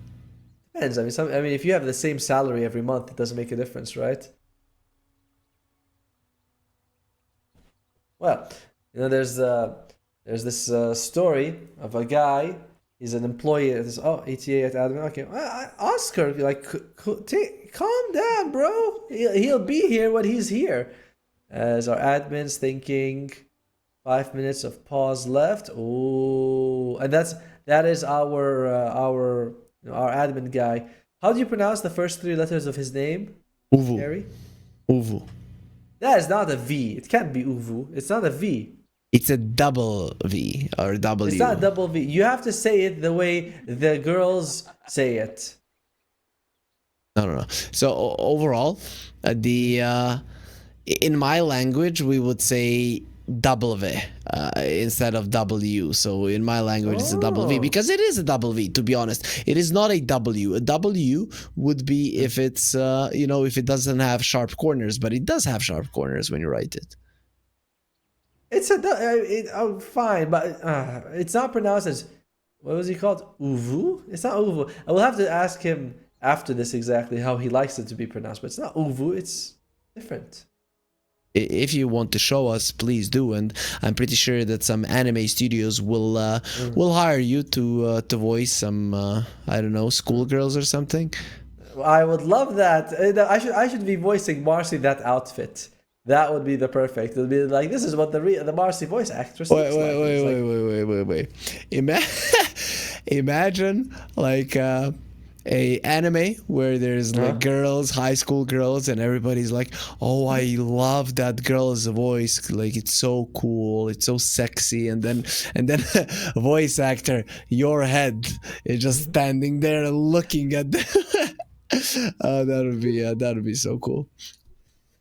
Depends. I mean, if you have the same salary every month, it doesn't make a difference, right? Well, there's this story of a guy. He's an employee at this ETA at admin. Okay, Oscar, calm down, bro. He'll be here when he's here. As our admin's thinking, 5 minutes of pause left. Oh, and that is our admin guy. How do you pronounce the first 3 letters of his name? Uvu. Gary? Uvu. That is not a V. It can't be Uvu. It's not a V. It's a double V or W. It's not a double V. You have to say it the way the girls say it. No. So overall, in my language, we would say double V instead of W. So in my language, it's a double V, because it is a double V, to be honest. It is not a W. A W would be if it's, if it doesn't have sharp corners, but it does have sharp corners when you write it. It's fine, but it's not pronounced as, what was he called? Uvu? It's not Uvu. I will have to ask him after this exactly how he likes it to be pronounced, but it's not Uvu. It's different. If you want to show us, please do, and I'm pretty sure that some anime studios will hire you to voice some I don't know, schoolgirls or something. I would love that. I should be voicing Marcy that outfit. That would be the perfect. It'll be like, this is what the Marcy voice actress looks like. Wait. Imagine like a anime where there's like girls, high school girls, and everybody's like, oh, I love that girl's voice, like it's so cool, it's so sexy, and then voice actor, your head is just standing there looking at them. That would be so cool.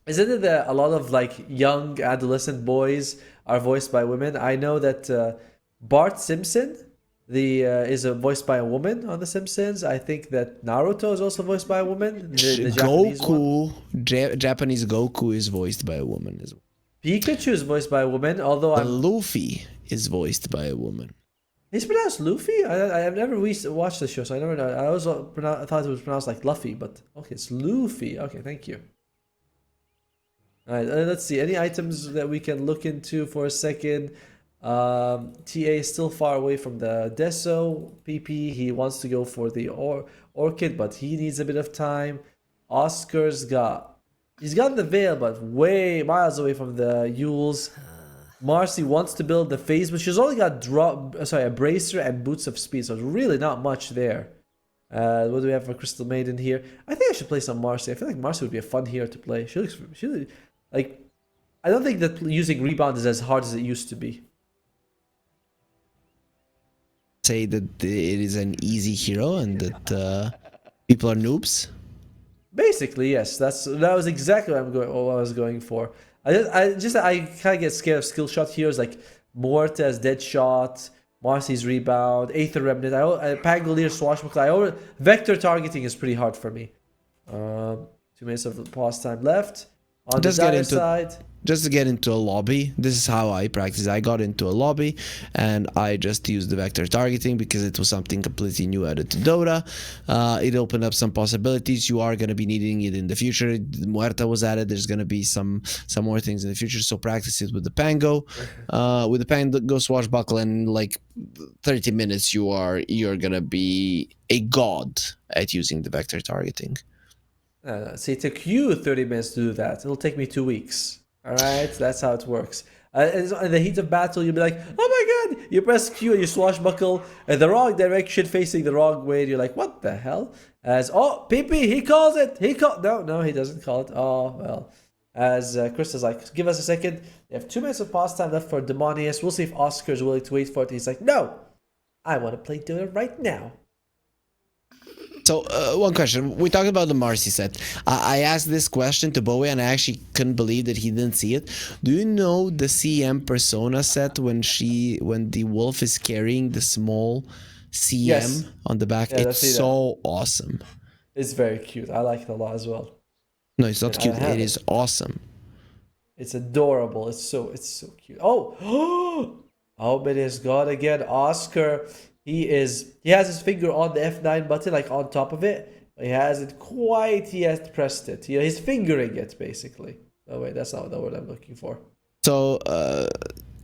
Isn't it that a lot of like young adolescent boys are voiced by women? I know that Bart Simpson is voiced by a woman on The Simpsons. I think that Naruto is also voiced by a woman. The Japanese Goku is voiced by a woman as well. Pikachu is voiced by a woman, although Luffy is voiced by a woman. He's pronounced Luffy? I've never watched the show, so I never know. I always thought it was pronounced like Luffy, but okay, it's Luffy. Okay, thank you. Alright, let's see. Any items that we can look into for a second? TA is still far away from the Deso. PP, he wants to go for the Orchid, but he needs a bit of time. Oscar's he's got the Veil, but way miles away from the Yules. Marcy wants to build the phase, but she's only got a Bracer and Boots of Speed, so it's really not much there. What do we have for Crystal Maiden here? I think I should play some Marcy. I feel like Marcy would be a fun hero to play. She like, I don't think that using Rebound is as hard as it used to be. Say that it is an easy hero and that people are noobs. Basically, yes. That was exactly what I was going for. I kind of get scared of skill shot heroes like Morta's Deadshot, Marcy's Rebound, Aether Remnant. Pangolier Swashbuckler. Vector targeting is pretty hard for me. 2 minutes of pause time left. On the dire side... Just to get into a lobby, this is how I practice. I got into a lobby and I just used the vector targeting because it was something completely new added to Dota. It opened up some possibilities. You are going to be needing it in the future. Muerta was added. There's going to be some more things in the future. So practice it with the Pango. With the Pango swashbuckle, and in like 30 minutes you're going to be a god at using the vector targeting. See, it took you 30 minutes to do that. It'll take me 2 weeks. All right, that's how it works. In the heat of battle, you'll be like, oh my god! You press Q and you swashbuckle in the wrong direction, facing the wrong way. And you're like, what the hell? As PP, he calls it. No, he doesn't call it. Oh well. As Krista's like, give us a second. They have 2 minutes of pause time left for Demonius. We'll see if Oscar's willing to wait for it. He's like, no, I want to play Dota right now. So, one question. We talked about the Marcy set. I asked this question to Bowie and I actually couldn't believe that he didn't see it. Do you know the CM Persona set when the wolf is carrying the small CM on the back? Yeah, it's so awesome. It's very cute. I like it a lot as well. No, it's not cute. It is awesome. It's adorable. It's so cute. Oh, but it's gone again. Oscar. He has his finger on the F9 button, like on top of it. But he hasn't quite yet pressed it. He's fingering it, basically. Oh, wait, that's not the word I'm looking for. So,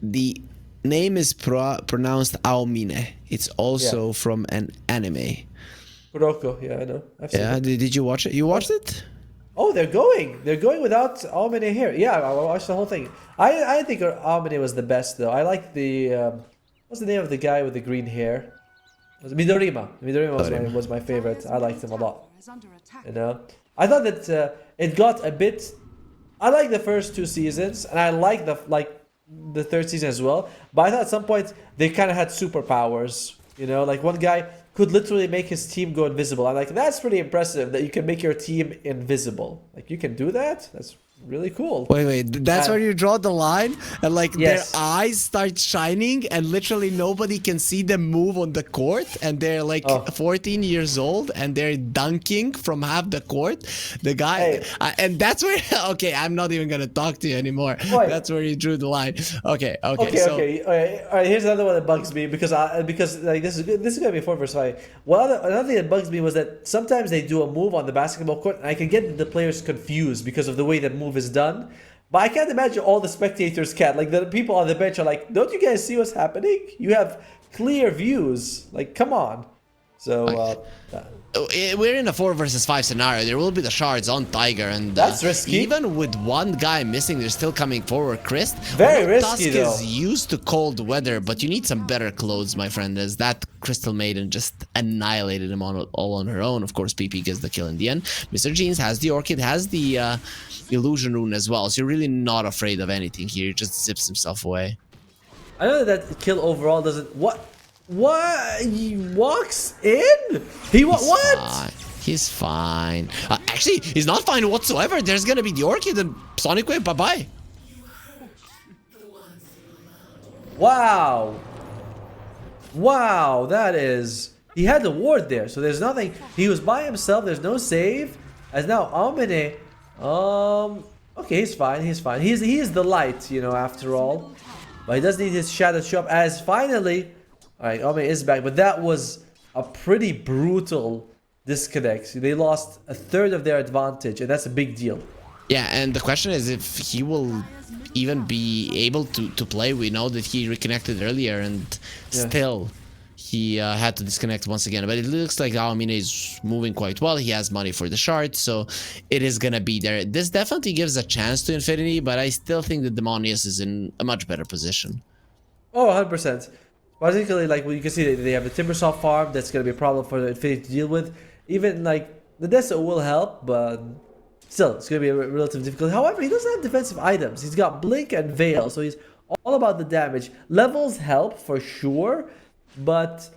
the name is pronounced Aomine. It's also from an anime. Kuroko, yeah, I know. I've seen it. Did you watch it? You watched it? Oh, they're going without Aomine here. Yeah, I watched the whole thing. I think Aomine was the best, though. I like the... what's the name of the guy with the green hair? Midorima. Midorima was my favorite. I liked him a lot. You know, I thought that it got a bit. I like the first 2 seasons, and I like the third season as well. But I thought at some point they kind of had superpowers. You know, like one guy could literally make his team go invisible. I'm like, that's pretty impressive that you can make your team invisible. Like, you can do that? That's really cool. Wait, that's where you draw the line, and like their eyes start shining and literally nobody can see them move on the court, and they're like 14 years old and they're dunking from half the court. The guy and that's where okay, I'm not even gonna talk to you anymore. That's where you drew the line. Okay. All right, here's another one that bugs me because like this is gonna be 4 versus 5. Another thing that bugs me was that sometimes they do a move on the basketball court and I can get the players confused because of the way that move is done. But I can't imagine all the spectators can. Like, the people on the bench are like, don't you guys see what's happening? You have clear views. Like, come on. So, we're in a 4 versus 5 scenario. There will be the shards on Tiger, and that's risky. Even with one guy missing, they're still coming forward. Chris, very risky. Tusk is used to cold weather, but you need some better clothes, my friend. As that Crystal Maiden just annihilated him all on her own. Of course, PP gets the kill in the end. Mr. Jeans has the Orchid, has the Illusion Rune as well, so you're really not afraid of anything here. He just zips himself away. I know that kill overall doesn't... What? He walks in? What? He's fine. Actually, he's not fine whatsoever. There's gonna be the Orchid and Sonic Wave. Bye-bye. Wow, that is... He had the ward there, so there's nothing... He was by himself, there's no save. As now, Aomine... Okay, he's fine. He is the light, you know, after all. But he does need his shadow to show up as finally... Alright, Aomine is back, but that was a pretty brutal disconnect. They lost a third of their advantage, and that's a big deal. Yeah, and the question is if he will even be able to play. We know that he reconnected earlier, and still he had to disconnect once again. But it looks like Aomine is moving quite well. He has money for the shard, so it is gonna be there. This definitely gives a chance to Infinity, but I still think that Demonius is in a much better position. Oh, 100%. Particularly, like, well, you can see they have the Timbersaw farm. That's going to be a problem for the Infinity to deal with. Even, like, the Deso will help, but still, it's going to be relatively difficult. However, he doesn't have defensive items. He's got Blink and Veil, so he's all about the damage. Levels help, for sure, but,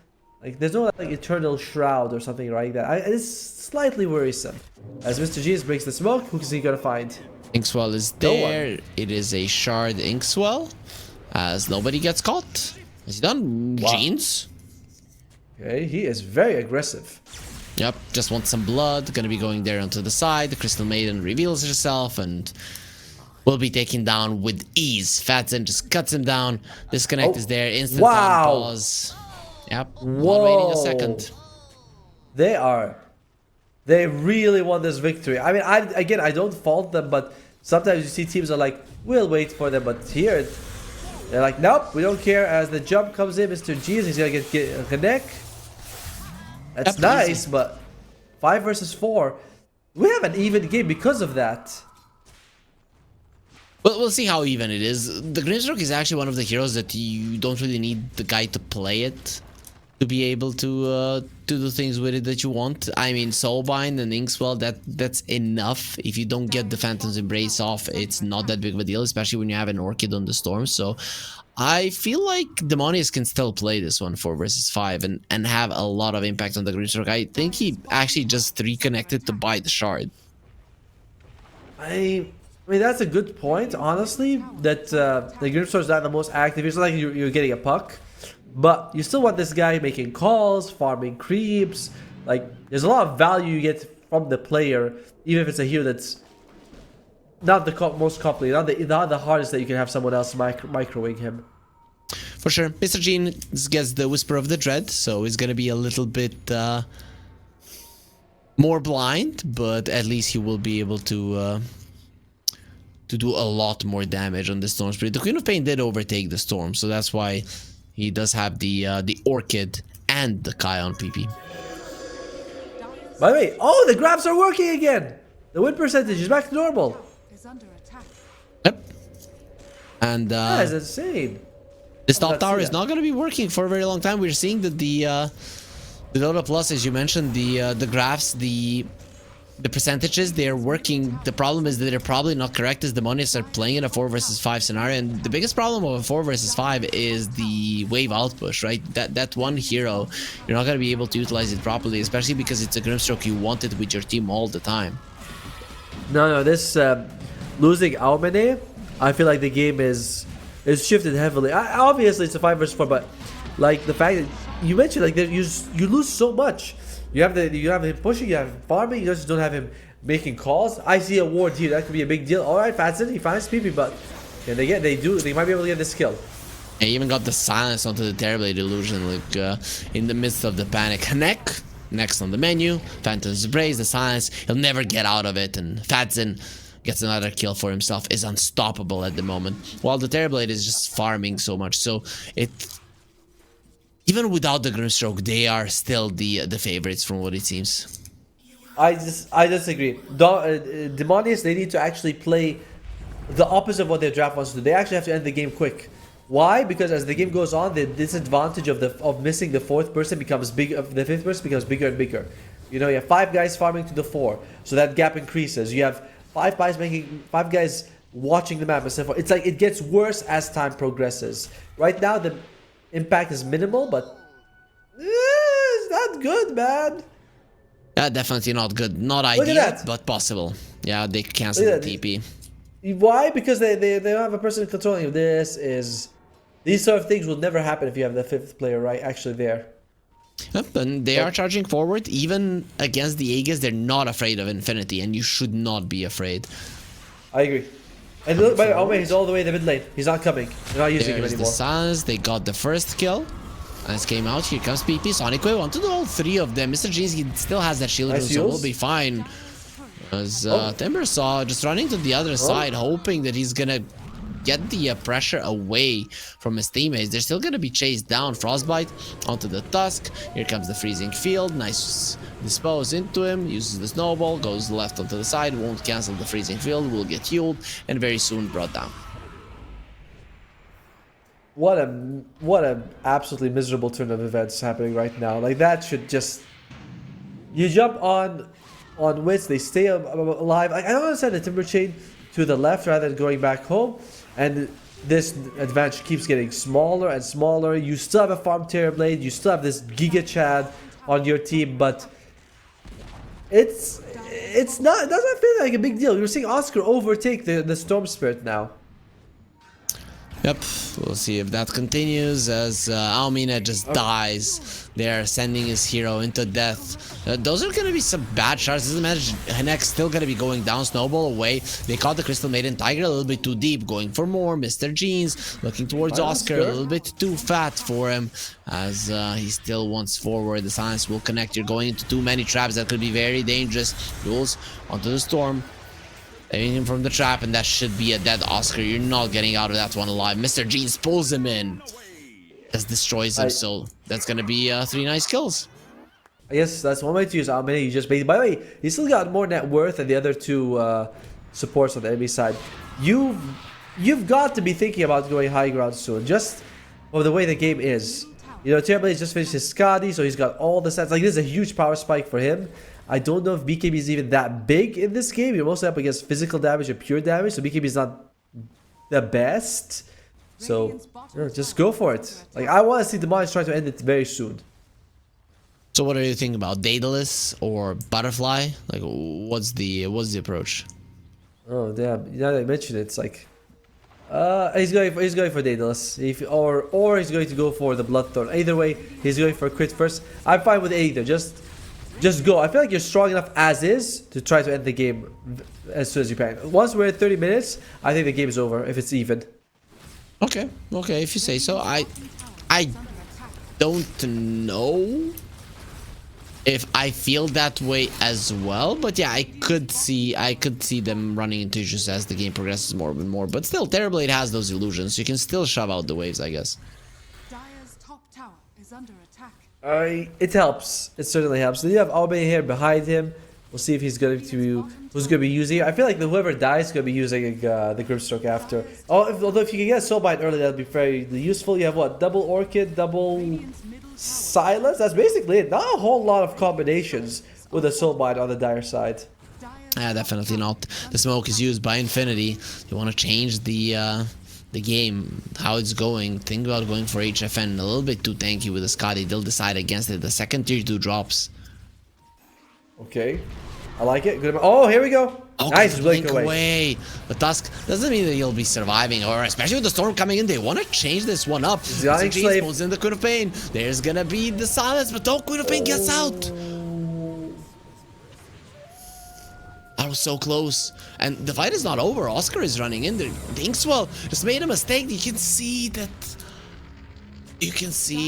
like, there's no, like, Eternal Shroud or something like that. It's slightly worrisome. As Mr. G breaks the smoke, who is he going to find? Inkswell is there. It is a shard Inkswell, as nobody gets caught. Is he done? Wow. Jeans? Okay, he is very aggressive. Yep, just wants some blood. Gonna be going there onto the side. The Crystal Maiden reveals herself, and will be taken down with ease. Fatson just cuts him down. Disconnect is there. Instant wow. time pause. Yep. Whoa. Not waiting a second. They really want this victory. I mean, I don't fault them, but sometimes you see teams are like, we'll wait for them, but here they're like, nope, we don't care. As the jump comes in, Mr. G is gonna get a neck. That's nice, easy. But 5 versus 4, we have an even game because of that. Well, we'll see how even it is. The Grimstroke is actually one of the heroes that you don't really need the guy to play it to be able to do things with it that you want. I mean, Soulbind and Inkswell, that's enough. If you don't get the Phantom's Embrace off, it's not that big of a deal, especially when you have an Orchid on the Storm. So I feel like Demonius can still play this one 4 versus 5 and have a lot of impact on the Grimstroke. I think he actually just reconnected to buy the shard. I mean, that's a good point, honestly, that the Grimstroke is not the most active. It's not like you're getting a puck. But you still want this guy making calls, farming creeps. Like, there's a lot of value you get from the player, even if it's a hero that's not the most complicated, not the hardest that you can have someone else microwing him. For sure. Mr. Gene gets the Whisper of the Dread, so he's going to be a little bit more blind, but at least he will be able to do a lot more damage on the Storm Spirit. The Queen of Pain did overtake the Storm, so that's why he does have the Orchid and the Kai on PP. By the way, the grabs are working again. The win percentage is back to normal. Yep. And that is insane. This top tower is not going to be working for a very long time. We're seeing that the Dota Plus, as you mentioned, the graphs, the percentages, they're working. The problem is that they're probably not correct as Demonius are playing in a 4 versus 5 scenario, and the biggest problem of a 4 versus 5 is the wave outpush, right? That one hero, you're not going to be able to utilize it properly, especially because it's a Grimstroke you want it with your team all the time. No, this losing Aumene, I feel like the game is shifted heavily. Obviously, it's a 5 versus 4, but like the fact that you mentioned, like you lose so much. You have him pushing, you have him farming, you just don't have him making calls. I see a ward here, that could be a big deal. Alright, Fatson, he finds PP, but they might be able to get this kill. He even got the silence onto the Terrorblade illusion, like in the midst of the panic. Next on the menu, Phantom's Embrace, the silence, he'll never get out of it, and Fatson gets another kill for himself, is unstoppable at the moment. While the Terrorblade is just farming so much, so even without the Grimstroke, they are still the favorites from what it seems. I disagree. Demonius, they need to actually play the opposite of what their draft wants to do. They actually have to end the game quick. Why? Because as the game goes on, the disadvantage of missing the 4th person becomes bigger. The 5th person becomes bigger and bigger. You know, you have 5 guys farming to the 4, so that gap increases. You have 5 guys watching the map and so forth. It's like it gets worse as time progresses. Right now, the impact is minimal, but it's not good, man. Yeah, definitely not good. Not ideal, but possible. Yeah, they canceled the TP. Why? Because they don't have a person controlling you. These sort of things will never happen if you have the 5th player actually there. Yep, and they are charging forward. Even against the Aegis, they're not afraid of Infinity, and you should not be afraid. I agree. And look, by the way, he's all the way in the mid lane. He's not coming. They're not using him anymore. The silence. They got the first kill. Nice came out. Here comes PP. Sonic Wave onto all 3 of them. Mr. G's, he still has that shield, so we'll be fine. As Timbersaw just running to the other side, hoping that he's gonna get the pressure away from his teammates. They're still gonna be chased down. Frostbite onto the Tusk. Here comes the Freezing Field. Nice dispose into him. Uses the Snowball. Goes left onto the side. Won't cancel the Freezing Field. Will get healed and very soon brought down. What a absolutely miserable turn of events happening right now. Like that should just, you jump on Wits, they stay alive. Like, I don't understand the Timber Chain to the left rather than going back home, and this advantage keeps getting smaller and smaller. You still have a farm Terrorblade, you still have this Giga Chad on your team, but it doesn't feel like a big deal. You're seeing Oscar overtake the Storm Spirit now. Yep, we'll see if that continues as Almina just dies there, sending his hero into death. Those are going to be some bad shots. Doesn't matter, Henek still going to be going down, snowball away. They caught the Crystal Maiden Tiger a little bit too deep, going for more. Mr. Jeans looking towards Oscar, a little bit too fat for him as he still wants forward. The silence will connect. You're going into too many traps that could be very dangerous. Duels onto the storm. Saving him from the trap, and that should be a dead Oscar. You're not getting out of that one alive. Mr. Jeans pulls him in. Just destroys him, so that's gonna be 3 nice kills. I guess that's one way to use Almina. You just made. By the way, he still got more net worth than the other 2 supports on the enemy side. You've got to be thinking about going high ground soon, just of the way the game is. You know, Terrorblade just finished his Skadi, so he's got all the stats. Like, this is a huge power spike for him. I don't know if BKB is even that big in this game. You're mostly up against physical damage and pure damage, so BKB is not the best. So, just go for it. Like, I want to see Demonius try to end it very soon. So what are you thinking about? Daedalus or Butterfly? Like, what's the approach? Oh damn! Now that I mentioned it, it's like, he's going for Daedalus, or he's going to go for the Bloodthorn. Either way, he's going for a crit first. I'm fine with either. Just go. I feel like you're strong enough as is to try to end the game as soon as you can. Once we're at 30 minutes, I think the game is over if it's even. Okay, if you say so. I don't know if I feel that way as well, but yeah, I could see them running into issues as the game progresses more and more. But still, Terrorblade has those illusions. You can still shove out the waves, I guess. Dire's top tower is under attack. It helps. It certainly helps. Then you have Albe here behind him. We'll see if who's going to be using it. I feel like whoever dies is going to be using the Grimstroke after. Although if you can get Soulbind early, that'll be very useful. You have what? Double Orchid, double Silence. That's basically it. Not a whole lot of combinations with a Soulbind on the Dire side. Yeah, definitely not. The smoke is used by Infinity. You want to change the game, how it's going. Think about going for HFN. A little bit too tanky with the Scotty. They'll decide against it. The second tier 2 drops. Okay, I like it. Good. Oh, here we go. Oh, nice blink away. The Tusk doesn't mean that he'll be surviving, or especially with the storm coming in, they want to change this one up. Slave pulls in the Queen of Pain. There's gonna be the silence, but no, Queen of Pain gets out. That was so close. And the fight is not over. Oscar is running in there. Dinkswell just made a mistake. You can see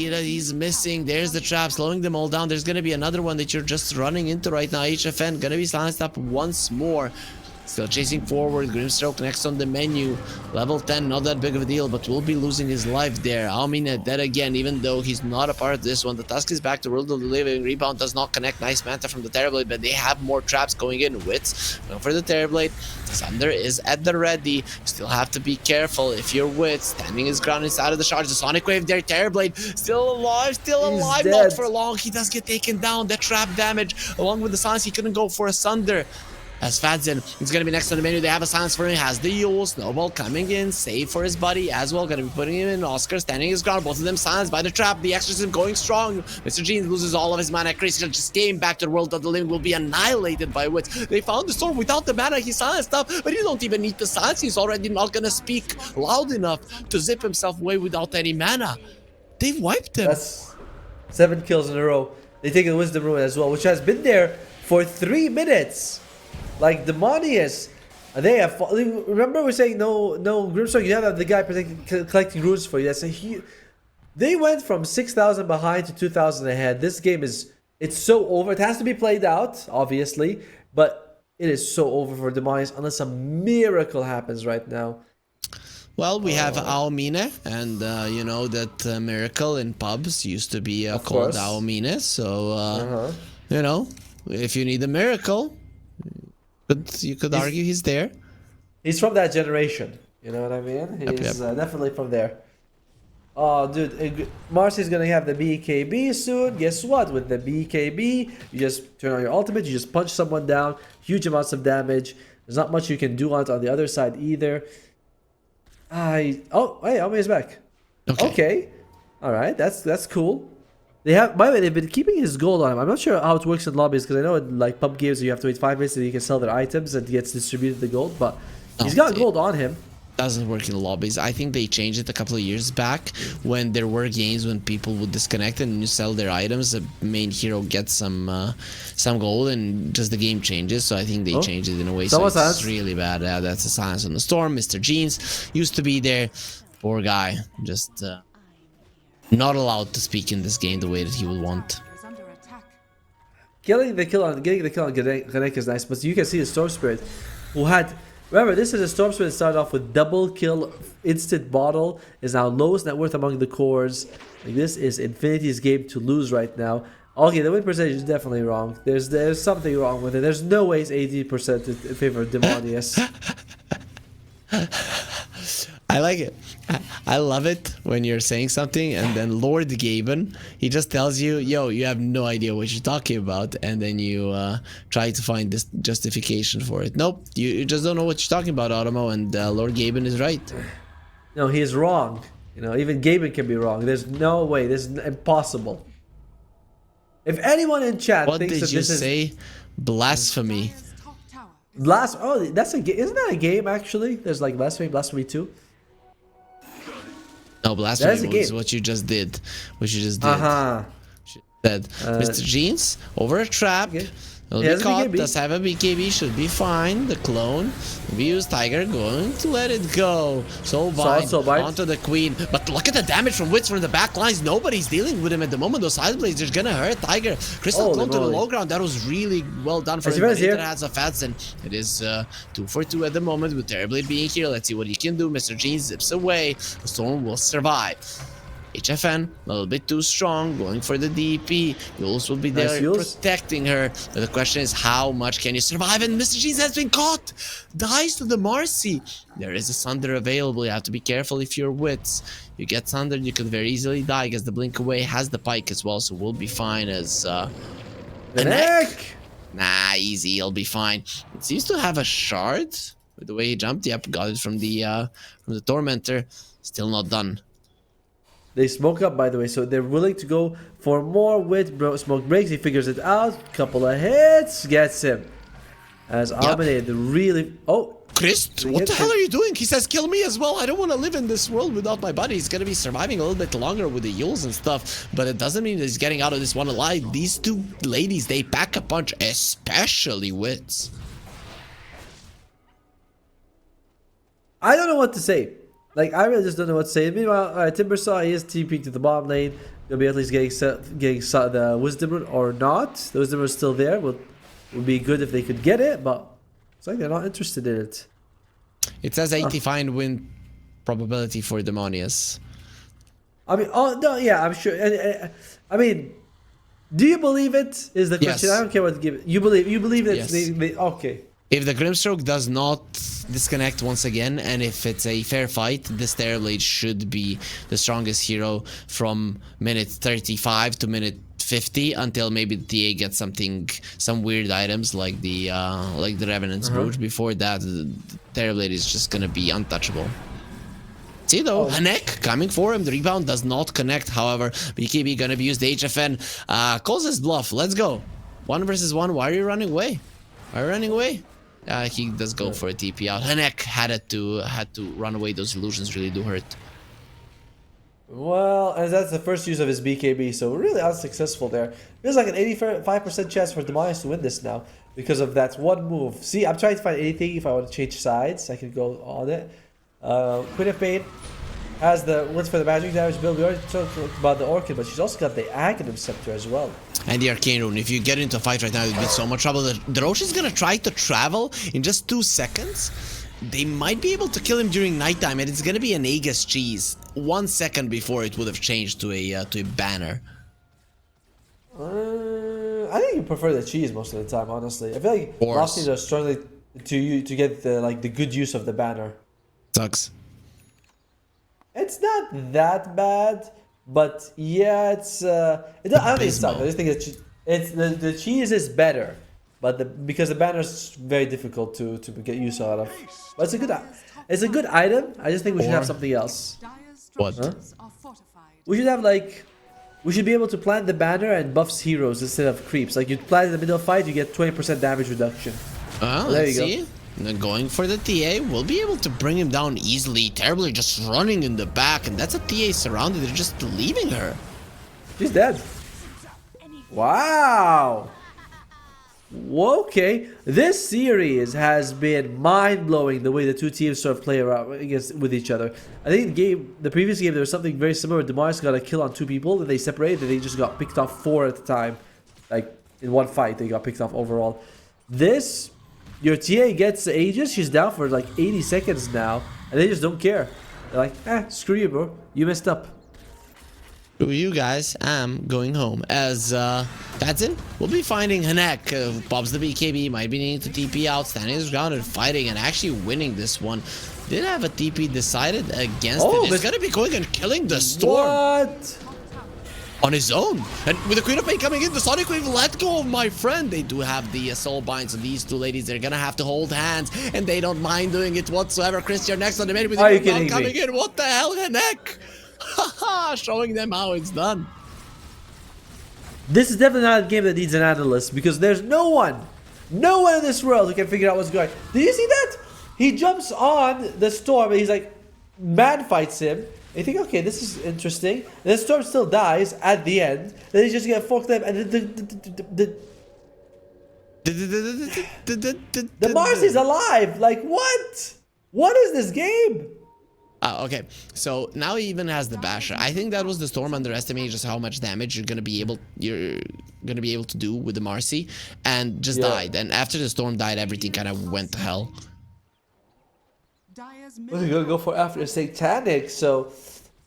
that he's missing. There's the trap, slowing them all down. There's gonna be another one that you're just running into right now. HFN gonna be silenced up once more. Still chasing forward. Grimstroke next on the menu. Level 10, not that big of a deal, but will be losing his life there. Almina dead again, even though he's not a part of this one. The Tusk is back to World of the Living. Rebound does not connect. Nice Manta from the Terrorblade, but they have more traps going in. Wits going for the Terrorblade. Sunder is at the ready. You still have to be careful if you're Wits. Standing his ground inside of the charge. The Sonic Wave there. Terrorblade still alive, not for long. He does get taken down. That trap damage, along with the silence, he couldn't go for a Sunder. As Fadzin is going to be next on the menu. They have a silence for him. Has the Yule. Snowball coming in. Save for his buddy as well. Going to be putting him in. Oscar standing his ground. Both of them silenced by the trap. The Exorcism going strong. Mr. Jeans loses all of his mana. Chris just came back to the World of the Living. Will be annihilated by Wits. They found the storm without the mana. He silenced up. But you don't even need the silence. He's already not going to speak loud enough to zip himself away without any mana. They've wiped him. That's 7 kills in a row. They take the Wisdom Rune as well, which has been there for 3 minutes. Like Demonius, they have. Remember, we're saying no Grimstroke. You have the guy collecting runes for you. That's a huge. They went from 6,000 behind to 2,000 ahead. This game it's so over. It has to be played out, obviously, but it is so over for Demonius unless a miracle happens right now. Well, we have Aomine, and you know that miracle in pubs used to be called Aomine. So you know, if you need a miracle. But you could argue he's there. He's from that generation. You know what I mean? He's definitely from there. Oh, dude. Marcy's going to have the BKB soon. Guess what? With the BKB, you just turn on your ultimate. You just punch someone down. Huge amounts of damage. There's not much you can do on it on the other side either. Hey, Almei's back. Okay. All right. That's cool. They have, by the way, they've been keeping his gold on him. I'm not sure how it works in lobbies because I know in like pub games you have to wait 5 minutes and you can sell their items and it gets distributed the gold. But he's got gold on him. doesn't work in lobbies. I think they changed it a couple of years back when there were games when people would disconnect and you sell their items. The main hero gets some gold and just the game changes. So I think they changed it in a way. So it's really bad. That's a silence on the storm. Mr. Jeans used to be there. Poor guy, just not allowed to speak in this game the way that he would want. Getting the kill on Ganek is nice, but you can see the Storm Spirit, who had. Remember, this is a Storm Spirit that started off with double kill, instant bottle, is now lowest net worth among the cores. Like, this is Infinity's game to lose right now. Okay, the win percentage is definitely wrong. There's something wrong with it. There's no way it's 80% in favor of Demonius. I like it. I love it when you're saying something and then Lord Gaben, he just tells you, yo, you have no idea what you're talking about, and then you try to find this justification for it. Nope, you just don't know what you're talking about, Automo, and Lord Gaben is right. No, he is wrong. You know, even Gaben can be wrong. There's no way. This is impossible. If anyone in chat thinks that this is... What did you say? Blasphemy. Oh, that's a game. Isn't that a game, actually? There's like Blasphemy 2. No, blasphemy is what you just did. What you just did. Said, Mr. Jeans, over a trap. Will be caught, does have a BKB, should be fine. The clone, we use Tiger, going to let it go. So bind onto the Queen. But look at the damage from Wits from the back lines. Nobody's dealing with him at the moment. Those side blades are gonna hurt Tiger. Crystal clone to the low ground. That was really well done for him. But it has a fats, and it is 2 for 2 at the moment with Terrorblade being here. Let's see what he can do. Mr. Jeans zips away. The Storm will survive. HFN, a little bit too strong, going for the DP. Yules will be there protecting her. But the question is, how much can you survive? And Mr. Jeans has been caught. Dies to the Marcy. There is a Sunder available. You have to be careful if you're Wits. You get Sundered, you could very easily die, because the Blink Away has the Pike as well, so we'll be fine as... the neck! Nah, easy, he'll be fine. It seems to have a shard. With the way he jumped, yep, got it from the Tormentor. Still not done. They smoke up, by the way, so they're willing to go for more with smoke breaks. He figures it out. Couple of hits, gets him. As Aminé, the really... Oh! Chris, what the hell are you doing? He says, kill me as well. I don't want to live in this world without my buddy. He's going to be surviving a little bit longer with the Yules and stuff. But it doesn't mean that he's getting out of this one alive. These two ladies, they pack a punch, especially Wits. I don't know what to say. Like, I really just don't know what to say. Meanwhile, Timbersaw is TPing to the bottom lane. He'll be at least getting the Wisdom Rune or not. The Wisdom Rune is still there. Would be good if they could get it, but it's like they're not interested in it. It says 85 win probability for Demonius. I mean, oh no, yeah, I'm sure. I mean, do you believe it? Is the question? Yes. I don't care what to give it. You believe it? Yes. Okay. If the Grimstroke does not disconnect once again, and if it's a fair fight, this Terrorblade should be the strongest hero from minute 35 to minute 50 until maybe the TA gets some weird items like the Revenant's Brooch. Before that, the Terrorblade is just gonna be untouchable. See though, Hanek coming for him. The rebound does not connect. However, BKB gonna be used. The HFN calls his bluff. Let's go. 1 versus 1. Why are you running away? Why are you running away? He does go for a TP out. Hanek had to run away. Those illusions really do hurt. Well, and that's the first use of his BKB, so really unsuccessful there. Feels like an 85% chance for Demonius to win this now because of that one move. See, I'm trying to find anything. If I want to change sides, I can go on it. Queen of Pain has the wins for the magic damage build. We already talked about the Orchid, but she's also got the Aghanim Scepter as well. And the Arcane Rune. If you get into a fight right now, you'd be in so much trouble. The Roche is gonna try to travel in just 2 seconds. They might be able to kill him during nighttime, and it's gonna be an Aegis cheese. 1 second before it would have changed to a banner. I think you prefer the cheese most of the time, honestly. I feel like last teams are struggling to get the good use of the banner. Sucks. It's not that bad, but yeah, it's I don't think it sucks. I just think it's the cheese is better, but because the banner is very difficult to get use out of. But it's a good item. I just think we should have something else. What? Huh? We should have we should be able to plant the banner and buffs heroes instead of creeps. Like you plant in the middle fight, you get 20% damage reduction. Oh, there you go. going for the TA. Will be able to bring him down easily. Terribly just running in the back, and that's a TA surrounded. They're just leaving her. She's dead. Wow. Okay, this series has been mind-blowing the way the two teams sort of play around with each other. I think the previous game, there was something very similar. Demaris got a kill on 2 people, and they separated, and they just got picked off 4 at a time. Like, in one fight, they got picked off overall. This, your TA gets Aegis, she's down for like 80 seconds now, and they just don't care. They're like, screw you, bro. You messed up. You guys, I'm going home. As Tadson will be finding Hanek. Pops the BKB, might be needing to TP out, standing his ground and fighting and actually winning this one. Did have a TP decided against it. He's gonna be going and killing the Storm. What? On his own. And with the Queen of Pain coming in, the Sonic Wave let go of my friend. They do have the soul binds, and these two ladies, they're gonna have to hold hands, and they don't mind doing it whatsoever. Chris, you're next on the main with the coming in. What the hell, Hanek? Haha, showing them how it's done. This is definitely not a game that needs an analyst, because there's no one in this world who can figure out what's going on. Did you see that? He jumps on the Storm and he's like, man fights him. And you think, okay, this is interesting. And the Storm still dies at the end. Then he's just gonna fork them, and the Marcy's alive. Like, what? What is this game? Okay, so now he even has the basher. I think that was the Storm underestimating just how much damage you're gonna be able to do with the Marcy, and just died. And after the Storm died, everything kind of went to hell. What are you gonna go for after Satanic? So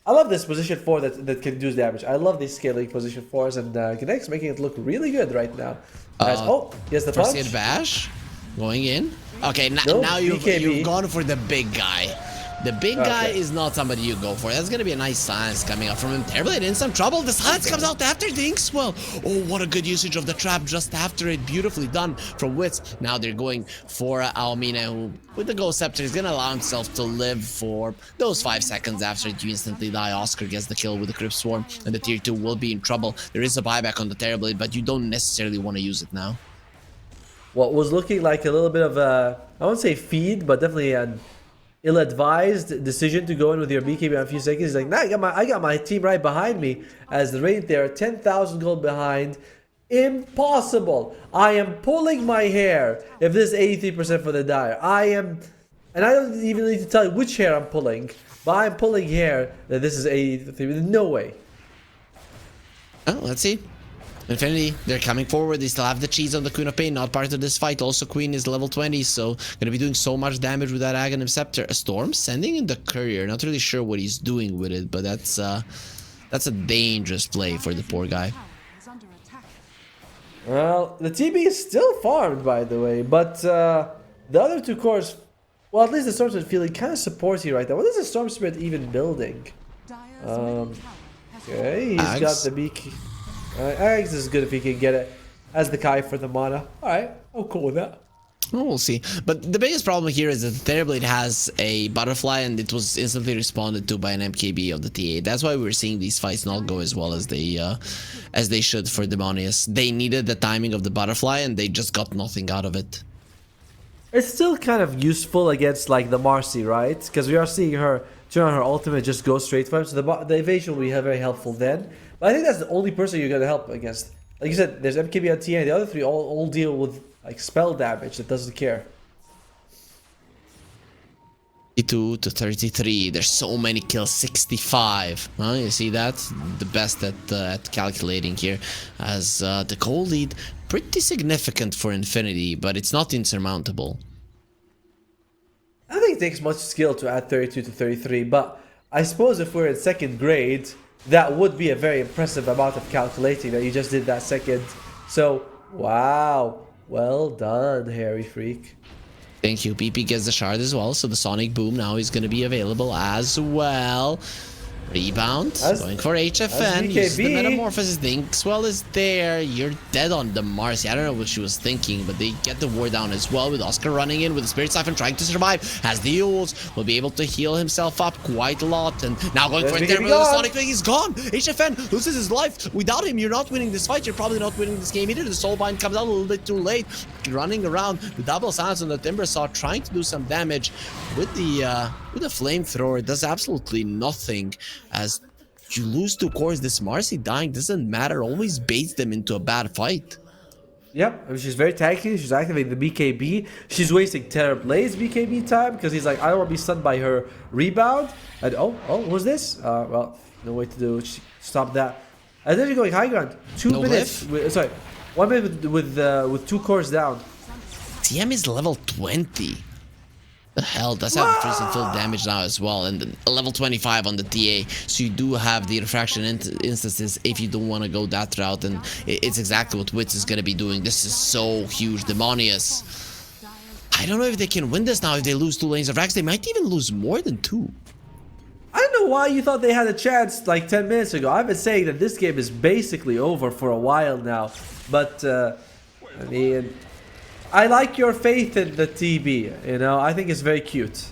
I love this position 4 that can do damage. I love these scaling position 4s, and Kinect's making it look really good right now. He has the punch. First hit bash, going in. Okay, now you've gone for the big guy. The big guy is not somebody you go for. That's gonna be a nice silence coming up from him. Terribly in some trouble. The silence comes out after the Inkswell. Oh, what a good usage of the trap just after it. Beautifully done from Wits. Now they're going for Almina, who with the Ghost Scepter is gonna allow himself to live for those 5 seconds after you instantly die. Oscar gets the kill with the Crypt Swarm, and the tier 2 will be in trouble. There is a buyback on the Terrible, but you don't necessarily want to use it now. What was looking like a little bit of a, I won't say feed, but definitely an ill-advised decision to go in with your BKB on a few seconds. He's like, nah, I got my team right behind me. As the rate there, 10,000 gold behind. Impossible. I am pulling my hair if this is 83% for the Dire. And I don't even need to tell you which hair I'm pulling, but I'm pulling hair that this is 83%. No way. Oh, let's see. Infinity, they're coming forward. They still have the cheese on the Queen of Pain, not part of this fight. Also, Queen is level 20, so gonna be doing so much damage with that Aghanim Scepter. A Storm sending in the Courier. Not really sure what he's doing with it, but that's a dangerous play for the poor guy. Well, the TB is still farmed, by the way, but the other 2 cores, well, at least the Storm Spirit feeling kind of supporty right now. What is the Storm Spirit even building? Okay, he's got the BK. Axe is good if he can get it as the Kai for the mana. Alright, I'm cool with that. Well, we'll see. But the biggest problem here is that the Terrorblade has a butterfly, and it was instantly responded to by an MKB of the TA. That's why we're seeing these fights not go as well as they should for Demonius. They needed the timing of the butterfly, and they just got nothing out of it. It's still kind of useful against like the Marcy, right? Because we are seeing her turn on her ultimate, just go straight for him. So the evasion will be very helpful then. But I think that's the only person you're gonna help against. Like you said, there's MKB on TA, and the other 3 all deal with like spell damage that doesn't care. 32 to 33. There's so many kills. 65. You see that? The best at calculating here. As the goal lead, pretty significant for Infinity, but it's not insurmountable. I don't think it takes much skill to add 32 to 33, but I suppose if we're in 2nd grade, that would be a very impressive amount of calculating that you just did that second. So, wow. Well done, Hairy Freak. Thank you. PP gets the shard as well, so the Sonic Boom now is going to be available as well. Rebound, going for HFN, uses the Metamorphosis, the Inkswell is there, you're dead on the Marcy. I don't know what she was thinking, but they get the ward down as well with Oscar running in with the Spirit Siphon trying to survive, has the Yules, will be able to heal himself up quite a lot, and now going for a terrible Sonic Wing, he's gone! HFN loses his life, without him you're not winning this fight, you're probably not winning this game either, the Soulbind comes out a little bit too late, running around, the double silence on the Timbersaw, trying to do some damage with the flamethrower, it does absolutely nothing, as you lose 2 cores, this Marcy dying doesn't matter, always baits them into a bad fight. Yep, she's very tanky, she's activating the BKB, she's wasting Terror Blaze BKB time, because he's like, I don't want to be stunned by her rebound, and what's this? Well, no way to do it, stop that. And then you're going high ground, 2 minutes, sorry, 1 minute with 2 cores down. TM is level 20. The hell, that's how increasing full damage now as well, and then level 25 on the TA, so you do have the refraction instances if you don't want to go that route, and it's exactly what Wits is going to be doing. This is so huge. Demonius, I don't know if they can win this now. If they lose 2 lanes of Rax, they might even lose more than 2. I don't know why you thought they had a chance like 10 minutes ago. I've been saying that this game is basically over for a while now, but I mean, I like your faith in the TB, you know, I think it's very cute.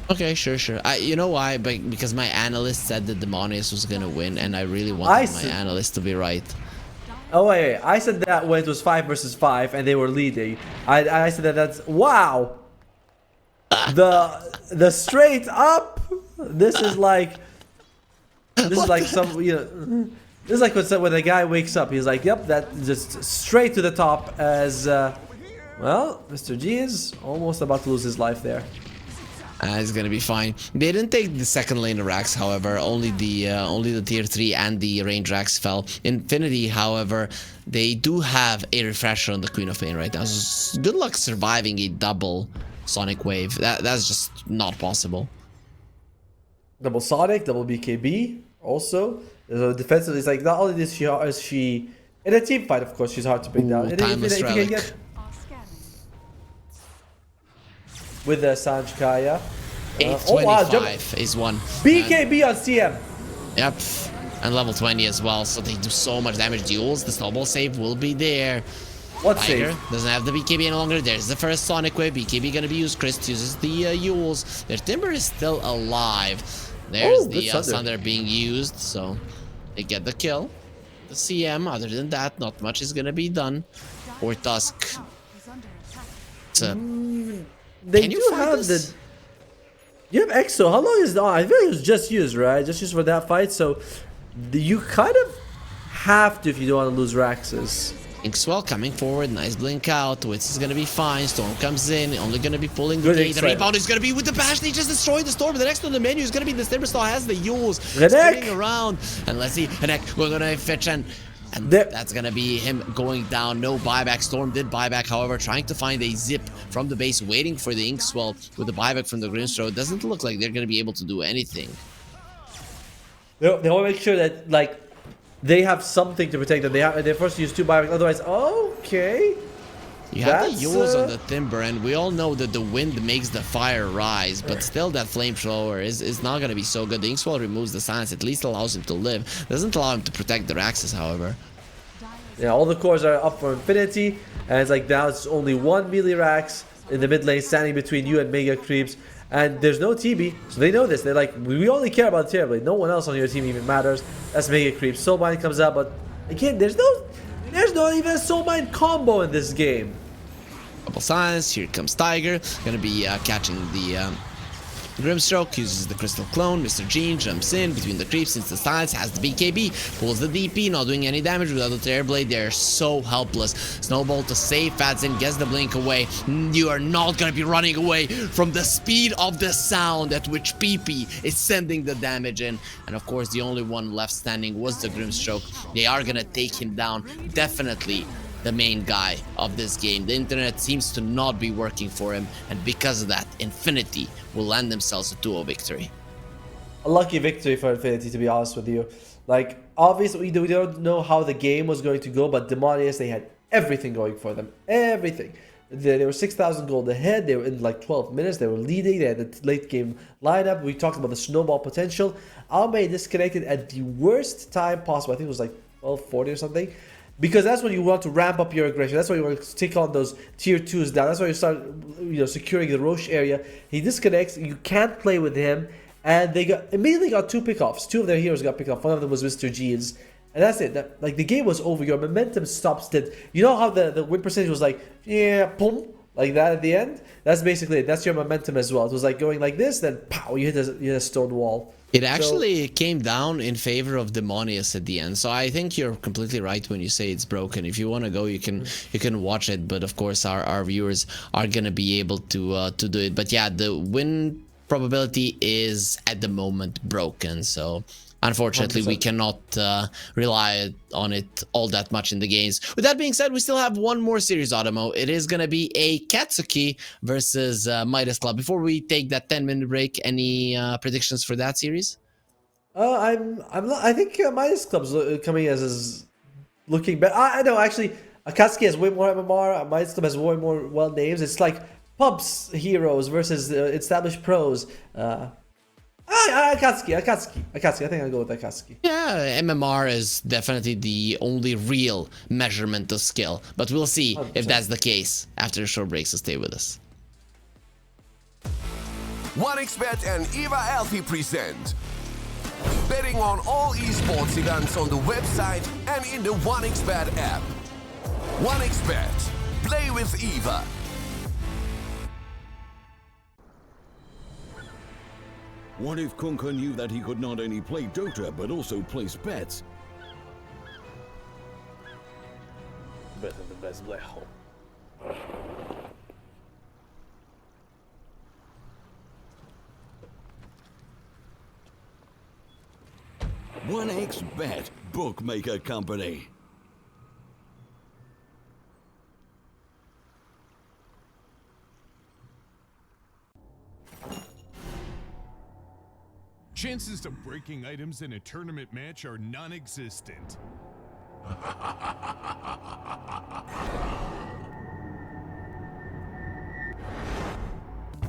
Okay, sure. You know why? Because my analyst said that Demonius was gonna win, and I really wanted my analyst to be right. Oh wait, I said that when it was 5 versus 5 and they were leading. I said that's wow. The straight up. This is like some, you know. This is like when a guy wakes up. He's like, yep, that just straight to the top as. Well, Mr. G is almost about to lose his life there. It's gonna be fine. They didn't take the second lane of Rax, however. Only the tier 3 and the range Rax fell. Infinity, however, they do have a refresher on the Queen of Pain right now. So good luck surviving a double Sonic Wave. That's just not possible. Double Sonic, double BKB, also. So defensively, it's like not only is she in a team fight, of course, she's hard to bring down. Timeless Relic. With the Sanj Kaya. 825 is one. BKB on CM. Yep. And level 20 as well, so they do so much damage. Duels, the snowball save will be there. What Tiger save? doesn't have the BKB any longer. There's the first Sonic Wave. BKB gonna be used. Chris uses the Yules. Their Timber is still alive. There's the Thunder being used, so they get the kill. The CM, other than that, not much is gonna be done. Or Tusk. They do have the. You have Exo. How long is the? I feel like it was just used, right? Just used for that fight. So you kind of have to if you don't want to lose Raxes. Inkswell coming forward, nice blink out. Wits is gonna be fine. Storm comes in, only gonna be pulling the gate. The rebound is gonna be with the bash. They just destroyed the Storm. The next on the menu is gonna be the Timbersaw has the Yules spinning around. And let's see, Hanek, we're gonna fetch and that's gonna be him going down. No buyback. Storm did buyback, however, trying to find a zip from the base, waiting for the Inkswell with the buyback from the Grimstroke. It doesn't look like they're gonna be able to do anything. They want to make sure that like they have something to protect them. They first use 2 buybacks. Otherwise, okay. You have the Yules on the Timber, and we all know that the wind makes the fire rise, but still that flamethrower is not going to be so good. The Inkswell removes the silence, at least allows him to live. Doesn't allow him to protect the Raxes, however. Yeah, all the cores are up for Infinity, and it's like now it's only 1 melee Rax in the mid lane standing between you and Mega Creeps, and there's no TB, so they know this. They're like, we only care about Terrorblade. No one else on your team even matters. That's Mega Creeps. Soulbind comes out, but again, there's not even a Soulbind combo in this game. Double silence. Here comes Tiger. Gonna be catching the Grimstroke, uses the Crystal Clone. Mr. Gene jumps in between the creeps since the silence, has the BKB, pulls the DP, not doing any damage without the Terrorblade. They're so helpless. Snowball to save Fadzin, gets the blink away. You are not gonna be running away from the speed of the sound at which PP is sending the damage in. And of course, the only one left standing was the Grimstroke. They are gonna take him down. Definitely the main guy of this game. The internet seems to not be working for him, and because of that, Infinity will land themselves a 2-0 victory. A lucky victory for Infinity, to be honest with you. Like, obviously, we don't know how the game was going to go, but Demonius, they had everything going for them. Everything. They were 6,000 gold ahead. They were in like 12 minutes. They were leading. They had the late game lineup. We talked about the snowball potential. Almay disconnected at the worst time possible. I think it was like 12:40 or something. Because that's when you want to ramp up your aggression. That's when you want to take on those tier 2s down. That's when you start, securing the Roche area. He disconnects. You can't play with him. And they immediately got 2 pickoffs. 2 of their heroes got picked off. One of them was Mr. Jeans. And that's it. The game was over. Your momentum stops dead. You know how the win percentage was like, yeah, boom, like that at the end? That's basically it. That's your momentum as well. It was like going like this, then pow, you hit a stone wall. It actually came down in favor of Demonius at the end, so I think you're completely right when you say it's broken. If you want to go, you can watch it, but of course our viewers are gonna be able to do it. But yeah, the win probability is at the moment broken, so unfortunately 100%. We cannot rely on it all that much in the games. With that being said, we still have one more series, Automo. It is going to be a Katsuki versus Midas Club. Before we take that 10-minute break, any predictions for that series? I think Midas Club's coming as is looking better. I know, actually, Akatsuki has way more MMR. Midas Club has way more well names. It's like pubs heroes versus established pros. Akatsuki. I think I'll go with Akatsuki. Yeah, MMR is definitely the only real measurement of skill, but we'll see 100%. If that's the case after the short break, so stay with us. 1xBet and Eva Alfie present betting on all esports events on the website and in the 1xBet app. 1xBet. Play with Eva. What if Kunka knew that he could not only play Dota, but also place bets? Better the best black hole. 1xBet, bookmaker company. Chances of breaking items in a tournament match are non-existent.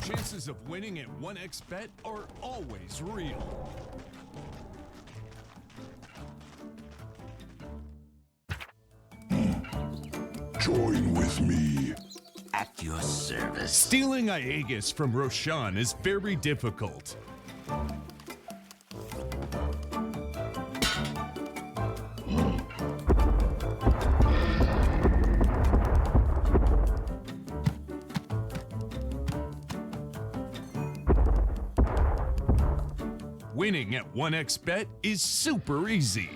Chances of winning at 1xBet are always real. Join with me. At your service. Stealing Aegis from Roshan is very difficult. Winning at 1xBet is super easy.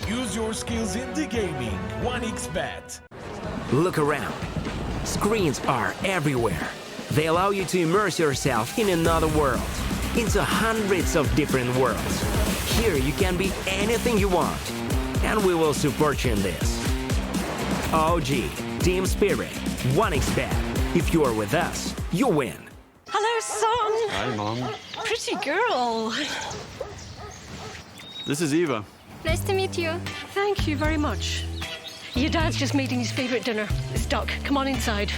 Use your skills in the gaming. 1xBet. Look around. Screens are everywhere. They allow you to immerse yourself in another world, into hundreds of different worlds. Here you can be anything you want, and we will support you in this. OG, Team Spirit, 1xBet. If you are with us, you win. Hello, son. Hi, Mom. Pretty girl. This is Eva. Nice to meet you. Thank you very much. Your dad's just making his favorite dinner. It's duck. Come on inside.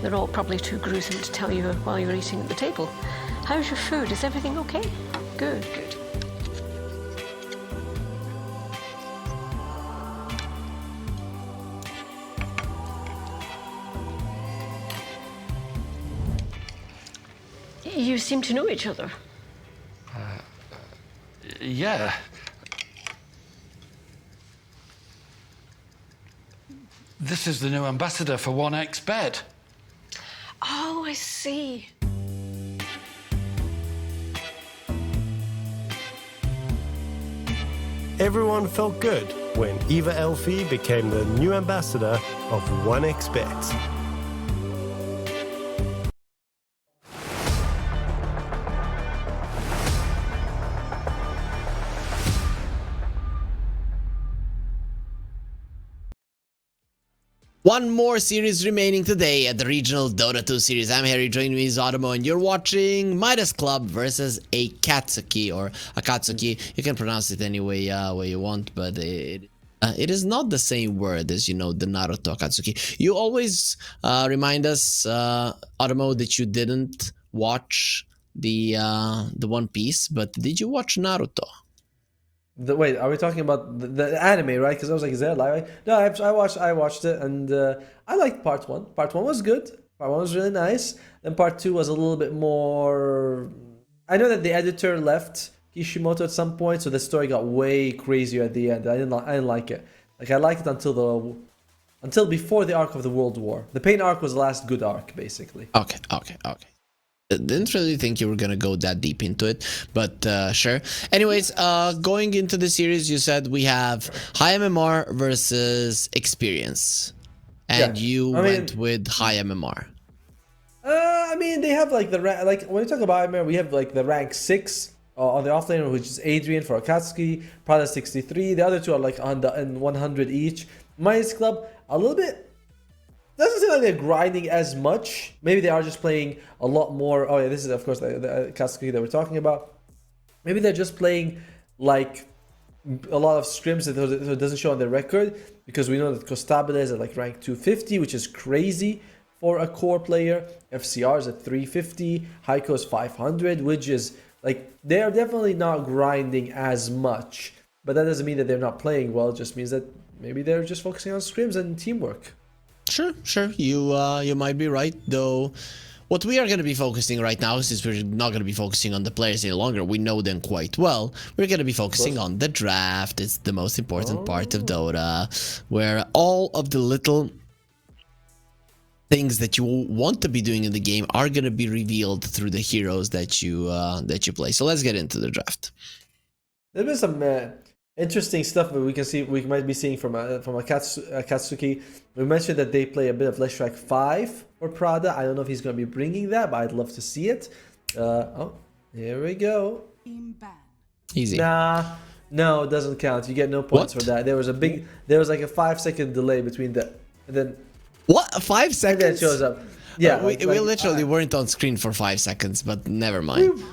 They're all probably too gruesome to tell you while you're eating at the table. How's your food? Is everything okay? Good, good. You seem to know each other. Yeah. This is the new ambassador for 1xBet. Oh, I see. Everyone felt good when Eva Elfie became the new ambassador of 1xBet. One more series remaining today at the regional Dota 2 series. I'm Harry, joining me is Otomo, and you're watching Midas Club versus Akatsuki, or Akatsuki. You can pronounce it any way you want, but it is not the same word as, you know, the Naruto Akatsuki. You always remind us, Otomo, that you didn't watch the One Piece, but did you watch Naruto? Wait, are we talking about the anime, right? Because I was like, is that live? No, I watched it, and I liked part one. Part one was good. Part one was really nice. Then part two was a little bit more. I know that the editor left Kishimoto at some point, so the story got way crazier at the end. I didn't like it. Like, I liked it until before the arc of the World War. The Pain arc was the last good arc, basically. Okay. Didn't really think you were gonna go that deep into it, but sure. Anyways, going into the series, you said we have high MMR versus experience, and Yeah. you went with high MMR. I mean, they have like like when we talk about MMR, we have like the rank 6 on the offlaner, which is Adrian for Akatsuki, Prada 63. The other two are like on the 100 each. Midas Club a little bit. Doesn't seem like they're grinding as much. Maybe they are just playing a lot more. Oh yeah, this is of course the Akatsuki that we're talking about. Maybe they're just playing like a lot of scrims that it doesn't show on their record, because we know that Costabile is at like rank 250, which is crazy for a core player. FCR is at 350, Heiko is 500, which is like, they're definitely not grinding as much. But that doesn't mean that they're not playing well. It just means that maybe they're just focusing on scrims and teamwork. Sure. You might be right, though. What we are going to be focusing right now, since we're not going to be focusing on the players any longer, we know them quite well, we're going to be focusing on the draft. It's the most important part of Dota, where all of the little things that you want to be doing in the game are going to be revealed through the heroes that you play. So let's get into the draft. There's been some interesting stuff that we might be seeing from Akatsuki. We mentioned that they play a bit of Let's Track 5 for Prada. I don't know if he's going to be bringing that, but I'd love to see it. Oh, here we go. Easy. Nah, no, it doesn't count. You get no points for that. There was like a 5-second delay between the, and then what, 5 seconds? And then it shows up. Yeah, we literally weren't on screen for 5 seconds, but never mind.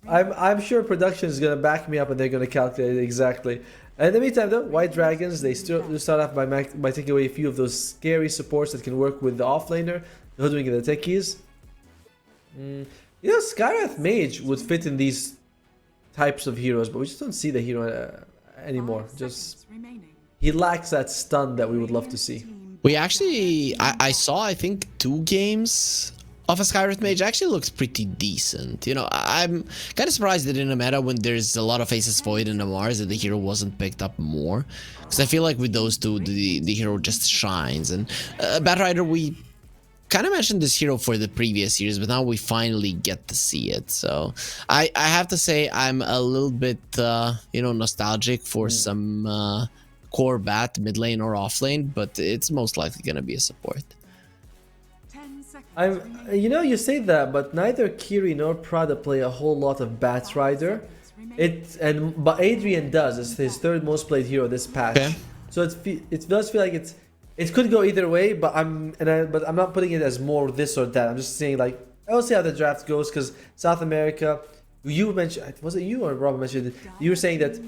I'm sure production is gonna back me up and they're gonna calculate it exactly. In the meantime, though, White Dragons, they still start off by taking away a few of those scary supports that can work with the offlaner, the hoodwink and the techies. You know, Skywrath Mage would fit in these types of heroes, but we just don't see the hero anymore. Just he lacks that stun that we would love to see. We actually, I saw, I think, 2 games of a Skywrath Mage. Actually looks pretty decent. You know, I'm kind of surprised that in a meta when there's a lot of Aces Void and a Mars that the hero wasn't picked up more. Because I feel like with those two, the hero just shines. And Batrider, we kind of mentioned this hero for the previous years, but now we finally get to see it. So I have to say I'm a little bit, you know, nostalgic for some core bat mid lane or off lane, but it's most likely going to be a support. You know, you say that, but neither Kiri nor Prada play a whole lot of Batrider. But Adrian does. It's his 3rd most played hero this patch. Okay. So it does feel like it could go either way, but I'm not putting it as more this or that. I'm just saying, like, I'll see how the draft goes, because South America, you mentioned, was it you or Rob mentioned it? You were saying that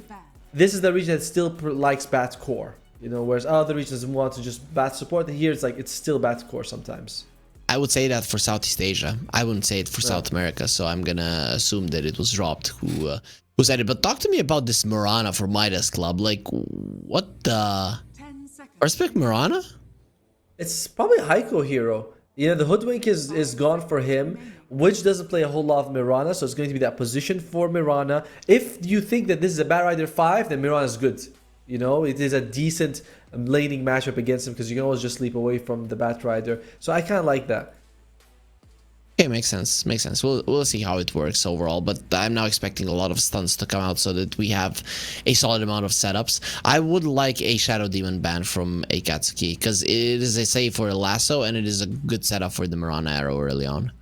this is the region that still likes bat core, you know, whereas other regions want to just bat support. And here it's like it's still bat core sometimes. I would say that for Southeast Asia. I wouldn't say it for South America, so I'm gonna assume that it was dropped. Who said it? But talk to me about this Mirana for Midas Club. Like, what the? First pick Mirana? It's probably a Heiko hero. You know, the hoodwink is gone for him, which doesn't play a whole lot of Mirana, so it's going to be that position for Mirana. If you think that this is a Batrider 5, then Mirana is good. You know, it is a decent laning matchup against him because you can always just sleep away from the Batrider. So I kind of like that. Okay, makes sense. Makes sense. We'll see how it works overall, but I'm now expecting a lot of stuns to come out so that we have a solid amount of setups. I would like a Shadow Demon ban from Akatsuki because it is a save for a lasso and it is a good setup for the Mirana arrow early on.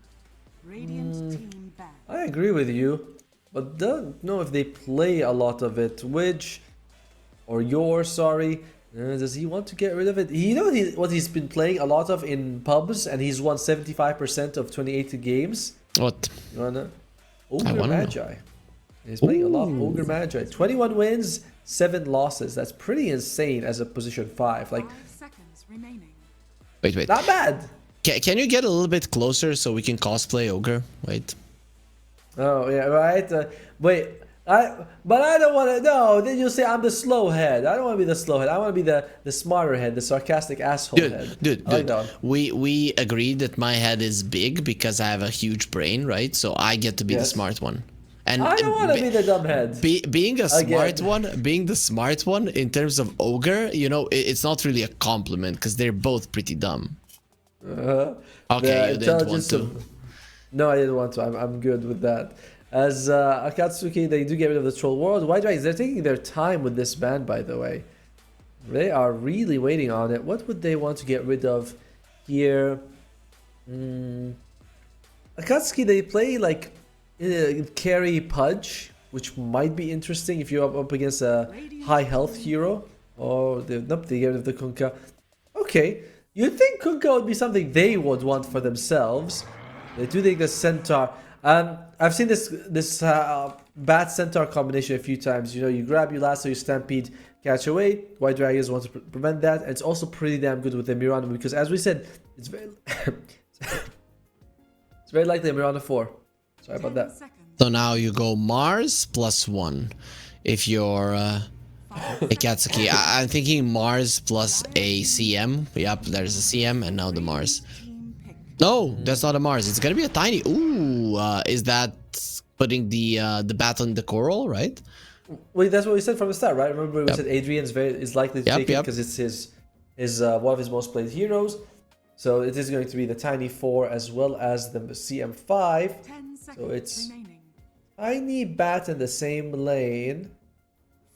I agree with you, but don't know if they play a lot of it. Which, or sorry. Does he want to get rid of it? You know what he's been playing a lot of in pubs, and he's won 75% of 2018 games. What? You wanna? Ogre Magi. He's playing a lot of Ogre Magi. 21 wins, 7 losses. That's pretty insane as a position 5. Like, 5 seconds remaining. Wait. Not bad. Can you get a little bit closer so we can cosplay Ogre? Wait. Oh yeah, right. Wait. But I don't want to. No, then you'll say I'm the slow head. I don't want to be the slow head. I want to be the smarter head, the sarcastic asshole head. Dude. We agreed that my head is big because I have a huge brain, right? So I get to be the smart one. And I don't want to be the dumb head. Being the smart one in terms of Ogre, you know, it's not really a compliment because they're both pretty dumb. Okay, you didn't want to. No, I didn't want to. I'm good with that. As Akatsuki, they do get rid of the Troll World. White Dragons, they're taking their time with this ban, by the way. They are really waiting on it. What would they want to get rid of here? Akatsuki, they play like carry Pudge, which might be interesting if you're up against a high health hero. Oh, nope, they get rid of the Kunkka. Okay, you'd think Kunkka would be something they would want for themselves. They do take the Centaur. I've seen this Bat Centaur combination a few times. You know, you grab your lasso, you stampede, catch away. White Dragons want to prevent that. And it's also pretty damn good with the Mirana because, as we said, it's very it's very likely a Mirana 4. Sorry about that. So now you go Mars +1 if you're Akatsuki. I'm thinking Mars plus a CM. Yep, there's a CM and now the Mars. No, that's not a Mars. It's gonna be a tiny. Ooh, is that putting the bat on the coral, right? Wait, that's what we said from the start, right? Remember we said Adrian's is likely to take it because it's his one of his most played heroes. So it is going to be the Tiny 4 as well as the CM5. So it's Tiny Bat in the same lane.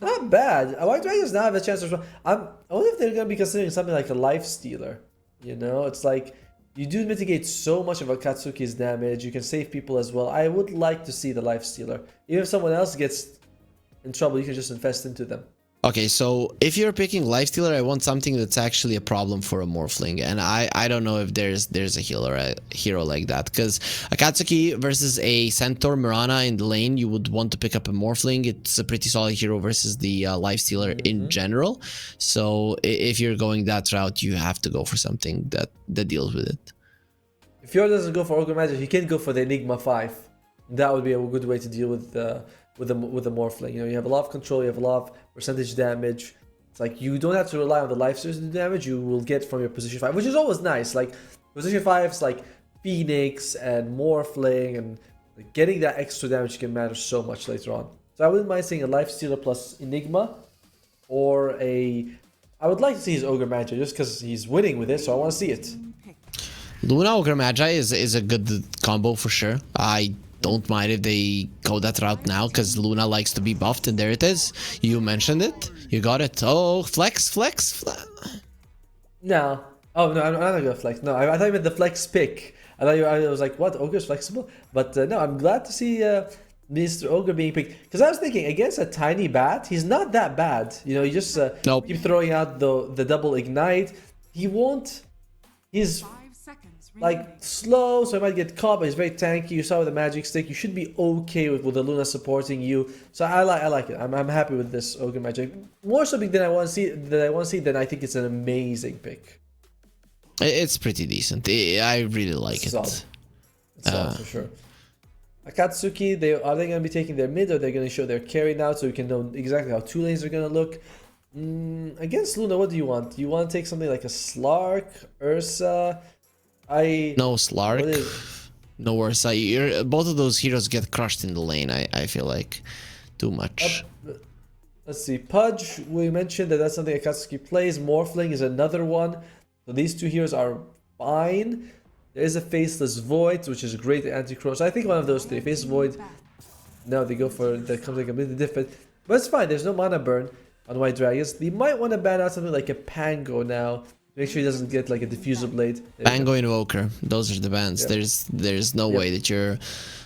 Not bad. White Dragons now have a chance to respond. I wonder if they're going to be considering something like a Life Stealer. You know, it's like you do mitigate so much of Akatsuki's damage. You can save people as well. I would like to see the Life Stealer. Even if someone else gets in trouble, you can just invest into them. Okay, so if you're picking Lifestealer, I want something that's actually a problem for a Morphling, and I don't know if there's a hero like that, because Akatsuki versus a Centaur Mirana in the lane, you would want to pick up a Morphling. It's a pretty solid hero versus the Lifestealer in general. So if you're going that route, you have to go for something that deals with it. If Fjord doesn't go for Ogre Magic, he can go for the Enigma 5. That would be a good way to deal with the Morphling. You know, you have a lot of control, you have a lot of percentage damage. It's like you don't have to rely on the life source to do damage. You will get from your position 5, which is always nice. Like position 5s like Phoenix and Morphling, and like, getting that extra damage can matter so much later on. So I wouldn't mind seeing a Life Stealer plus Enigma, or I would like to see his Ogre Magi just because he's winning with it, so I want to see it. Luna Ogre Magi is a good combo for sure. I don't mind if they go that route now, because Luna likes to be buffed, and there it is. You mentioned it. You got it. Oh, flex. No. Oh, no, I'm not going to flex. No, I thought you meant the flex pick. I was like, what? Ogre's flexible? But no, I'm glad to see Mr. Ogre being picked. Because I was thinking, against a tiny bat, he's not that bad. You know, you just keep throwing out the double ignite. He won't... He's... like slow, so I might get caught, but he's very tanky. You saw with the magic stick, you should be okay with the Luna supporting you. So I like it. I'm happy with this Ogre Magic. More so big than I want to see. Then I think it's an amazing pick. It's pretty decent. I really like it. It's solid for sure. Akatsuki, are they going to be taking their mid, or they're going to show their carry now, so we can know exactly how two lanes are going to look? Against Luna, what do you want? Do you want to take something like a Slark, Ursa? No Slark, no Ursa. Both of those heroes get crushed in the lane. I feel like too much. Let's see. Pudge, we mentioned that's something Akatsuki plays. Morphling is another one. So these two heroes are fine. There is a Faceless Void, which is a great anti-crow. So I think one of those three. Faceless Void. No, they go for that comes like completely different. But it's fine. There's no mana burn on White Dragons. They might want to ban out something like a Pango now. Make sure he doesn't get like a Diffuser Blade. Pango Invoker. Those are the bans. Yep. There's no way that you're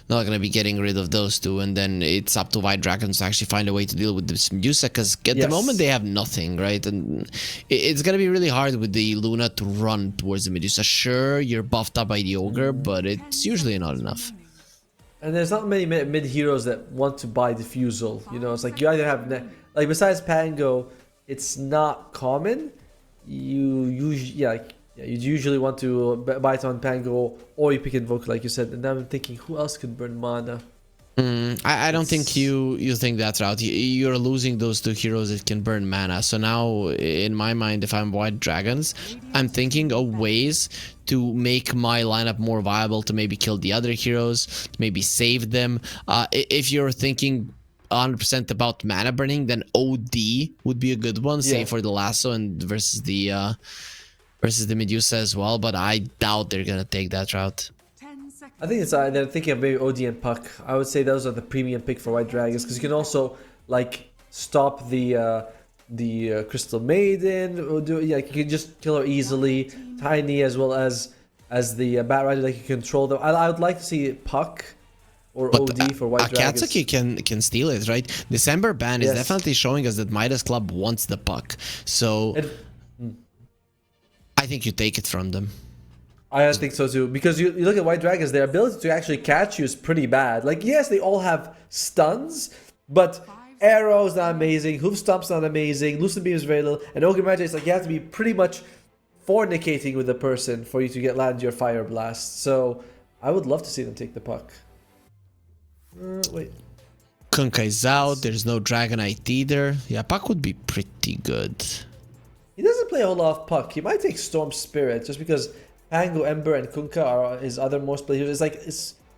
not going to be getting rid of those two. And then it's up to White Dragons to actually find a way to deal with this Medusa. Because at the moment they have nothing, right? And it's going to be really hard with the Luna to run towards the Medusa. Sure, you're buffed up by the Ogre, but it's usually not enough. And there's not many mid heroes that want to buy Diffusal. You know, it's like you either have... like besides Pango, it's not common. You usually want to buy it on Pango, or you pick Invoke like you said. And I'm thinking, who else could burn mana? I don't think you think that route. You're losing those two heroes that can burn mana. So now, in my mind, if I'm White Dragons, I'm thinking of ways to make my lineup more viable, to maybe kill the other heroes, to maybe save them. If you're thinking 100% about mana burning, then OD would be a good one, say for the lasso and versus the Medusa as well. But I doubt they're gonna take that route. I think it's they're thinking of maybe OD and Puck. I would say those are the premium pick for White Dragons, because you can also like stop the Crystal Maiden. You can just kill her easily. Tiny as well as the Bat Rider, like you control them. I would like to see Puck or OD for White Dragons. Akatsuki can steal it, right? December ban is definitely showing us that Midas Club wants the Puck. So I think you take it from them. I think so too, because you look at White Dragons, their ability to actually catch you is pretty bad. Like, yes, they all have stuns, but Arrow's not amazing, Hoof Stomp's not amazing, Lucid Beam is very little, and Ogre Magic is like you have to be pretty much fornicating with the person for you to land your Fire Blast. So I would love to see them take the Puck. Wait. Kunkka is out, there's no Dragonite either. Yeah, Puck would be pretty good. He doesn't play a whole lot of Puck. He might take Storm Spirit, just because Pango, Ember, and Kunkka are his other most played heroes. He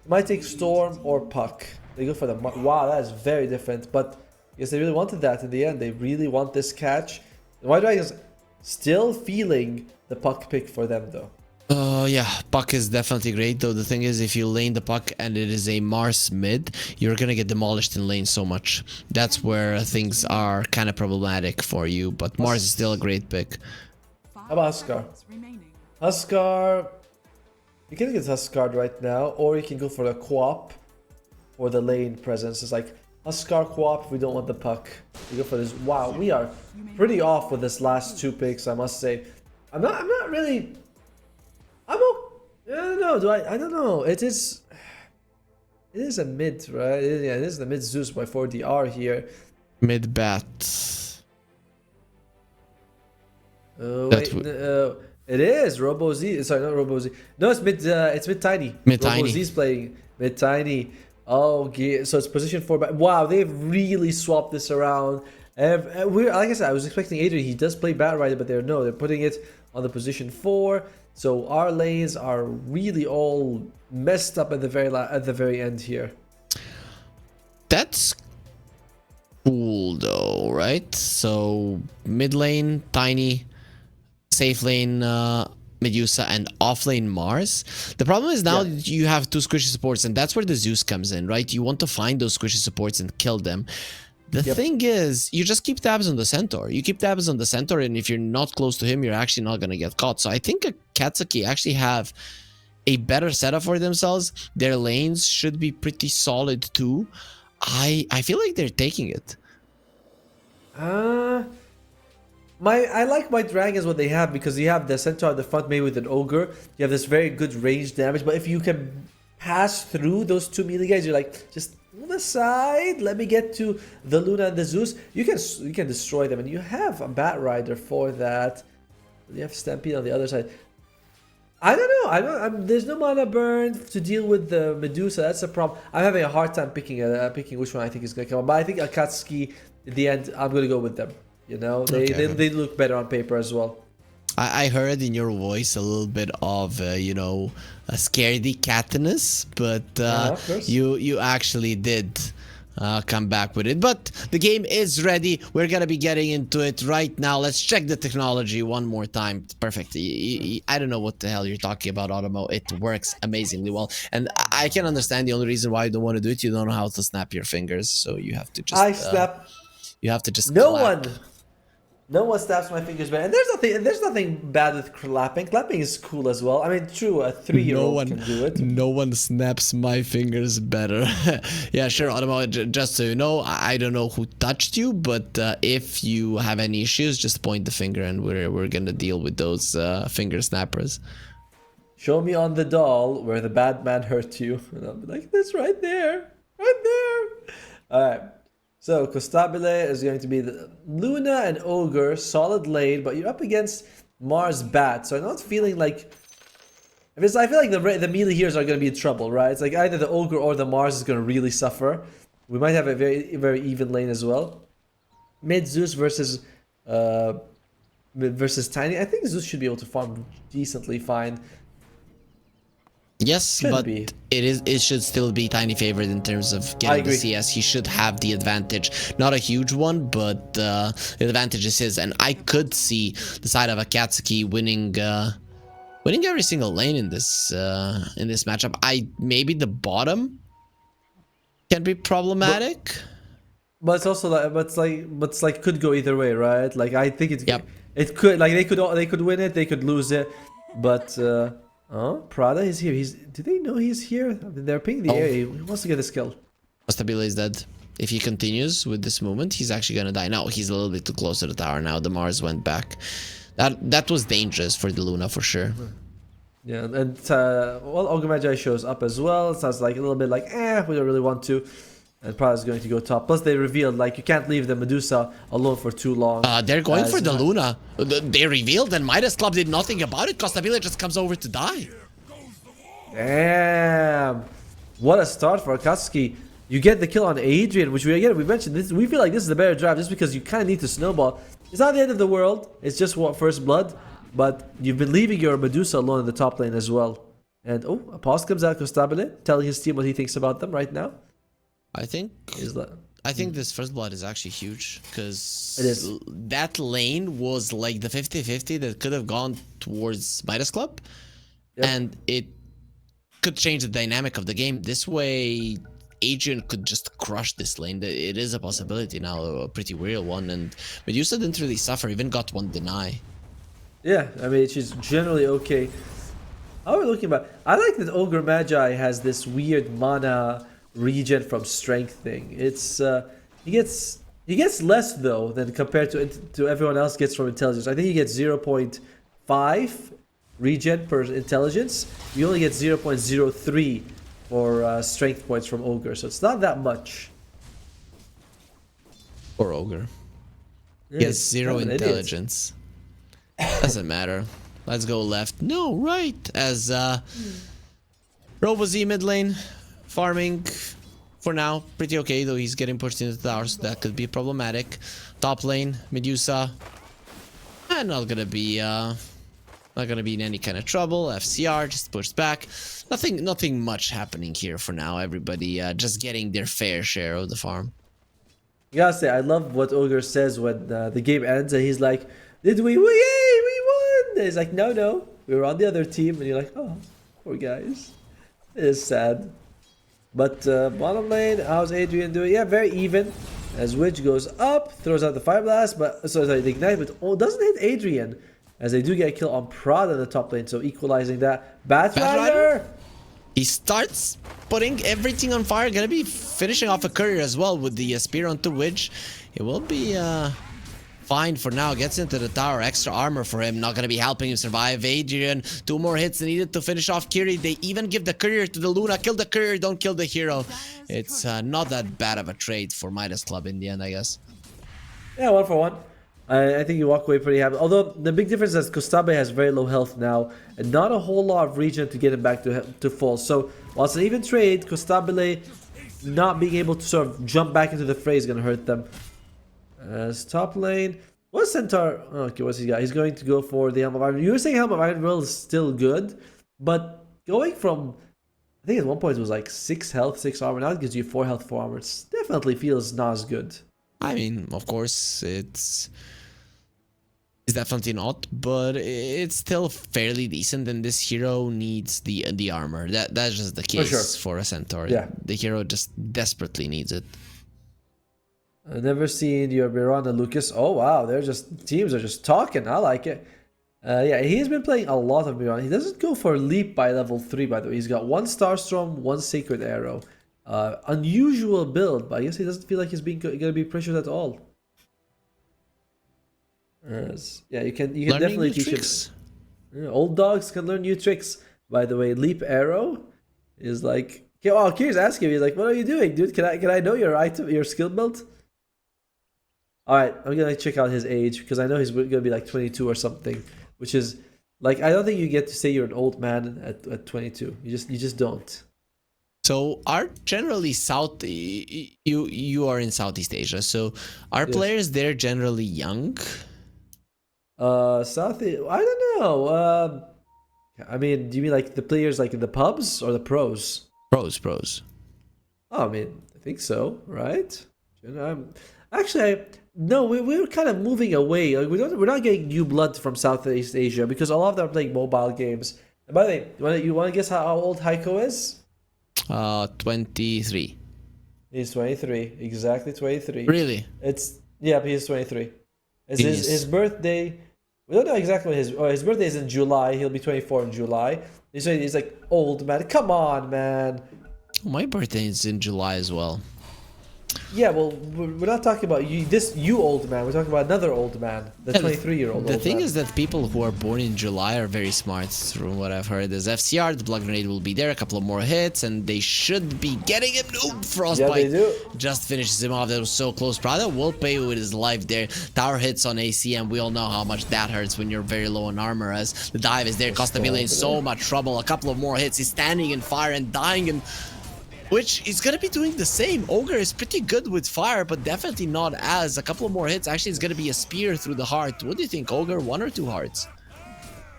might take Storm or Puck. They go for the... Wow, that is very different. But yes, they really wanted that in the end. They really want this catch. The White Dragons still feeling the Puck pick for them, though. Yeah, puck is definitely great, though the thing is, if you lane the puck and it is a Mars mid, you're gonna get demolished in lane so much. That's where things are kind of problematic for you, but Mars is still a great pick. How about Huskar? Huskar, you can get Huskar right now, or you can go for the co-op or the lane presence. It's like Huskar co-op if we don't want the puck. We go for this. Wow, we are pretty off with this last 2 picks, I must say. I'm not really. I don't know. I don't know. It is a mid, right? Yeah, it is the mid Zeus by 4DR here. Mid bat. Wait, it is Robo Z. Sorry, not Robo Z. No, it's mid. It's mid tiny. Mid Robo tiny. Z's playing mid tiny. Oh, so it's position 4. But wow, they've really swapped this around. Like I said, I was expecting Adrian. He does play Bat Rider, but they're putting it on the position 4. So our lanes are really all messed up at the very end here. That's cool though, right? So mid lane, Tiny, safe lane, Medusa, and off lane Mars. The problem is now you have 2 squishy supports, and that's where the Zeus comes in, right? You want to find those squishy supports and kill them. The thing is, you just keep tabs on the Centaur. You keep tabs on the Centaur, and if you're not close to him, you're actually not going to get caught. So I think Akatsuki actually have a better setup for themselves. Their lanes should be pretty solid too. I feel like they're taking it. I like my dragons what they have, because you have the Centaur at the front, maybe with an ogre. You have this very good range damage, but if you can pass through those 2 melee guys, you're like, just on the side, let me get to the Luna and the Zeus. You can destroy them, and you have a Bat Rider for that. You have Stampede on the other side. I don't know. There's no mana burn to deal with the Medusa. That's a problem. I'm having a hard time picking which one I think is going to come up. But I think Akatsuki, in the end, I'm going to go with them. You know, they look better on paper as well. I heard in your voice a little bit of, you know, a scaredy catness, but you actually did come back with it. But the game is ready. We're going to be getting into it right now. Let's check the technology one more time. Perfect. I don't know what the hell you're talking about, Automo. It works amazingly well. And I can understand the only reason why you don't want to do it. You don't know how to snap your fingers, so you have to just... you have to just clap. No one snaps my fingers bad. And there's nothing bad with clapping. Clapping is cool as well. I mean, true, a 3-year-old can do it. No one snaps my fingers better. Yeah, sure, Automo, just so you know, I don't know who touched you, but if you have any issues, just point the finger and we're gonna deal with those finger snappers. Show me on the doll where the bad man hurt you. And I'll be like, this right there. Right there. Alright. So, Costabile is going to be the Luna and Ogre, solid lane, but you're up against Mars Bat. So I'm not feeling like... I feel like the melee heroes are going to be in trouble, right? It's like either the Ogre or the Mars is going to really suffer. We might have a very, very even lane as well. Mid Zeus versus Tiny. I think Zeus should be able to farm decently fine. Yes, but it should still be Tiny favorite in terms of getting the CS. He should have the advantage. Not a huge one, but the advantage is his. And I could see the side of Akatsuki winning every single lane in this matchup. Maybe the bottom can be problematic. But it's also like could go either way, right? Like I think it could, like they could win it, they could lose it, but oh, Prada is here. Do they know he's here? They're pinging the area. He wants to get a kill. Stabila is dead. If he continues with this movement, he's actually gonna die. No, he's a little bit too close to the tower now. The Mars went back. That was dangerous for the Luna for sure. Yeah, and Ogre Magi shows up as well. It sounds like a little bit like, we don't really want to. And Prada's going to go top. Plus, they revealed, like, you can't leave the Medusa alone for too long. They're going for the Luna. They revealed, and Midas Club did nothing about it. Costabile just comes over to die. Damn. What a start for Akatsuki. You get the kill on Adrian, which we mentioned. We feel like this is the better draft just because you kind of need to snowball. It's not the end of the world. It's just first blood. But you've been leaving your Medusa alone in the top lane as well. And, a pause comes out, Costabile, telling his team what he thinks about them right now. I think this first blood is actually huge because that lane was like the 50-50 that could have gone towards Midas Club, and it could change the dynamic of the game. This way, Adrian could just crush this lane. It is a possibility now, a pretty real one, and Medusa didn't really suffer, even got one deny. Yeah, I mean, she's generally okay. How are we looking about? I like that Ogre Magi has this weird mana regen from strength thing. It's he gets less though than compared to everyone else gets from intelligence. I think he gets 0.5 regen per intelligence. You only get 0.03 for strength points from Ogre, so it's not that much. Or Ogre. He has 0 intelligence. Doesn't matter. Let's go left. No, right. As Robo-Z mid lane, farming for now. Pretty okay, though he's getting pushed into the tower, so that could be problematic. Top lane, Medusa. Not gonna be in any kind of trouble. FCR just pushed back. Nothing much happening here for now. Everybody just getting their fair share of the farm. You gotta say, I love what Ogre says when the game ends, and he's like, "Did we? Yay, we won!" And he's like, "No, we were on the other team," and you're like, "Oh, poor guys." It is sad. But bottom lane, how's Adrian doing? Yeah, very even. As Witch goes up, throws out the Fire Blast, but sorry, the Ignite, but doesn't hit Adrian. As they do get a kill on Prada in the top lane, so equalizing that. Batrider! He starts putting everything on fire. Gonna be finishing off a courier as well with the spear onto Witch. It will be fine for now. Gets into the tower. Extra armor for him. Not gonna be helping him survive. Adrian, 2 more hits needed to finish off Kiri. They even give the courier to the Luna. Kill the courier, don't kill the hero. It's not that bad of a trade for Midas Club in the end, I guess. Yeah, 1 for 1. I think you walk away pretty happy. Although the big difference is Kostabe has very low health now, and not a whole lot of regen to get him back to full. So while it's an even trade, Kostabile not being able to sort of jump back into the fray is going to hurt them. As top lane, what's Centaur? Okay, what's he got? He's going to go for the Helm of Iron. You were saying Helm of Iron Will is still good, but going from, I think at one point it was like 6 health, 6 armor. Now it gives you 4 health, 4 armor. It definitely feels not as good. I mean, of course, it's definitely not, but it's still fairly decent, and this hero needs the armor. That's just the case for a Centaur. Yeah. The hero just desperately needs it. I've never seen your Miranda Lucas. Oh wow, teams are just talking. I like it. Yeah, he's been playing a lot of Miranda. He doesn't go for leap by level 3, by the way. He's got 1 Starstorm, 1 Sacred Arrow. Unusual build, but I guess he doesn't feel like he's gonna be pressured at all. Yeah, you can definitely teach him. Yeah, old dogs can learn new tricks. By the way, Leap Arrow is like, oh, Kiri's asking me, he's like, "What are you doing, dude? Can I know your item, your skill build?" All right, I'm gonna check out his age because I know he's gonna be like 22 or something, which is like, I don't think you get to say you're an old man at 22. You just don't. So are generally you are in Southeast Asia, so are players there generally young? Southeast, I don't know. I mean, do you mean like the players like in the pubs or the pros? Pros. Oh, I mean, I think so, right? Actually, no, we're kind of moving away. Like we're not getting new blood from Southeast Asia because a lot of them are playing mobile games. And by the way, you want to guess how old Heiko is? 23. He's 23, exactly 23. Really? He's 23. It's his birthday. We don't know exactly what his birthday is in July. He'll be 24 in July. He's like, old man. Come on, man. My birthday is in July as well. Yeah, well, we're not talking about you old man. We're talking about another old man, the 23-year-old. The thing is that people who are born in July are very smart. From what I've heard, there's FCR, the blood grenade will be there, a couple of more hits, and they should be getting him. No, Frostbite. Yeah, they do. Just finishes him off. That was so close. Prada will pay with his life there. Tower hits on AC, and we all know how much that hurts when you're very low on armor. As the dive is there, Costabile in so much trouble. A couple of more hits. He's standing in fire and dying, and which is gonna be doing the same. Ogre is pretty good with fire, but definitely not as. A couple of more hits. Actually, it's gonna be a spear through the heart. What do you think, Ogre? 1 or 2 hearts?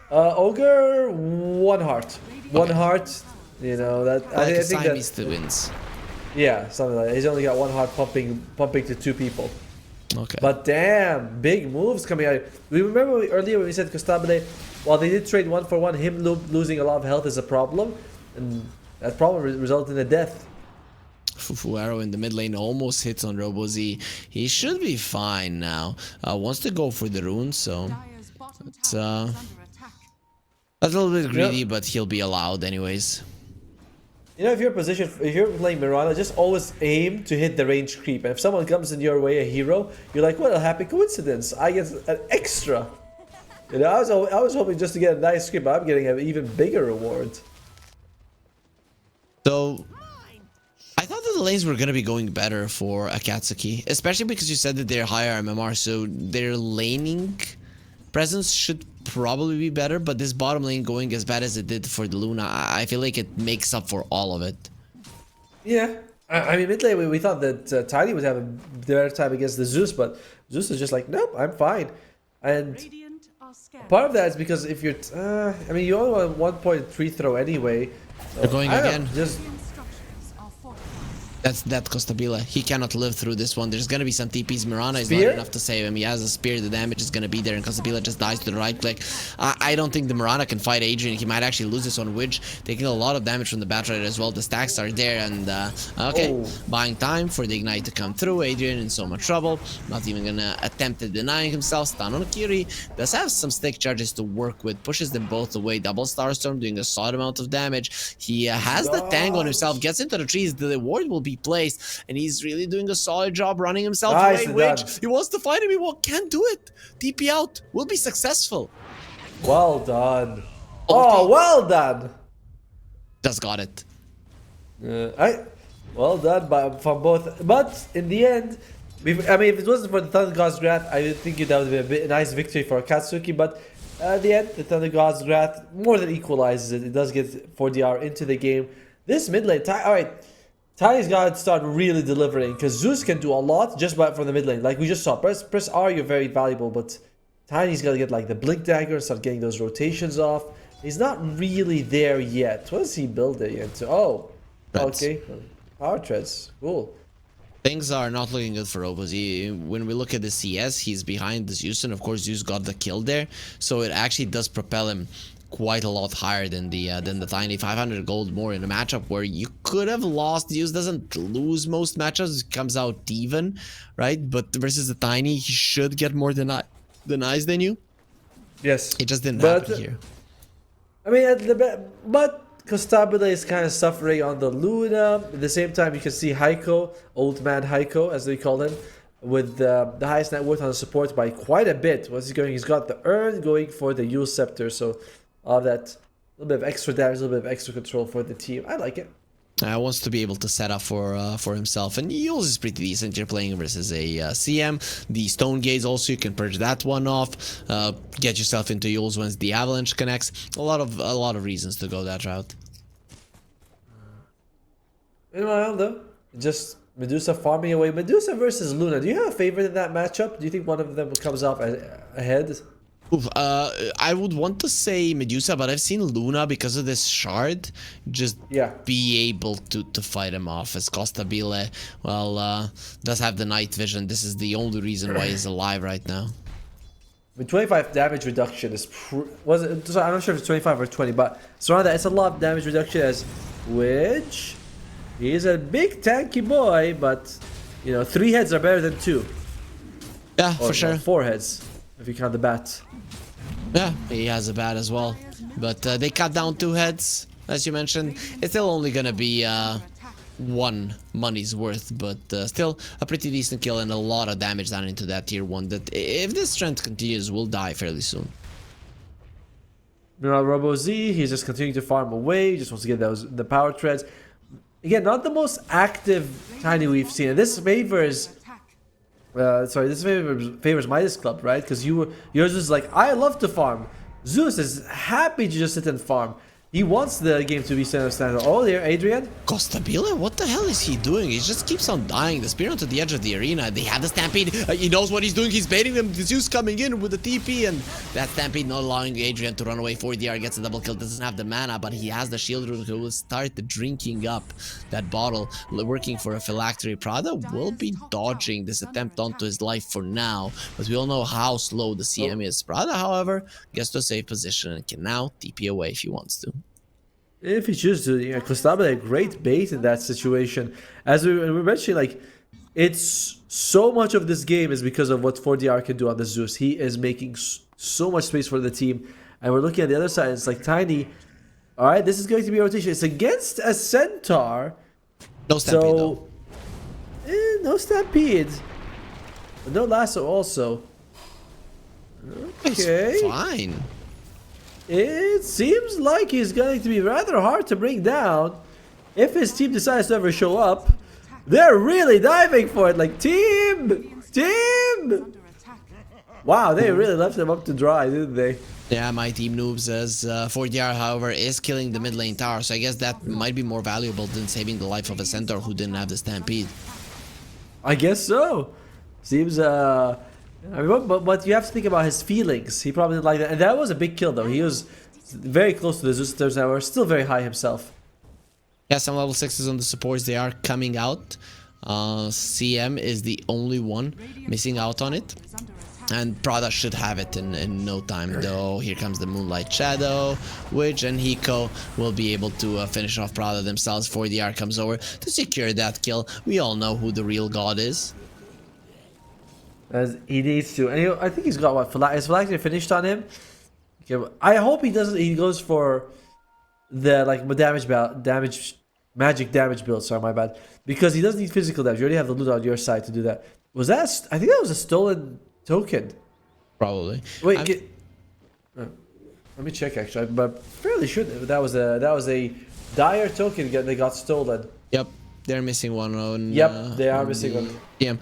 Ogre, 1 heart. 1 heart. You know that. I think that wins. Yeah, something like that. He's only got 1 heart pumping to 2 people. Okay. But damn, big moves coming out. We remember earlier when we said Costabile, while they did trade 1-for-1, him losing a lot of health is a problem. And that problem resulted in a death. Fufu arrow in the mid lane almost hits on RoboZ. He should be fine now. Wants to go for the rune, so it's a little bit greedy, but he'll be allowed anyways. You know, if you're playing Mirana, just always aim to hit the range creep. And if someone comes in your way, a hero, you're like, what a happy coincidence! I get an extra. You know, I was hoping just to get a nice creep, but I'm getting an even bigger reward. So I thought that the lanes were gonna be going better for Akatsuki, especially because you said that they're higher MMR, so their laning presence should probably be better. But this bottom lane going as bad as it did for the Luna, I feel like it makes up for all of it. Yeah, I mean, mid lane we thought that Tiny would have a better time against the Zeus, but Zeus is just like, nope, I'm fine. And part of that is because if you're, I mean, you only want 1.3 throw anyway. So, They're going again. Just That's Costabile. He cannot live through this one. There's gonna be some TPs. Mirana is Spear? not enough to save him. He has a spear. The damage is gonna be there, and Costabile just dies to the right click. I don't think the Mirana can fight Adrian. He might actually lose this on Widge, taking a lot of damage from the Batrider as well. The stacks are there, and okay, buying time for the Ignite to come through. Adrian in so much trouble. Not even gonna attempt at denying himself. Stun on Kiri. Does have some stick charges to work with. Pushes them both away. Double Starstorm doing a solid amount of damage. He has the tank on himself. Gets into the trees. The ward will be placed, and he's really doing a solid job running himself away. Widge, he wants to fight him. He can't do it. TP out. Will be successful. Well done. Oh, well done. Just got it. Well done from both. But in the end, I mean, if it wasn't for the Thunder God's Wrath, I would think that would be a nice victory for Akatsuki. But at the end, the Thunder God's Wrath more than equalizes it. It does get 4DR into the game. This mid lane, alright. Tiny's got to start really delivering, because Zeus can do a lot just from the mid lane. Like we just saw, press R, you're very valuable, but Tiny's got to get like the Blink Dagger and start getting those rotations off. He's not really there yet. What is he building into? Oh, okay. Power Treads. Cool. Things are not looking good for Roboz. When we look at the CS, he's behind the Zeus, and of course Zeus got the kill there, so it actually does propel him quite a lot higher than the Tiny. 500 gold more in a matchup where you could have lost. Zeus doesn't lose most matchups, it comes out even, right? But versus the Tiny, he should get more than eyes than you. Yes, it just didn't happen here. I mean, but Costabile is kind of suffering on the Luna. At the same time, you can see Heiko, old man Heiko, as they call him, with the highest net worth on the support by quite a bit. What's he going? He's got the Urn going for the Yule Scepter, so all that little bit of extra damage, a little bit of extra control for the team. I like it. Wants to be able to set up for himself, and Yules is pretty decent. You're playing versus a CM. The Stone Gaze also, you can purge that one off. Get yourself into Yules once the Avalanche connects. A lot of reasons to go that route. Meanwhile, though, just Medusa farming away. Medusa versus Luna. Do you have a favorite in that matchup? Do you think one of them comes up ahead? Oof, I would want to say Medusa, but I've seen Luna, because of this shard, just be able to fight him off. As Costabile, well, does have the night vision. This is the only reason why he's alive right now. With 25 damage reduction is I'm not sure if it's 25 or 20, but it's around that. It's a lot of damage reduction, as which he's a big tanky boy, but you know, 3 heads are better than 2. Yeah, for sure. 4 heads if you count the bat. Yeah, he has a bat as well, but they cut down 2 heads, as you mentioned. It's still only gonna be 1 money's worth, but still a pretty decent kill and a lot of damage done into that tier 1 that, if this trend continues, will die fairly soon. Meanwhile, RoboZ, he's just continuing to farm away. He just wants to get the power treads. Again, not the most active Tiny we've seen, and this favors this favors Midas Club, right? Because yours is like, I love to farm. Zeus is happy to just sit and farm. He wants the game to be standard. Oh, there, Adrian. Costabile, what the hell is he doing? He just keeps on dying. The Spear onto the edge of the arena. They have the Stampede. He knows what he's doing. He's baiting them. The Zeus coming in with the TP, and that Stampede not allowing Adrian to run away. 4DR gets a double kill. Doesn't have the mana, but he has the shield rune. He will start drinking up that bottle. Working for a phylactery. Prada will be dodging this attempt onto his life for now, but we all know how slow the CM is. Prada, however, gets to a safe position and can now TP away if he wants to. If he chooses to, Costabile a great bait in that situation. As we were mentioning, like, it's so much of this game is because of what 4DR can do on the Zeus. He is making so much space for the team. And we're looking at the other side, it's like Tiny. Alright, this is going to be a rotation. It's against a Centaur. No Stampede, though. No Stampede. No Lasso also. Okay. It's fine. It seems like he's going to be rather hard to bring down. If his team decides to ever show up, they're really diving for it. Like, team! Wow, they really left him up to dry, didn't they? Yeah, my team noobs as 4DR, however, is killing the mid lane tower. So I guess that might be more valuable than saving the life of a Centaur who didn't have the Stampede. I guess so. Seems, I mean, but you have to think about his feelings. He probably didn't like that. And that was a big kill, though. He was very close to the Zeus Tower. Still very high himself. Yeah, some level 6s on the supports. They are coming out. CM is the only one missing out on it. And Prada should have it in no time, though. Here comes the Moonlight Shadow, which and Hiko will be able to finish off Prada themselves. 4DR comes over to secure that kill. We all know who the real god is. As he needs to. And I think he's got what? Is Phylactery finished on him? Okay, I hope he doesn't. He goes for the like magic damage build. Sorry, my bad. Because he doesn't need physical damage. You already have the loot on your side to do that. Was that? I think that was a stolen token. Probably. Wait. Let me check. Actually, but fairly sure that was a dire token that got stolen. Yep, they're missing one on. Yep, they are missing one. Yeah.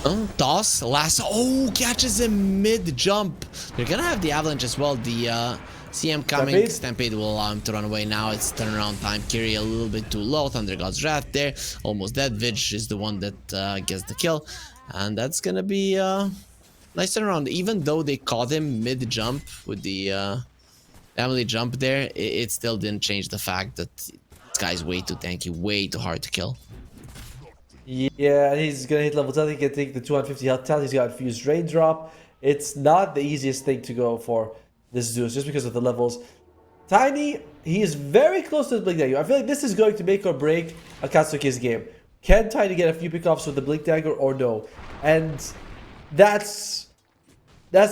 Oh, toss, lasso. Oh, catches him mid-jump. They're gonna have the avalanche as well. The CM coming. Stampede will allow him to run away now. It's turnaround time. Kiri a little bit too low. Thunder God's Wrath there. Almost dead. Vidge is the one that gets the kill. And that's gonna be nice turnaround. Even though they caught him mid-jump with the family jump there, it still didn't change the fact that this guy's way too tanky, way too hard to kill. Yeah, and he's gonna hit level 10. He can take the 250 health talent. He's got Infused Raindrop. It's not the easiest thing to go for this Zeus, just because of the levels. Tiny, he is very close to the Blink Dagger. I feel like this is going to make or break Akatsuki's game. Can Tiny get a few pickoffs with the Blink Dagger or no? And that's I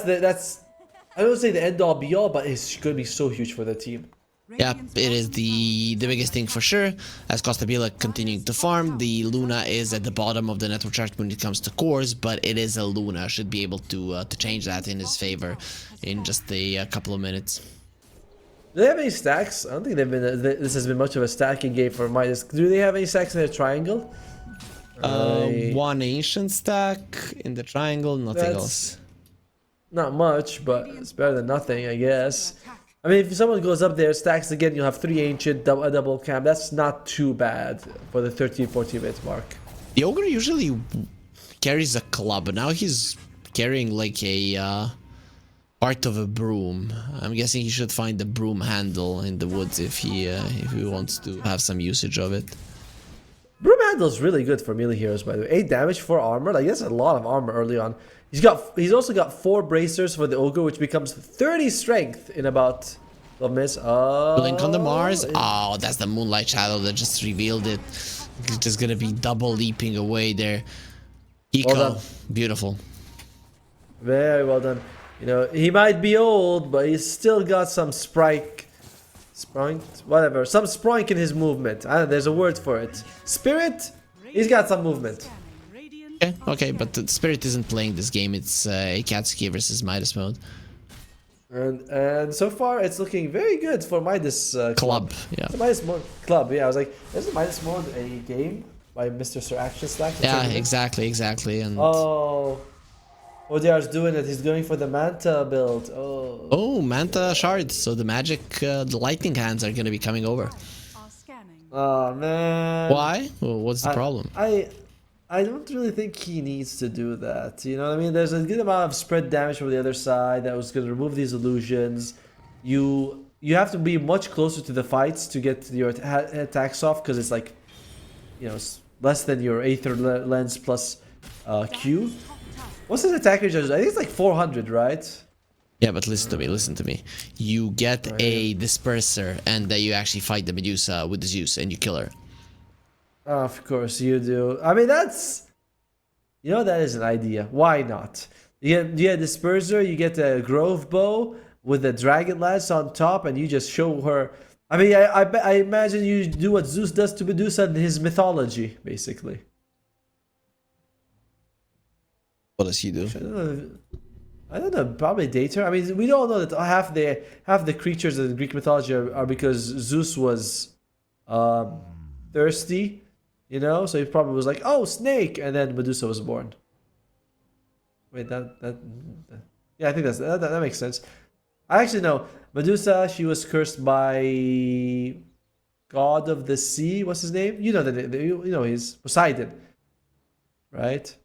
don't say the end all be all, but it's gonna be so huge for the team. Yeah, it is the biggest thing for sure. As Costabile continuing to farm, the Luna is at the bottom of the network chart when it comes to cores, but it is a Luna. Should be able to change that in his favor in just a couple of minutes. Do they have any stacks? I don't think they've been. This has been much of a stacking game for Midas. Do they have any stacks in their triangle? One ancient stack in the triangle, nothing else. Not much, but it's better than nothing, I guess. I mean, if someone goes up there, stacks again, you'll have 3 ancient, a double camp. That's not too bad for the 13-14 minute mark. The ogre usually carries a club, but now he's carrying like a part of a broom. I'm guessing he should find the broom handle in the woods if he wants to have some usage of it. Broom handle's really good for melee heroes, by the way. 8 damage, 4 armor. Like, that's a lot of armor early on. He's also got 4 bracers for the ogre, which becomes 30 strength in about 12 minutes. Blink on the Mars. Oh, that's the Moonlight Shadow that just revealed it. It's just gonna be double leaping away there. Hiko, well, beautiful. Very well done. You know, he might be old, but he's still got some sproink, whatever, some sproink in his movement. There's a word for it. Spirit. He's got some movement. Okay, but the Spirit isn't playing this game. It's Akatsuki versus Midas mode. And so far, it's looking very good for Midas club. Yeah. The Midas mode club. Yeah, I was like, isn't Midas mode a game by Mr. Sir Action Stack? Yeah, exactly. And oh, ODR's doing it. He's going for the Manta build. Oh. Oh, Manta shards. So the magic, the lightning hands are gonna be coming over. Oh man. Why? Well, what's the problem? I don't really think he needs to do that. You know what I mean? There's a good amount of spread damage from the other side that was going to remove these illusions. You have to be much closer to the fights to get your attacks off because it's like, you know, less than your Aether Lens plus Q. What's his attack range? I think it's like 400, right? Yeah, but listen to me. You get a disperser and you actually fight the Medusa with the Zeus and you kill her. Of course you do. I mean, that's... You know, that is an idea. Why not? You get Disperser, you get a Grove Bow with a Dragon Lance on top, and you just show her... I mean, I imagine you do what Zeus does to Medusa in his mythology, basically. What does he do? I don't know, probably Dater. I mean, we all know that half the creatures in Greek mythology are because Zeus was thirsty. You know, so he probably was like, "Oh, snake," and then Medusa was born. Wait, yeah, I think that makes sense. I actually know Medusa. She was cursed by God of the Sea. What's his name? You know you know he's Poseidon, right?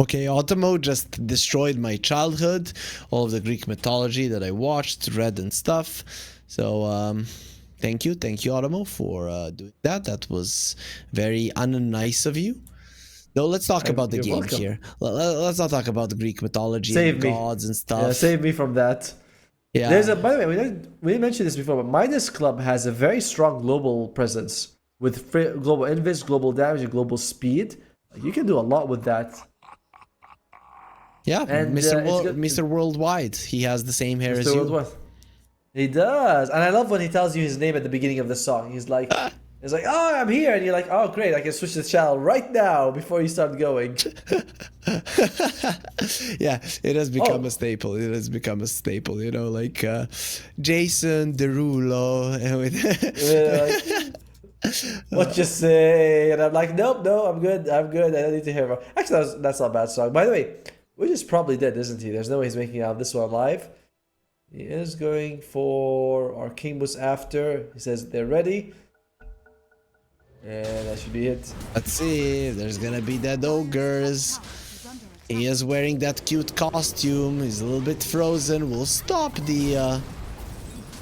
Okay, Automo just destroyed my childhood, all of the Greek mythology that I watched, read, and stuff. So, thank you, Automo, for doing that. That was very unnice of you. No, let's talk about the game here. Let's not talk about the Greek mythology and gods and stuff. Yeah, save me from that. Yeah. By the way, we didn't mention this before, but Midas Club has a very strong global presence with global invis, global damage, and global speed. You can do a lot with that. Yeah, and Mr. Worldwide. He has the same hair as you. Worldwide. He does, and I love when he tells you his name at the beginning of the song. He's like, "Oh, I'm here," and you're like, "Oh, great! I can switch the channel right now before you start going." Yeah, it has become a staple. It has become a staple. You know, like Jason Derulo. What you say? And I'm like, "Nope, no, I'm good. I don't need to hear more." Actually, that's not a bad song. By the way, Wish is probably dead, isn't he? There's no way he's making out this one live. He is going for our King Boost after. He says they're ready. And that should be it. Let's see if there's gonna be dead ogres. He is wearing that cute costume. He's a little bit frozen. We'll stop the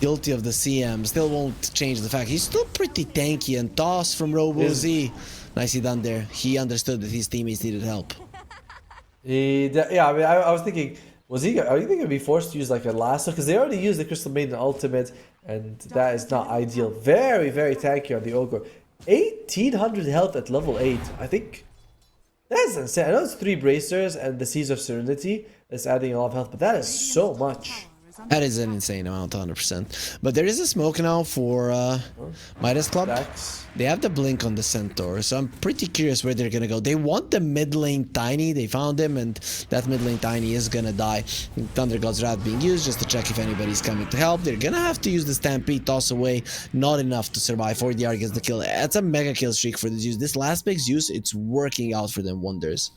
guilty of the CM. Still won't change the fact he's still pretty tanky. And toss from RoboZ. Nicely done there. He understood that his teammates needed help. Yeah, I mean, I was thinking, are you thinking he'd be forced to use like a lasso? Because they already used the Crystal Maiden ultimate, and that is not ideal. Very, very tanky on the Ogre. 1800 health at level 8. I think that's insane. I know it's 3 bracers and the Seas of Serenity that's adding a lot of health, but that is so much. That is an insane amount, 100%. But there is a smoke now for Midas Club. They have the blink on the Centaur, so I'm pretty curious where they're gonna go. They want the mid lane Tiny. They found him, and that mid lane Tiny is gonna die. Thunder God's Wrath being used just to check if anybody's coming to help. They're gonna have to use the Stampede, toss away. Not enough to survive. 4DR gets the kill. That's a mega kill streak for the Zeus. This last big Zeus, it's working out for them wonders.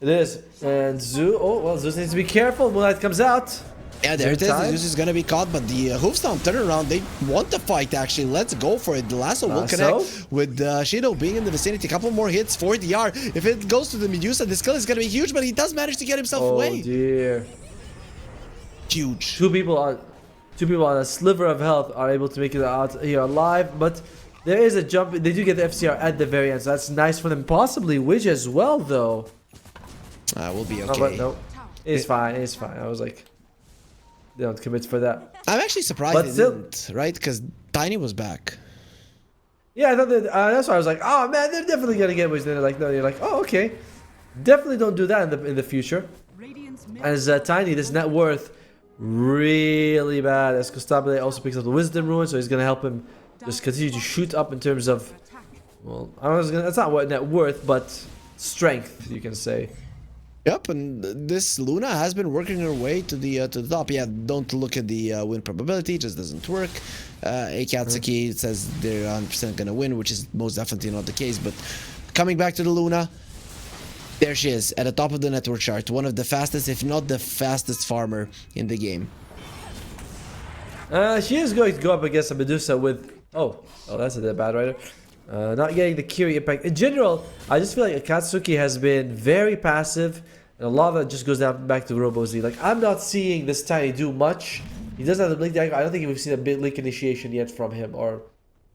It is. And Zeus needs to be careful when that comes out. Yeah, there it is. Zeus is gonna be caught, but the Hoofstomp turnaround, they want the fight actually. Let's go for it. The lasso will connect with Shido being in the vicinity. A couple more hits for DR. If it goes to the Medusa, this kill is gonna be huge, but he does manage to get himself away. Oh dear. Huge. Two people on a sliver of health are able to make it out here alive, but there is a jump. They do get the FCR at the very end, so that's nice for them. Possibly Widge as well, though. We'll be okay. No, it's fine. It's fine. I was like, they don't commit for that. I'm actually surprised they didn't, right? Because Tiny was back. Yeah, I thought that's why I was like, oh man, they're definitely gonna get Widge. Then they're like, no, you're like, oh okay, definitely don't do that in the future. As Tiny, this net worth really bad. As Costabile also picks up the Wisdom Ruin, so he's gonna help him just continue to shoot up in terms of, well, that's not what net worth, but strength, you can say. Yep, and this Luna has been working her way to the top. Yeah, don't look at the win probability; it just doesn't work. Akatsuki says they're 100% gonna win, which is most definitely not the case. But coming back to the Luna, There she is, at the top of the network chart. One of the fastest, if not the fastest farmer in the game. She is going to go up against a Medusa with... Oh, that's a bad rider. Not getting the Kiri impact. In general, I just feel like Akatsuki has been very passive. And a lot of that just goes down back to Robo Z. Like, I'm not seeing this Tiny do much. He doesn't have the blink dagger. I don't think we've seen a big link initiation yet from him. Or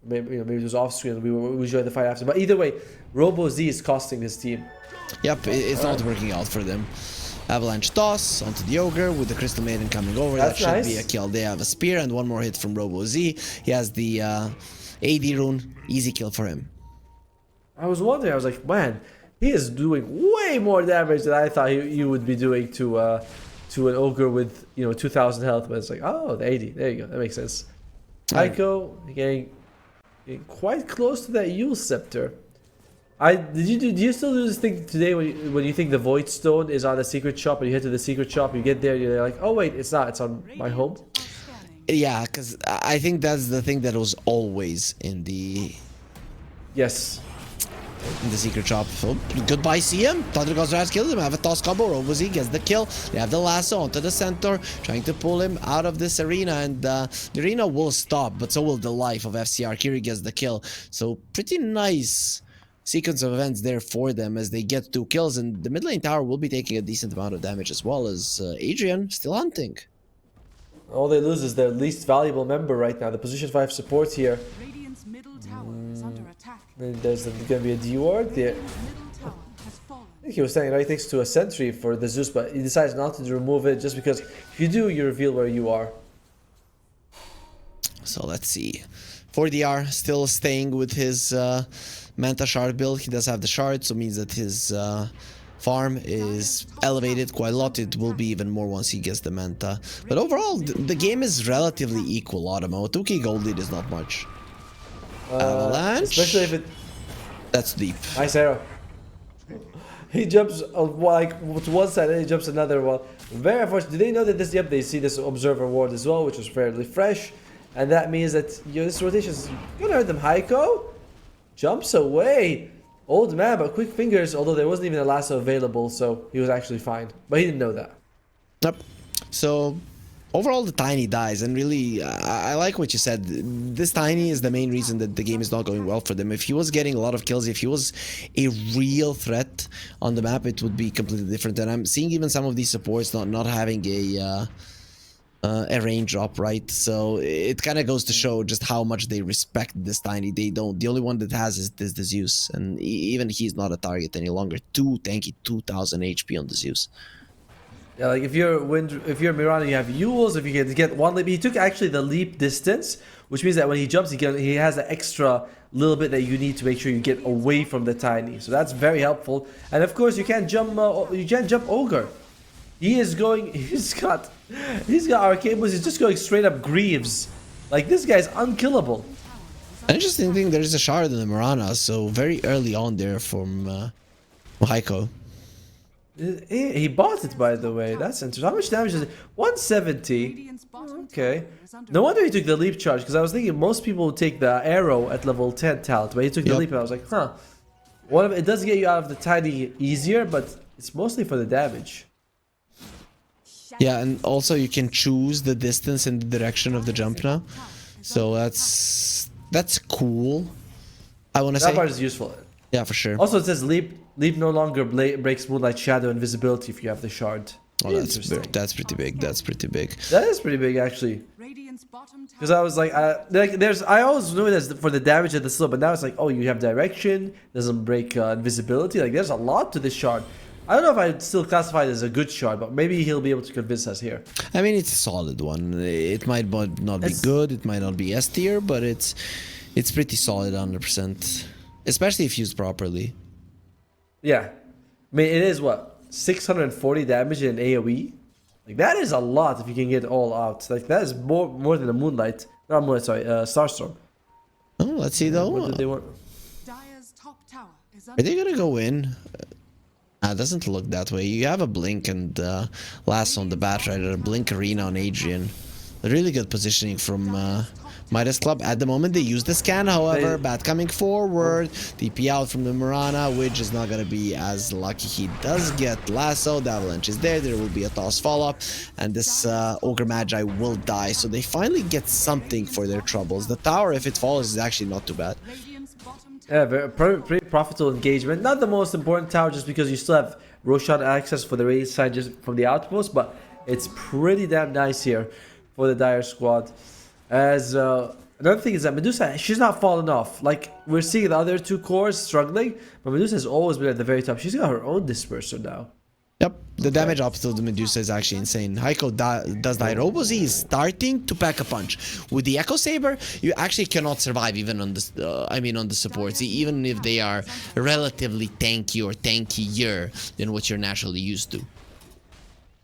maybe, maybe it was off screen. We joined the fight after. But either way, Robo Z is costing his team. Yep, it's not working out for them. Avalanche toss onto the Ogre with the Crystal Maiden coming over. That's that should nice. be a kill. They have a spear and one more hit from Robo Z. He has the AD rune. Easy kill for him. I was wondering. I was like, man, he is doing way more damage than I thought he would be doing to an Ogre with 2,000 health. But it's like, oh, the 80. There you go. That makes sense. Aiko getting quite close to that Yule Scepter. Do you still do this thing today when you think the Void Stone is on the secret shop and you head to the secret shop, you get there, you're like, oh wait, it's not, it's on my home? Yeah, because I think that's the thing that was always in the... Yes. In the secret shop. So, goodbye CM. Thunder Gods has killed him. Have a toss combo. Robo Z gets the kill. They have the lasso onto the centaur, trying to pull him out of this arena, and the arena will stop, but so will the life of FCR. Kiri gets the kill. So pretty nice sequence of events there for them as they get 2 kills, and the mid lane tower will be taking a decent amount of damage as well as Adrian still hunting. All they lose is their least valuable member right now. The position 5 support here. Radiant's middle tower is under attack. Then there's going to be a D ward. Middle tower has fallen. I think he was standing right next to a sentry for the Zeus, but he decides not to remove it just because if you do, you reveal where you are. So let's see. 4DR still staying with his Manta shard build. He does have the shard, so it means that his farm is elevated quite a lot. It will be even more once he gets the Manta. But overall, the game is relatively equal, Automo. 2k gold lead is not much. Avalanche? Especially if it... That's deep. Nice arrow. He jumps like to one side and he jumps another one. Very unfortunate. Do they know that this... Yep, they see this Observer ward as well, which was fairly fresh. And that means that this rotation is gonna hurt them. Haiko jumps away. Old man, but quick fingers, although there wasn't even a lasso available, so he was actually fine. But he didn't know that. Yep. So overall the Tiny dies, and really I like what you said. This Tiny is the main reason that the game is not going well for them. If he was getting a lot of kills, if he was a real threat on the map, it would be completely different. And I'm seeing even some of these supports not having a range drop, right? So it kind of goes to show just how much they respect this Tiny. They don't. The only one that has is the Zeus, and even he's not a target any longer. 2 tanky, 2,000 HP on the Zeus. Yeah, like if you're Mirana, you have Yules. If you can get one leap, he took actually the leap distance, which means that when he jumps, he has an extra little bit that you need to make sure you get away from the Tiny. So that's very helpful. And of course, you can't jump Ogre. He is going. He's got arcane moves. He's just going straight up Greaves. Like, this guy's unkillable. An interesting thing, there is a shard in the Mirana, so very early on there from Haiko. He bought it, by the way. That's interesting. How much damage is it? 170. Okay. No wonder he took the leap charge, because I was thinking most people would take the arrow at level 10 talent, but he took the leap, and I was like, huh. It does get you out of the Tiny easier, but it's mostly for the damage. Yeah, and also you can choose the distance and the direction of the jump now. So that's cool. I want to say that part is useful. Yeah, for sure. Also, it says leap no longer breaks Moonlight Shadow invisibility if you have the shard. Oh, that's pretty big. That's pretty big. That is pretty big, actually. Because I was like, I always knew it as for the damage at the slope, but now it's like, oh, you have direction, doesn't break invisibility. Like, there's a lot to this shard. I don't know if I'd still classify it as a good shard, but maybe he'll be able to convince us here. I mean, it's a solid one. It might not be good, it might not be S tier, but it's pretty solid 100%. Especially if used properly. Yeah. I mean, it is what? 640 damage in AoE? Like, that is a lot if you can get it all out. Like, that is more than a Moonlight. Not Moonlight, sorry, Starstorm. Oh, let's see though. What did they want? Are they gonna go in? It doesn't look that way. You have a blink and last on the Bat Rider, a blink arena on Adrian. A really good positioning from Midas Club at the moment, they use the scan, however, Bat coming forward, TP out from the Mirana, which is not gonna be as lucky. He does get lasso, the avalanche is there will be a toss follow-up, and this Ogre Magi will die, so they finally get something for their troubles. The tower, if it falls, is actually not too bad. Yeah, pretty profitable engagement. Not the most important tower, just because you still have Roshan access for the raid side just from the outpost, but it's pretty damn nice here for the Dire squad. As another thing is that Medusa, she's not fallen off. Like, we're seeing the other two cores struggling, but Medusa has always been at the very top. She's got her own disperser now. Yep, the damage up to the Medusa is actually insane. Heiko does die. RoboZ is starting to pack a punch. With the Echo Saber, you actually cannot survive even on the, on the supports, even if they are relatively tanky or tankier than what you're naturally used to.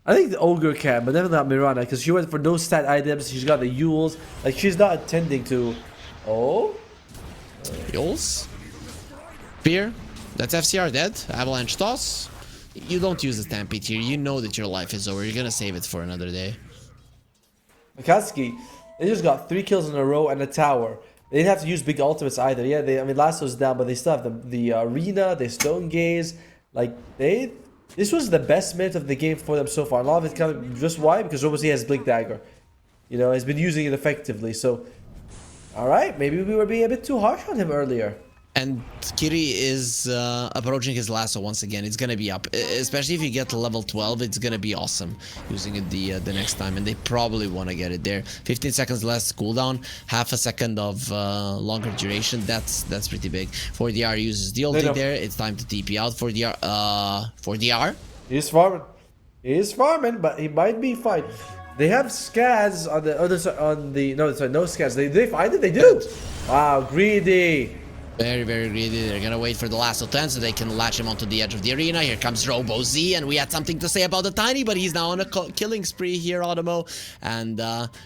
I think the Ogre can, but definitely not Mirana, because she went for no stat items. She's got the Yules. Like, she's not attending to... Oh? Yules? Spear? That's FCR dead. Avalanche toss. You don't use the Stampede here. You know that your life is over. You're gonna save it for another day. Akatsuki, they just got 3 kills in a row and a tower. They didn't have to use big ultimates either. Yeah, Lasso's down, but they still have the arena, they stone gaze. Like, this was the best minute of the game for them so far. A lot of it coming, just why? Because RoboZ has Blink Dagger. You know, has been using it effectively. So, alright, maybe we were being a bit too harsh on him earlier. And Kiri is approaching his lasso once again. It's gonna be up, especially if you get to level 12. It's gonna be awesome using it the next time, and they probably want to get it there. 15 seconds less cooldown, half a second of longer duration. That's pretty big. 4DR uses the ulti there. It's time to TP out. 4DR. He's farming. He's farming, but he might be fine. They have scads on the other side. No scads. They find it. They do. Wow, greedy. Very, very greedy. They're gonna wait for the lasso 10 so they can latch him onto the edge of the arena. Here comes RoboZ, and we had something to say about the Tiny, but he's now on a killing spree here, Automo, and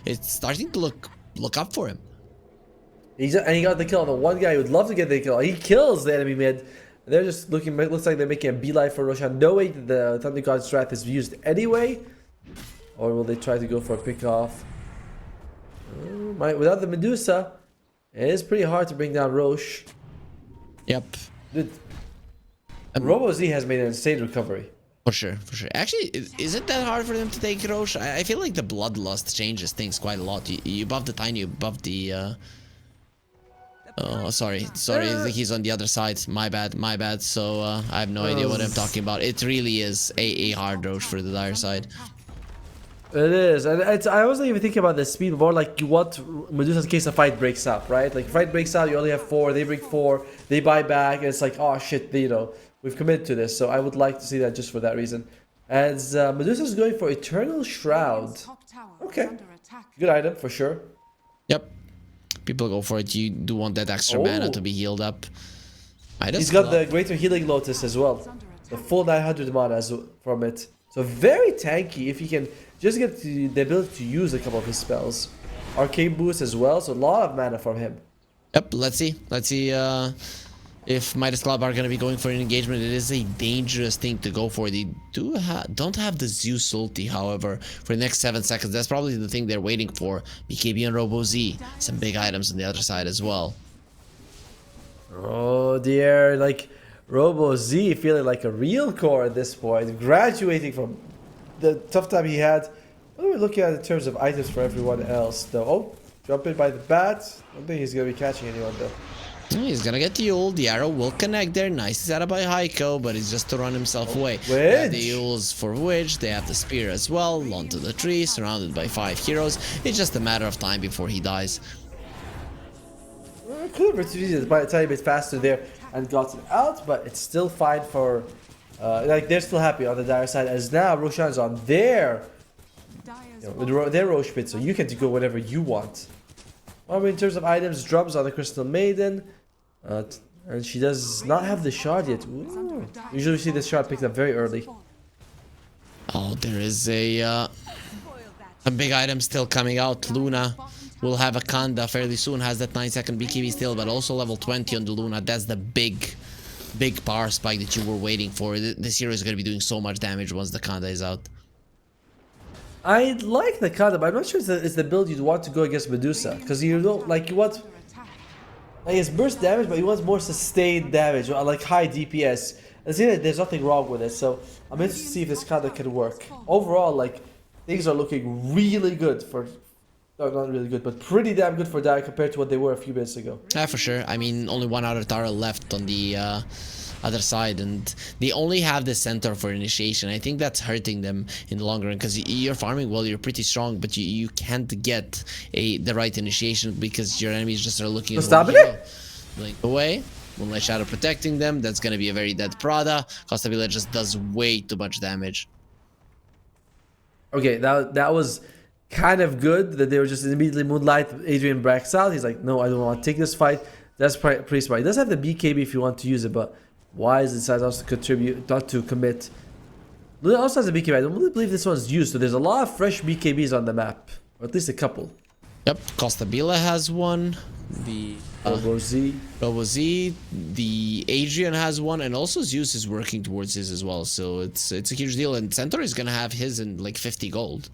it's starting to look up for him. And he got the kill on the one guy who would love to get the kill. He kills the enemy mid. They're just looking, looks like they're making a beeline for Roshan, knowing that the Thunder God's Wrath is used anyway. Or will they try to go for a pick off? Without the Medusa, it is pretty hard to bring down Roche. Yep. RoboZ has made an insane recovery. For sure. Actually, is it that hard for them to take Roche? I feel like the Bloodlust changes things quite a lot. You buff the Tiny, you buff the... Oh, sorry, he's on the other side. My bad. So, I have no idea what I'm talking about. It really is a hard Roche for the Dire side. It is, and I wasn't even thinking about the speed, more like what Medusa's in case a fight breaks up, right? Like, fight breaks out, you only have 4, they bring 4, they buy back, and it's like, oh shit, we've committed to this, so I would like to see that just for that reason. As Medusa's going for Eternal Shroud. Okay, good item for sure. Yep, people go for it. You do want that extra mana to be healed up. He's got the Greater Healing Lotus as well, the full 900 mana from it. So very tanky if he can just get the ability to use a couple of his spells. Arcane boost as well, so a lot of mana from him. Yep, let's see if Midas Club are going to be going for an engagement. It is a dangerous thing to go for. They don't have the Zeus ulti, however, for the next 7 seconds. That's probably the thing they're waiting for. BKB and RoboZ, some big items on the other side as well. Oh dear, like... RoboZ feeling like a real core at this point, graduating from the tough time he had. What are we looking at in terms of items for everyone else, though? Oh, jump in by the bat. I don't think he's going to be catching anyone, though. He's going to get the ult. The arrow will connect there. Nice setup by Heiko, but it's just to run himself away. They have the ults for Witch. They have the spear as well. Onto the tree, surrounded by 5 heroes. It's just a matter of time before he dies. Could have retreated by a tiny bit faster there and gotten out, but it's still fine for like, they're still happy on the Dire side, as now Roshan's on their Roche pit, so you can go whatever you want. Well, in terms of items, drums on the Crystal Maiden, and she does not have the shard yet. Ooh. Usually we see this shard picked up very early. Oh, there is a big item still coming out. Luna will have a Kanda fairly soon, has that 9-second BKB still, but also level 20 on the Luna. That's the big power spike that you were waiting for. This hero is going to be doing so much damage once the Kanda is out. I like the counter, but I'm not sure it's the build you'd want to go against Medusa. Because you don't, like, you want... Like, it's burst damage, but you want more sustained damage, or like high DPS. And see that there's nothing wrong with it, so I'm interested to see if this counter can work. Overall, like, things are looking really good for... No, not really good, but pretty damn good for Dire compared to what they were a few minutes ago. Yeah, for sure. I mean, only one other tower left on the other side, and they only have the center for initiation. I think that's hurting them in the long run, because you're farming well, you're pretty strong, but you can't get the right initiation because your enemies just are looking at it. Blink away. Moonlight Shadow protecting them. That's gonna be a very dead Prada. Costabile just does way too much damage. Okay, that was kind of good that they were just immediately Moonlight. Adrian backs out. He's like, no, I don't want to take this fight. That's pretty smart. He does have the BKB if you want to use it, but why is it decides also to contribute, not to commit? Luna also has a BKB. I don't really believe this one's used, so there's a lot of fresh BKBs on the map, or at least a couple. Yep, Costabile has one. The Robo Z, the Adrian has one, and also Zeus is working towards his as well. So it's a huge deal, and Centaur is gonna have his in like 50 gold.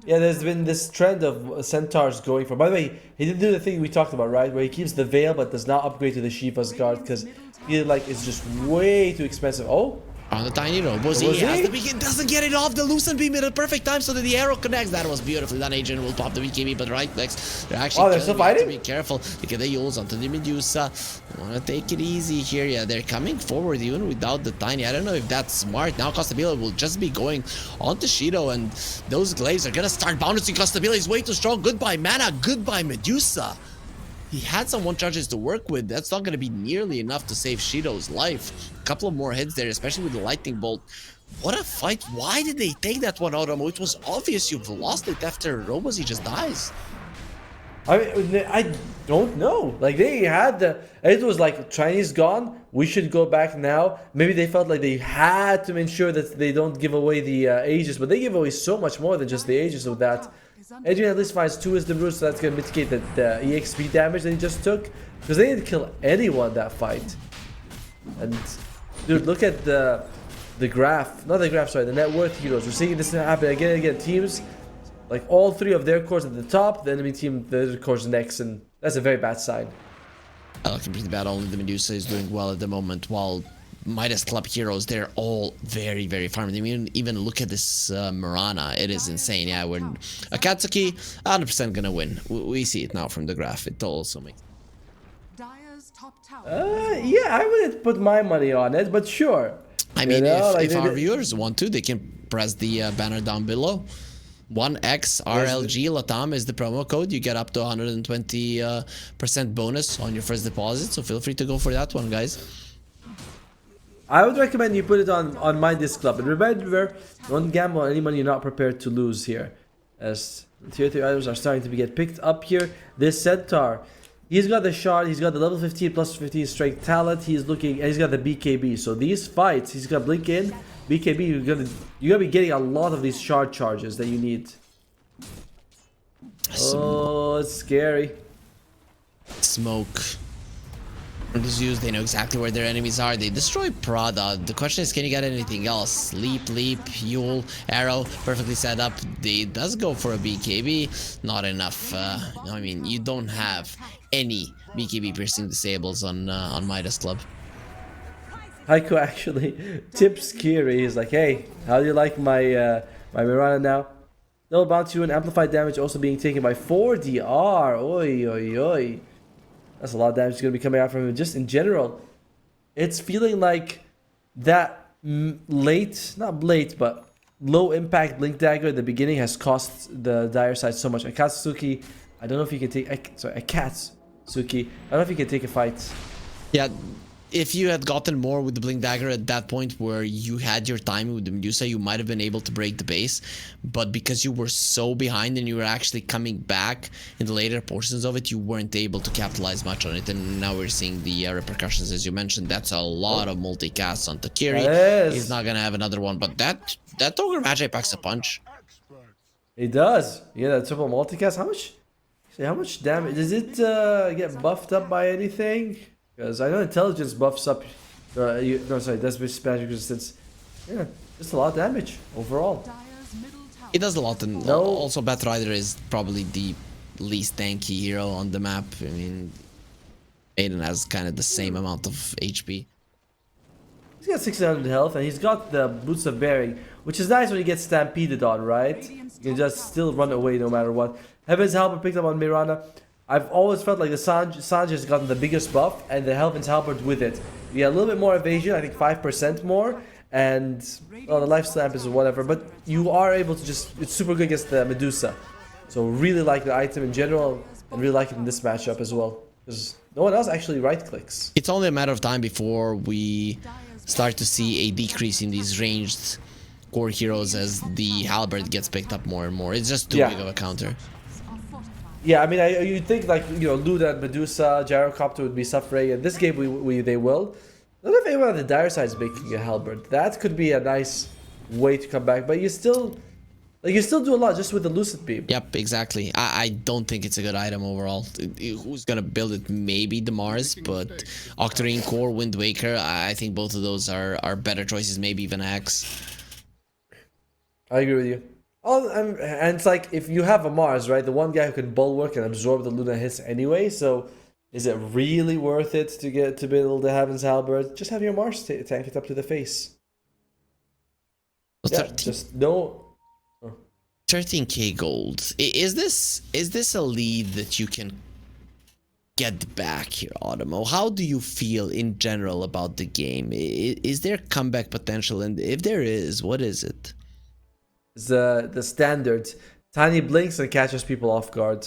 Yeah, there's been this trend of Centaurs going for. By the way, he did do the thing we talked about, right? Where he keeps the Veil but does not upgrade to the Shiva's Guard because he like it's just way too expensive. Oh. On the tiny Robo Z has the beacon, doesn't get it off the Lucent Beam at the perfect time so that the arrow connects. That was beautifully done. Adrian will pop the BKB, but right next, they're actually they're still fighting? to be careful because they use onto the Medusa. Wanna take it easy here. Yeah, they're coming forward even without the tiny. I don't know if that's smart. Now Costabile will just be going onto Shido, and those glaives are gonna start bouncing. Costabile is way too strong. Goodbye mana, goodbye Medusa. He had some one charges to work with. That's not going to be nearly enough to save Shido's life. A couple of more hits there, especially with the lightning bolt. What a fight. Why did they take that one out? It was obvious you've lost it after Robozy just dies. I mean, I don't know. Like, they had the... It was like, Chinese gone. We should go back now. Maybe they felt like they had to ensure that they don't give away the Aegis. But they give away so much more than just the Aegis with that. Adrian at least finds 2 Wisdom Roots, so that's going to mitigate the EXP damage that he just took. Because they didn't kill anyone that fight. And, dude, look at the graph. Not the graph, sorry. The net worth heroes. We're seeing this happen again and again. Teams, like all 3 of their cores at the top. The enemy team, the other cores next. And that's a very bad sign. Looking pretty bad. Only the Medusa is doing well at the moment. While Midas Club heroes, they're all very, very farming. I mean, even look at this Mirana. It is insane. Yeah, when Akatsuki, 100% gonna win. We see it now from the graph. It also makes... Yeah, I wouldn't put my money on it, but sure. I mean, if our viewers want to, they can press the banner down below. 1x RLG LATAM is the promo code. You get up to 120% bonus on your first deposit. So feel free to go for that one, guys. I would recommend you put it on my disc club. And remember, don't gamble on any money you're not prepared to lose here. As tier 3 items are starting to get picked up here. This Centaur, he's got the shard, he's got the level 15 plus 15 strength talent, he's looking, and he's got the BKB. So these fights, he's got Blink in, BKB, you're gonna be getting a lot of these shard charges that you need. Oh, it's scary. Smoke. Used, they know exactly where their enemies are. They destroy Prada. The question is, can you get anything else? Leap, Yule, Arrow, perfectly set up. They does go for a BKB. Not enough. I mean, you don't have any BKB piercing disables on Midas Club. Haiku actually tips Kiri. He's like, hey, how do you like my my Mirana now? No bounty and amplified damage also being taken by 4DR. Oi, oi, oi. That's a lot of damage going to be coming out from him. Just in general, it's feeling like that not late, but low impact Blink Dagger at the beginning has cost the Dire side so much. Akatsuki, I don't know if you can take... Akatsuki, I don't know if you can take a fight. Yeah, if you had gotten more with the Blink Dagger at that point where you had your time with the Medusa, you might have been able to break the base. But because you were so behind and you were actually coming back in the later portions of it, you weren't able to capitalize much on it. And now we're seeing the repercussions, as you mentioned. That's a lot of multicast on Takiri. He's not going to have another one. But that Ogre Magi packs a punch. It does. Yeah, that triple multicast. How much damage? Does it get buffed up by anything? Because I know intelligence buffs up. No, sorry, that's with magic resistance. Yeah, just a lot of damage overall. He does a lot, and also Batrider is probably the least tanky hero on the map. I mean, Maiden has kind of the same amount of HP. He's got 600 health, and he's got the Boots of Bearing, which is nice when you get stampeded on, right? You can just still run away no matter what. Heaven's Halberd picked up on Mirana. I've always felt like the Sanj has gotten the biggest buff, and the Heaven's Halberd with it. You get a little bit more evasion, I think 5% more, and well, the life stamp is whatever, but you are able to just, it's super good against the Medusa. So really like the item in general, and really like it in this matchup as well, because no one else actually right-clicks. It's only a matter of time before we start to see a decrease in these ranged core heroes as the halberd gets picked up more and more. It's just too big of a counter. Yeah, I mean, you'd think like, you know, Luda and Medusa, Gyrocopter would be suffering. In this game, they will. Not if anyone on the dire side is making a halberd. That could be a nice way to come back, but you still do a lot just with the Lucid Beam. Yep, exactly. I don't think it's a good item overall. Who's gonna build it? Maybe the Mars, but Octarine Core, Wind Waker, I think both of those are better choices, maybe even Axe. I agree with you. And it's like, if you have a Mars, right, the one guy who can bulwark and absorb the Luna hits anyway, so is it really worth it to build the Heaven's Halberd? Just have your Mars tank it up to the face. Yeah, just no... 13k gold. Is this a lead that you can get back here, Automo? How do you feel in general about the game? Is there comeback potential? And if there is, what is it? The standard. Tiny blinks and catches people off guard.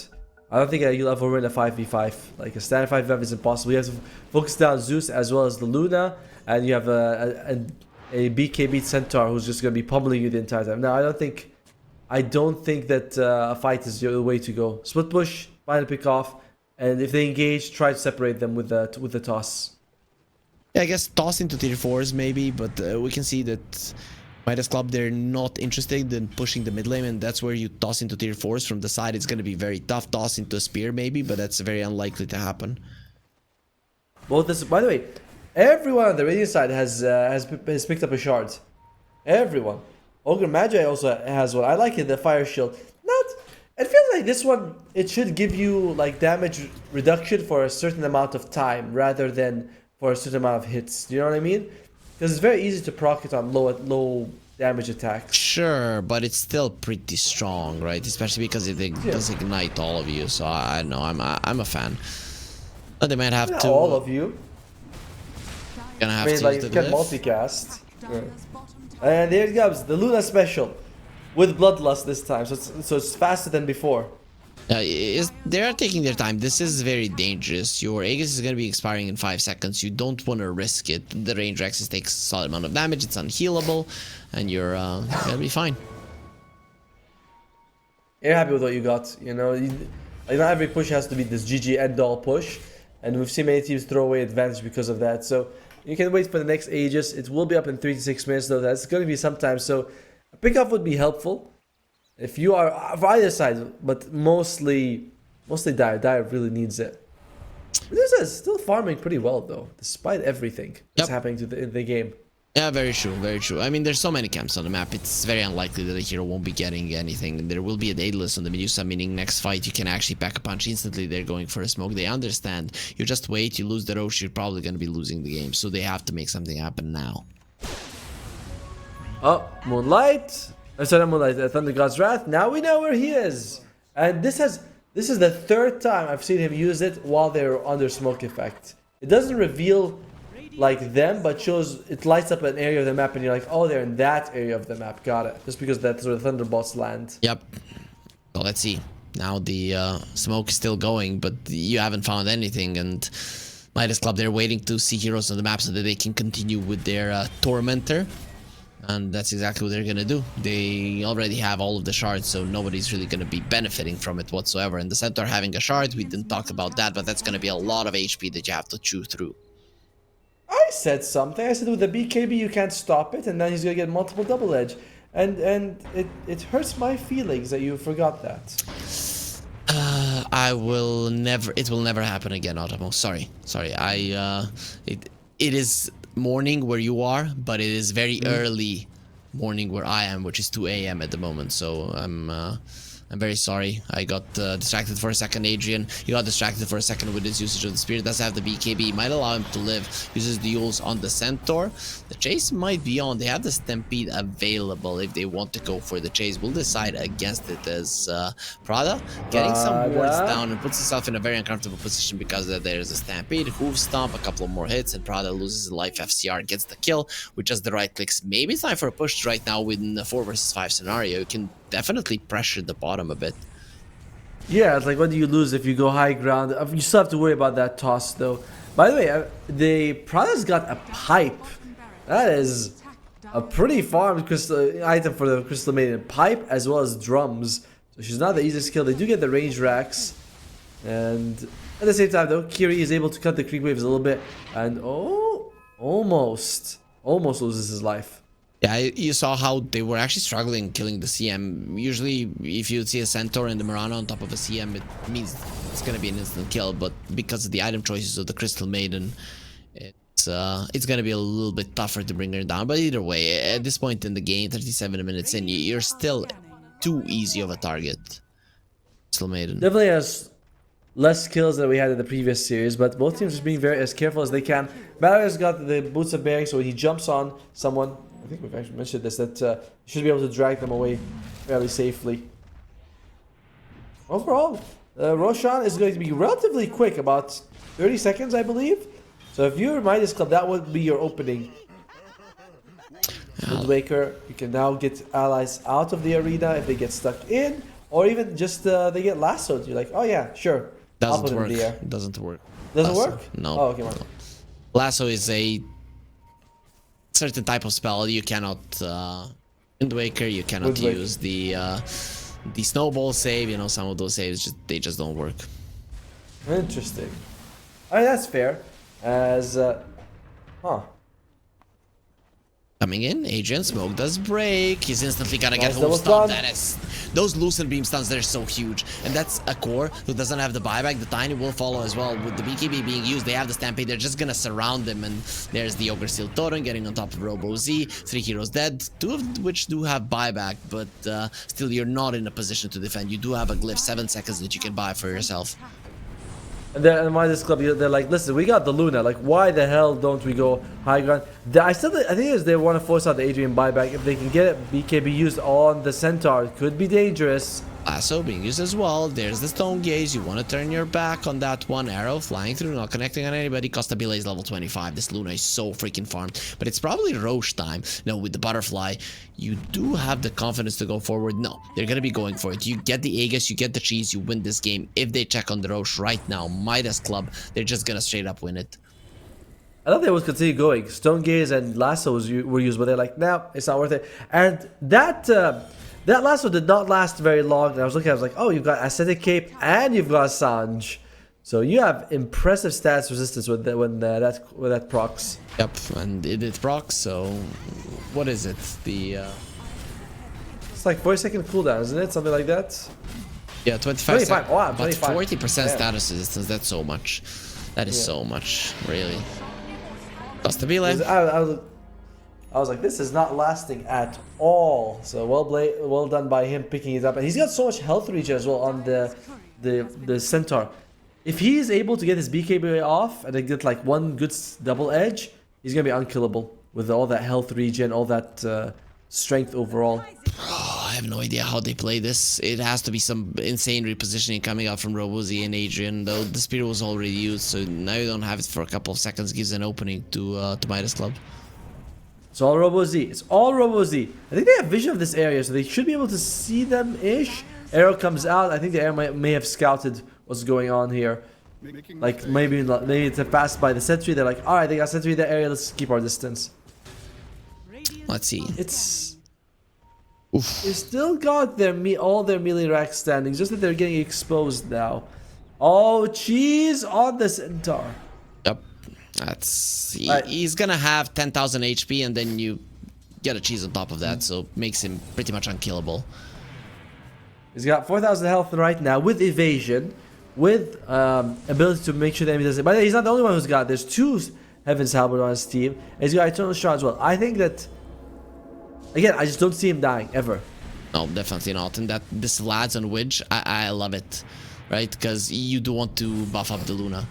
I don't think you'll ever win a 5v5. Like a standard 5v5 is impossible. You have to focus down Zeus as well as the Luna, and you have a BKB Centaur who's just going to be pummeling you the entire time. Now, I don't think that a fight is the way to go. Split push, find a pick off, and if they engage, try to separate them with the toss. Yeah, I guess toss into tier 4s maybe, but we can see that Midas Club, they're not interested in pushing the mid lane, and that's where you toss into tier 4s from the side. It's going to be very tough. Toss into a spear maybe, but that's very unlikely to happen. Well, by the way, everyone on the Radiant side has picked up a shard. Everyone. Ogre Magi also has one. I like it, the Fire Shield. It feels like this one, it should give you like damage reduction for a certain amount of time rather than for a certain amount of hits. Do you know what I mean? Because it's very easy to proc it on low damage attacks. Sure, but it's still pretty strong, right? Especially because it does ignite all of you. So I don't know, I'm a fan. But they might have to. All of you. Gonna have to. Like you can multicast. Yeah. And there it comes, the Luna special with Bloodlust this time. So it's faster than before. They are taking their time. This is very dangerous. Your Aegis is going to be expiring in 5 seconds. You don't want to risk it. The range Rexus takes a solid amount of damage. It's unhealable, and you're going to be fine. You're happy with what you got. You know, not every push has to be this GG end-all push, and we've seen many teams throw away advantage because of that. So you can wait for the next Aegis. It will be up in 3 to 6 minutes, though. That's going to be sometime. So a pickup would be helpful if you are for either side, but mostly Dire. Dire really needs it. Medusa is still farming pretty well, though, despite everything that's happening in the game. Yeah, very true, very true. I mean, there's so many camps on the map. It's very unlikely that a hero won't be getting anything. There will be a Daedalus on the Medusa, meaning next fight you can actually pack a punch instantly. They're going for a smoke. They understand. You just wait, you lose the Roche, you're probably going to be losing the game. So they have to make something happen now. Oh, Moonlight. Sorry, not Moonlight. Thunder God's Wrath. Now we know where he is. And this is the third time I've seen him use it while they're under smoke effect. It doesn't reveal like them, but shows it lights up an area of the map and you're like, oh, they're in that area of the map. Got it. Just because that's where the Thunderbolts land. Yep. So let's see. Now the smoke is still going, but you haven't found anything, and Midas Club, they're waiting to see heroes on the map so that they can continue with their Tormentor. And that's exactly what they're gonna do. They already have all of the shards, so nobody's really gonna be benefiting from it whatsoever. And the Centaur having a shard, we didn't talk about that, but that's gonna be a lot of HP that you have to chew through. I said something. I said with the BKB you can't stop it, and then he's gonna get multiple double edge. And it hurts my feelings that you forgot that. It will never happen again, Automo. Sorry. It is morning where you are, but it is very early morning where I am, which is 2 a.m. at the moment. So I'm very sorry. I got distracted for a second. Adrian, he got distracted for a second with his usage of the Spirit. Does have the BKB. Might allow him to live. Uses the Yules on the Centaur. The chase might be on. They have the Stampede available if they want to go for the chase. We'll decide against it as Prada getting some wards down and puts himself in a very uncomfortable position because there's a Stampede. Hoof Stomp, a couple of more hits, and Prada loses his life. FCR gets the kill with just the right clicks. Maybe it's time for a push right now within the 4 versus 5 scenario. You can definitely pressure the bottom a bit. Yeah, it's like, what do you lose if you go high ground? You still have to worry about that toss, though. By the way, the Prada's got a pipe. That is a pretty farmed crystal item for the Crystal Maiden. Pipe as well as drums. So she's not the easiest kill. They do get the range racks. And at the same time, though, Kiri is able to cut the creep waves a little bit. And almost loses his life. Yeah, you saw how they were actually struggling killing the CM. Usually, if you see a Centaur and the Mirana on top of a CM, it means it's gonna be an instant kill. But because of the item choices of the Crystal Maiden, it's gonna be a little bit tougher to bring her down. But either way, at this point in the game, 37 minutes in, you're still too easy of a target. Crystal Maiden definitely has less kills than we had in the previous series, but both teams are being very as careful as they can. Barrier's got the boots of bearing, so when he jumps on someone, I think we've actually mentioned this, that you should be able to drag them away fairly safely. Overall, Roshan is going to be relatively quick, about 30 seconds, I believe. So if you're Midas Club, that would be your opening. Windwaker, you can now get allies out of the arena if they get stuck in, or even just they get lassoed. You're like, oh yeah, sure. Doesn't work. Doesn't work. Doesn't work? No. Oh, okay, no. Lasso is a certain type of spell. You cannot Windwaker, you cannot use the snowball save. You know, some of those saves they just don't work. Interesting. I mean, that's fair. As coming in, Adrian Smoke does break. He's instantly gonna get home stun. That is, those Lucent Beam stuns, they're so huge. And that's a core who doesn't have the buyback. The Tiny will follow as well. With the BKB being used, they have the Stampede. They're just gonna surround them. And there's the Ogre Steel Totem getting on top of Robo Z. 3 heroes dead, 2 of which do have buyback. But still, you're not in a position to defend. You do have a glyph, 7 seconds that you can buy for yourself. And then Midas Club, they're like, listen, we got the Luna. Like, why the hell don't we go high ground? I think they want to force out the Adrian buyback. If they can get it, BKB used on the Centaur, it could be dangerous. Lasso being used as well. There's the Stone Gaze. You want to turn your back on that one. Arrow flying through, not connecting on anybody. Costabile is level 25. This Luna is so freaking farmed. But it's probably Roche time. No, with the Butterfly, you do have the confidence to go forward. No, they're going to be going for it. You get the Aegis, you get the cheese, you win this game. If they check on the Roche right now, Midas Club, they're just going to straight up win it. I thought they would continue going. Stone Gaze and Lasso were used, but they're like, nah, it's not worth it. And that Lasso did not last very long. And I was looking, I was like, oh, you've got Ascetic Cape and you've got Sanj. So you have impressive stats resistance with that when that procs. Yep, and it procs. So what is it? It's like 40-second cooldown, isn't it? Something like that. Yeah, 25. Oh, wow, but 25. 40% status resistance. That's so much. That is so much, really. Costabile. I was like, this is not lasting at all. So well done by him picking it up, and he's got so much health regen as well on the Centaur. If he is able to get his BKB off and then get like one good double edge, he's gonna be unkillable with all that health regen, all that strength overall. Oh, I have no idea how they play this. It has to be some insane repositioning coming out from Robozy and Adrian, though the Spirit was already used, so now you don't have it for a couple of seconds. Gives an opening to Midas Club. It's all Robo Z. It's all Robo Z. I think they have vision of this area, so they should be able to see them-ish. Arrow comes out. I think the Arrow may have scouted what's going on here. Like, maybe it's a pass by the sentry. They're like, alright, they got sentry in that area. Let's keep our distance. Let's see. They still got all their melee racks standing. Just that they're getting exposed now. Oh, cheese on the Centaur. Yep. He's gonna have 10,000 HP, and then you get a cheese on top of that, so makes him pretty much unkillable. He's got 4,000 health right now with evasion, with ability to make sure the enemy doesn't. But he's not the only one who's got. There's 2 Heaven's Halberd on his team. And he's got Eternal Shroud as well. I think that again, I just don't see him dying ever. No, definitely not. And that this Vlad's on Widge, I love it, right? Because you do want to buff up the Luna.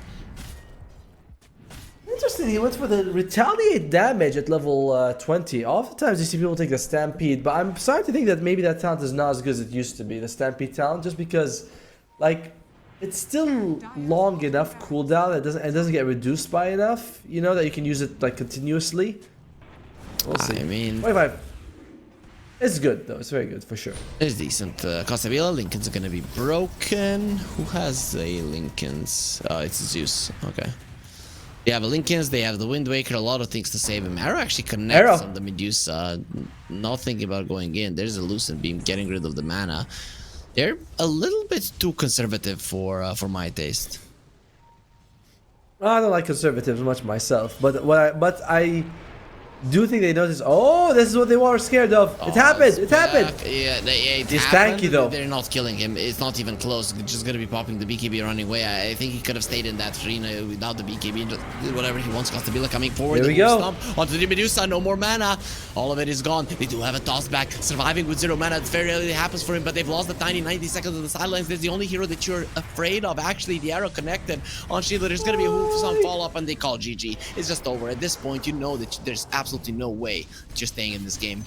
Interesting, he went for the retaliate damage at level 20. Oftentimes you see people take the Stampede, but I'm starting to think that maybe that talent is not as good as it used to be, the Stampede talent, just because, like, it's still long enough cooldown. It doesn't get reduced by enough, you know, that you can use it like continuously. We'll see. I mean, 25. It's good though. It's very good for sure. It's decent. Casabila, Lincoln's are gonna be broken. Who has a Lincoln's? It's Zeus. Okay. They have a Lincoln's. They have the Wind Waker. A lot of things to save him. Arrow actually connects on the Medusa. Not thinking about going in. There's a Lucent Beam, getting rid of the mana. They're a little bit too conservative for my taste. I don't like conservatives much myself, but I do think they notice. Oh, this is what they were scared of. It happened. It happened. Yeah, it's tanky though. They're not killing him. It's not even close. They're just gonna be popping the BKB running away. I think he could have stayed in that arena without the BKB and just did whatever he wants. Castabila coming forward. There we go. Onto the Medusa. No more mana. All of it is gone. They do have a toss back. Surviving with 0 mana. It very rarely happens for him, but they've lost the tiny 90 seconds on the sidelines. There's the only hero that you're afraid of. Actually, the arrow connected on Sheila. There's gonna be a Hoofsong follow up, and they call GG. It's just over. At this point, you know that there's absolutely no way just staying in this game.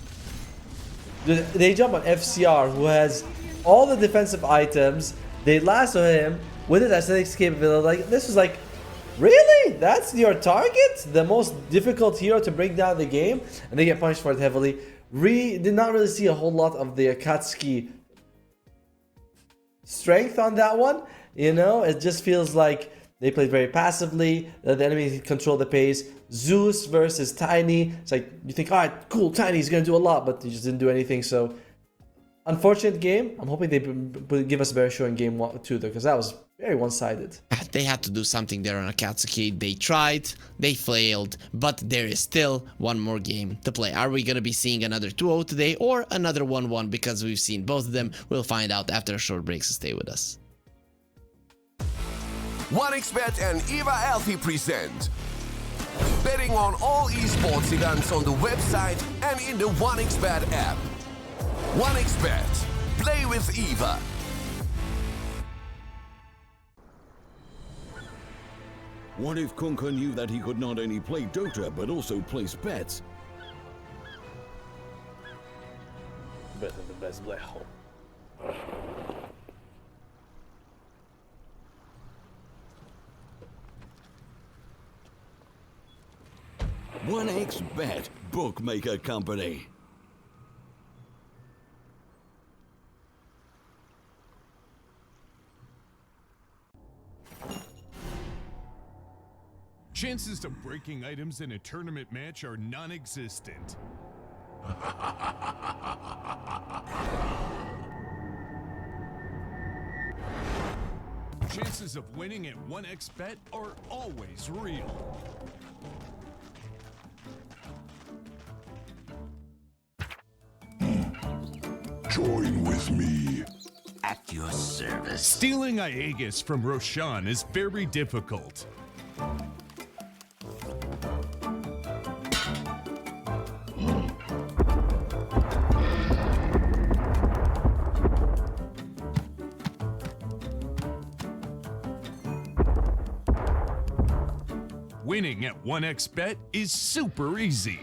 They jump on FCR, who has all the defensive items. They lasso him with his aesthetics capability. Like, this was like, really? That's your target? The most difficult hero to bring down the game? And they get punished for it heavily. Did not really see a whole lot of the Akatsuki strength on that one. You know, it just feels like they played very passively. The enemy controlled the pace. Zeus versus Tiny. It's like, you think, all right, cool, Tiny's going to do a lot, but he just didn't do anything. So, unfortunate game. I'm hoping they give us a better show in game 2, though, because that was very one-sided. They had to do something there on Akatsuki. They tried, they failed, but there is still one more game to play. Are we going to be seeing another 2-0 today or another 1-1? Because we've seen both of them. We'll find out after a short break, so stay with us. 1xBet and Eva Alfie present betting on all esports events on the website and in the 1xBet app. 1xBet. Play with Eva. What if Kunka knew that he could not only play Dota but also place bets? Better the best black hole. 1xBet, bookmaker company. Chances of breaking items in a tournament match are non-existent. Chances of winning at 1xBet are always real. Join with me. At your service. Stealing Aegis from Roshan is very difficult. Winning at 1xBet is super easy.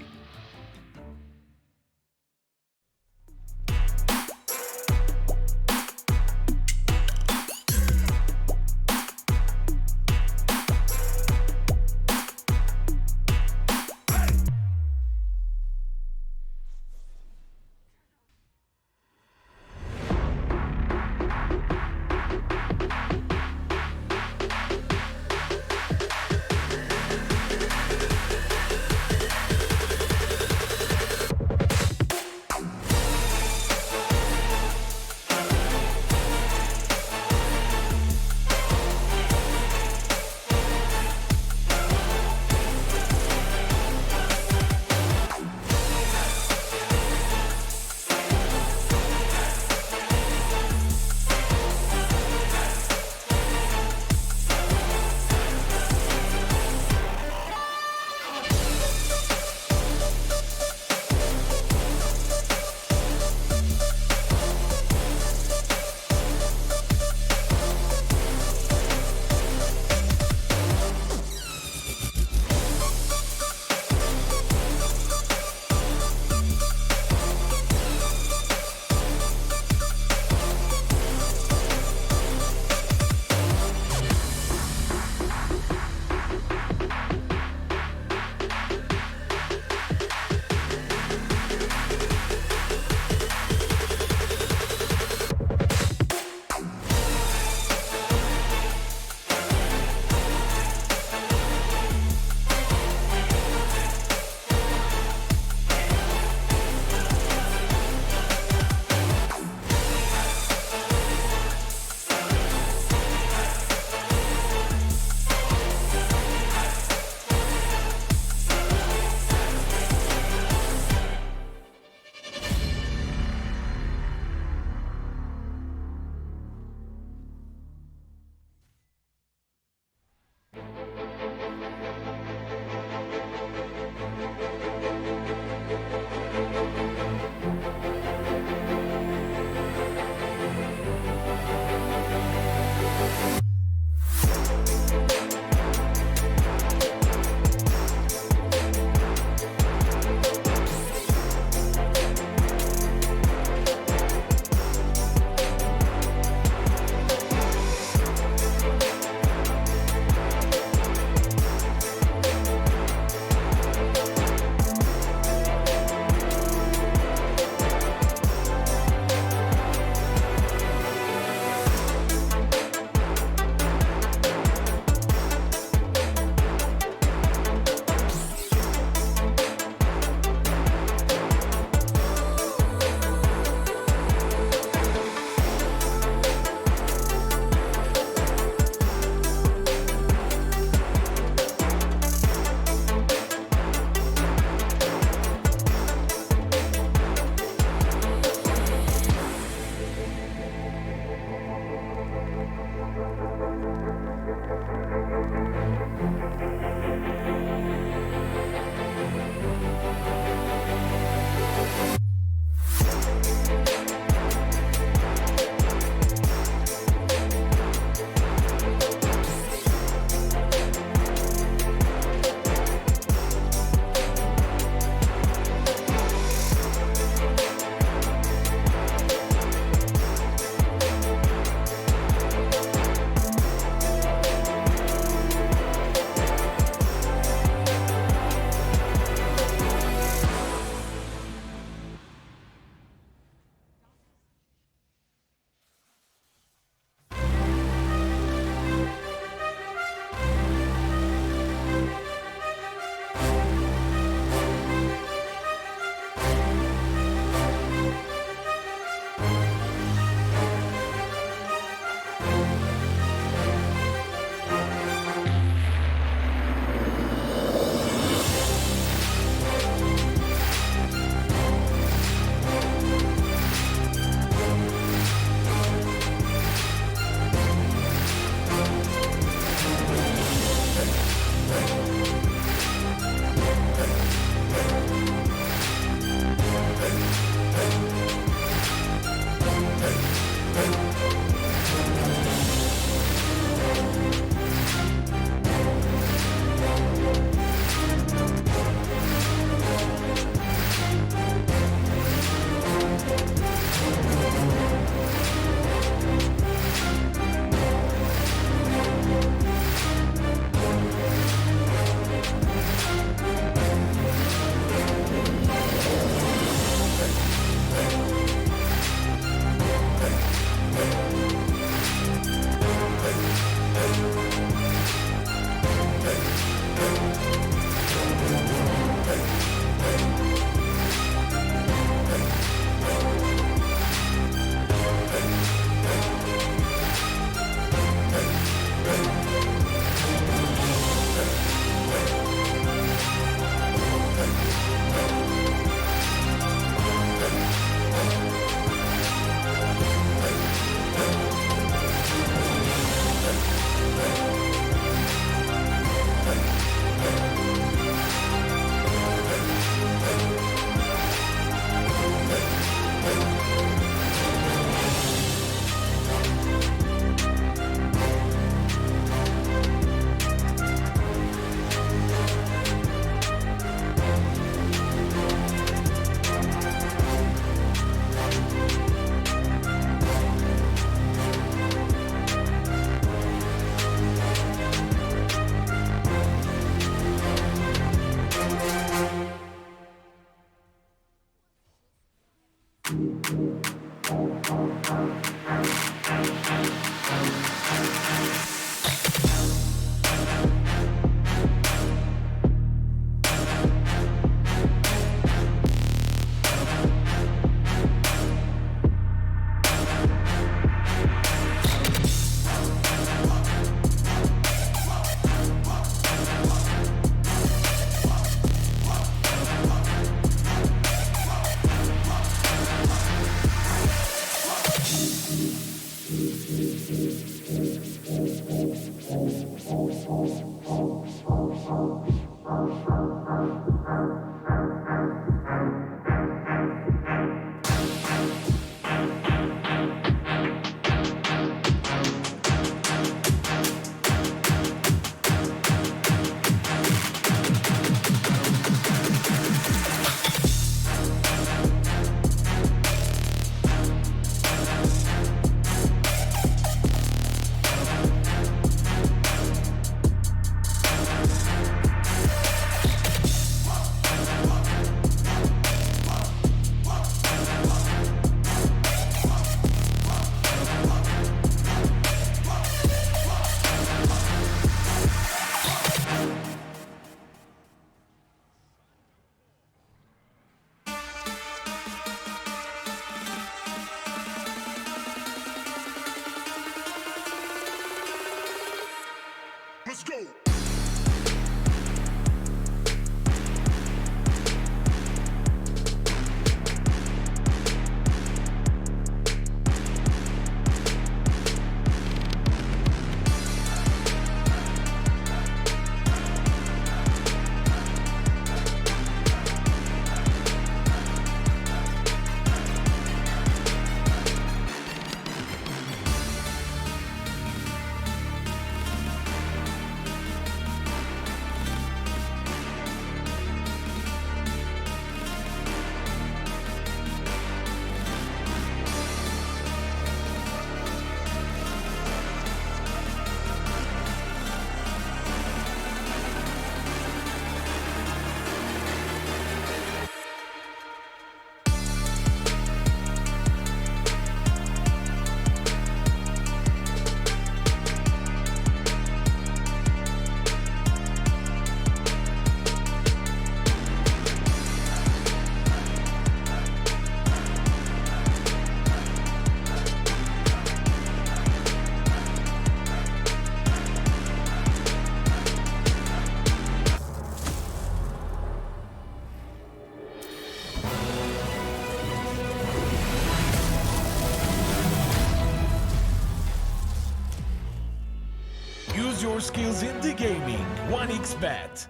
skills in the gaming. 1xBet.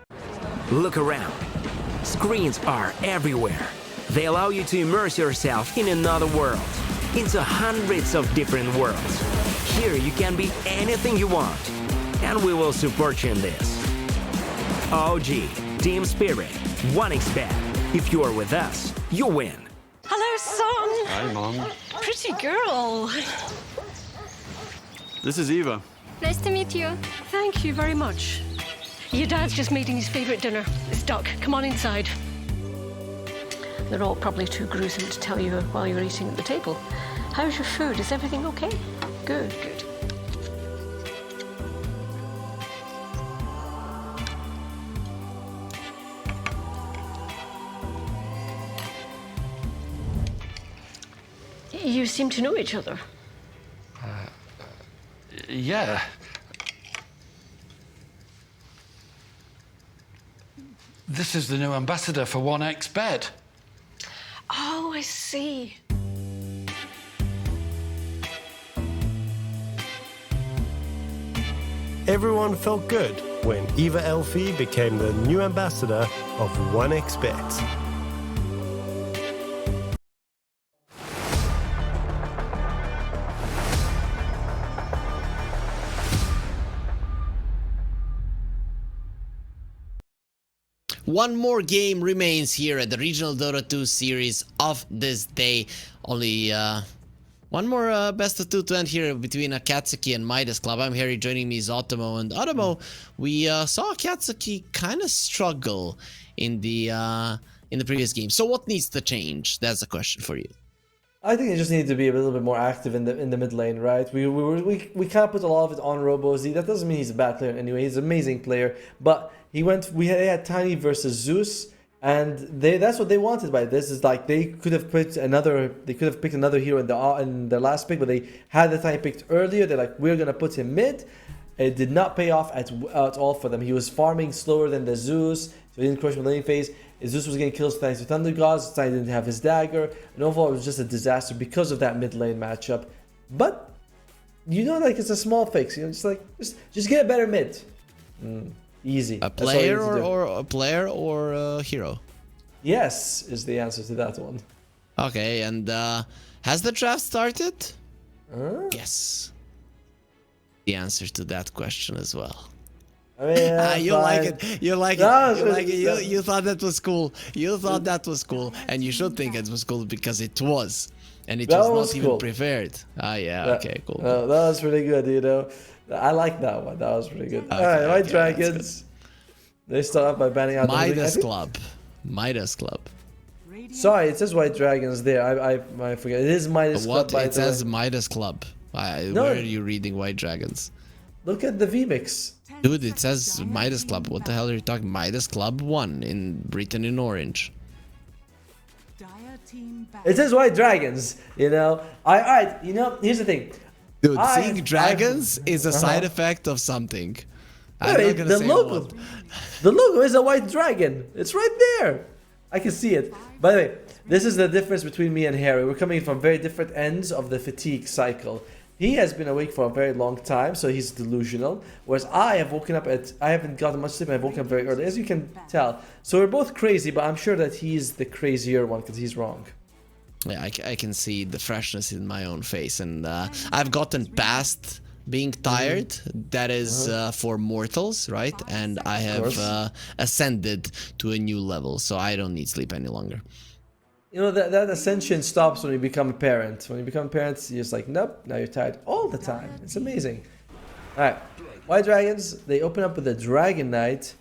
Look around. Screens are everywhere. They allow you to immerse yourself in another world, into hundreds of different worlds. Here you can be anything you want, and we will support you in this. OG, Team Spirit, 1xBet. If you are with us, you win. Hello, son. Hi, Mom. Pretty girl. This is Eva. Nice to meet you. Thank you very much. Your dad's just making his favorite dinner. It's duck. Come on inside. They're all probably too gruesome to tell you while you're eating at the table. How's your food? Is everything okay? Good, good. You seem to know each other. Yeah. This is the new ambassador for 1xBet. Oh, I see. Everyone felt good when Eva Elfie became the new ambassador of 1xBet. One more game remains here at the Regional Dota 2 series of this day. Only one more best of two to end here between Akatsuki and Midas Club. I'm Harry, joining me is Otomo. And Otomo, we saw Akatsuki kind of struggle in the previous game. So what needs to change? That's a question for you. I think they just need to be a little bit more active in the mid lane, right? We can't put a lot of it on RoboZ. That doesn't mean he's a bad player anyway. He's an amazing player, but they had Tiny versus Zeus, and that's what they wanted by this. Is like they could have picked another hero in their last pick, but they had the Tiny picked earlier. They're like, we're gonna put him mid. It did not pay off at all for them. He was farming slower than the Zeus, so he didn't crush him in the lane phase. Zeus was getting kills thanks to Thunder Gods. Tiny didn't have his dagger, and overall it was just a disaster because of that mid lane matchup. But like it's a small fix. Just get a better mid. Easy. A player or a hero? Yes, is the answer to that one. Okay, and has the draft started? Yes. The answer to that question as well. I mean, you like it. You like it. You thought that was cool. You thought that was cool, and you should think it was cool because it was, and it was not even prepared. Okay, cool. That was pretty good. I like that one. That was pretty good. Okay, all right, White okay, Dragons. They start off by banning out Midas Club. Midas Club. Sorry, it says White Dragons there. I forget. It is Midas Club. What? It says Midas Club. Where are you reading White Dragons? Look at the VMix. Dude, it says Midas Club. What the hell are you talking? Midas Club 1 written in orange. It says White Dragons. Alright. Here's the thing. Dude, seeing dragons is a side effect of something. The logo is a white dragon. It's right there. I can see it. By the way, this is the difference between me and Harry. We're coming from very different ends of the fatigue cycle. He has been awake for a very long time, so he's delusional. Whereas I haven't gotten much sleep and I've woken up very early, as you can tell. So we're both crazy, but I'm sure that he's the crazier one because he's wrong. Yeah, I can see the freshness in my own face, and I've gotten past being tired. That is for mortals, right? And I have ascended to a new level, so I don't need sleep any longer. That ascension stops when you become a parent. When you become a parent, you're just like, nope, now you're tired all the time. It's amazing. Alright, White Dragons, they open up with a Dragon Knight.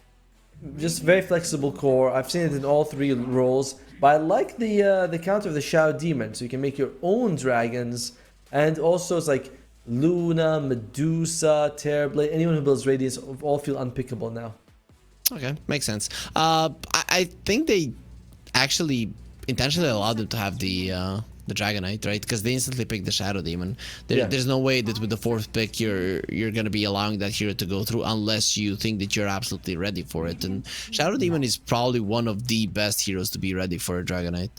Just very flexible core. I've seen it in all three roles. But I like the counter of the Shadow Demon, so you can make your own dragons. And also it's like Luna, Medusa, Terrorblade, anyone who builds Radiance all feel unpickable now. Okay, makes sense. I think they actually intentionally allowed them to have the Dragon Knight, right? Because they instantly picked the Shadow Demon. There's no way that with the fourth pick you're gonna be allowing that hero to go through unless you think that you're absolutely ready for it. And Shadow Demon is probably one of the best heroes to be ready for a Dragon Knight.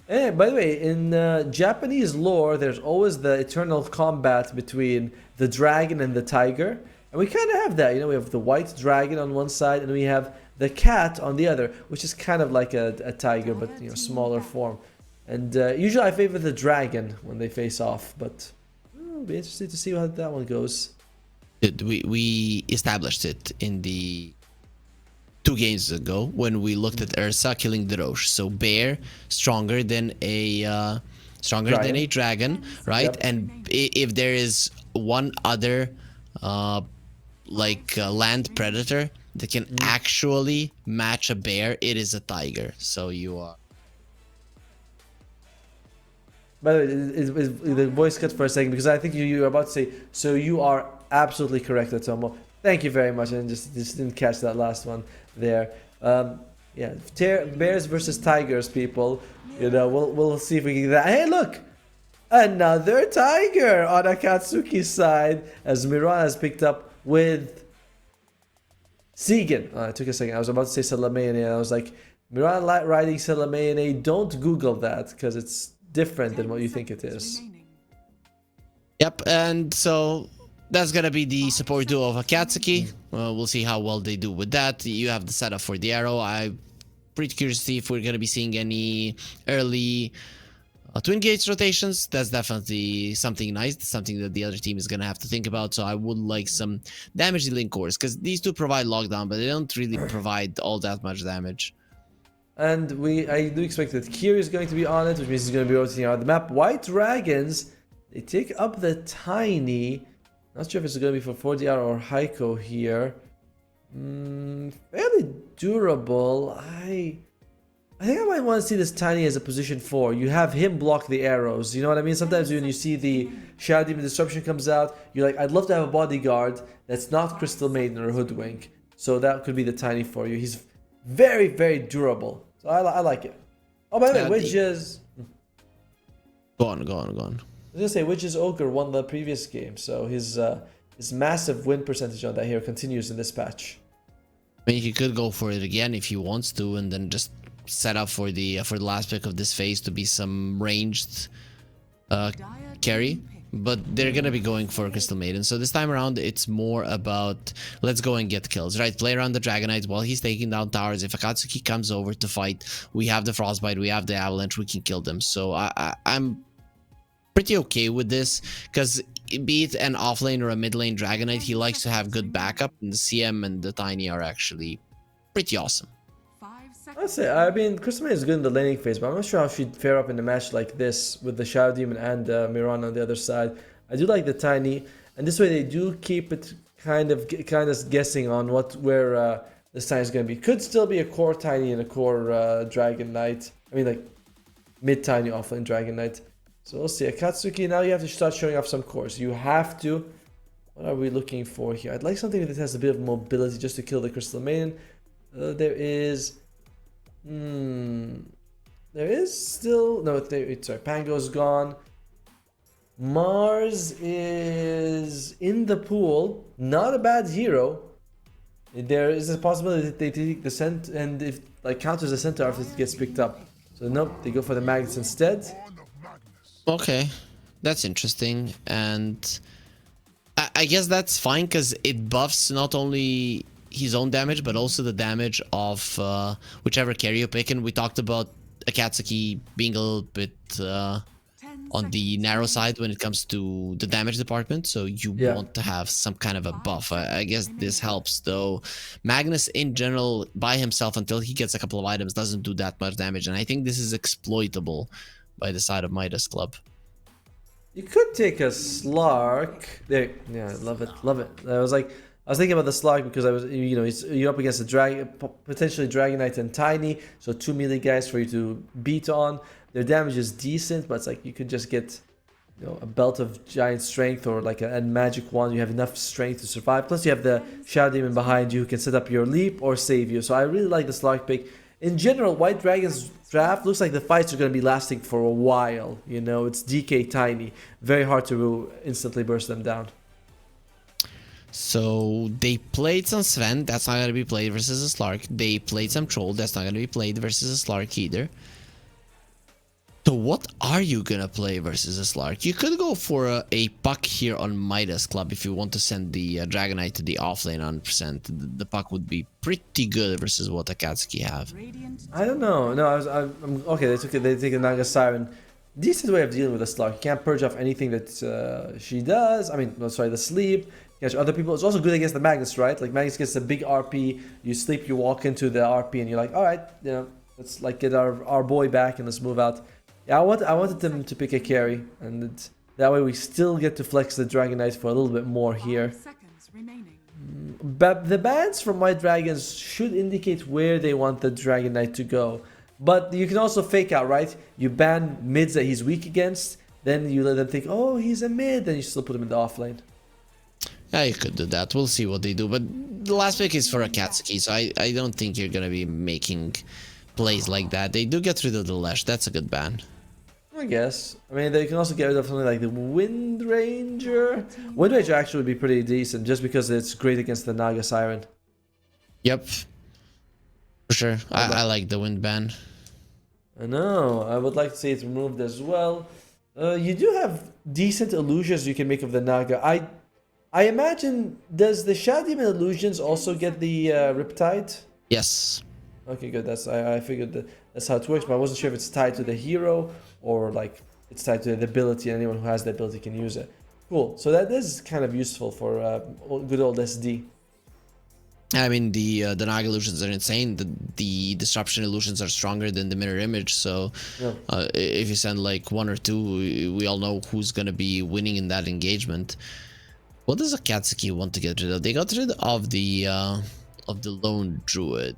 Hey, by the way, in Japanese lore, there's always the eternal combat between the dragon and the tiger. And we kind of have that, we have the white dragon on one side, and we have the cat on the other, which is kind of like a tiger, but smaller form. And usually I favor the dragon when they face off, but it'll be interesting to see how that one goes. We established it in the 2 games ago when we looked at Ursa killing the Roche. So bear stronger than a dragon, right? Yep. And if there is one other land predator that can actually match a bear, it is a tiger. So you are. By the way, the voice cut for a second because I think you were about to say, so you are absolutely correct, Atomo. Thank you very much. And just didn't catch that last one there. Yeah, bears versus tigers, people. We'll see if we can get that. Hey, look! Another tiger on Akatsuki's side as Miran has picked up with Segan. It took a second. I was about to say Salamene and I was like, Miran riding Salamene. Don't Google that because it's different than what you think it is. Yep, and so that's gonna be the support duo of Akatsuki. We'll see how well they do with that. You have the setup for the arrow. I'm pretty curious to see if we're gonna be seeing any early twin gates rotations. That's definitely something nice, something that the other team is gonna have to think about. So I would like some damage dealing cores because these two provide lockdown, but they don't really provide all that much damage. And I do expect that Kiri is going to be on it, which means he's going to be rotating around the map. White Dragons, they take up the Tiny. Not sure if it's going to be for 40R or Heiko here. Fairly durable. I think I might want to see this Tiny as a position 4. You have him block the arrows. You know what I mean? Sometimes when you see the Shadow Demon Disruption comes out, you're like, I'd love to have a bodyguard that's not Crystal Maiden or Hoodwink. So that could be the Tiny for you. He's very, very durable. So I like it. Oh, by the way, Witches... Go on. I was gonna say, Witches Ogre won the previous game, so his massive win percentage on that hero continues in this patch. I mean, he could go for it again if he wants to, and then just set up for the last pick of this phase to be some ranged carry. But they're gonna be going for Crystal Maiden, so this time around it's more about let's go and get kills, right? Play around the Dragonite while he's taking down towers. If Akatsuki comes over to fight, we have the Frostbite, we have the Avalanche, we can kill them. So I'm pretty okay with this because be it an offlane or a mid lane Dragonite, he likes to have good backup, and the CM and the Tiny are actually pretty awesome. I'd say, I mean, Crystal Maiden is good in the laning phase, but I'm not sure how she'd fare up in a match like this with the Shadow Demon and Miran on the other side. I do like the Tiny, and this way they do keep it kind of guessing on where this Tiny is going to be. Could still be a core Tiny and a core Dragon Knight. I mean, like mid Tiny offlane Dragon Knight. So we'll see. Akatsuki, now you have to start showing off some cores. You have to. What are we looking for here? I'd like something that has a bit of mobility just to kill the Crystal Maiden. There is still no. Sorry, Pango's gone. Mars is in the pool. Not a bad hero. There is a possibility that they take the scent, and if counters the center after it gets picked up. So nope, they go for the magnets instead. Okay, that's interesting, and I guess that's fine because it buffs not only his own damage, but also the damage of whichever carry you pick. And we talked about Akatsuki being a little bit on the narrow side when it comes to the damage department, so you want to have some kind of a buff. I guess this helps, though. Magnus in general by himself until he gets a couple of items doesn't do that much damage, and I think this is exploitable by the side of Midas Club. You could take a Slark. There, yeah, love it. I was thinking about the Slark because you're up against a potentially Dragonite and Tiny, so 2 melee guys for you to beat on. Their damage is decent, but it's like you could just get a belt of giant strength or like a magic wand. You have enough strength to survive. Plus you have the Shadow Demon behind you who can set up your leap or save you. So I really like the Slark pick. In general, White Dragon's draft looks like the fights are going to be lasting for a while. It's DK Tiny. Very hard to instantly burst them down. So they played some Sven. That's not going to be played versus a Slark. They played some Troll. That's not going to be played versus a Slark either. So what are you gonna play versus a Slark? You could go for a puck here on Midas Club if you want to send the Dragonite to the offlane 100%. The puck would be pretty good versus what Akatsuki have. I don't know. No, I'm okay. They take a Naga Siren. Decent way of dealing with a Slark. You can't purge off anything that she does. I mean, no, sorry, the sleep. Catch other people. It's also good against the Magnus, right? Like Magnus gets a big RP. You sleep, you walk into the RP, and you're like, all right, you know, let's like get our boy back and let's move out. Yeah, I wanted them to pick a carry, and that way we still get to flex the Dragonite for a little bit more here. But the bans from White Dragons should indicate where they want the Dragonite to go. But you can also fake out, right? You ban mids that he's weak against, then you let them think, oh, he's a mid, then you still put him in the offlane. Yeah, you could do that. We'll see what they do. But the last pick is for Akatsuki, so I don't think you're going to be making plays like that. They do get rid of the Lash. That's a good ban. I guess. I mean, they can also get rid of something like the Wind Ranger. Wind Ranger actually would be pretty decent just because it's great against the Naga Siren. Yep. For sure. I like the Wind ban. I know. I would like to see it removed as well. You do have decent illusions you can make of the Naga. I imagine, does the Shadow Demon illusions also get the Riptide? Yes. Okay, good. I figured that's how it works, but I wasn't sure if it's tied to the hero or like it's tied to the ability, and anyone who has the ability can use it. Cool. So that is kind of useful for good old SD. I mean, the Naga illusions are insane. The disruption illusions are stronger than the mirror image. So yeah. If you send like one or two, we all know who's gonna be winning in that engagement. What does Akatsuki want to get rid of? They got rid of the lone druid.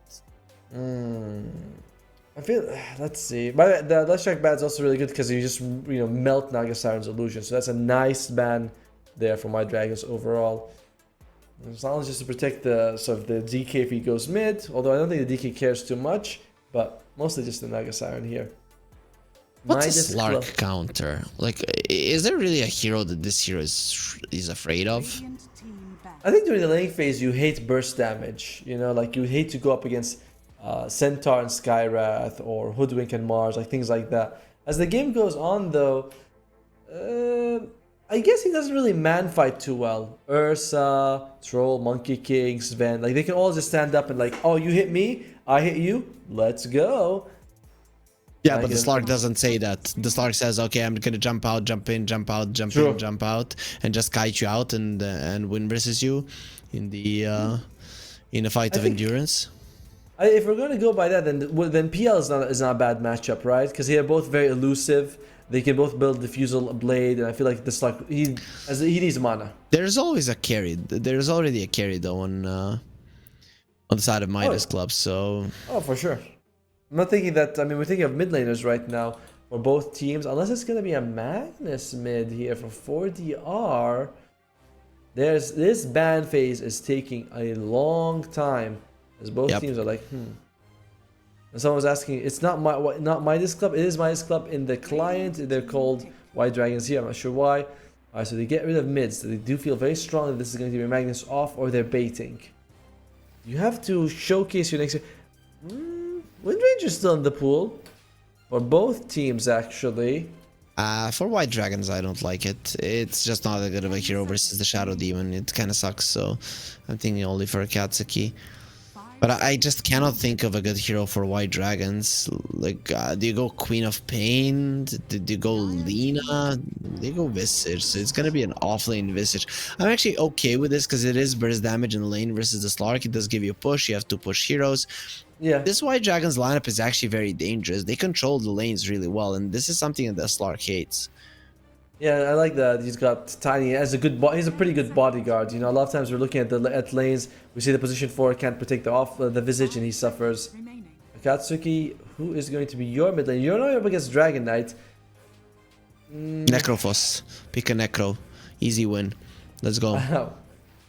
I feel. Let's see. But the Let's Check ban is also really good because you just melt Naga Siren's illusion. So that's a nice ban there for my dragons overall. As long as just to protect the DK if he goes mid. Although I don't think the DK cares too much, but mostly just the Naga Siren here. What's a Slark counter? Like, is there really a hero that this hero is afraid of? I think during the laning phase you hate burst damage. You know, like you hate to go up against Centaur and Skywrath or Hoodwink and Mars, like things like that. As the game goes on though, I guess he doesn't really man fight too well. Ursa, Troll, Monkey King, Sven, like they can all just stand up and like, oh, you hit me, I hit you, let's go. Yeah, but the Slark doesn't say that. The Slark says, okay, I'm gonna jump out, jump in, jump out, jump in, jump out, and just kite you out and win versus you in the fight of endurance. If we're gonna go by that, then PL is not a bad matchup, right? Because they are both very elusive. They can both build Diffusal Blade, and I feel like the Slark he needs mana. There's always a carry. There's already a carry though on the side of Midas Club. So. Oh, for sure. I'm not thinking that. I mean, we're thinking of mid laners right now for both teams, unless it's gonna be a Magnus mid here for 4DR. This ban phase is taking a long time, as both teams are like, And someone was asking, it's not Midas Club. It is Midas Club in the client. They're called White Dragons here. I'm not sure why. All right, so they get rid of mids. So they do feel very strong that this is going to be Magnus off, or they're baiting. You have to showcase your next. Wind Ranger's still in the pool for both teams, actually. For White Dragons, I don't like it. It's just not that good of a hero versus the Shadow Demon. It kind of sucks, so I'm thinking only for Akatsuki. But I just cannot think of a good hero for White Dragons. Like, do you go Queen of Pain? Do you go Lina? Do you go Visage? So it's gonna be an offlane Visage. I'm actually okay with this because it is burst damage in the lane versus the Slark. It does give you a push. You have to push heroes. Yeah. This White Dragons lineup is actually very dangerous. They control the lanes really well, and this is something that the Slark hates. Yeah, I like that. He's got Tiny. He's a pretty good bodyguard. You know, a lot of times we're looking at lanes. We see the position 4 can't protect the Visage, and he suffers. Akatsuki, who is going to be your mid lane? You're not up against Dragon Knight. Necrophos. Pick a Necro. Easy win. Let's go. I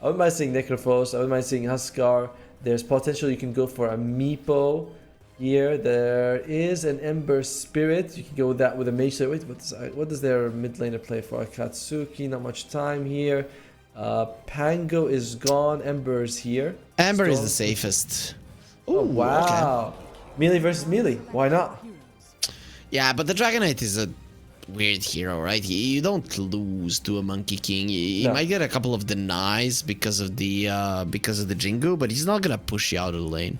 wouldn't mind seeing Necrophos. I wouldn't mind seeing Huskar. There's potential you can go for a Meepo here. There is an Ember Spirit. You can go with that with a Mage. Wait, what does their mid laner play for? Akatsuki, not much time here. Pango is gone. Ember is here. Ember is the safest. Ooh, oh, wow. Okay. Melee versus melee. Why not? Yeah, but the Dragon Knight is a weird hero, right? You don't lose to a Monkey King. You might get a couple of denies because of the Jingu, but he's not gonna push you out of the lane.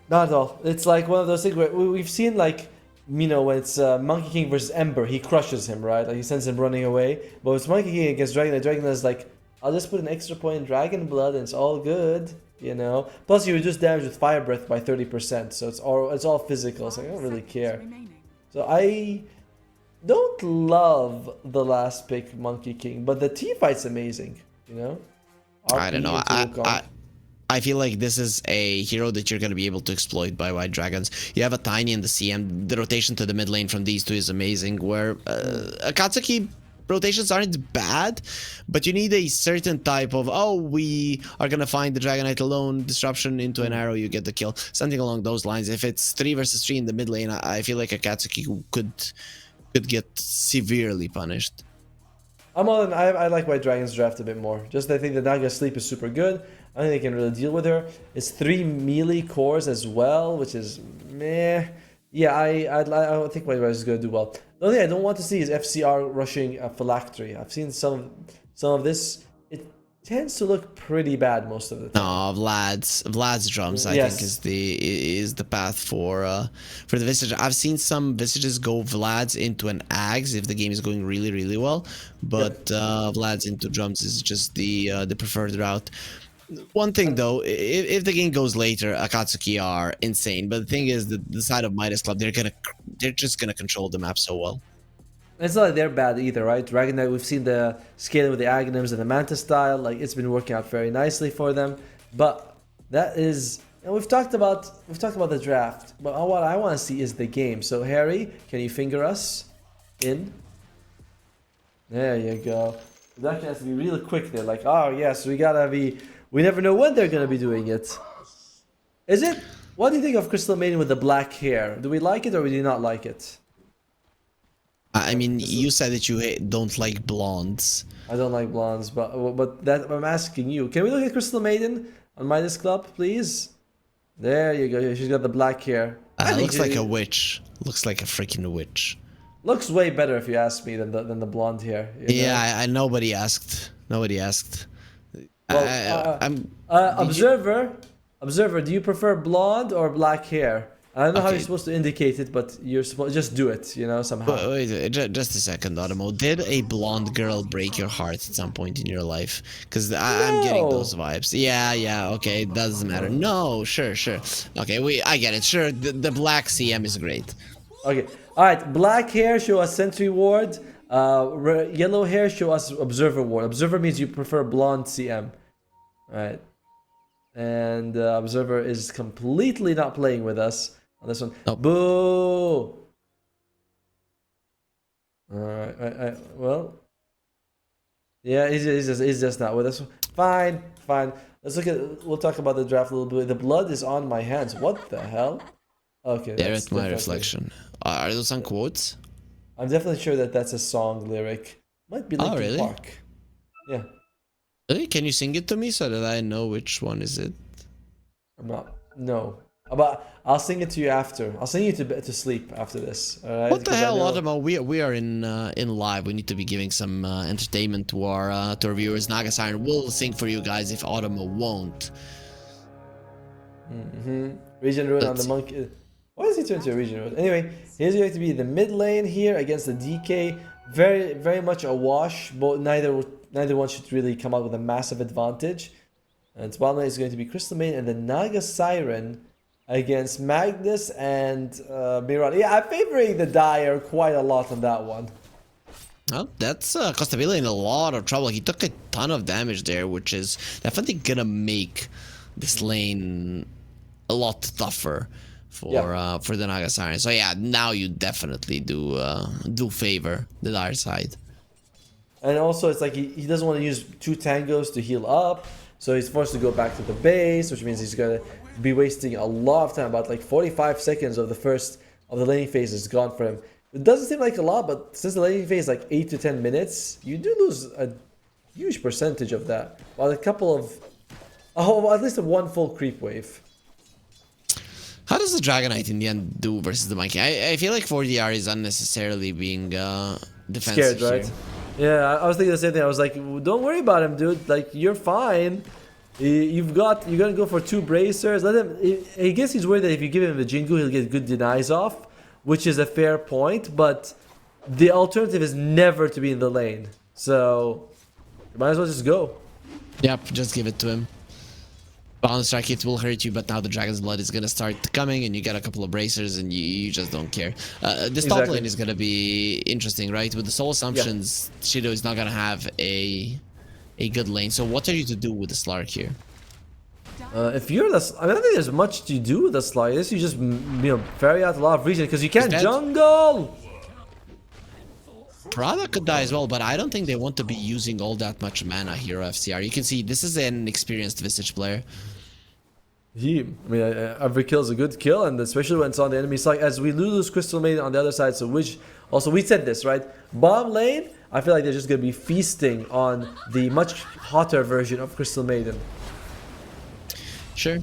Not at all. It's like one of those things where we've seen, like, you know, when it's Monkey King versus Ember, he crushes him, right? Like, he sends him running away. But it's Monkey King against Dragon Knight. Dragon Knight is like, I'll just put an extra point in Dragon Blood and it's all good, you know? Plus, you reduce damage with Fire Breath by 30%, so it's all physical, so I don't really care. So I don't love the last pick, Monkey King, but the team fight's amazing, you know? I don't know. I feel like this is a hero that you're going to be able to exploit by White Dragons. You have a Tiny in the CM. The rotation to the mid lane from these two is amazing, where Akatsuki rotations aren't bad, but you need a certain type of, oh, we are going to find the Dragon Knight alone, disruption into an arrow, you get the kill. Something along those lines. If it's 3 versus 3 in the mid lane, I feel like Akatsuki could get severely punished. I'm all in. I like White Dragon's draft a bit more. Just I think the Naga Sleep is super good. I think they can really deal with her. It's 3 melee cores as well, which is meh. Yeah, I don't think White Dragon is going to do well. The only thing I don't want to see is FCR rushing Phylactery. I've seen some of this. It tends to look pretty bad most of the time. No, Vlad's drums I think is the path for the Visage. I've seen some Visages go Vlad's into an Ags if the game is going really, really well, but Vlad's into drums is just the preferred route. One thing though, if the game goes later, Akatsuki are insane. But the thing is, the side of Midas Club, they're just gonna control the map so well. It's not like they're bad either, right? Dragon Knight, we've seen the scaling with the Aghanims and the Manta style. Like, it's been working out very nicely for them. But that is, and we've talked about the draft. But what I want to see is the game. So Harry, can you finger us in? There you go. It actually has to be really quick there. Like, oh yes, we gotta be. We never know when they're gonna be doing it. Is it? What do you think of Crystal Maiden with the black hair? Do we like it or do we not like it? I mean, you said that you don't like blondes. I don't like blondes, but that I'm asking you. Can we look at Crystal Maiden on Midas Club, please? There you go. She's got the black hair. Looks like a witch. Looks like a freaking witch. Looks way better if you ask me than the blonde hair. You know? Yeah, nobody asked. Nobody asked. Well, Observer, do you prefer blonde or black hair? I don't know how you're supposed to indicate it, but you're supposed just do it, you know, somehow. Wait, just a second, Automo. Did a blonde girl break your heart at some point in your life? Because I'm getting those vibes. Yeah, okay, it doesn't matter. No, sure. Okay, I get it. Sure, the black CM is great. Okay, all right. Black hair, show us Sentry Ward. Yellow hair, show us Observer Ward. Observer means you prefer blonde CM. All right. And Observer is completely not playing with us on this one. Nope. Boo! Alright, well. Yeah, he's just not with us. Fine. Let's we'll talk about the draft a little bit. The blood is on my hands. What the hell? Okay. There at my reflection. Are those some quotes? I'm definitely sure that's a song lyric. Might be Linkin Park. Yeah. Really? Can you sing it to me so that I know which one is it? No. But I'll sing it to you after. I'll sing you to sleep after this. All right? What the hell, Automo? We are in live. We need to be giving some entertainment to our viewers. Naga Siren will sing for you guys if Automo won't. Regen Ruin on the monkey. Why does he turn to a Regen Ruin? Anyway, he's going to be the mid lane here against the DK. Very, very much a wash. But neither one should really come out with a massive advantage. And bottom lane is going to be Crystal Maiden and the Naga Siren against Magnus and Miran. Yeah, I'm favoring the Dire quite a lot on that one. Well, that's Costabile in a lot of trouble. He took a ton of damage there, which is definitely gonna make this lane a lot tougher for the Naga Siren. So yeah, now you definitely do favor the Dire side. And also, it's like he doesn't want to use 2 tangos to heal up. So he's forced to go back to the base, which means he's going to be wasting a lot of time. About like 45 seconds of the laning phase is gone for him. It doesn't seem like a lot, but since the laning phase is like 8 to 10 minutes, you do lose a huge percentage of that. While a couple of, at least one full creep wave. How does the Dragonite in the end do versus the Monkey? I feel like 4DR is unnecessarily being defensive Scared, right? here. Yeah, I was thinking the same thing. I was like, don't worry about him, dude. Like, you're fine. You're gonna go for 2 bracers. Let him. I guess he's worried that if you give him the Jingu, he'll get good denies off, which is a fair point. But the alternative is never to be in the lane. So, you might as well just go. Yep, just give it to him. Bounce strike, it will hurt you, but now the Dragon's Blood is gonna start coming, and you get a couple of bracers, and you just don't care. This top lane is gonna be interesting, right? With the Soul Assumptions, Shido is not gonna have a good lane. So what are you to do with the Slark here? If you're the, I don't think there's much to do with the Slark. You just ferry out a lot of region because you can't jungle. Prada could die as well, but I don't think they want to be using all that much mana here, FCR. You can see this is an experienced Visage player. Every kill is a good kill, and especially when it's on the enemy side. As we lose Crystal Maiden on the other side, so which also we said this, right? Bottom lane, I feel like they're just gonna be feasting on the much hotter version of Crystal Maiden. Sure.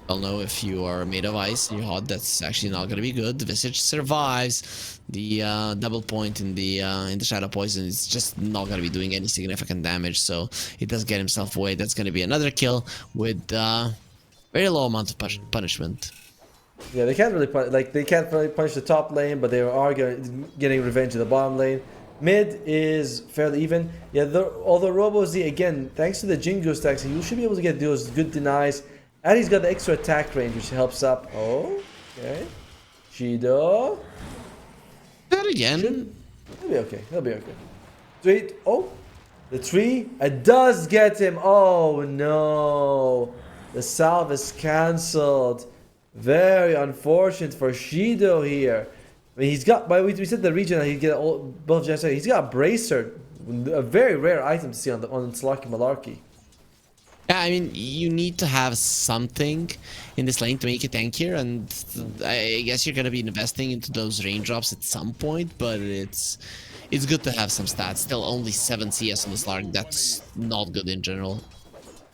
I'll know if you are made of ice and you're hot, that's actually not gonna be good. The Visage survives. The double point in the Shadow Poison is just not gonna be doing any significant damage, so he does get himself away. That's gonna be another kill with very low amount of punishment. Yeah, they can't really punish the top lane, but they are getting revenge in the bottom lane. Mid is fairly even. Yeah, although Robo Z, again, thanks to the Jingo stacks, you should be able to get those good denies. And he's got the extra attack range, which helps up. Oh, okay. Shido. That again. He'll be okay. He'll be okay. Sweet. Oh, the tree. It does get him. Oh, no. The salve is cancelled. Very unfortunate for Shido here. I mean, he's got, we said the region that he'd get both Jester. He's got a Bracer. A very rare item to see on Slarky Malarkey. Yeah, I mean, you need to have something in this lane to make it tankier, and I guess you're gonna be investing into those raindrops at some point, but it's good to have some stats. Still only 7 CS on the Slark, that's not good in general.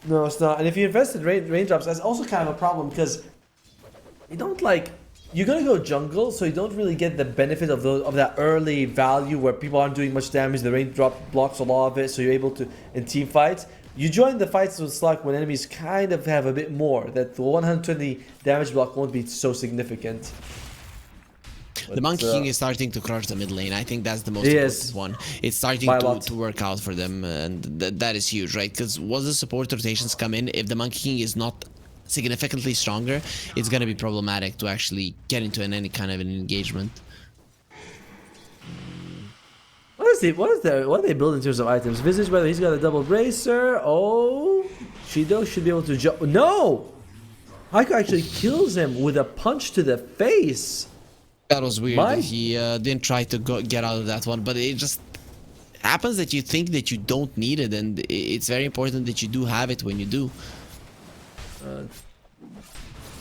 No, it's not. And if you invest in raindrops, that's also kind of a problem, because you don't you're gonna go jungle, so you don't really get the benefit of that early value where people aren't doing much damage. The raindrop blocks a lot of it, so you're able to, in team fights. You join the fights with Slark when enemies kind of have a bit more. That the 120 damage block won't be so significant. But, the Monkey King is starting to crush the mid lane. I think that's the most important one. It's starting to work out for them, and that is huge, right? Because once the support rotations come in, if the Monkey King is not significantly stronger, it's going to be problematic to actually get into any kind of an engagement. What do they build in terms of items? Visage, whether he's got a double bracer. Oh, Shido should be able to jump. No! Haiko actually kills him with a punch to the face. That was weird that he didn't try to get out of that one, but it just happens that you think that you don't need it, and it's very important that you do have it when you do.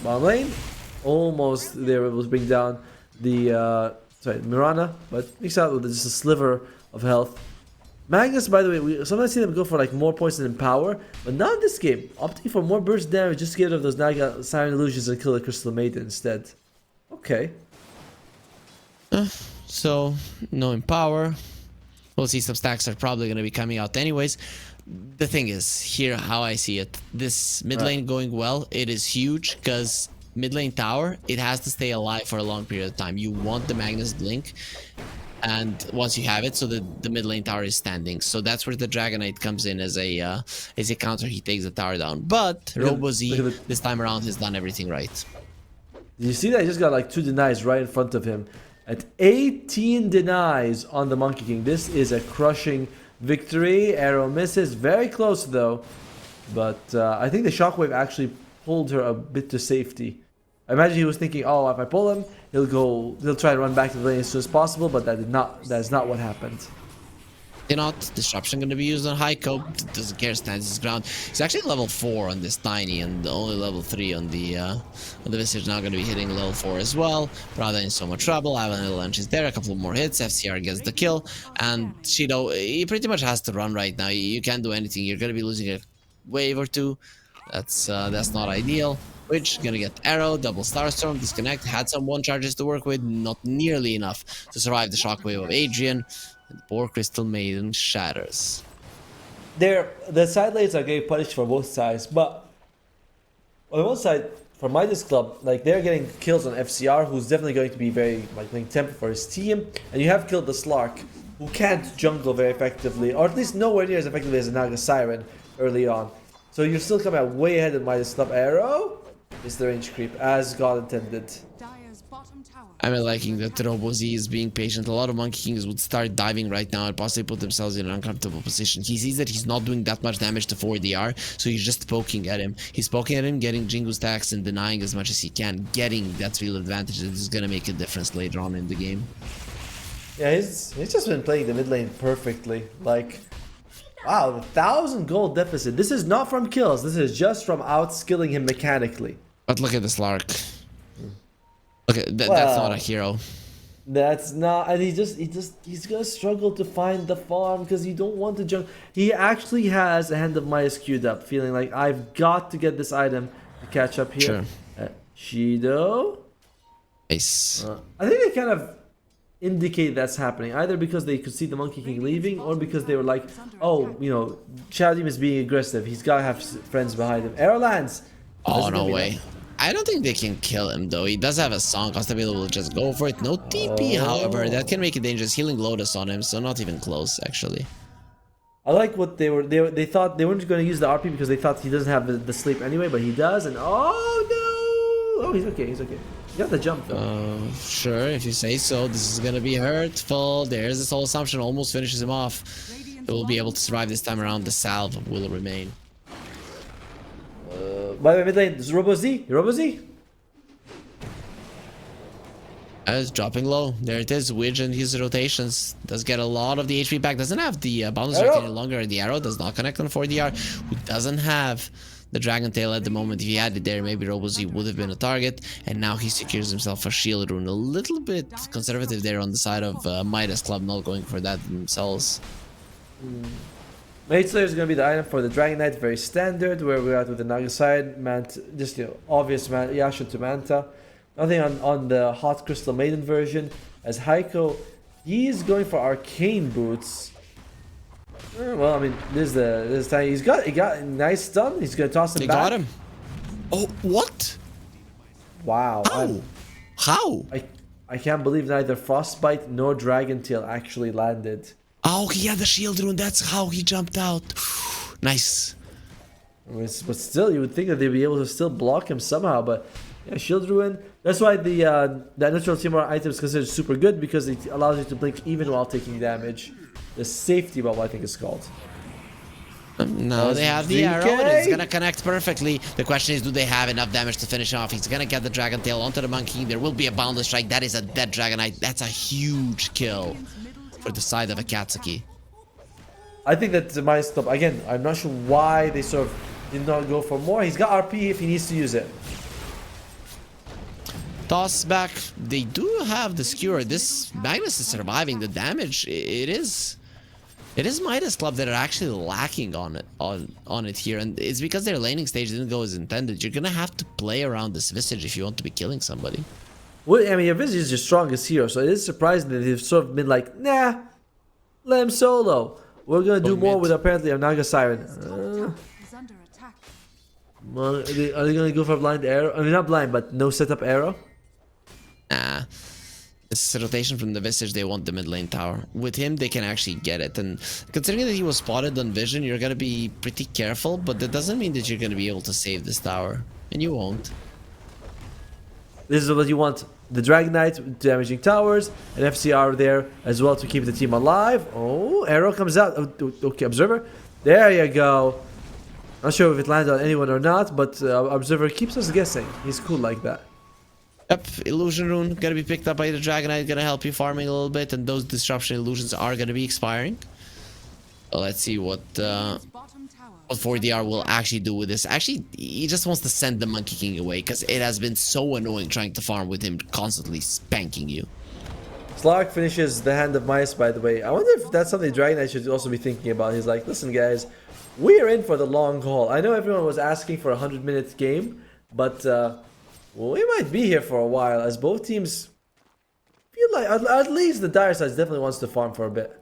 Bottom lane, almost they were able to bring down the Mirana, but mix out with just a sliver of health. Magnus, by the way, we sometimes see them go for more poison and power, but not in this game. Opting for more burst damage just to get rid of those Naga Siren Illusions and kill the Crystal Maiden instead. Okay. So, no Empower. We'll see some stacks are probably going to be coming out anyways. The thing is, here how I see it, this mid lane going well, it is huge because mid lane tower, it has to stay alive for a long period of time. You want the Magnus Blink, and once you have it, so the mid lane tower is standing. So that's where the Dragonite comes in as a counter. He takes the tower down, but Robo Z this time around has done everything right. You see that? He just got 2 denies right in front of him. At 18 denies on the Monkey King. This is a crushing victory. Arrow misses. Very close though. But I think the Shockwave actually pulled her a bit to safety. I imagine he was thinking, oh, if I pull him, he'll try to run back to the lane as soon as possible, but that is not what happened. Not disruption going to be used on Haiko. Doesn't care, stands his ground. He's actually level 4 on this Tiny, and only level 3 on the Visage. Now going to be hitting level 4 as well. Prada in so much trouble. Avalanche is there. A couple more hits. FCR gets the kill, and Shido, he pretty much has to run right now. You can't do anything. You're going to be losing a wave or two. That's not ideal. Witch, gonna get arrow, double Starstorm, disconnect, had some one charges to work with, not nearly enough to survive the shockwave of Adrian, and the poor Crystal Maiden shatters. The side lanes are getting punished for both sides, but on one side, for Midas Club, like they're getting kills on FCR, who's definitely going to be very like playing tempo for his team, and you have killed the Slark, who can't jungle very effectively, or at least nowhere near as effectively as a Naga Siren early on. So you're still coming out way ahead of Midas Club. Arrow is the range creep, as God intended. I'm liking that RoboZ is being patient. A lot of Monkey Kings would start diving right now and possibly put themselves in an uncomfortable position. He sees that he's not doing that much damage to 4DR, so he's just poking at him. He's poking at him, getting Jingu stacks and denying as much as he can, getting that real advantage that is going to make a difference later on in the game. Yeah, he's just been playing the mid lane perfectly. Like, wow, 1,000 gold deficit. This is not from kills. This is just from outskilling him mechanically. But look at this Lark. Okay, that's not a hero. That's not, and he's gonna struggle to find the farm because you don't want to jump. He actually has a Hand of Midas queued up, feeling like I've got to get this item to catch up here. Sure. Shido. Nice. I think they kind of indicate that's happening, either because they could see the Monkey King leaving, or because they were like, oh, you know, Shadow Demon is being aggressive. He's gotta have friends behind him. Arrow lands. Oh, no way. I don't think they can kill him though. He does have a song. Constabile will just go for it. No TP, however. That can make it dangerous. Healing Lotus on him, so not even close, actually. I like what they thought they weren't going to use the RP because they thought he doesn't have the sleep anyway, but he does. And oh no! Oh, he's okay. He's okay. He got the jump though. Sure, if you say so. This is gonna be hurtful. There's this whole assumption. Almost finishes him off. They will be able to survive this time around. The salve will remain. By the way, mid lane, this is RoboZ. RoboZ. It's dropping low. There it is. Widge and his rotations does get a lot of the HP back. Doesn't have the boundless strike any longer. The arrow does not connect on 4DR. Who doesn't have the Dragon Tail at the moment. If he had it there, maybe RoboZ would have been a target. And now he secures himself a shield rune. A little bit conservative there on the side of Midas Club, not going for that themselves. Mage Slayer is going to be the item for the Dragon Knight, very standard. Where we're at with the Naga side, just obvious Yasha to Manta. Nothing on the Hot Crystal Maiden version. As Heiko, he's going for Arcane Boots. Well, I mean, this time he got a nice stun. He's going to toss him back. They got him. Oh, what? Wow. How? I can't believe neither Frostbite nor Dragon Tail actually landed. Oh, he had the shield rune. That's how he jumped out. Nice. But still, you would think that they'd be able to still block him somehow. But yeah, shield rune. That's why the natural TMR item is considered super good, because it allows you to blink even while taking damage. The safety bubble, I think it's called. No, they have the arrow and it's gonna connect perfectly. The question is, do they have enough damage to finish off? He's gonna get the Dragon Tail onto the Monkey. There will be a boundless strike. That is a dead Dragonite. That's a huge kill for the side of Akatsuki. I think that the Midas Club, again, I'm not sure why they sort of did not go for more. He's got RP if he needs to use it. Toss back. They do have the skewer. This Magnus is surviving the damage. It is Midas Club that are actually lacking on it here, and it's because their laning stage didn't go as intended. You're gonna have to play around this Visage if you want to be killing somebody. Well, I mean, your Visage is your strongest hero, so it is surprising that they've sort of been like, nah, let him solo. We're gonna do more with apparently a Naga Siren. Well, are they gonna go for blind arrow? I mean, not blind, but no setup arrow. Nah. This rotation from the Visage, they want the mid lane tower. With him, they can actually get it. And considering that he was spotted on vision, you're gonna be pretty careful, but that doesn't mean that you're gonna be able to save this tower. And you won't. This is what you want. The Dragon Knight damaging towers, and FCR there as well to keep the team alive. Oh, arrow comes out. Okay, Observer. There you go. Not sure if it landed on anyone or not, but Observer keeps us guessing. He's cool like that. Yep, Illusion Rune gonna be picked up by the Dragon Knight, gonna help you farming a little bit, and those Disruption Illusions are gonna be expiring. Well, let's see what 4DR will actually do with this. Actually, he just wants to send the Monkey King away, because it has been so annoying trying to farm with him constantly spanking you. Slark finishes the Hand of Midas, by the way. I wonder if that's something Dragon Knight should also be thinking about. He's like, listen guys, we are in for the long haul. I know everyone was asking for a 100-minute game, But well, we might be here for a while, as both teams feel like at least the dire side definitely wants to farm for a bit.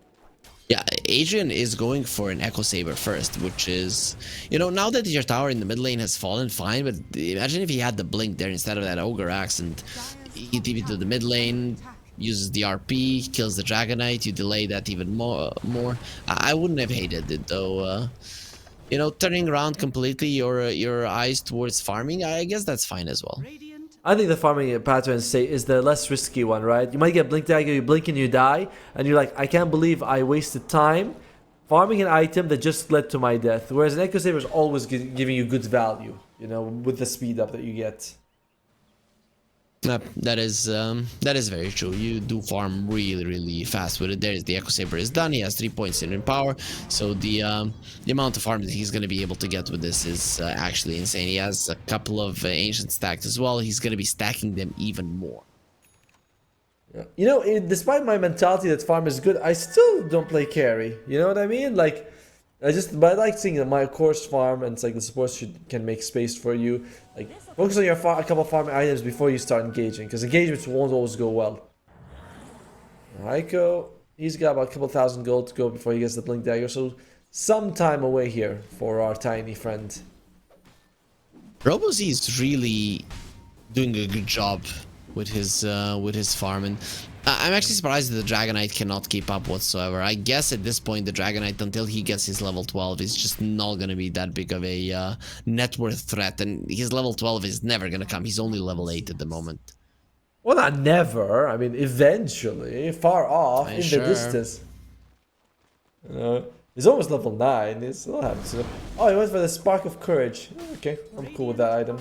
Yeah, Adrian is going for an Echo Saber first, which is, you know, now that your tower in the mid lane has fallen, fine, but imagine if he had the blink there instead of that Ogre Axe, and he TP to the mid lane, uses the RP, kills the Dragon Knight, you delay that even more. I wouldn't have hated it though. You know, turning around completely your eyes towards farming, I guess that's fine as well. I think the farming pattern is the less risky one, right? You might get Blink Dagger, you blink and you die, and you're like, I can't believe I wasted time farming an item that just led to my death. Whereas an Echo Saber is always giving you good value, you know, with the speed up that you get. That is very true. You do farm really fast with it. There's the Echo Saber is done. He has 3 points in power, so the amount of farm that he's going to be able to get with this is actually insane. He has a couple of ancient stacked as well. He's going to be stacking them even more. You know, despite my mentality that farm is good, I still don't play carry. You know what I mean? Like, but I like seeing that my course farm, and it's like the supports can make space for you. Like, focus on your a couple of farming items before you start engaging, because engagements won't always go well. Heiko, he's got about a couple thousand gold to go before he gets the Blink Dagger, so some time away here for our tiny friend. RoboZ is really doing a good job with his farm, and I'm actually surprised that the Dragon Knight cannot keep up whatsoever. I guess at this point the Dragon Knight, until he gets his level 12, is just not going to be that big of a net worth threat, and his level 12 is never going to come. He's only level 8 at the moment. Well, not never. I mean, eventually, far off, in the distance. He's almost level 9. He still has to. Oh, he went for the Spark of Courage. Okay, I'm cool with that item.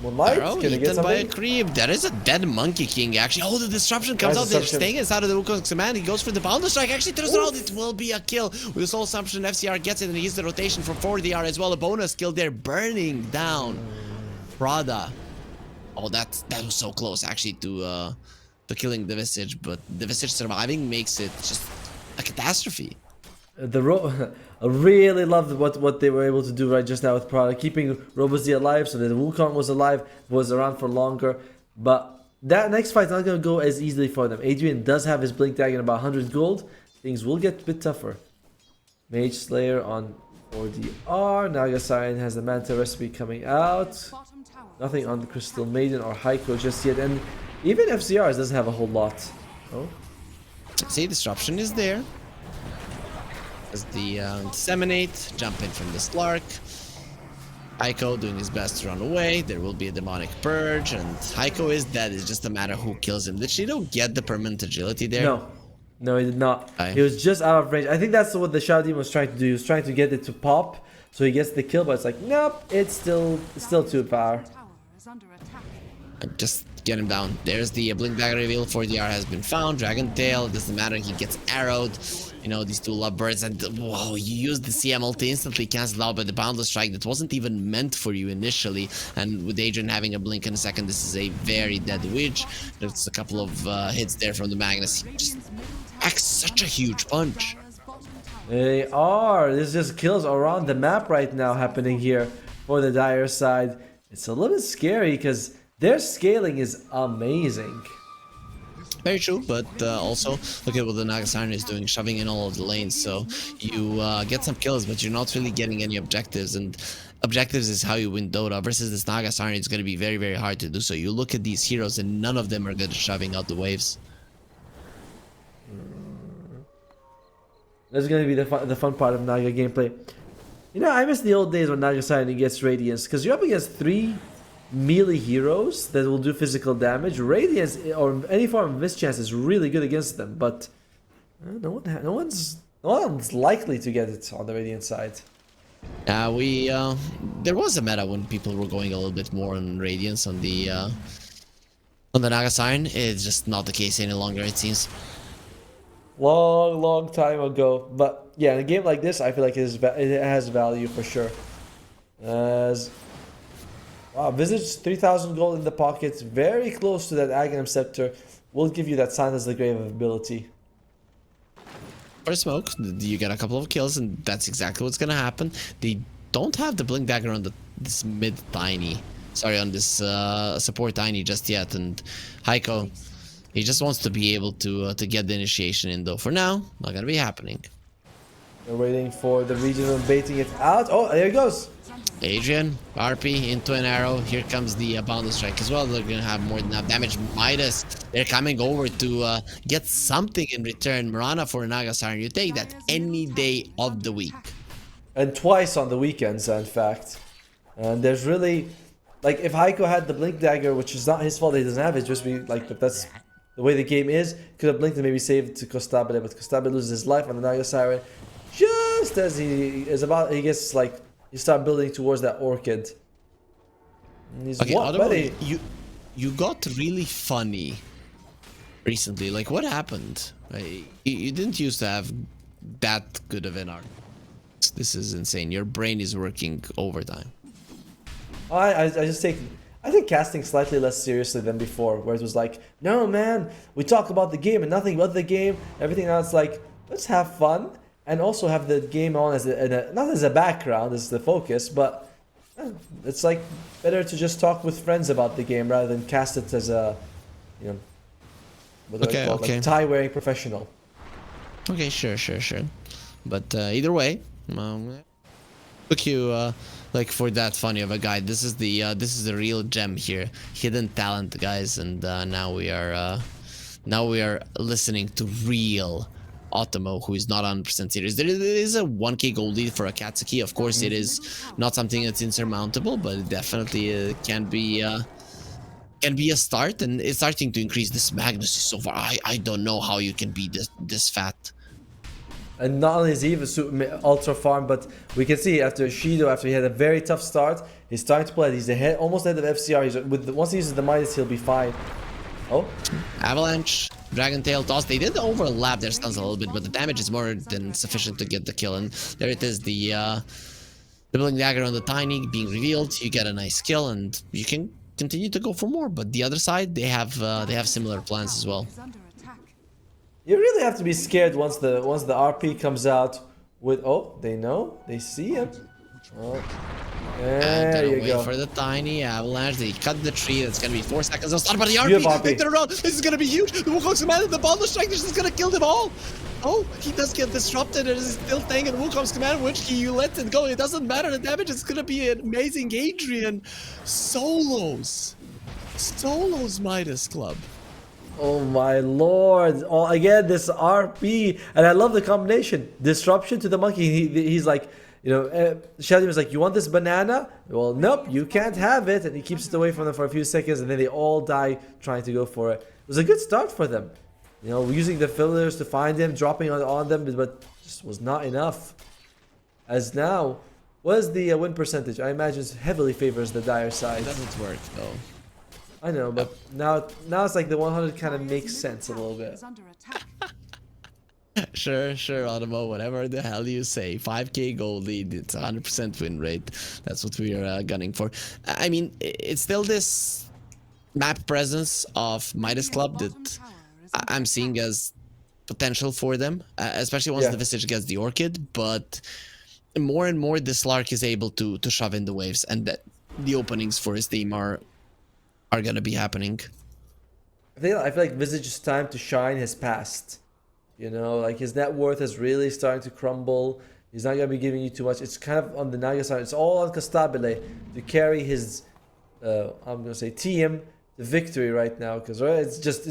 Moonlight? Can Eaten by a creep. There is a dead Monkey King actually. Oh, the disruption comes out. They're staying inside of the Wukong's command. He goes for the Boundless Strike. Actually turns around. It will be a kill. With the Soul Assumption, FCR gets it, and he uses the rotation for 4DR as well. A bonus kill there, burning down Prada. Oh, that was so close actually to killing the Visage, but the Visage surviving makes it just a catastrophe. I really loved what they were able to do right just now with Prada, keeping RoboZ alive so that Wukong was alive, was around for longer. But that next fight's not going to go as easily for them. Adrian does have his Blink Dagger and about 100 gold. Things will get a bit tougher. Mage Slayer on 4DR. Naga Siren has the Manta recipe coming out. Nothing on the Crystal Maiden or Heiko just yet. And even FCRs doesn't have a whole lot. Oh. See, disruption is there. As the Disseminate, jump in from the Slark. Heiko doing his best to run away. There will be a Demonic Purge, and Heiko is dead. It's just a matter who kills him. Did she don't get the permanent agility there? No, he did not. He was just out of range. I think that's what the Shadow Demon was trying to do. He was trying to get it to pop, so he gets the kill, but it's like, nope, it's still too far. Just get him down. There's the Blink Dagger reveal. 4DR has been found. Dragon Tail, it doesn't matter. He gets arrowed. You know, these two lovebirds, and whoa, you use the CM to instantly cancel out by the Boundless Strike that wasn't even meant for you initially. And with Adrian having a blink in a second, this is a very dead Witch. There's a couple of hits there from the Magnus. He just packs such a huge punch. They are. There's just kills around the map right now happening here for the Dire side. It's a little bit scary because their scaling is amazing. Very true, but also look at what the Naga Siren is doing, shoving in all of the lanes. So you get some kills, but you're not really getting any objectives. And objectives is how you win Dota. Versus this Naga Siren, it's going to be very hard to do so. You look at these heroes, and none of them are good at shoving out the waves. That's going to be the fun part of Naga gameplay. You know, I miss the old days when Naga Siren gets Radiance, because you're up against 3 melee heroes that will do physical damage. Radiance or any form of mischance is really good against them, but no one's likely to get it on the Radiant side. There was a meta when people were going a little bit more on Radiance on the Naga Siren. It's just not the case any longer, it seems. Long time ago, but yeah, in a game like this, I feel like it has value for sure. Wow, Visage 3,000 gold in the pocket, very close to that Aghanim Scepter. Will give you that Silence the Grave ability. For smoke, you get a couple of kills, and that's exactly what's gonna happen. They don't have the blink dagger on this mid tiny. Sorry, on this support tiny just yet. And Heiko, he just wants to be able to get the initiation in, though. For now, not gonna be happening. They're waiting for the regional and baiting it out. Oh, there he goes. Adrian, RP into an arrow. Here comes the boundless strike as well. They're gonna have more than enough damage. Midas, they're coming over to get something in return. Mirana for Naga Siren. You take that any day of the week. And twice on the weekends, in fact. And there's really, like, if Heiko had the blink dagger, which is not his fault, he doesn't have it, just be like, but that's the way the game is. Could have blinked and maybe saved to Costabile, but Costabile loses his life on the Naga Siren just as he gets like, you start building towards that orchid. And he's okay, what, buddy? You got really funny recently. Like, what happened? You didn't used to have that good of an art. This is insane. Your brain is working overtime. I take casting slightly less seriously than before, where it was like, no man, we talk about the game and nothing but the game. Everything else, like, let's have fun and also have the game on as not as a background, as the focus, but it's like better to just talk with friends about the game rather than cast it as a, you know, what do I call it? Like tie wearing professional. Okay, sure. But either way, look you like for that funny of a guy. This is the real gem here, hidden talent, guys, and now we are listening to real Otomo, who is not 100% serious. There is a 1k gold lead for Akatsuki. Of course, it is not something that's insurmountable, but it definitely can be a start, and it's starting to increase. This Magnus is so far. I don't know how you can be this fat. And not only is he ultra farm, but we can see after Shido, after he had a very tough start, he's starting to play. He's almost ahead of FCR. Once he uses the Midas, he'll be fine. Oh, Avalanche, Dragon Tail toss. They did overlap their stuns a little bit, but the damage is more than sufficient to get the kill. And there it is, the blink dagger on the tiny being revealed. You get a nice kill, and you can continue to go for more. But the other side, they have similar plans as well. You really have to be scared once the RP comes out with. Oh, they know, they see him. Oh. There you go. Wait for the tiny avalanche. They cut the tree. That's gonna be 4 seconds. They'll start by the RP. They turn around. This is gonna be huge. The Wukong's command, the bundle strike. This is gonna kill them all. Oh, he does get disrupted. It is still staying in Wukong's command, which he lets it go. It doesn't matter. The damage is gonna be an amazing. Adrian solos Midas Club. Oh my lord. Oh, again, this RP. And I love the combination. Disruption to the monkey. He's like, you know, Shadow is like, you want this banana? Well, nope, you can't have it. And he keeps it away from them for a few seconds, and then they all die trying to go for it. It was a good start for them. You know, using the fillers to find him, dropping on them, but just was not enough. As now, what is the win percentage? I imagine it heavily favors the dire side. It doesn't work, though. I know, but now it's like the 100 kind of makes sense a little bit. Sure, Otomo, whatever the hell you say. 5k gold lead, it's 100% win rate. That's what we are gunning for. I mean, it's still this map presence of Midas Club that I'm seeing as potential for them, especially once the Visage gets the Orchid, but more and more this Lark is able to shove in the waves, and that the openings for his team are gonna be happening. I feel like Visage's time to shine has passed. You know, like his net worth is really starting to crumble. He's not gonna be giving you too much. It's kind of on the Naga side. It's all on Costabile to carry his, I'm gonna say team to victory right now, because it just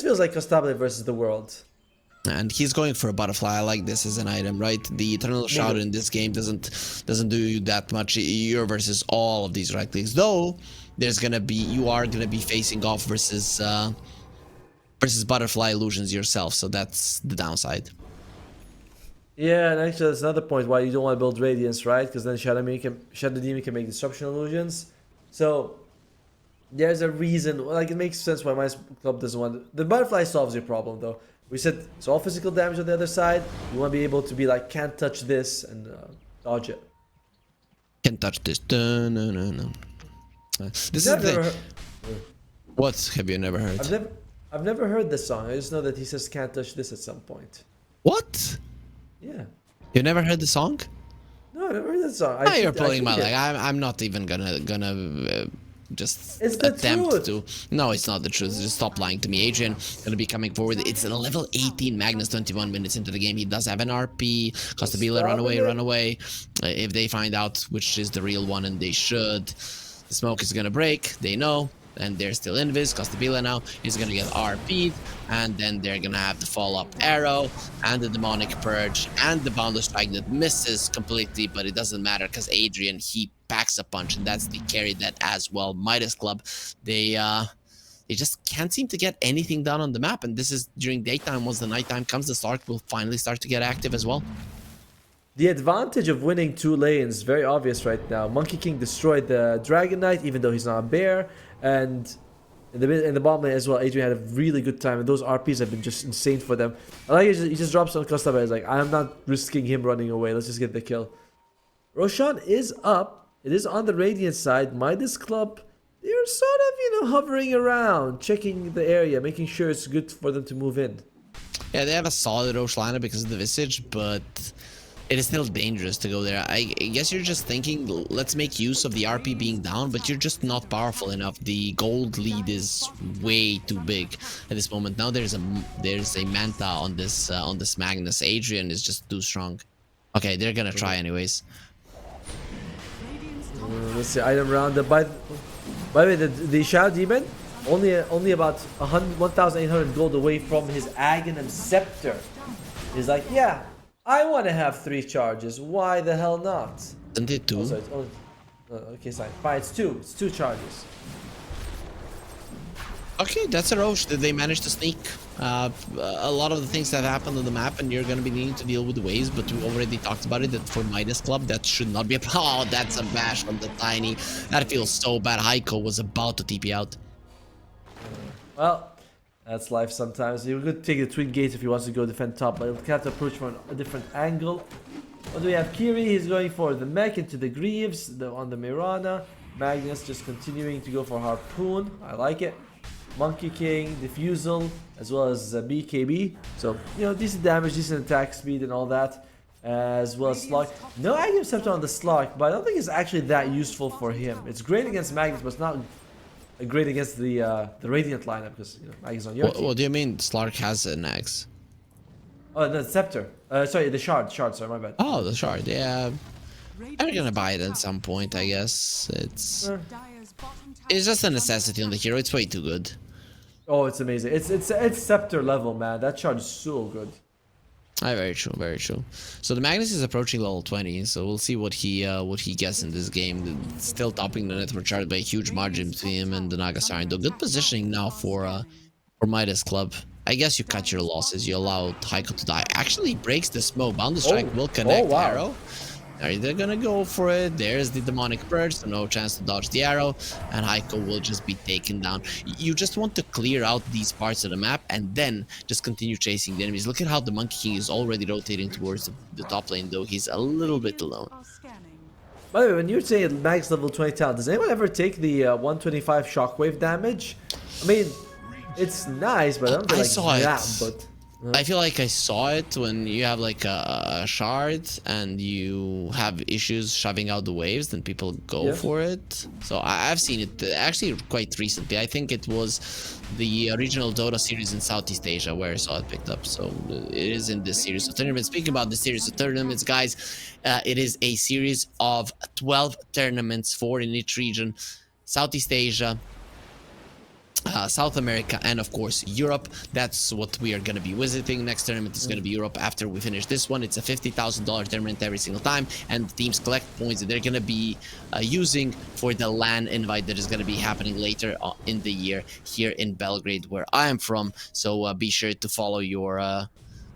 feels like Costabile versus the world. And he's going for a butterfly. I like this as an item, right? The Eternal Shout in this game doesn't do you that much. You're versus all of these right clicks, though. You are gonna be facing off versus butterfly illusions yourself, so that's the downside. Yeah, and actually that's another point why you don't want to build Radiance, right? Because then Shadow Demon can make disruption illusions. So there's a reason, like it makes sense why my club doesn't want the butterfly solves your problem though. We said it's all physical damage on the other side. You want to be able to be like, can't touch this and dodge it. Can't touch this. No. This is the... What have you never heard? I've never heard this song. I just know that he says can't touch this at some point. What? Yeah. You never heard the song? No, that's not. Now you're pulling my leg. I'm not even gonna just it's the attempt truth. to. No, it's not the truth. Just stop lying to me. Adrian gonna be coming forward. It's a level 18 Magnus, 21 minutes into the game. He does have an RP. Costabile, run away. If they find out which is the real one, and they should, the smoke is gonna break. They know. And they're still invis. Costabile now is gonna get RP'd, and then they're gonna have the follow-up arrow and the demonic purge and the boundless strike that misses completely, but it doesn't matter because Adrian, he packs a punch, and that's the carry that as well. Midas Club, they just can't seem to get anything done on the map, and this is during daytime. Once the nighttime comes, the Slark will finally start to get active as well. The advantage of winning 2 lanes is very obvious right now. Monkey King destroyed the Dragon Knight, even though he's not a bear. And in the bottom lane as well, Adrian had a really good time. And those RPs have been just insane for them. I like he just drops on Costa. He's like, I'm not risking him running away. Let's just get the kill. Roshan is up. It is on the Radiant side. Midas Club, they're sort of, hovering around, checking the area, making sure it's good for them to move in. Yeah, they have a solid Roche lineup because of the Visage, but it is still dangerous to go there. I guess you're just thinking, let's make use of the RP being down, but you're just not powerful enough. The gold lead is way too big at this moment. Now there's a Manta on this Magnus. Adrian is just too strong. Okay, they're gonna try anyways. Let's see, item round. By the way, the Shadow Demon only about 1,800 gold away from his Aghanim Scepter. He's like, yeah, I want to have 3 charges. Why the hell not? Isn't it 2? Okay, fine. Fine, it's 2. It's 2 charges. Okay, that's a Roche. Did they manage to sneak? A lot of the things that happened on the map, and you're going to be needing to deal with the waves, but we already talked about it, that for Midas Club, that should not be a... Oh, that's a bash from the Tiny. That feels so bad. Heiko was about to TP out. Well, that's life sometimes. You could take the Twin Gates if he wants to go defend top, but he'll have to approach from a different angle. What do we have? Kiri, he's going for the mech into the Greaves on the Mirana. Magnus just continuing to go for Harpoon. I like it. Monkey King, Diffusal, as well as BKB. So, decent damage, decent attack speed and all that. As well as Slark. No Aghanim Scepter on the Slark, but I don't think it's actually that useful for him. It's great against Magnus, but it's not great against the Radiant lineup because Magnus on your team. What do you mean Slark has an axe? Oh, the Scepter. Sorry, the Shard. Sorry, my bad. Oh, the Shard, yeah. I'm gonna buy it at some point, I guess. It's just a necessity on the hero. It's way too good. Oh, it's amazing. It's Scepter level, man. That Shard is so good. Very true, very true. So the Magnus is approaching level 20, so we'll see what he gets in this game. Still topping the network chart by a huge margin between him and the Nagasari. Though good positioning now for Midas Club. I guess you cut your losses. You allow Heiko to die. Actually, he breaks the smoke. Boundless Strike will connect arrow. They're gonna go for it. There's the demonic purge, so no chance to dodge the arrow, and Heiko will just be taken down. You just want to clear out these parts of the map and then just continue chasing the enemies. Look at how the Monkey King is already rotating towards the top lane, though he's a little bit alone. By the way, when you're saying max level 20 talent, does anyone ever take the 125 shockwave damage? I mean, it's nice, but I don't think but I feel like I saw it when you have like a shard and you have issues shoving out the waves, then people go for it. So I've seen it actually quite recently. I think it was the regional Dota series in Southeast Asia where I saw it picked up. So it is in this series of tournaments. Speaking about the series of tournaments, guys, it is a series of 12 tournaments, 4 in each region: Southeast Asia, South America, and of course Europe. That's what we are going to be visiting. Next tournament is going to be Europe after we finish this one. It's a $50,000 tournament every single time, and the teams collect points that they're going to be using for the LAN invite that is going to be happening later in the year here in Belgrade, where I am from. So be sure to follow your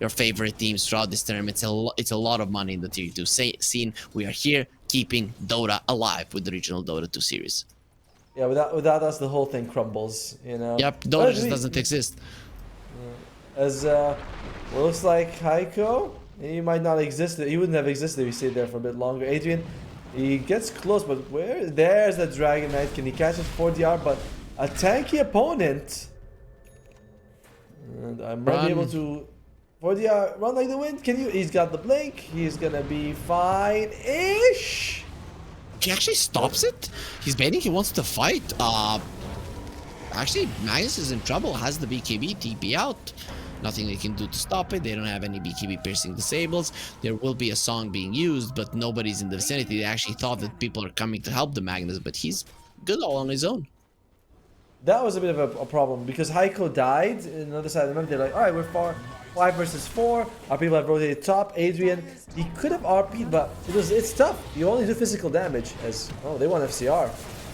favorite teams throughout this tournament. It's a lot of money in the Tier 2 scene. We are here keeping Dota alive with the regional Dota 2 series. Yeah, without us, the whole thing crumbles, Yep, Dota just doesn't exist. As looks like Heiko, he might not exist. He wouldn't have existed if he stayed there for a bit longer. Adrian, he gets close, but where? There's the Dragon Knight. Can he catch it 4DR? But a tanky opponent. And I might be able to For the run like the wind. Can you? He's got the blink. He's gonna be fine-ish. He actually stops it. He's baiting. He wants to fight. Actually, Magnus is in trouble. Has the BKB TP out. Nothing they can do to stop it. They don't have any BKB piercing disables. There will be a song being used, but nobody's in the vicinity. They actually thought that people are coming to help the Magnus, but he's good all on his own. That was a bit of a problem because Heiko died. And on the other side of the map, they're like, all right, we're 5 versus 4. Our people have rotated top. Adrian, he could have RP'd, but it's tough. You only do physical damage as, oh, they want FCR.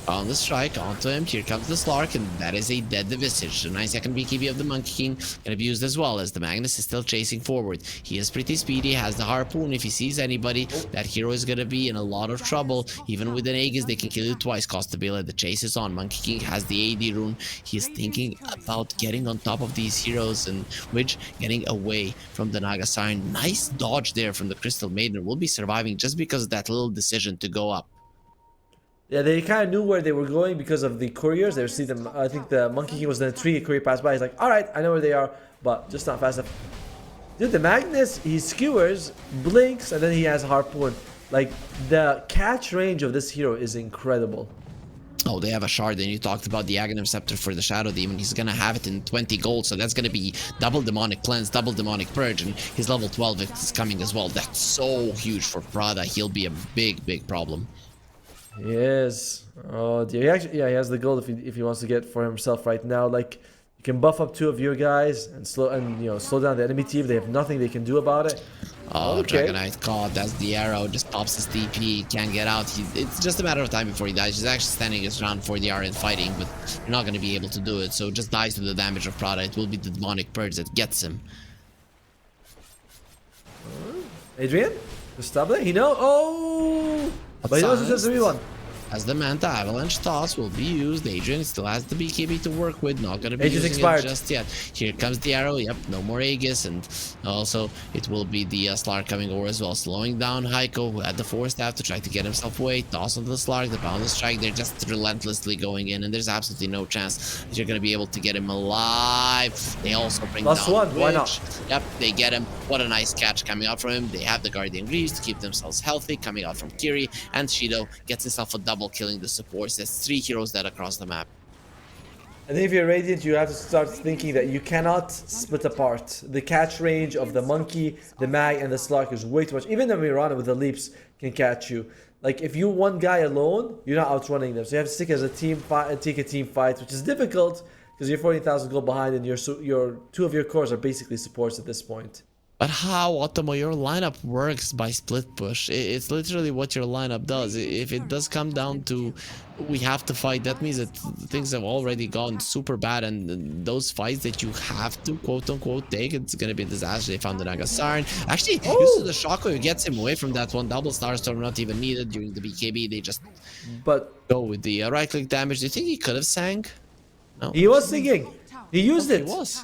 On the strike, onto him. Here comes the Slark, and that is a dead Visage. The 9-second BKB of the Monkey King gonna be used as well as the Magnus is still chasing forward. He is pretty speedy, has the harpoon. If he sees anybody, that hero is gonna be in a lot of trouble. Even with an Aegis, they can kill you twice. Cost the Bela, the chase is on. Monkey King has the AD rune. He is thinking about getting on top of these heroes, and which getting away from the Naga Siren. Nice dodge there from the Crystal Maiden. Will be surviving just because of that little decision to go up. Yeah, they kind of knew where they were going because of the couriers. They see them. I think the Monkey King was in a tree. A courier passed by. He's like, all right, I know where they are, but just not fast enough. Dude, the Magnus, he skewers, blinks, and then he has harpoon. Like, the catch range of this hero is incredible. Oh, they have a shard, and you talked about the Aghanim Scepter for the Shadow Demon. He's gonna have it in 20 gold, so that's gonna be double Demonic Cleanse, double Demonic Purge, and his level 12 is coming as well. That's so huge for Prada. He'll be a big, big problem. Yes. Oh dear. He actually, yeah, he has the gold if he wants to get for himself right now. Like, you can buff up 2 of your guys and slow down the enemy team. They have nothing they can do about it. Oh, okay. Dragonite caught. That's the arrow. Just pops his TP. Can't get out. It's just a matter of time before he dies. He's actually standing his ground for the R and fighting, but you're not going to be able to do it. So just dies to the damage of Prada. It will be the Demonic Purge that gets him. Adrian? Just stop it. He knows. Oh! But he knows it's just a real one. As the Manta Avalanche Toss will be used, Adrian still has the BKB to work with, not going to be Aegis using expired. it just yet. Here comes the arrow, yep, no more Aegis, and also it will be the Slark coming over as well, slowing down Heiko, who had the Force Staff to try to get himself away. Toss onto the Slark, the Bound and Strike, they're just relentlessly going in, and there's absolutely no chance that you're going to be able to get him alive. They also bring down one, why not? Yep, they get him. What a nice catch coming out from him. They have the Guardian Greaves to keep themselves healthy, coming out from Kiri, and Shido gets himself a double, killing the supports. There's 3 heroes dead across the map. I think if you're Radiant, you have to start thinking that you cannot split apart. The catch range of the Monkey, the Mag, and the Slark is way too much. Even the Mirana with the leaps can catch you. Like, if you one guy alone, you're not outrunning them. So you have to stick as a team fight and take a team fight, which is difficult because you're 14,000 gold behind and your 2 of your cores are basically supports at this point. But how, Otomo, your lineup works by split push. It's literally what your lineup does. If it does come down to we have to fight, that means that things have already gone super bad, and those fights that you have to quote-unquote take, it's gonna be a disaster. They found the Naga Siren. Actually, used the Shockwave gets him away from that one. Double Starstorm not even needed during the BKB. They just go with the right-click damage. Do you think he could have sank? No. He was singing. He used it. He was.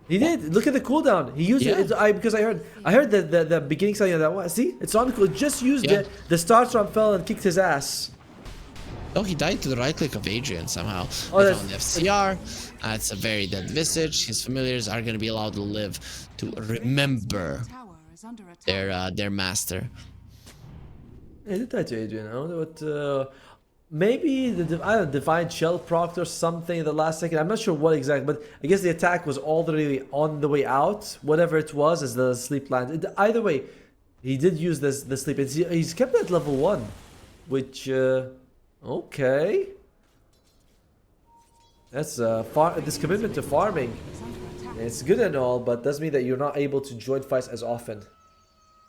He did. Look at the cooldown. He used it. Because I heard the beginning something of that one. See, it's on cool. Just used it. The Starstorm fell and kicked his ass. Oh, he died to the right click of Adrian somehow. Oh, they found the FCR. It's a very dead Visage. His familiars are going to be allowed to live to remember their master. He did that to Adrian. I don't know what. Maybe the Divine Shell procced or something in the last second. I'm not sure what exactly, but I guess the attack was already on the way out. Whatever it was, as the sleep landed. Either way, he did use the sleep. He's kept at level 1, which okay. That's this commitment to farming. It's good and all, but does mean that you're not able to join fights as often.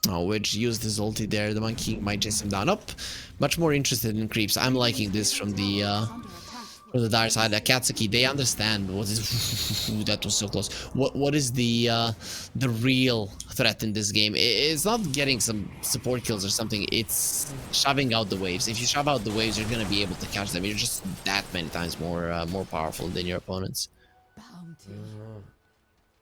Oh, which used his ulti there. The Monkey might chase him down. Up, much more interested in creeps. I'm liking this from the dire side. Akatsuki, they understand what is. That was so close. What is the real threat in this game? It's not getting some support kills or something. It's shoving out the waves. If you shove out the waves, you're gonna be able to catch them. You're just that many times more powerful than your opponents.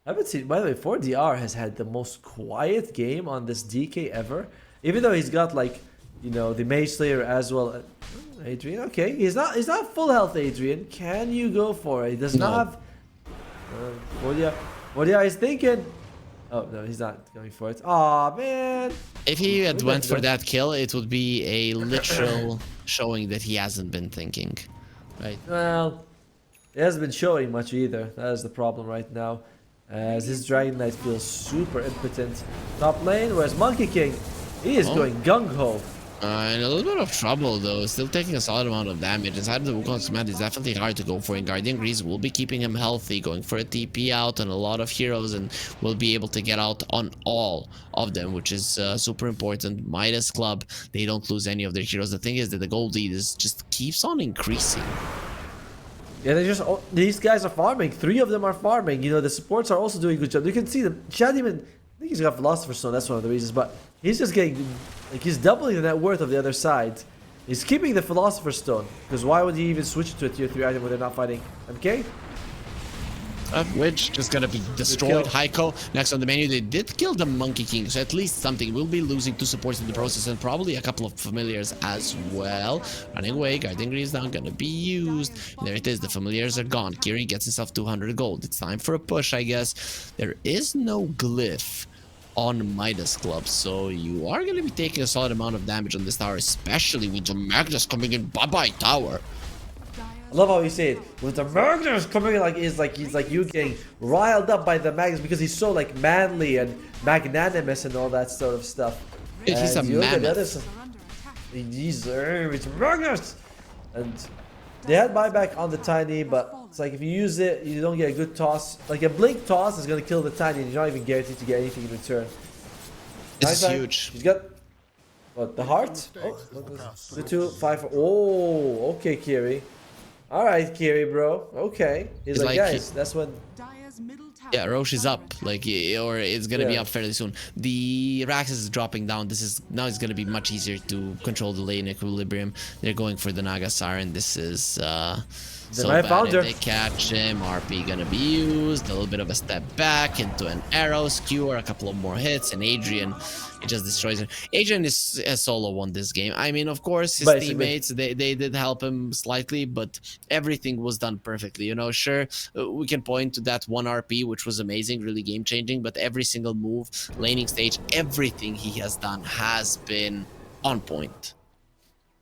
I haven't seen, by the way, 4DR has had the most quiet game on this DK ever. Even though he's got, like, you know, the Mage Slayer as well. Adrian, okay. He's not full health, Adrian. Can you go for it? He does not have... 4DR is thinking. Oh no, he's not going for it. Aw, man. If he had went for that kill, it would be a literal showing that he hasn't been thinking, right? Well, he hasn't been showing much either. That is the problem right now. As his Dragon Knight feels super impotent. Top lane, whereas Monkey King, he is going gung-ho. In a little bit of trouble though, still taking a solid amount of damage. Inside of the Wukong's command is definitely hard to go for, and Guardian Grease will be keeping him healthy, going for a TP out on a lot of heroes, and will be able to get out on all of them, which is super important. Midas Club, they don't lose any of their heroes. The thing is that the gold lead is just keeps on increasing. Yeah, these guys are farming. 3 of them are farming. You know, the supports are also doing a good job. You can see them. Chad even, I think he's got Philosopher's Stone, that's one of the reasons, but he's just getting, like, he's doubling the net worth of the other side. He's keeping the Philosopher's Stone, because why would he even switch to a tier 3 item when they're not fighting MK? Which just gonna be destroyed. Heiko next on the menu. They did kill the Monkey King, so at least something. Will be losing 2 supports in the process, and probably a couple of familiars as well. Running away, Guardian Green is not gonna be used. There it is, the familiars are gone. Kiri gets himself 200 gold. It's time for a push, I guess. There is no glyph on Midas Club, so you are gonna be taking a solid amount of damage on this tower, especially with the Magnus coming in. Bye-bye tower. I love how he said with the Magnus coming in, like he's like you getting riled up by the Magnus because he's so like manly and magnanimous and all that sort of stuff. He's a mammoth. It's Magnus, and they had buyback on the Tiny, but it's like if you use it, you don't get a good toss. Like a blink toss is gonna kill the Tiny, and you're not even guaranteed to get anything in return. This is huge. He's got what, the heart? Oh, the 2, 5. Oh, okay, Kiri. All right, Kiri, bro. Okay. He's like, guys, that's when. Yeah, Roche is up, like, or it's gonna be up fairly soon. The Raxus is dropping down. This is now it's gonna be much easier to control the lane equilibrium. They're going for the Naga Siren. This is so bad. If they catch him, RP gonna be used. A little bit of a step back into an arrow skewer, a couple of more hits, and Adrian, it just destroys him. Adrian is a solo won this game. I mean, of course, his teammates they did help him slightly, but everything was done perfectly. You know, sure, we can point to that 1 RP, which was amazing, really game changing, but every single move, laning stage, everything he has done has been on point.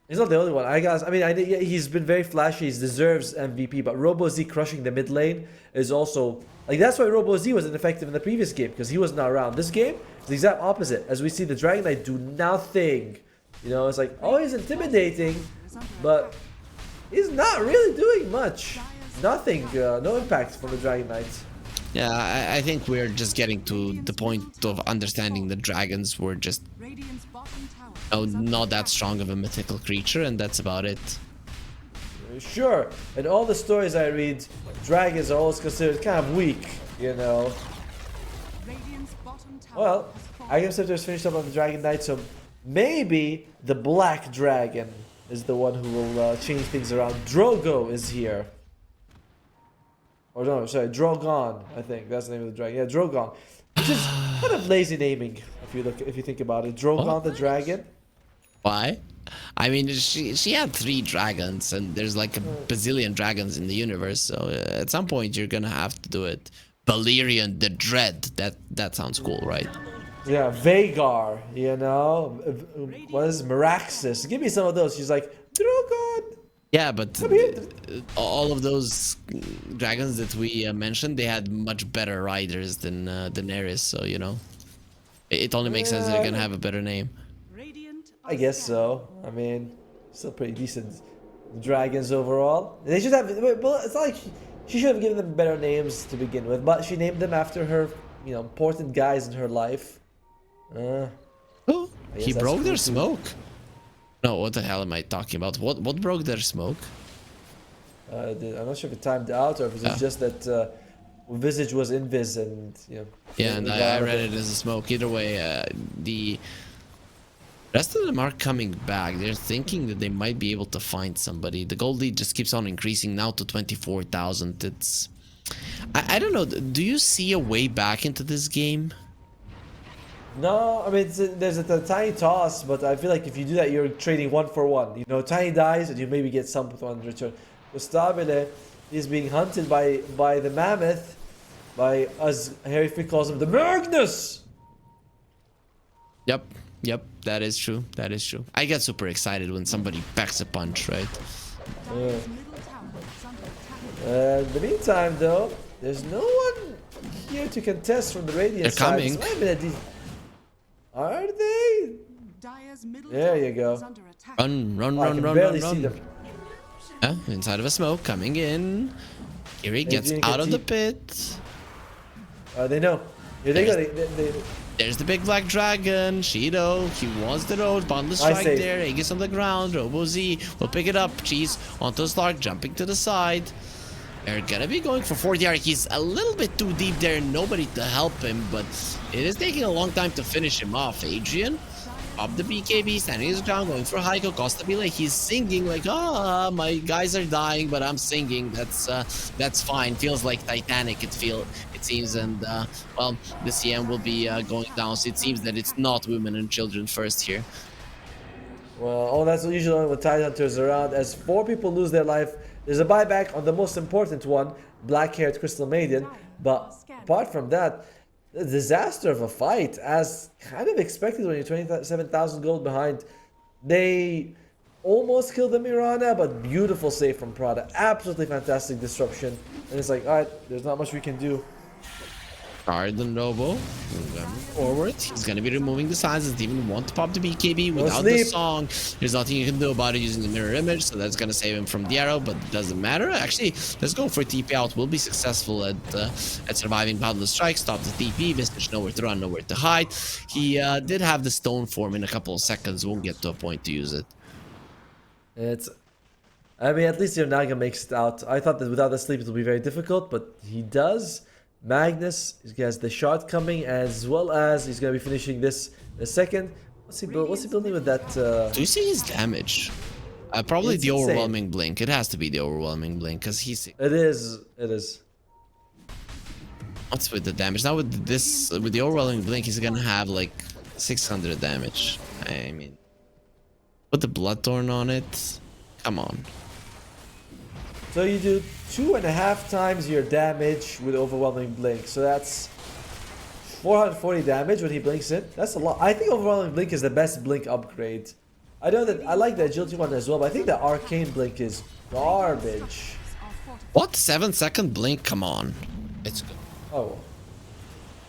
He's not the only one. He's been very flashy. He deserves MVP. But RoboZ crushing the mid lane is also like that's why RoboZ was ineffective in the previous game because he was not around. This game is the exact opposite. As we see, the Dragon Knight do nothing. You know, it's like he's intimidating, but he's not really doing much. Nothing. No impact from the Dragon Knight. Yeah, I think we're just getting to the point of understanding the dragons were just not that strong of a mythical creature, and that's about it. Sure, in all the stories I read, dragons are always considered kind of weak, you know. Well, I guess if there's finished up on the Dragon Knight, so maybe the Black Dragon is the one who will change things around. Drogo is here. Or no, sorry, Drogon, I think that's the name of the dragon. Yeah, Drogon, which is kind of lazy naming if you think about it. Drogon the dragon. Why? I mean, she had 3 dragons, and there's like a bazillion dragons in the universe. So at some point you're gonna have to do it. Balerion the Dread. That sounds cool, right? Yeah, Vagar. You know, what is Meraxis? Give me some of those. She's like Drogon. Yeah, but all of those dragons that we mentioned, they had much better riders than Daenerys, so, you know, it only makes sense they're gonna have a better name. I guess so. I mean, still pretty decent dragons overall. They should have, well, it's not like she should have given them better names to begin with, but she named them after her, you know, important guys in her life. Oh, he broke their smoke. No, what the hell am I talking about? What broke their smoke? I'm not sure if it timed out or if it was just that Visage was invis and, you know. Yeah, and I read it as a smoke. Either way, the rest of them are coming back. They're thinking that they might be able to find somebody. The gold lead just keeps on increasing now to 24,000. It's... I don't know. Do you see a way back into this game? No, I mean, there's a tiny toss, but I feel like if you do that, you're trading 1 for 1. You know, Tiny dies, and you maybe get some with 1 in return. Stabile is being hunted by the Mammoth, by, as Harry Fick calls him, the Magnus. Yep, that is true. That is true. I get super excited when somebody packs a punch, right? In the meantime, though, there's no one here to contest from the Radiant side. They're coming. Are they? There you go. Run. Inside of a smoke, coming in. Kiri gets out of the pit. They know. Here they go. There's the big black dragon. Shido, he wants the road. Bundle strike there. Aegis on the ground. Robo Z will pick it up. Cheese onto Slark, jumping to the side. They're gonna be going for 40R. He's a little bit too deep there. Nobody to help him, but it is taking a long time to finish him off. Adrian, up the BKB, standing his ground, going for Heiko. Costa Bile, he's singing like, my guys are dying, but I'm singing. That's fine. Feels like Titanic. It seems, and well, the CM will be going down. So it seems that it's not women and children first here. Well, that's usually when Tide Hunter's around. As 4 people lose their life, there's a buyback on the most important one, black-haired Crystal Maiden. But apart from that, a disaster of a fight, as kind of expected when you're 27,000 gold behind. They almost killed the Mirana, but beautiful save from Prada. Absolutely fantastic disruption. And it's like, alright, there's not much we can do. Garden Robo forward. He's gonna be removing the signs. Doesn't even want to pop the BKB without the song. There's nothing you can do about it using the mirror image, so that's gonna save him from the arrow, but it doesn't matter. Actually, let's go for TP out. We'll be successful at surviving Boundless Strike. Stop the TP. Vistage nowhere to run, nowhere to hide. He did have the stone form in a couple of seconds. Won't get to a point to use it. I mean, at least your Naga makes it out. I thought that without the sleep it would be very difficult, but he does. Magnus, he has the shot coming, as well as he's going to be finishing this in a second. What's he building with that? Do you see his damage? Probably the overwhelming blink. It has to be the overwhelming blink, because he's... It is. What's with the damage? Now with the overwhelming blink, he's going to have like 600 damage. I mean, put the Bloodthorn on it. Come on. So you do 2.5 times your damage with overwhelming blink. So that's 440 damage when he blinks it. That's a lot. I think overwhelming blink is the best blink upgrade. I know that I like the agility one as well, but I think the arcane blink is garbage. What? 7-second blink? Come on. It's good. Oh.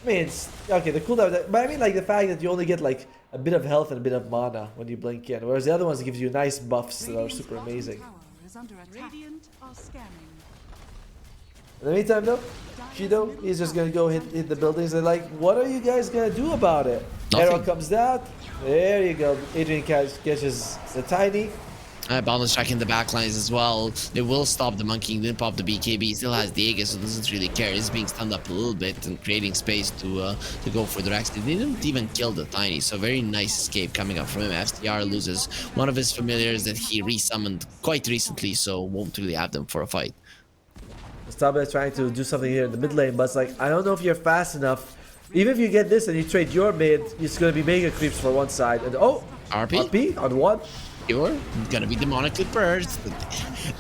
I mean, it's okay. The cooldown, but I mean, like the fact that you only get like a bit of health and a bit of mana when you blink in, whereas the other ones gives you nice buffs that are super amazing. In the meantime, though, Shido, he's just gonna go hit the buildings. They're like, what are you guys gonna do about it? Nothing. Arrow comes down. There you go. Adrian catches the tiny. Boundless Strike in the backlines as well. They will stop the monkey. Didn't pop the BKB. He still has the Aegis, so doesn't really care. He's being stunned up a little bit and creating space to go for the Rex. They didn't even kill the tiny, so very nice escape coming up from him. FTR loses one of his familiars that he resummoned quite recently, so won't really have them for a fight. Stabba trying to do something here in the mid lane, but it's like, I don't know if you're fast enough. Even if you get this and you trade your mid, it's going to be mega creeps for one side. And RP on one. You're gonna be demonically purged.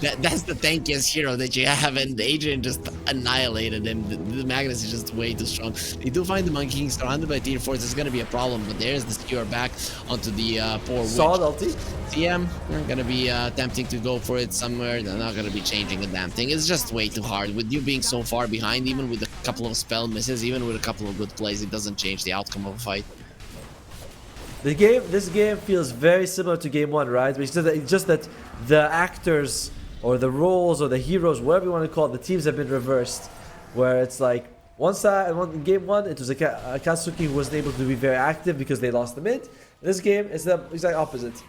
That's the tankiest hero that you have, and Adrian just annihilated him. The Magnus is just way too strong. They do find the Monkey King surrounded by tier 4s. It's gonna be a problem, but there's the skewer back onto the poor witch. Solid ulti. TM, they're gonna be attempting to go for it somewhere. They're not gonna be changing the damn thing. It's just way too hard. With you being so far behind, even with a couple of spell misses, even with a couple of good plays, it doesn't change the outcome of a fight. This game feels very similar to game 1, right? It's just that the actors or the roles or the heroes, whatever you want to call it, the teams have been reversed. Where it's like one side, in game 1, it was Katsuki who wasn't able to be very active because they lost the mid. In this game, it's the exact opposite.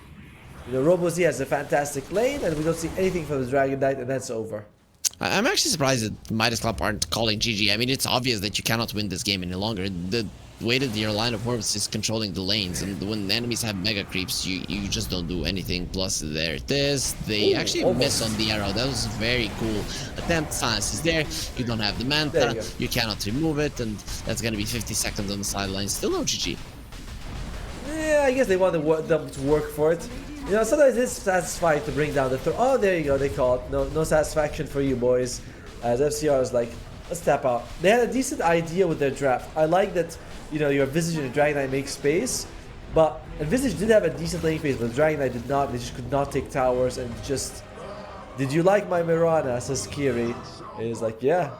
You know, Robo Z has a fantastic lane, and we don't see anything from the Dragon Knight, and that's over. I'm actually surprised that Midas Club aren't calling GG. I mean, it's obvious that you cannot win this game any longer. The way that your line of works is controlling the lanes, and when enemies have mega creeps, you just don't do anything. Plus, there it is. They actually miss on the arrow. That was a very cool attempt. Silence is there. You don't have the manta. You cannot remove it, and that's gonna be 50 seconds on the sideline. Still no GG. Yeah, I guess they want them to work for it. You know, sometimes it's satisfying to bring down the throw. Oh, there you go. They call it. No satisfaction for you boys. As FCR is like, let's tap out. They had a decent idea with their draft. I like that, you know, your Visage and Dragon Knight make space, but Visage did have a decent lane phase, but Dragon Knight did not. They just could not take towers and just. Did you like my Mirana? Says Kiri. He's like, yeah,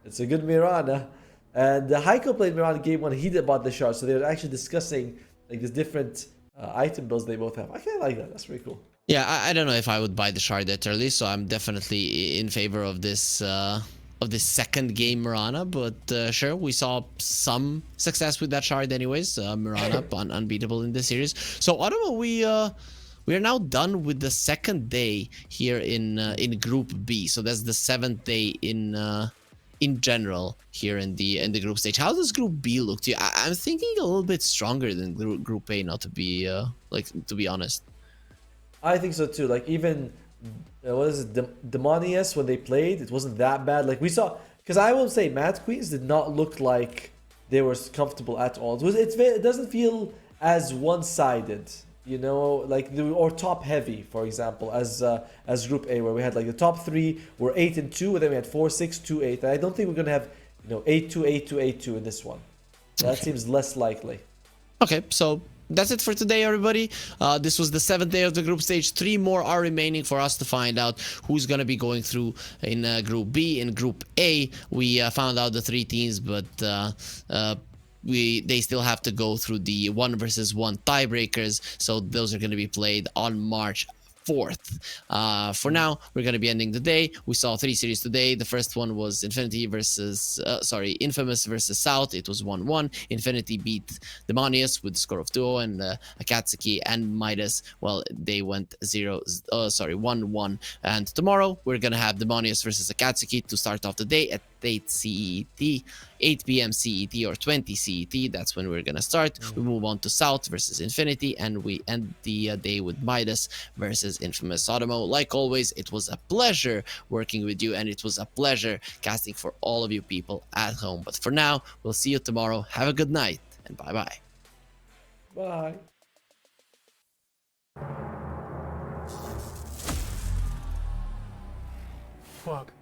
it's a good Mirana. And the Heiko played Mirana game 1. He did bought the shard, so they were actually discussing like these different item builds they both have. I kind of like that. That's pretty cool. Yeah, I don't know if I would buy the shard that early, so I'm definitely in favor of this second game Mirana. But sure, we saw some success with that shard anyways. Mirana unbeatable in this series. So I don't know. We are now done with the second day here in Group B. So that's the 7th day in general here in the group stage. How does Group B look to you? I'm thinking a little bit stronger than Group A. Not to be to be honest. I think so too. Like even what is it, Demonius when they played, it wasn't that bad. Like we saw, because I will say Mad Queens did not look like they were comfortable at all. It doesn't feel as one-sided, you know, like or top heavy, for example, as Group A, where we had like the top 3 were 8 and 2, and then we had 4, 6, 2, 8. And I don't think we're gonna have 8, 2, 8, 2, 8, 2 in this one. That seems less likely. Okay, so that's it for today, everybody. This was the 7th day of the group stage. 3 more are remaining for us to find out who's going to be going through in Group B. In Group A, we found out the 3 teams, but they still have to go through the 1 versus 1 tiebreakers. So those are going to be played on March 4th. For now, we're going to be ending the day. We saw 3 series today. The first one was Infamous versus South. It was 1-1. Infinity beat Demonius with the score of 2-0, and Akatsuki and Midas, well, they went 1-1. And tomorrow, we're going to have Demonius versus Akatsuki to start off the day at 8 CET, 8 p.m. CET or 20 CET. That's when we're gonna start. We move on to South versus Infinity, and we end the day with Midas versus Infamous Sodomo. Like always, it was a pleasure working with you, and it was a pleasure casting for all of you people at home. But for now, we'll see you tomorrow. Have a good night, and bye-bye. Bye. Fuck.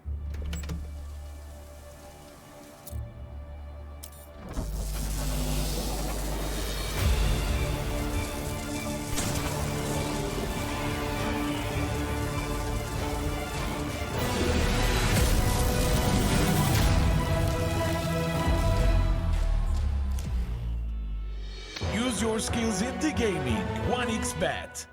Use your skills in the gaming. 1xBet.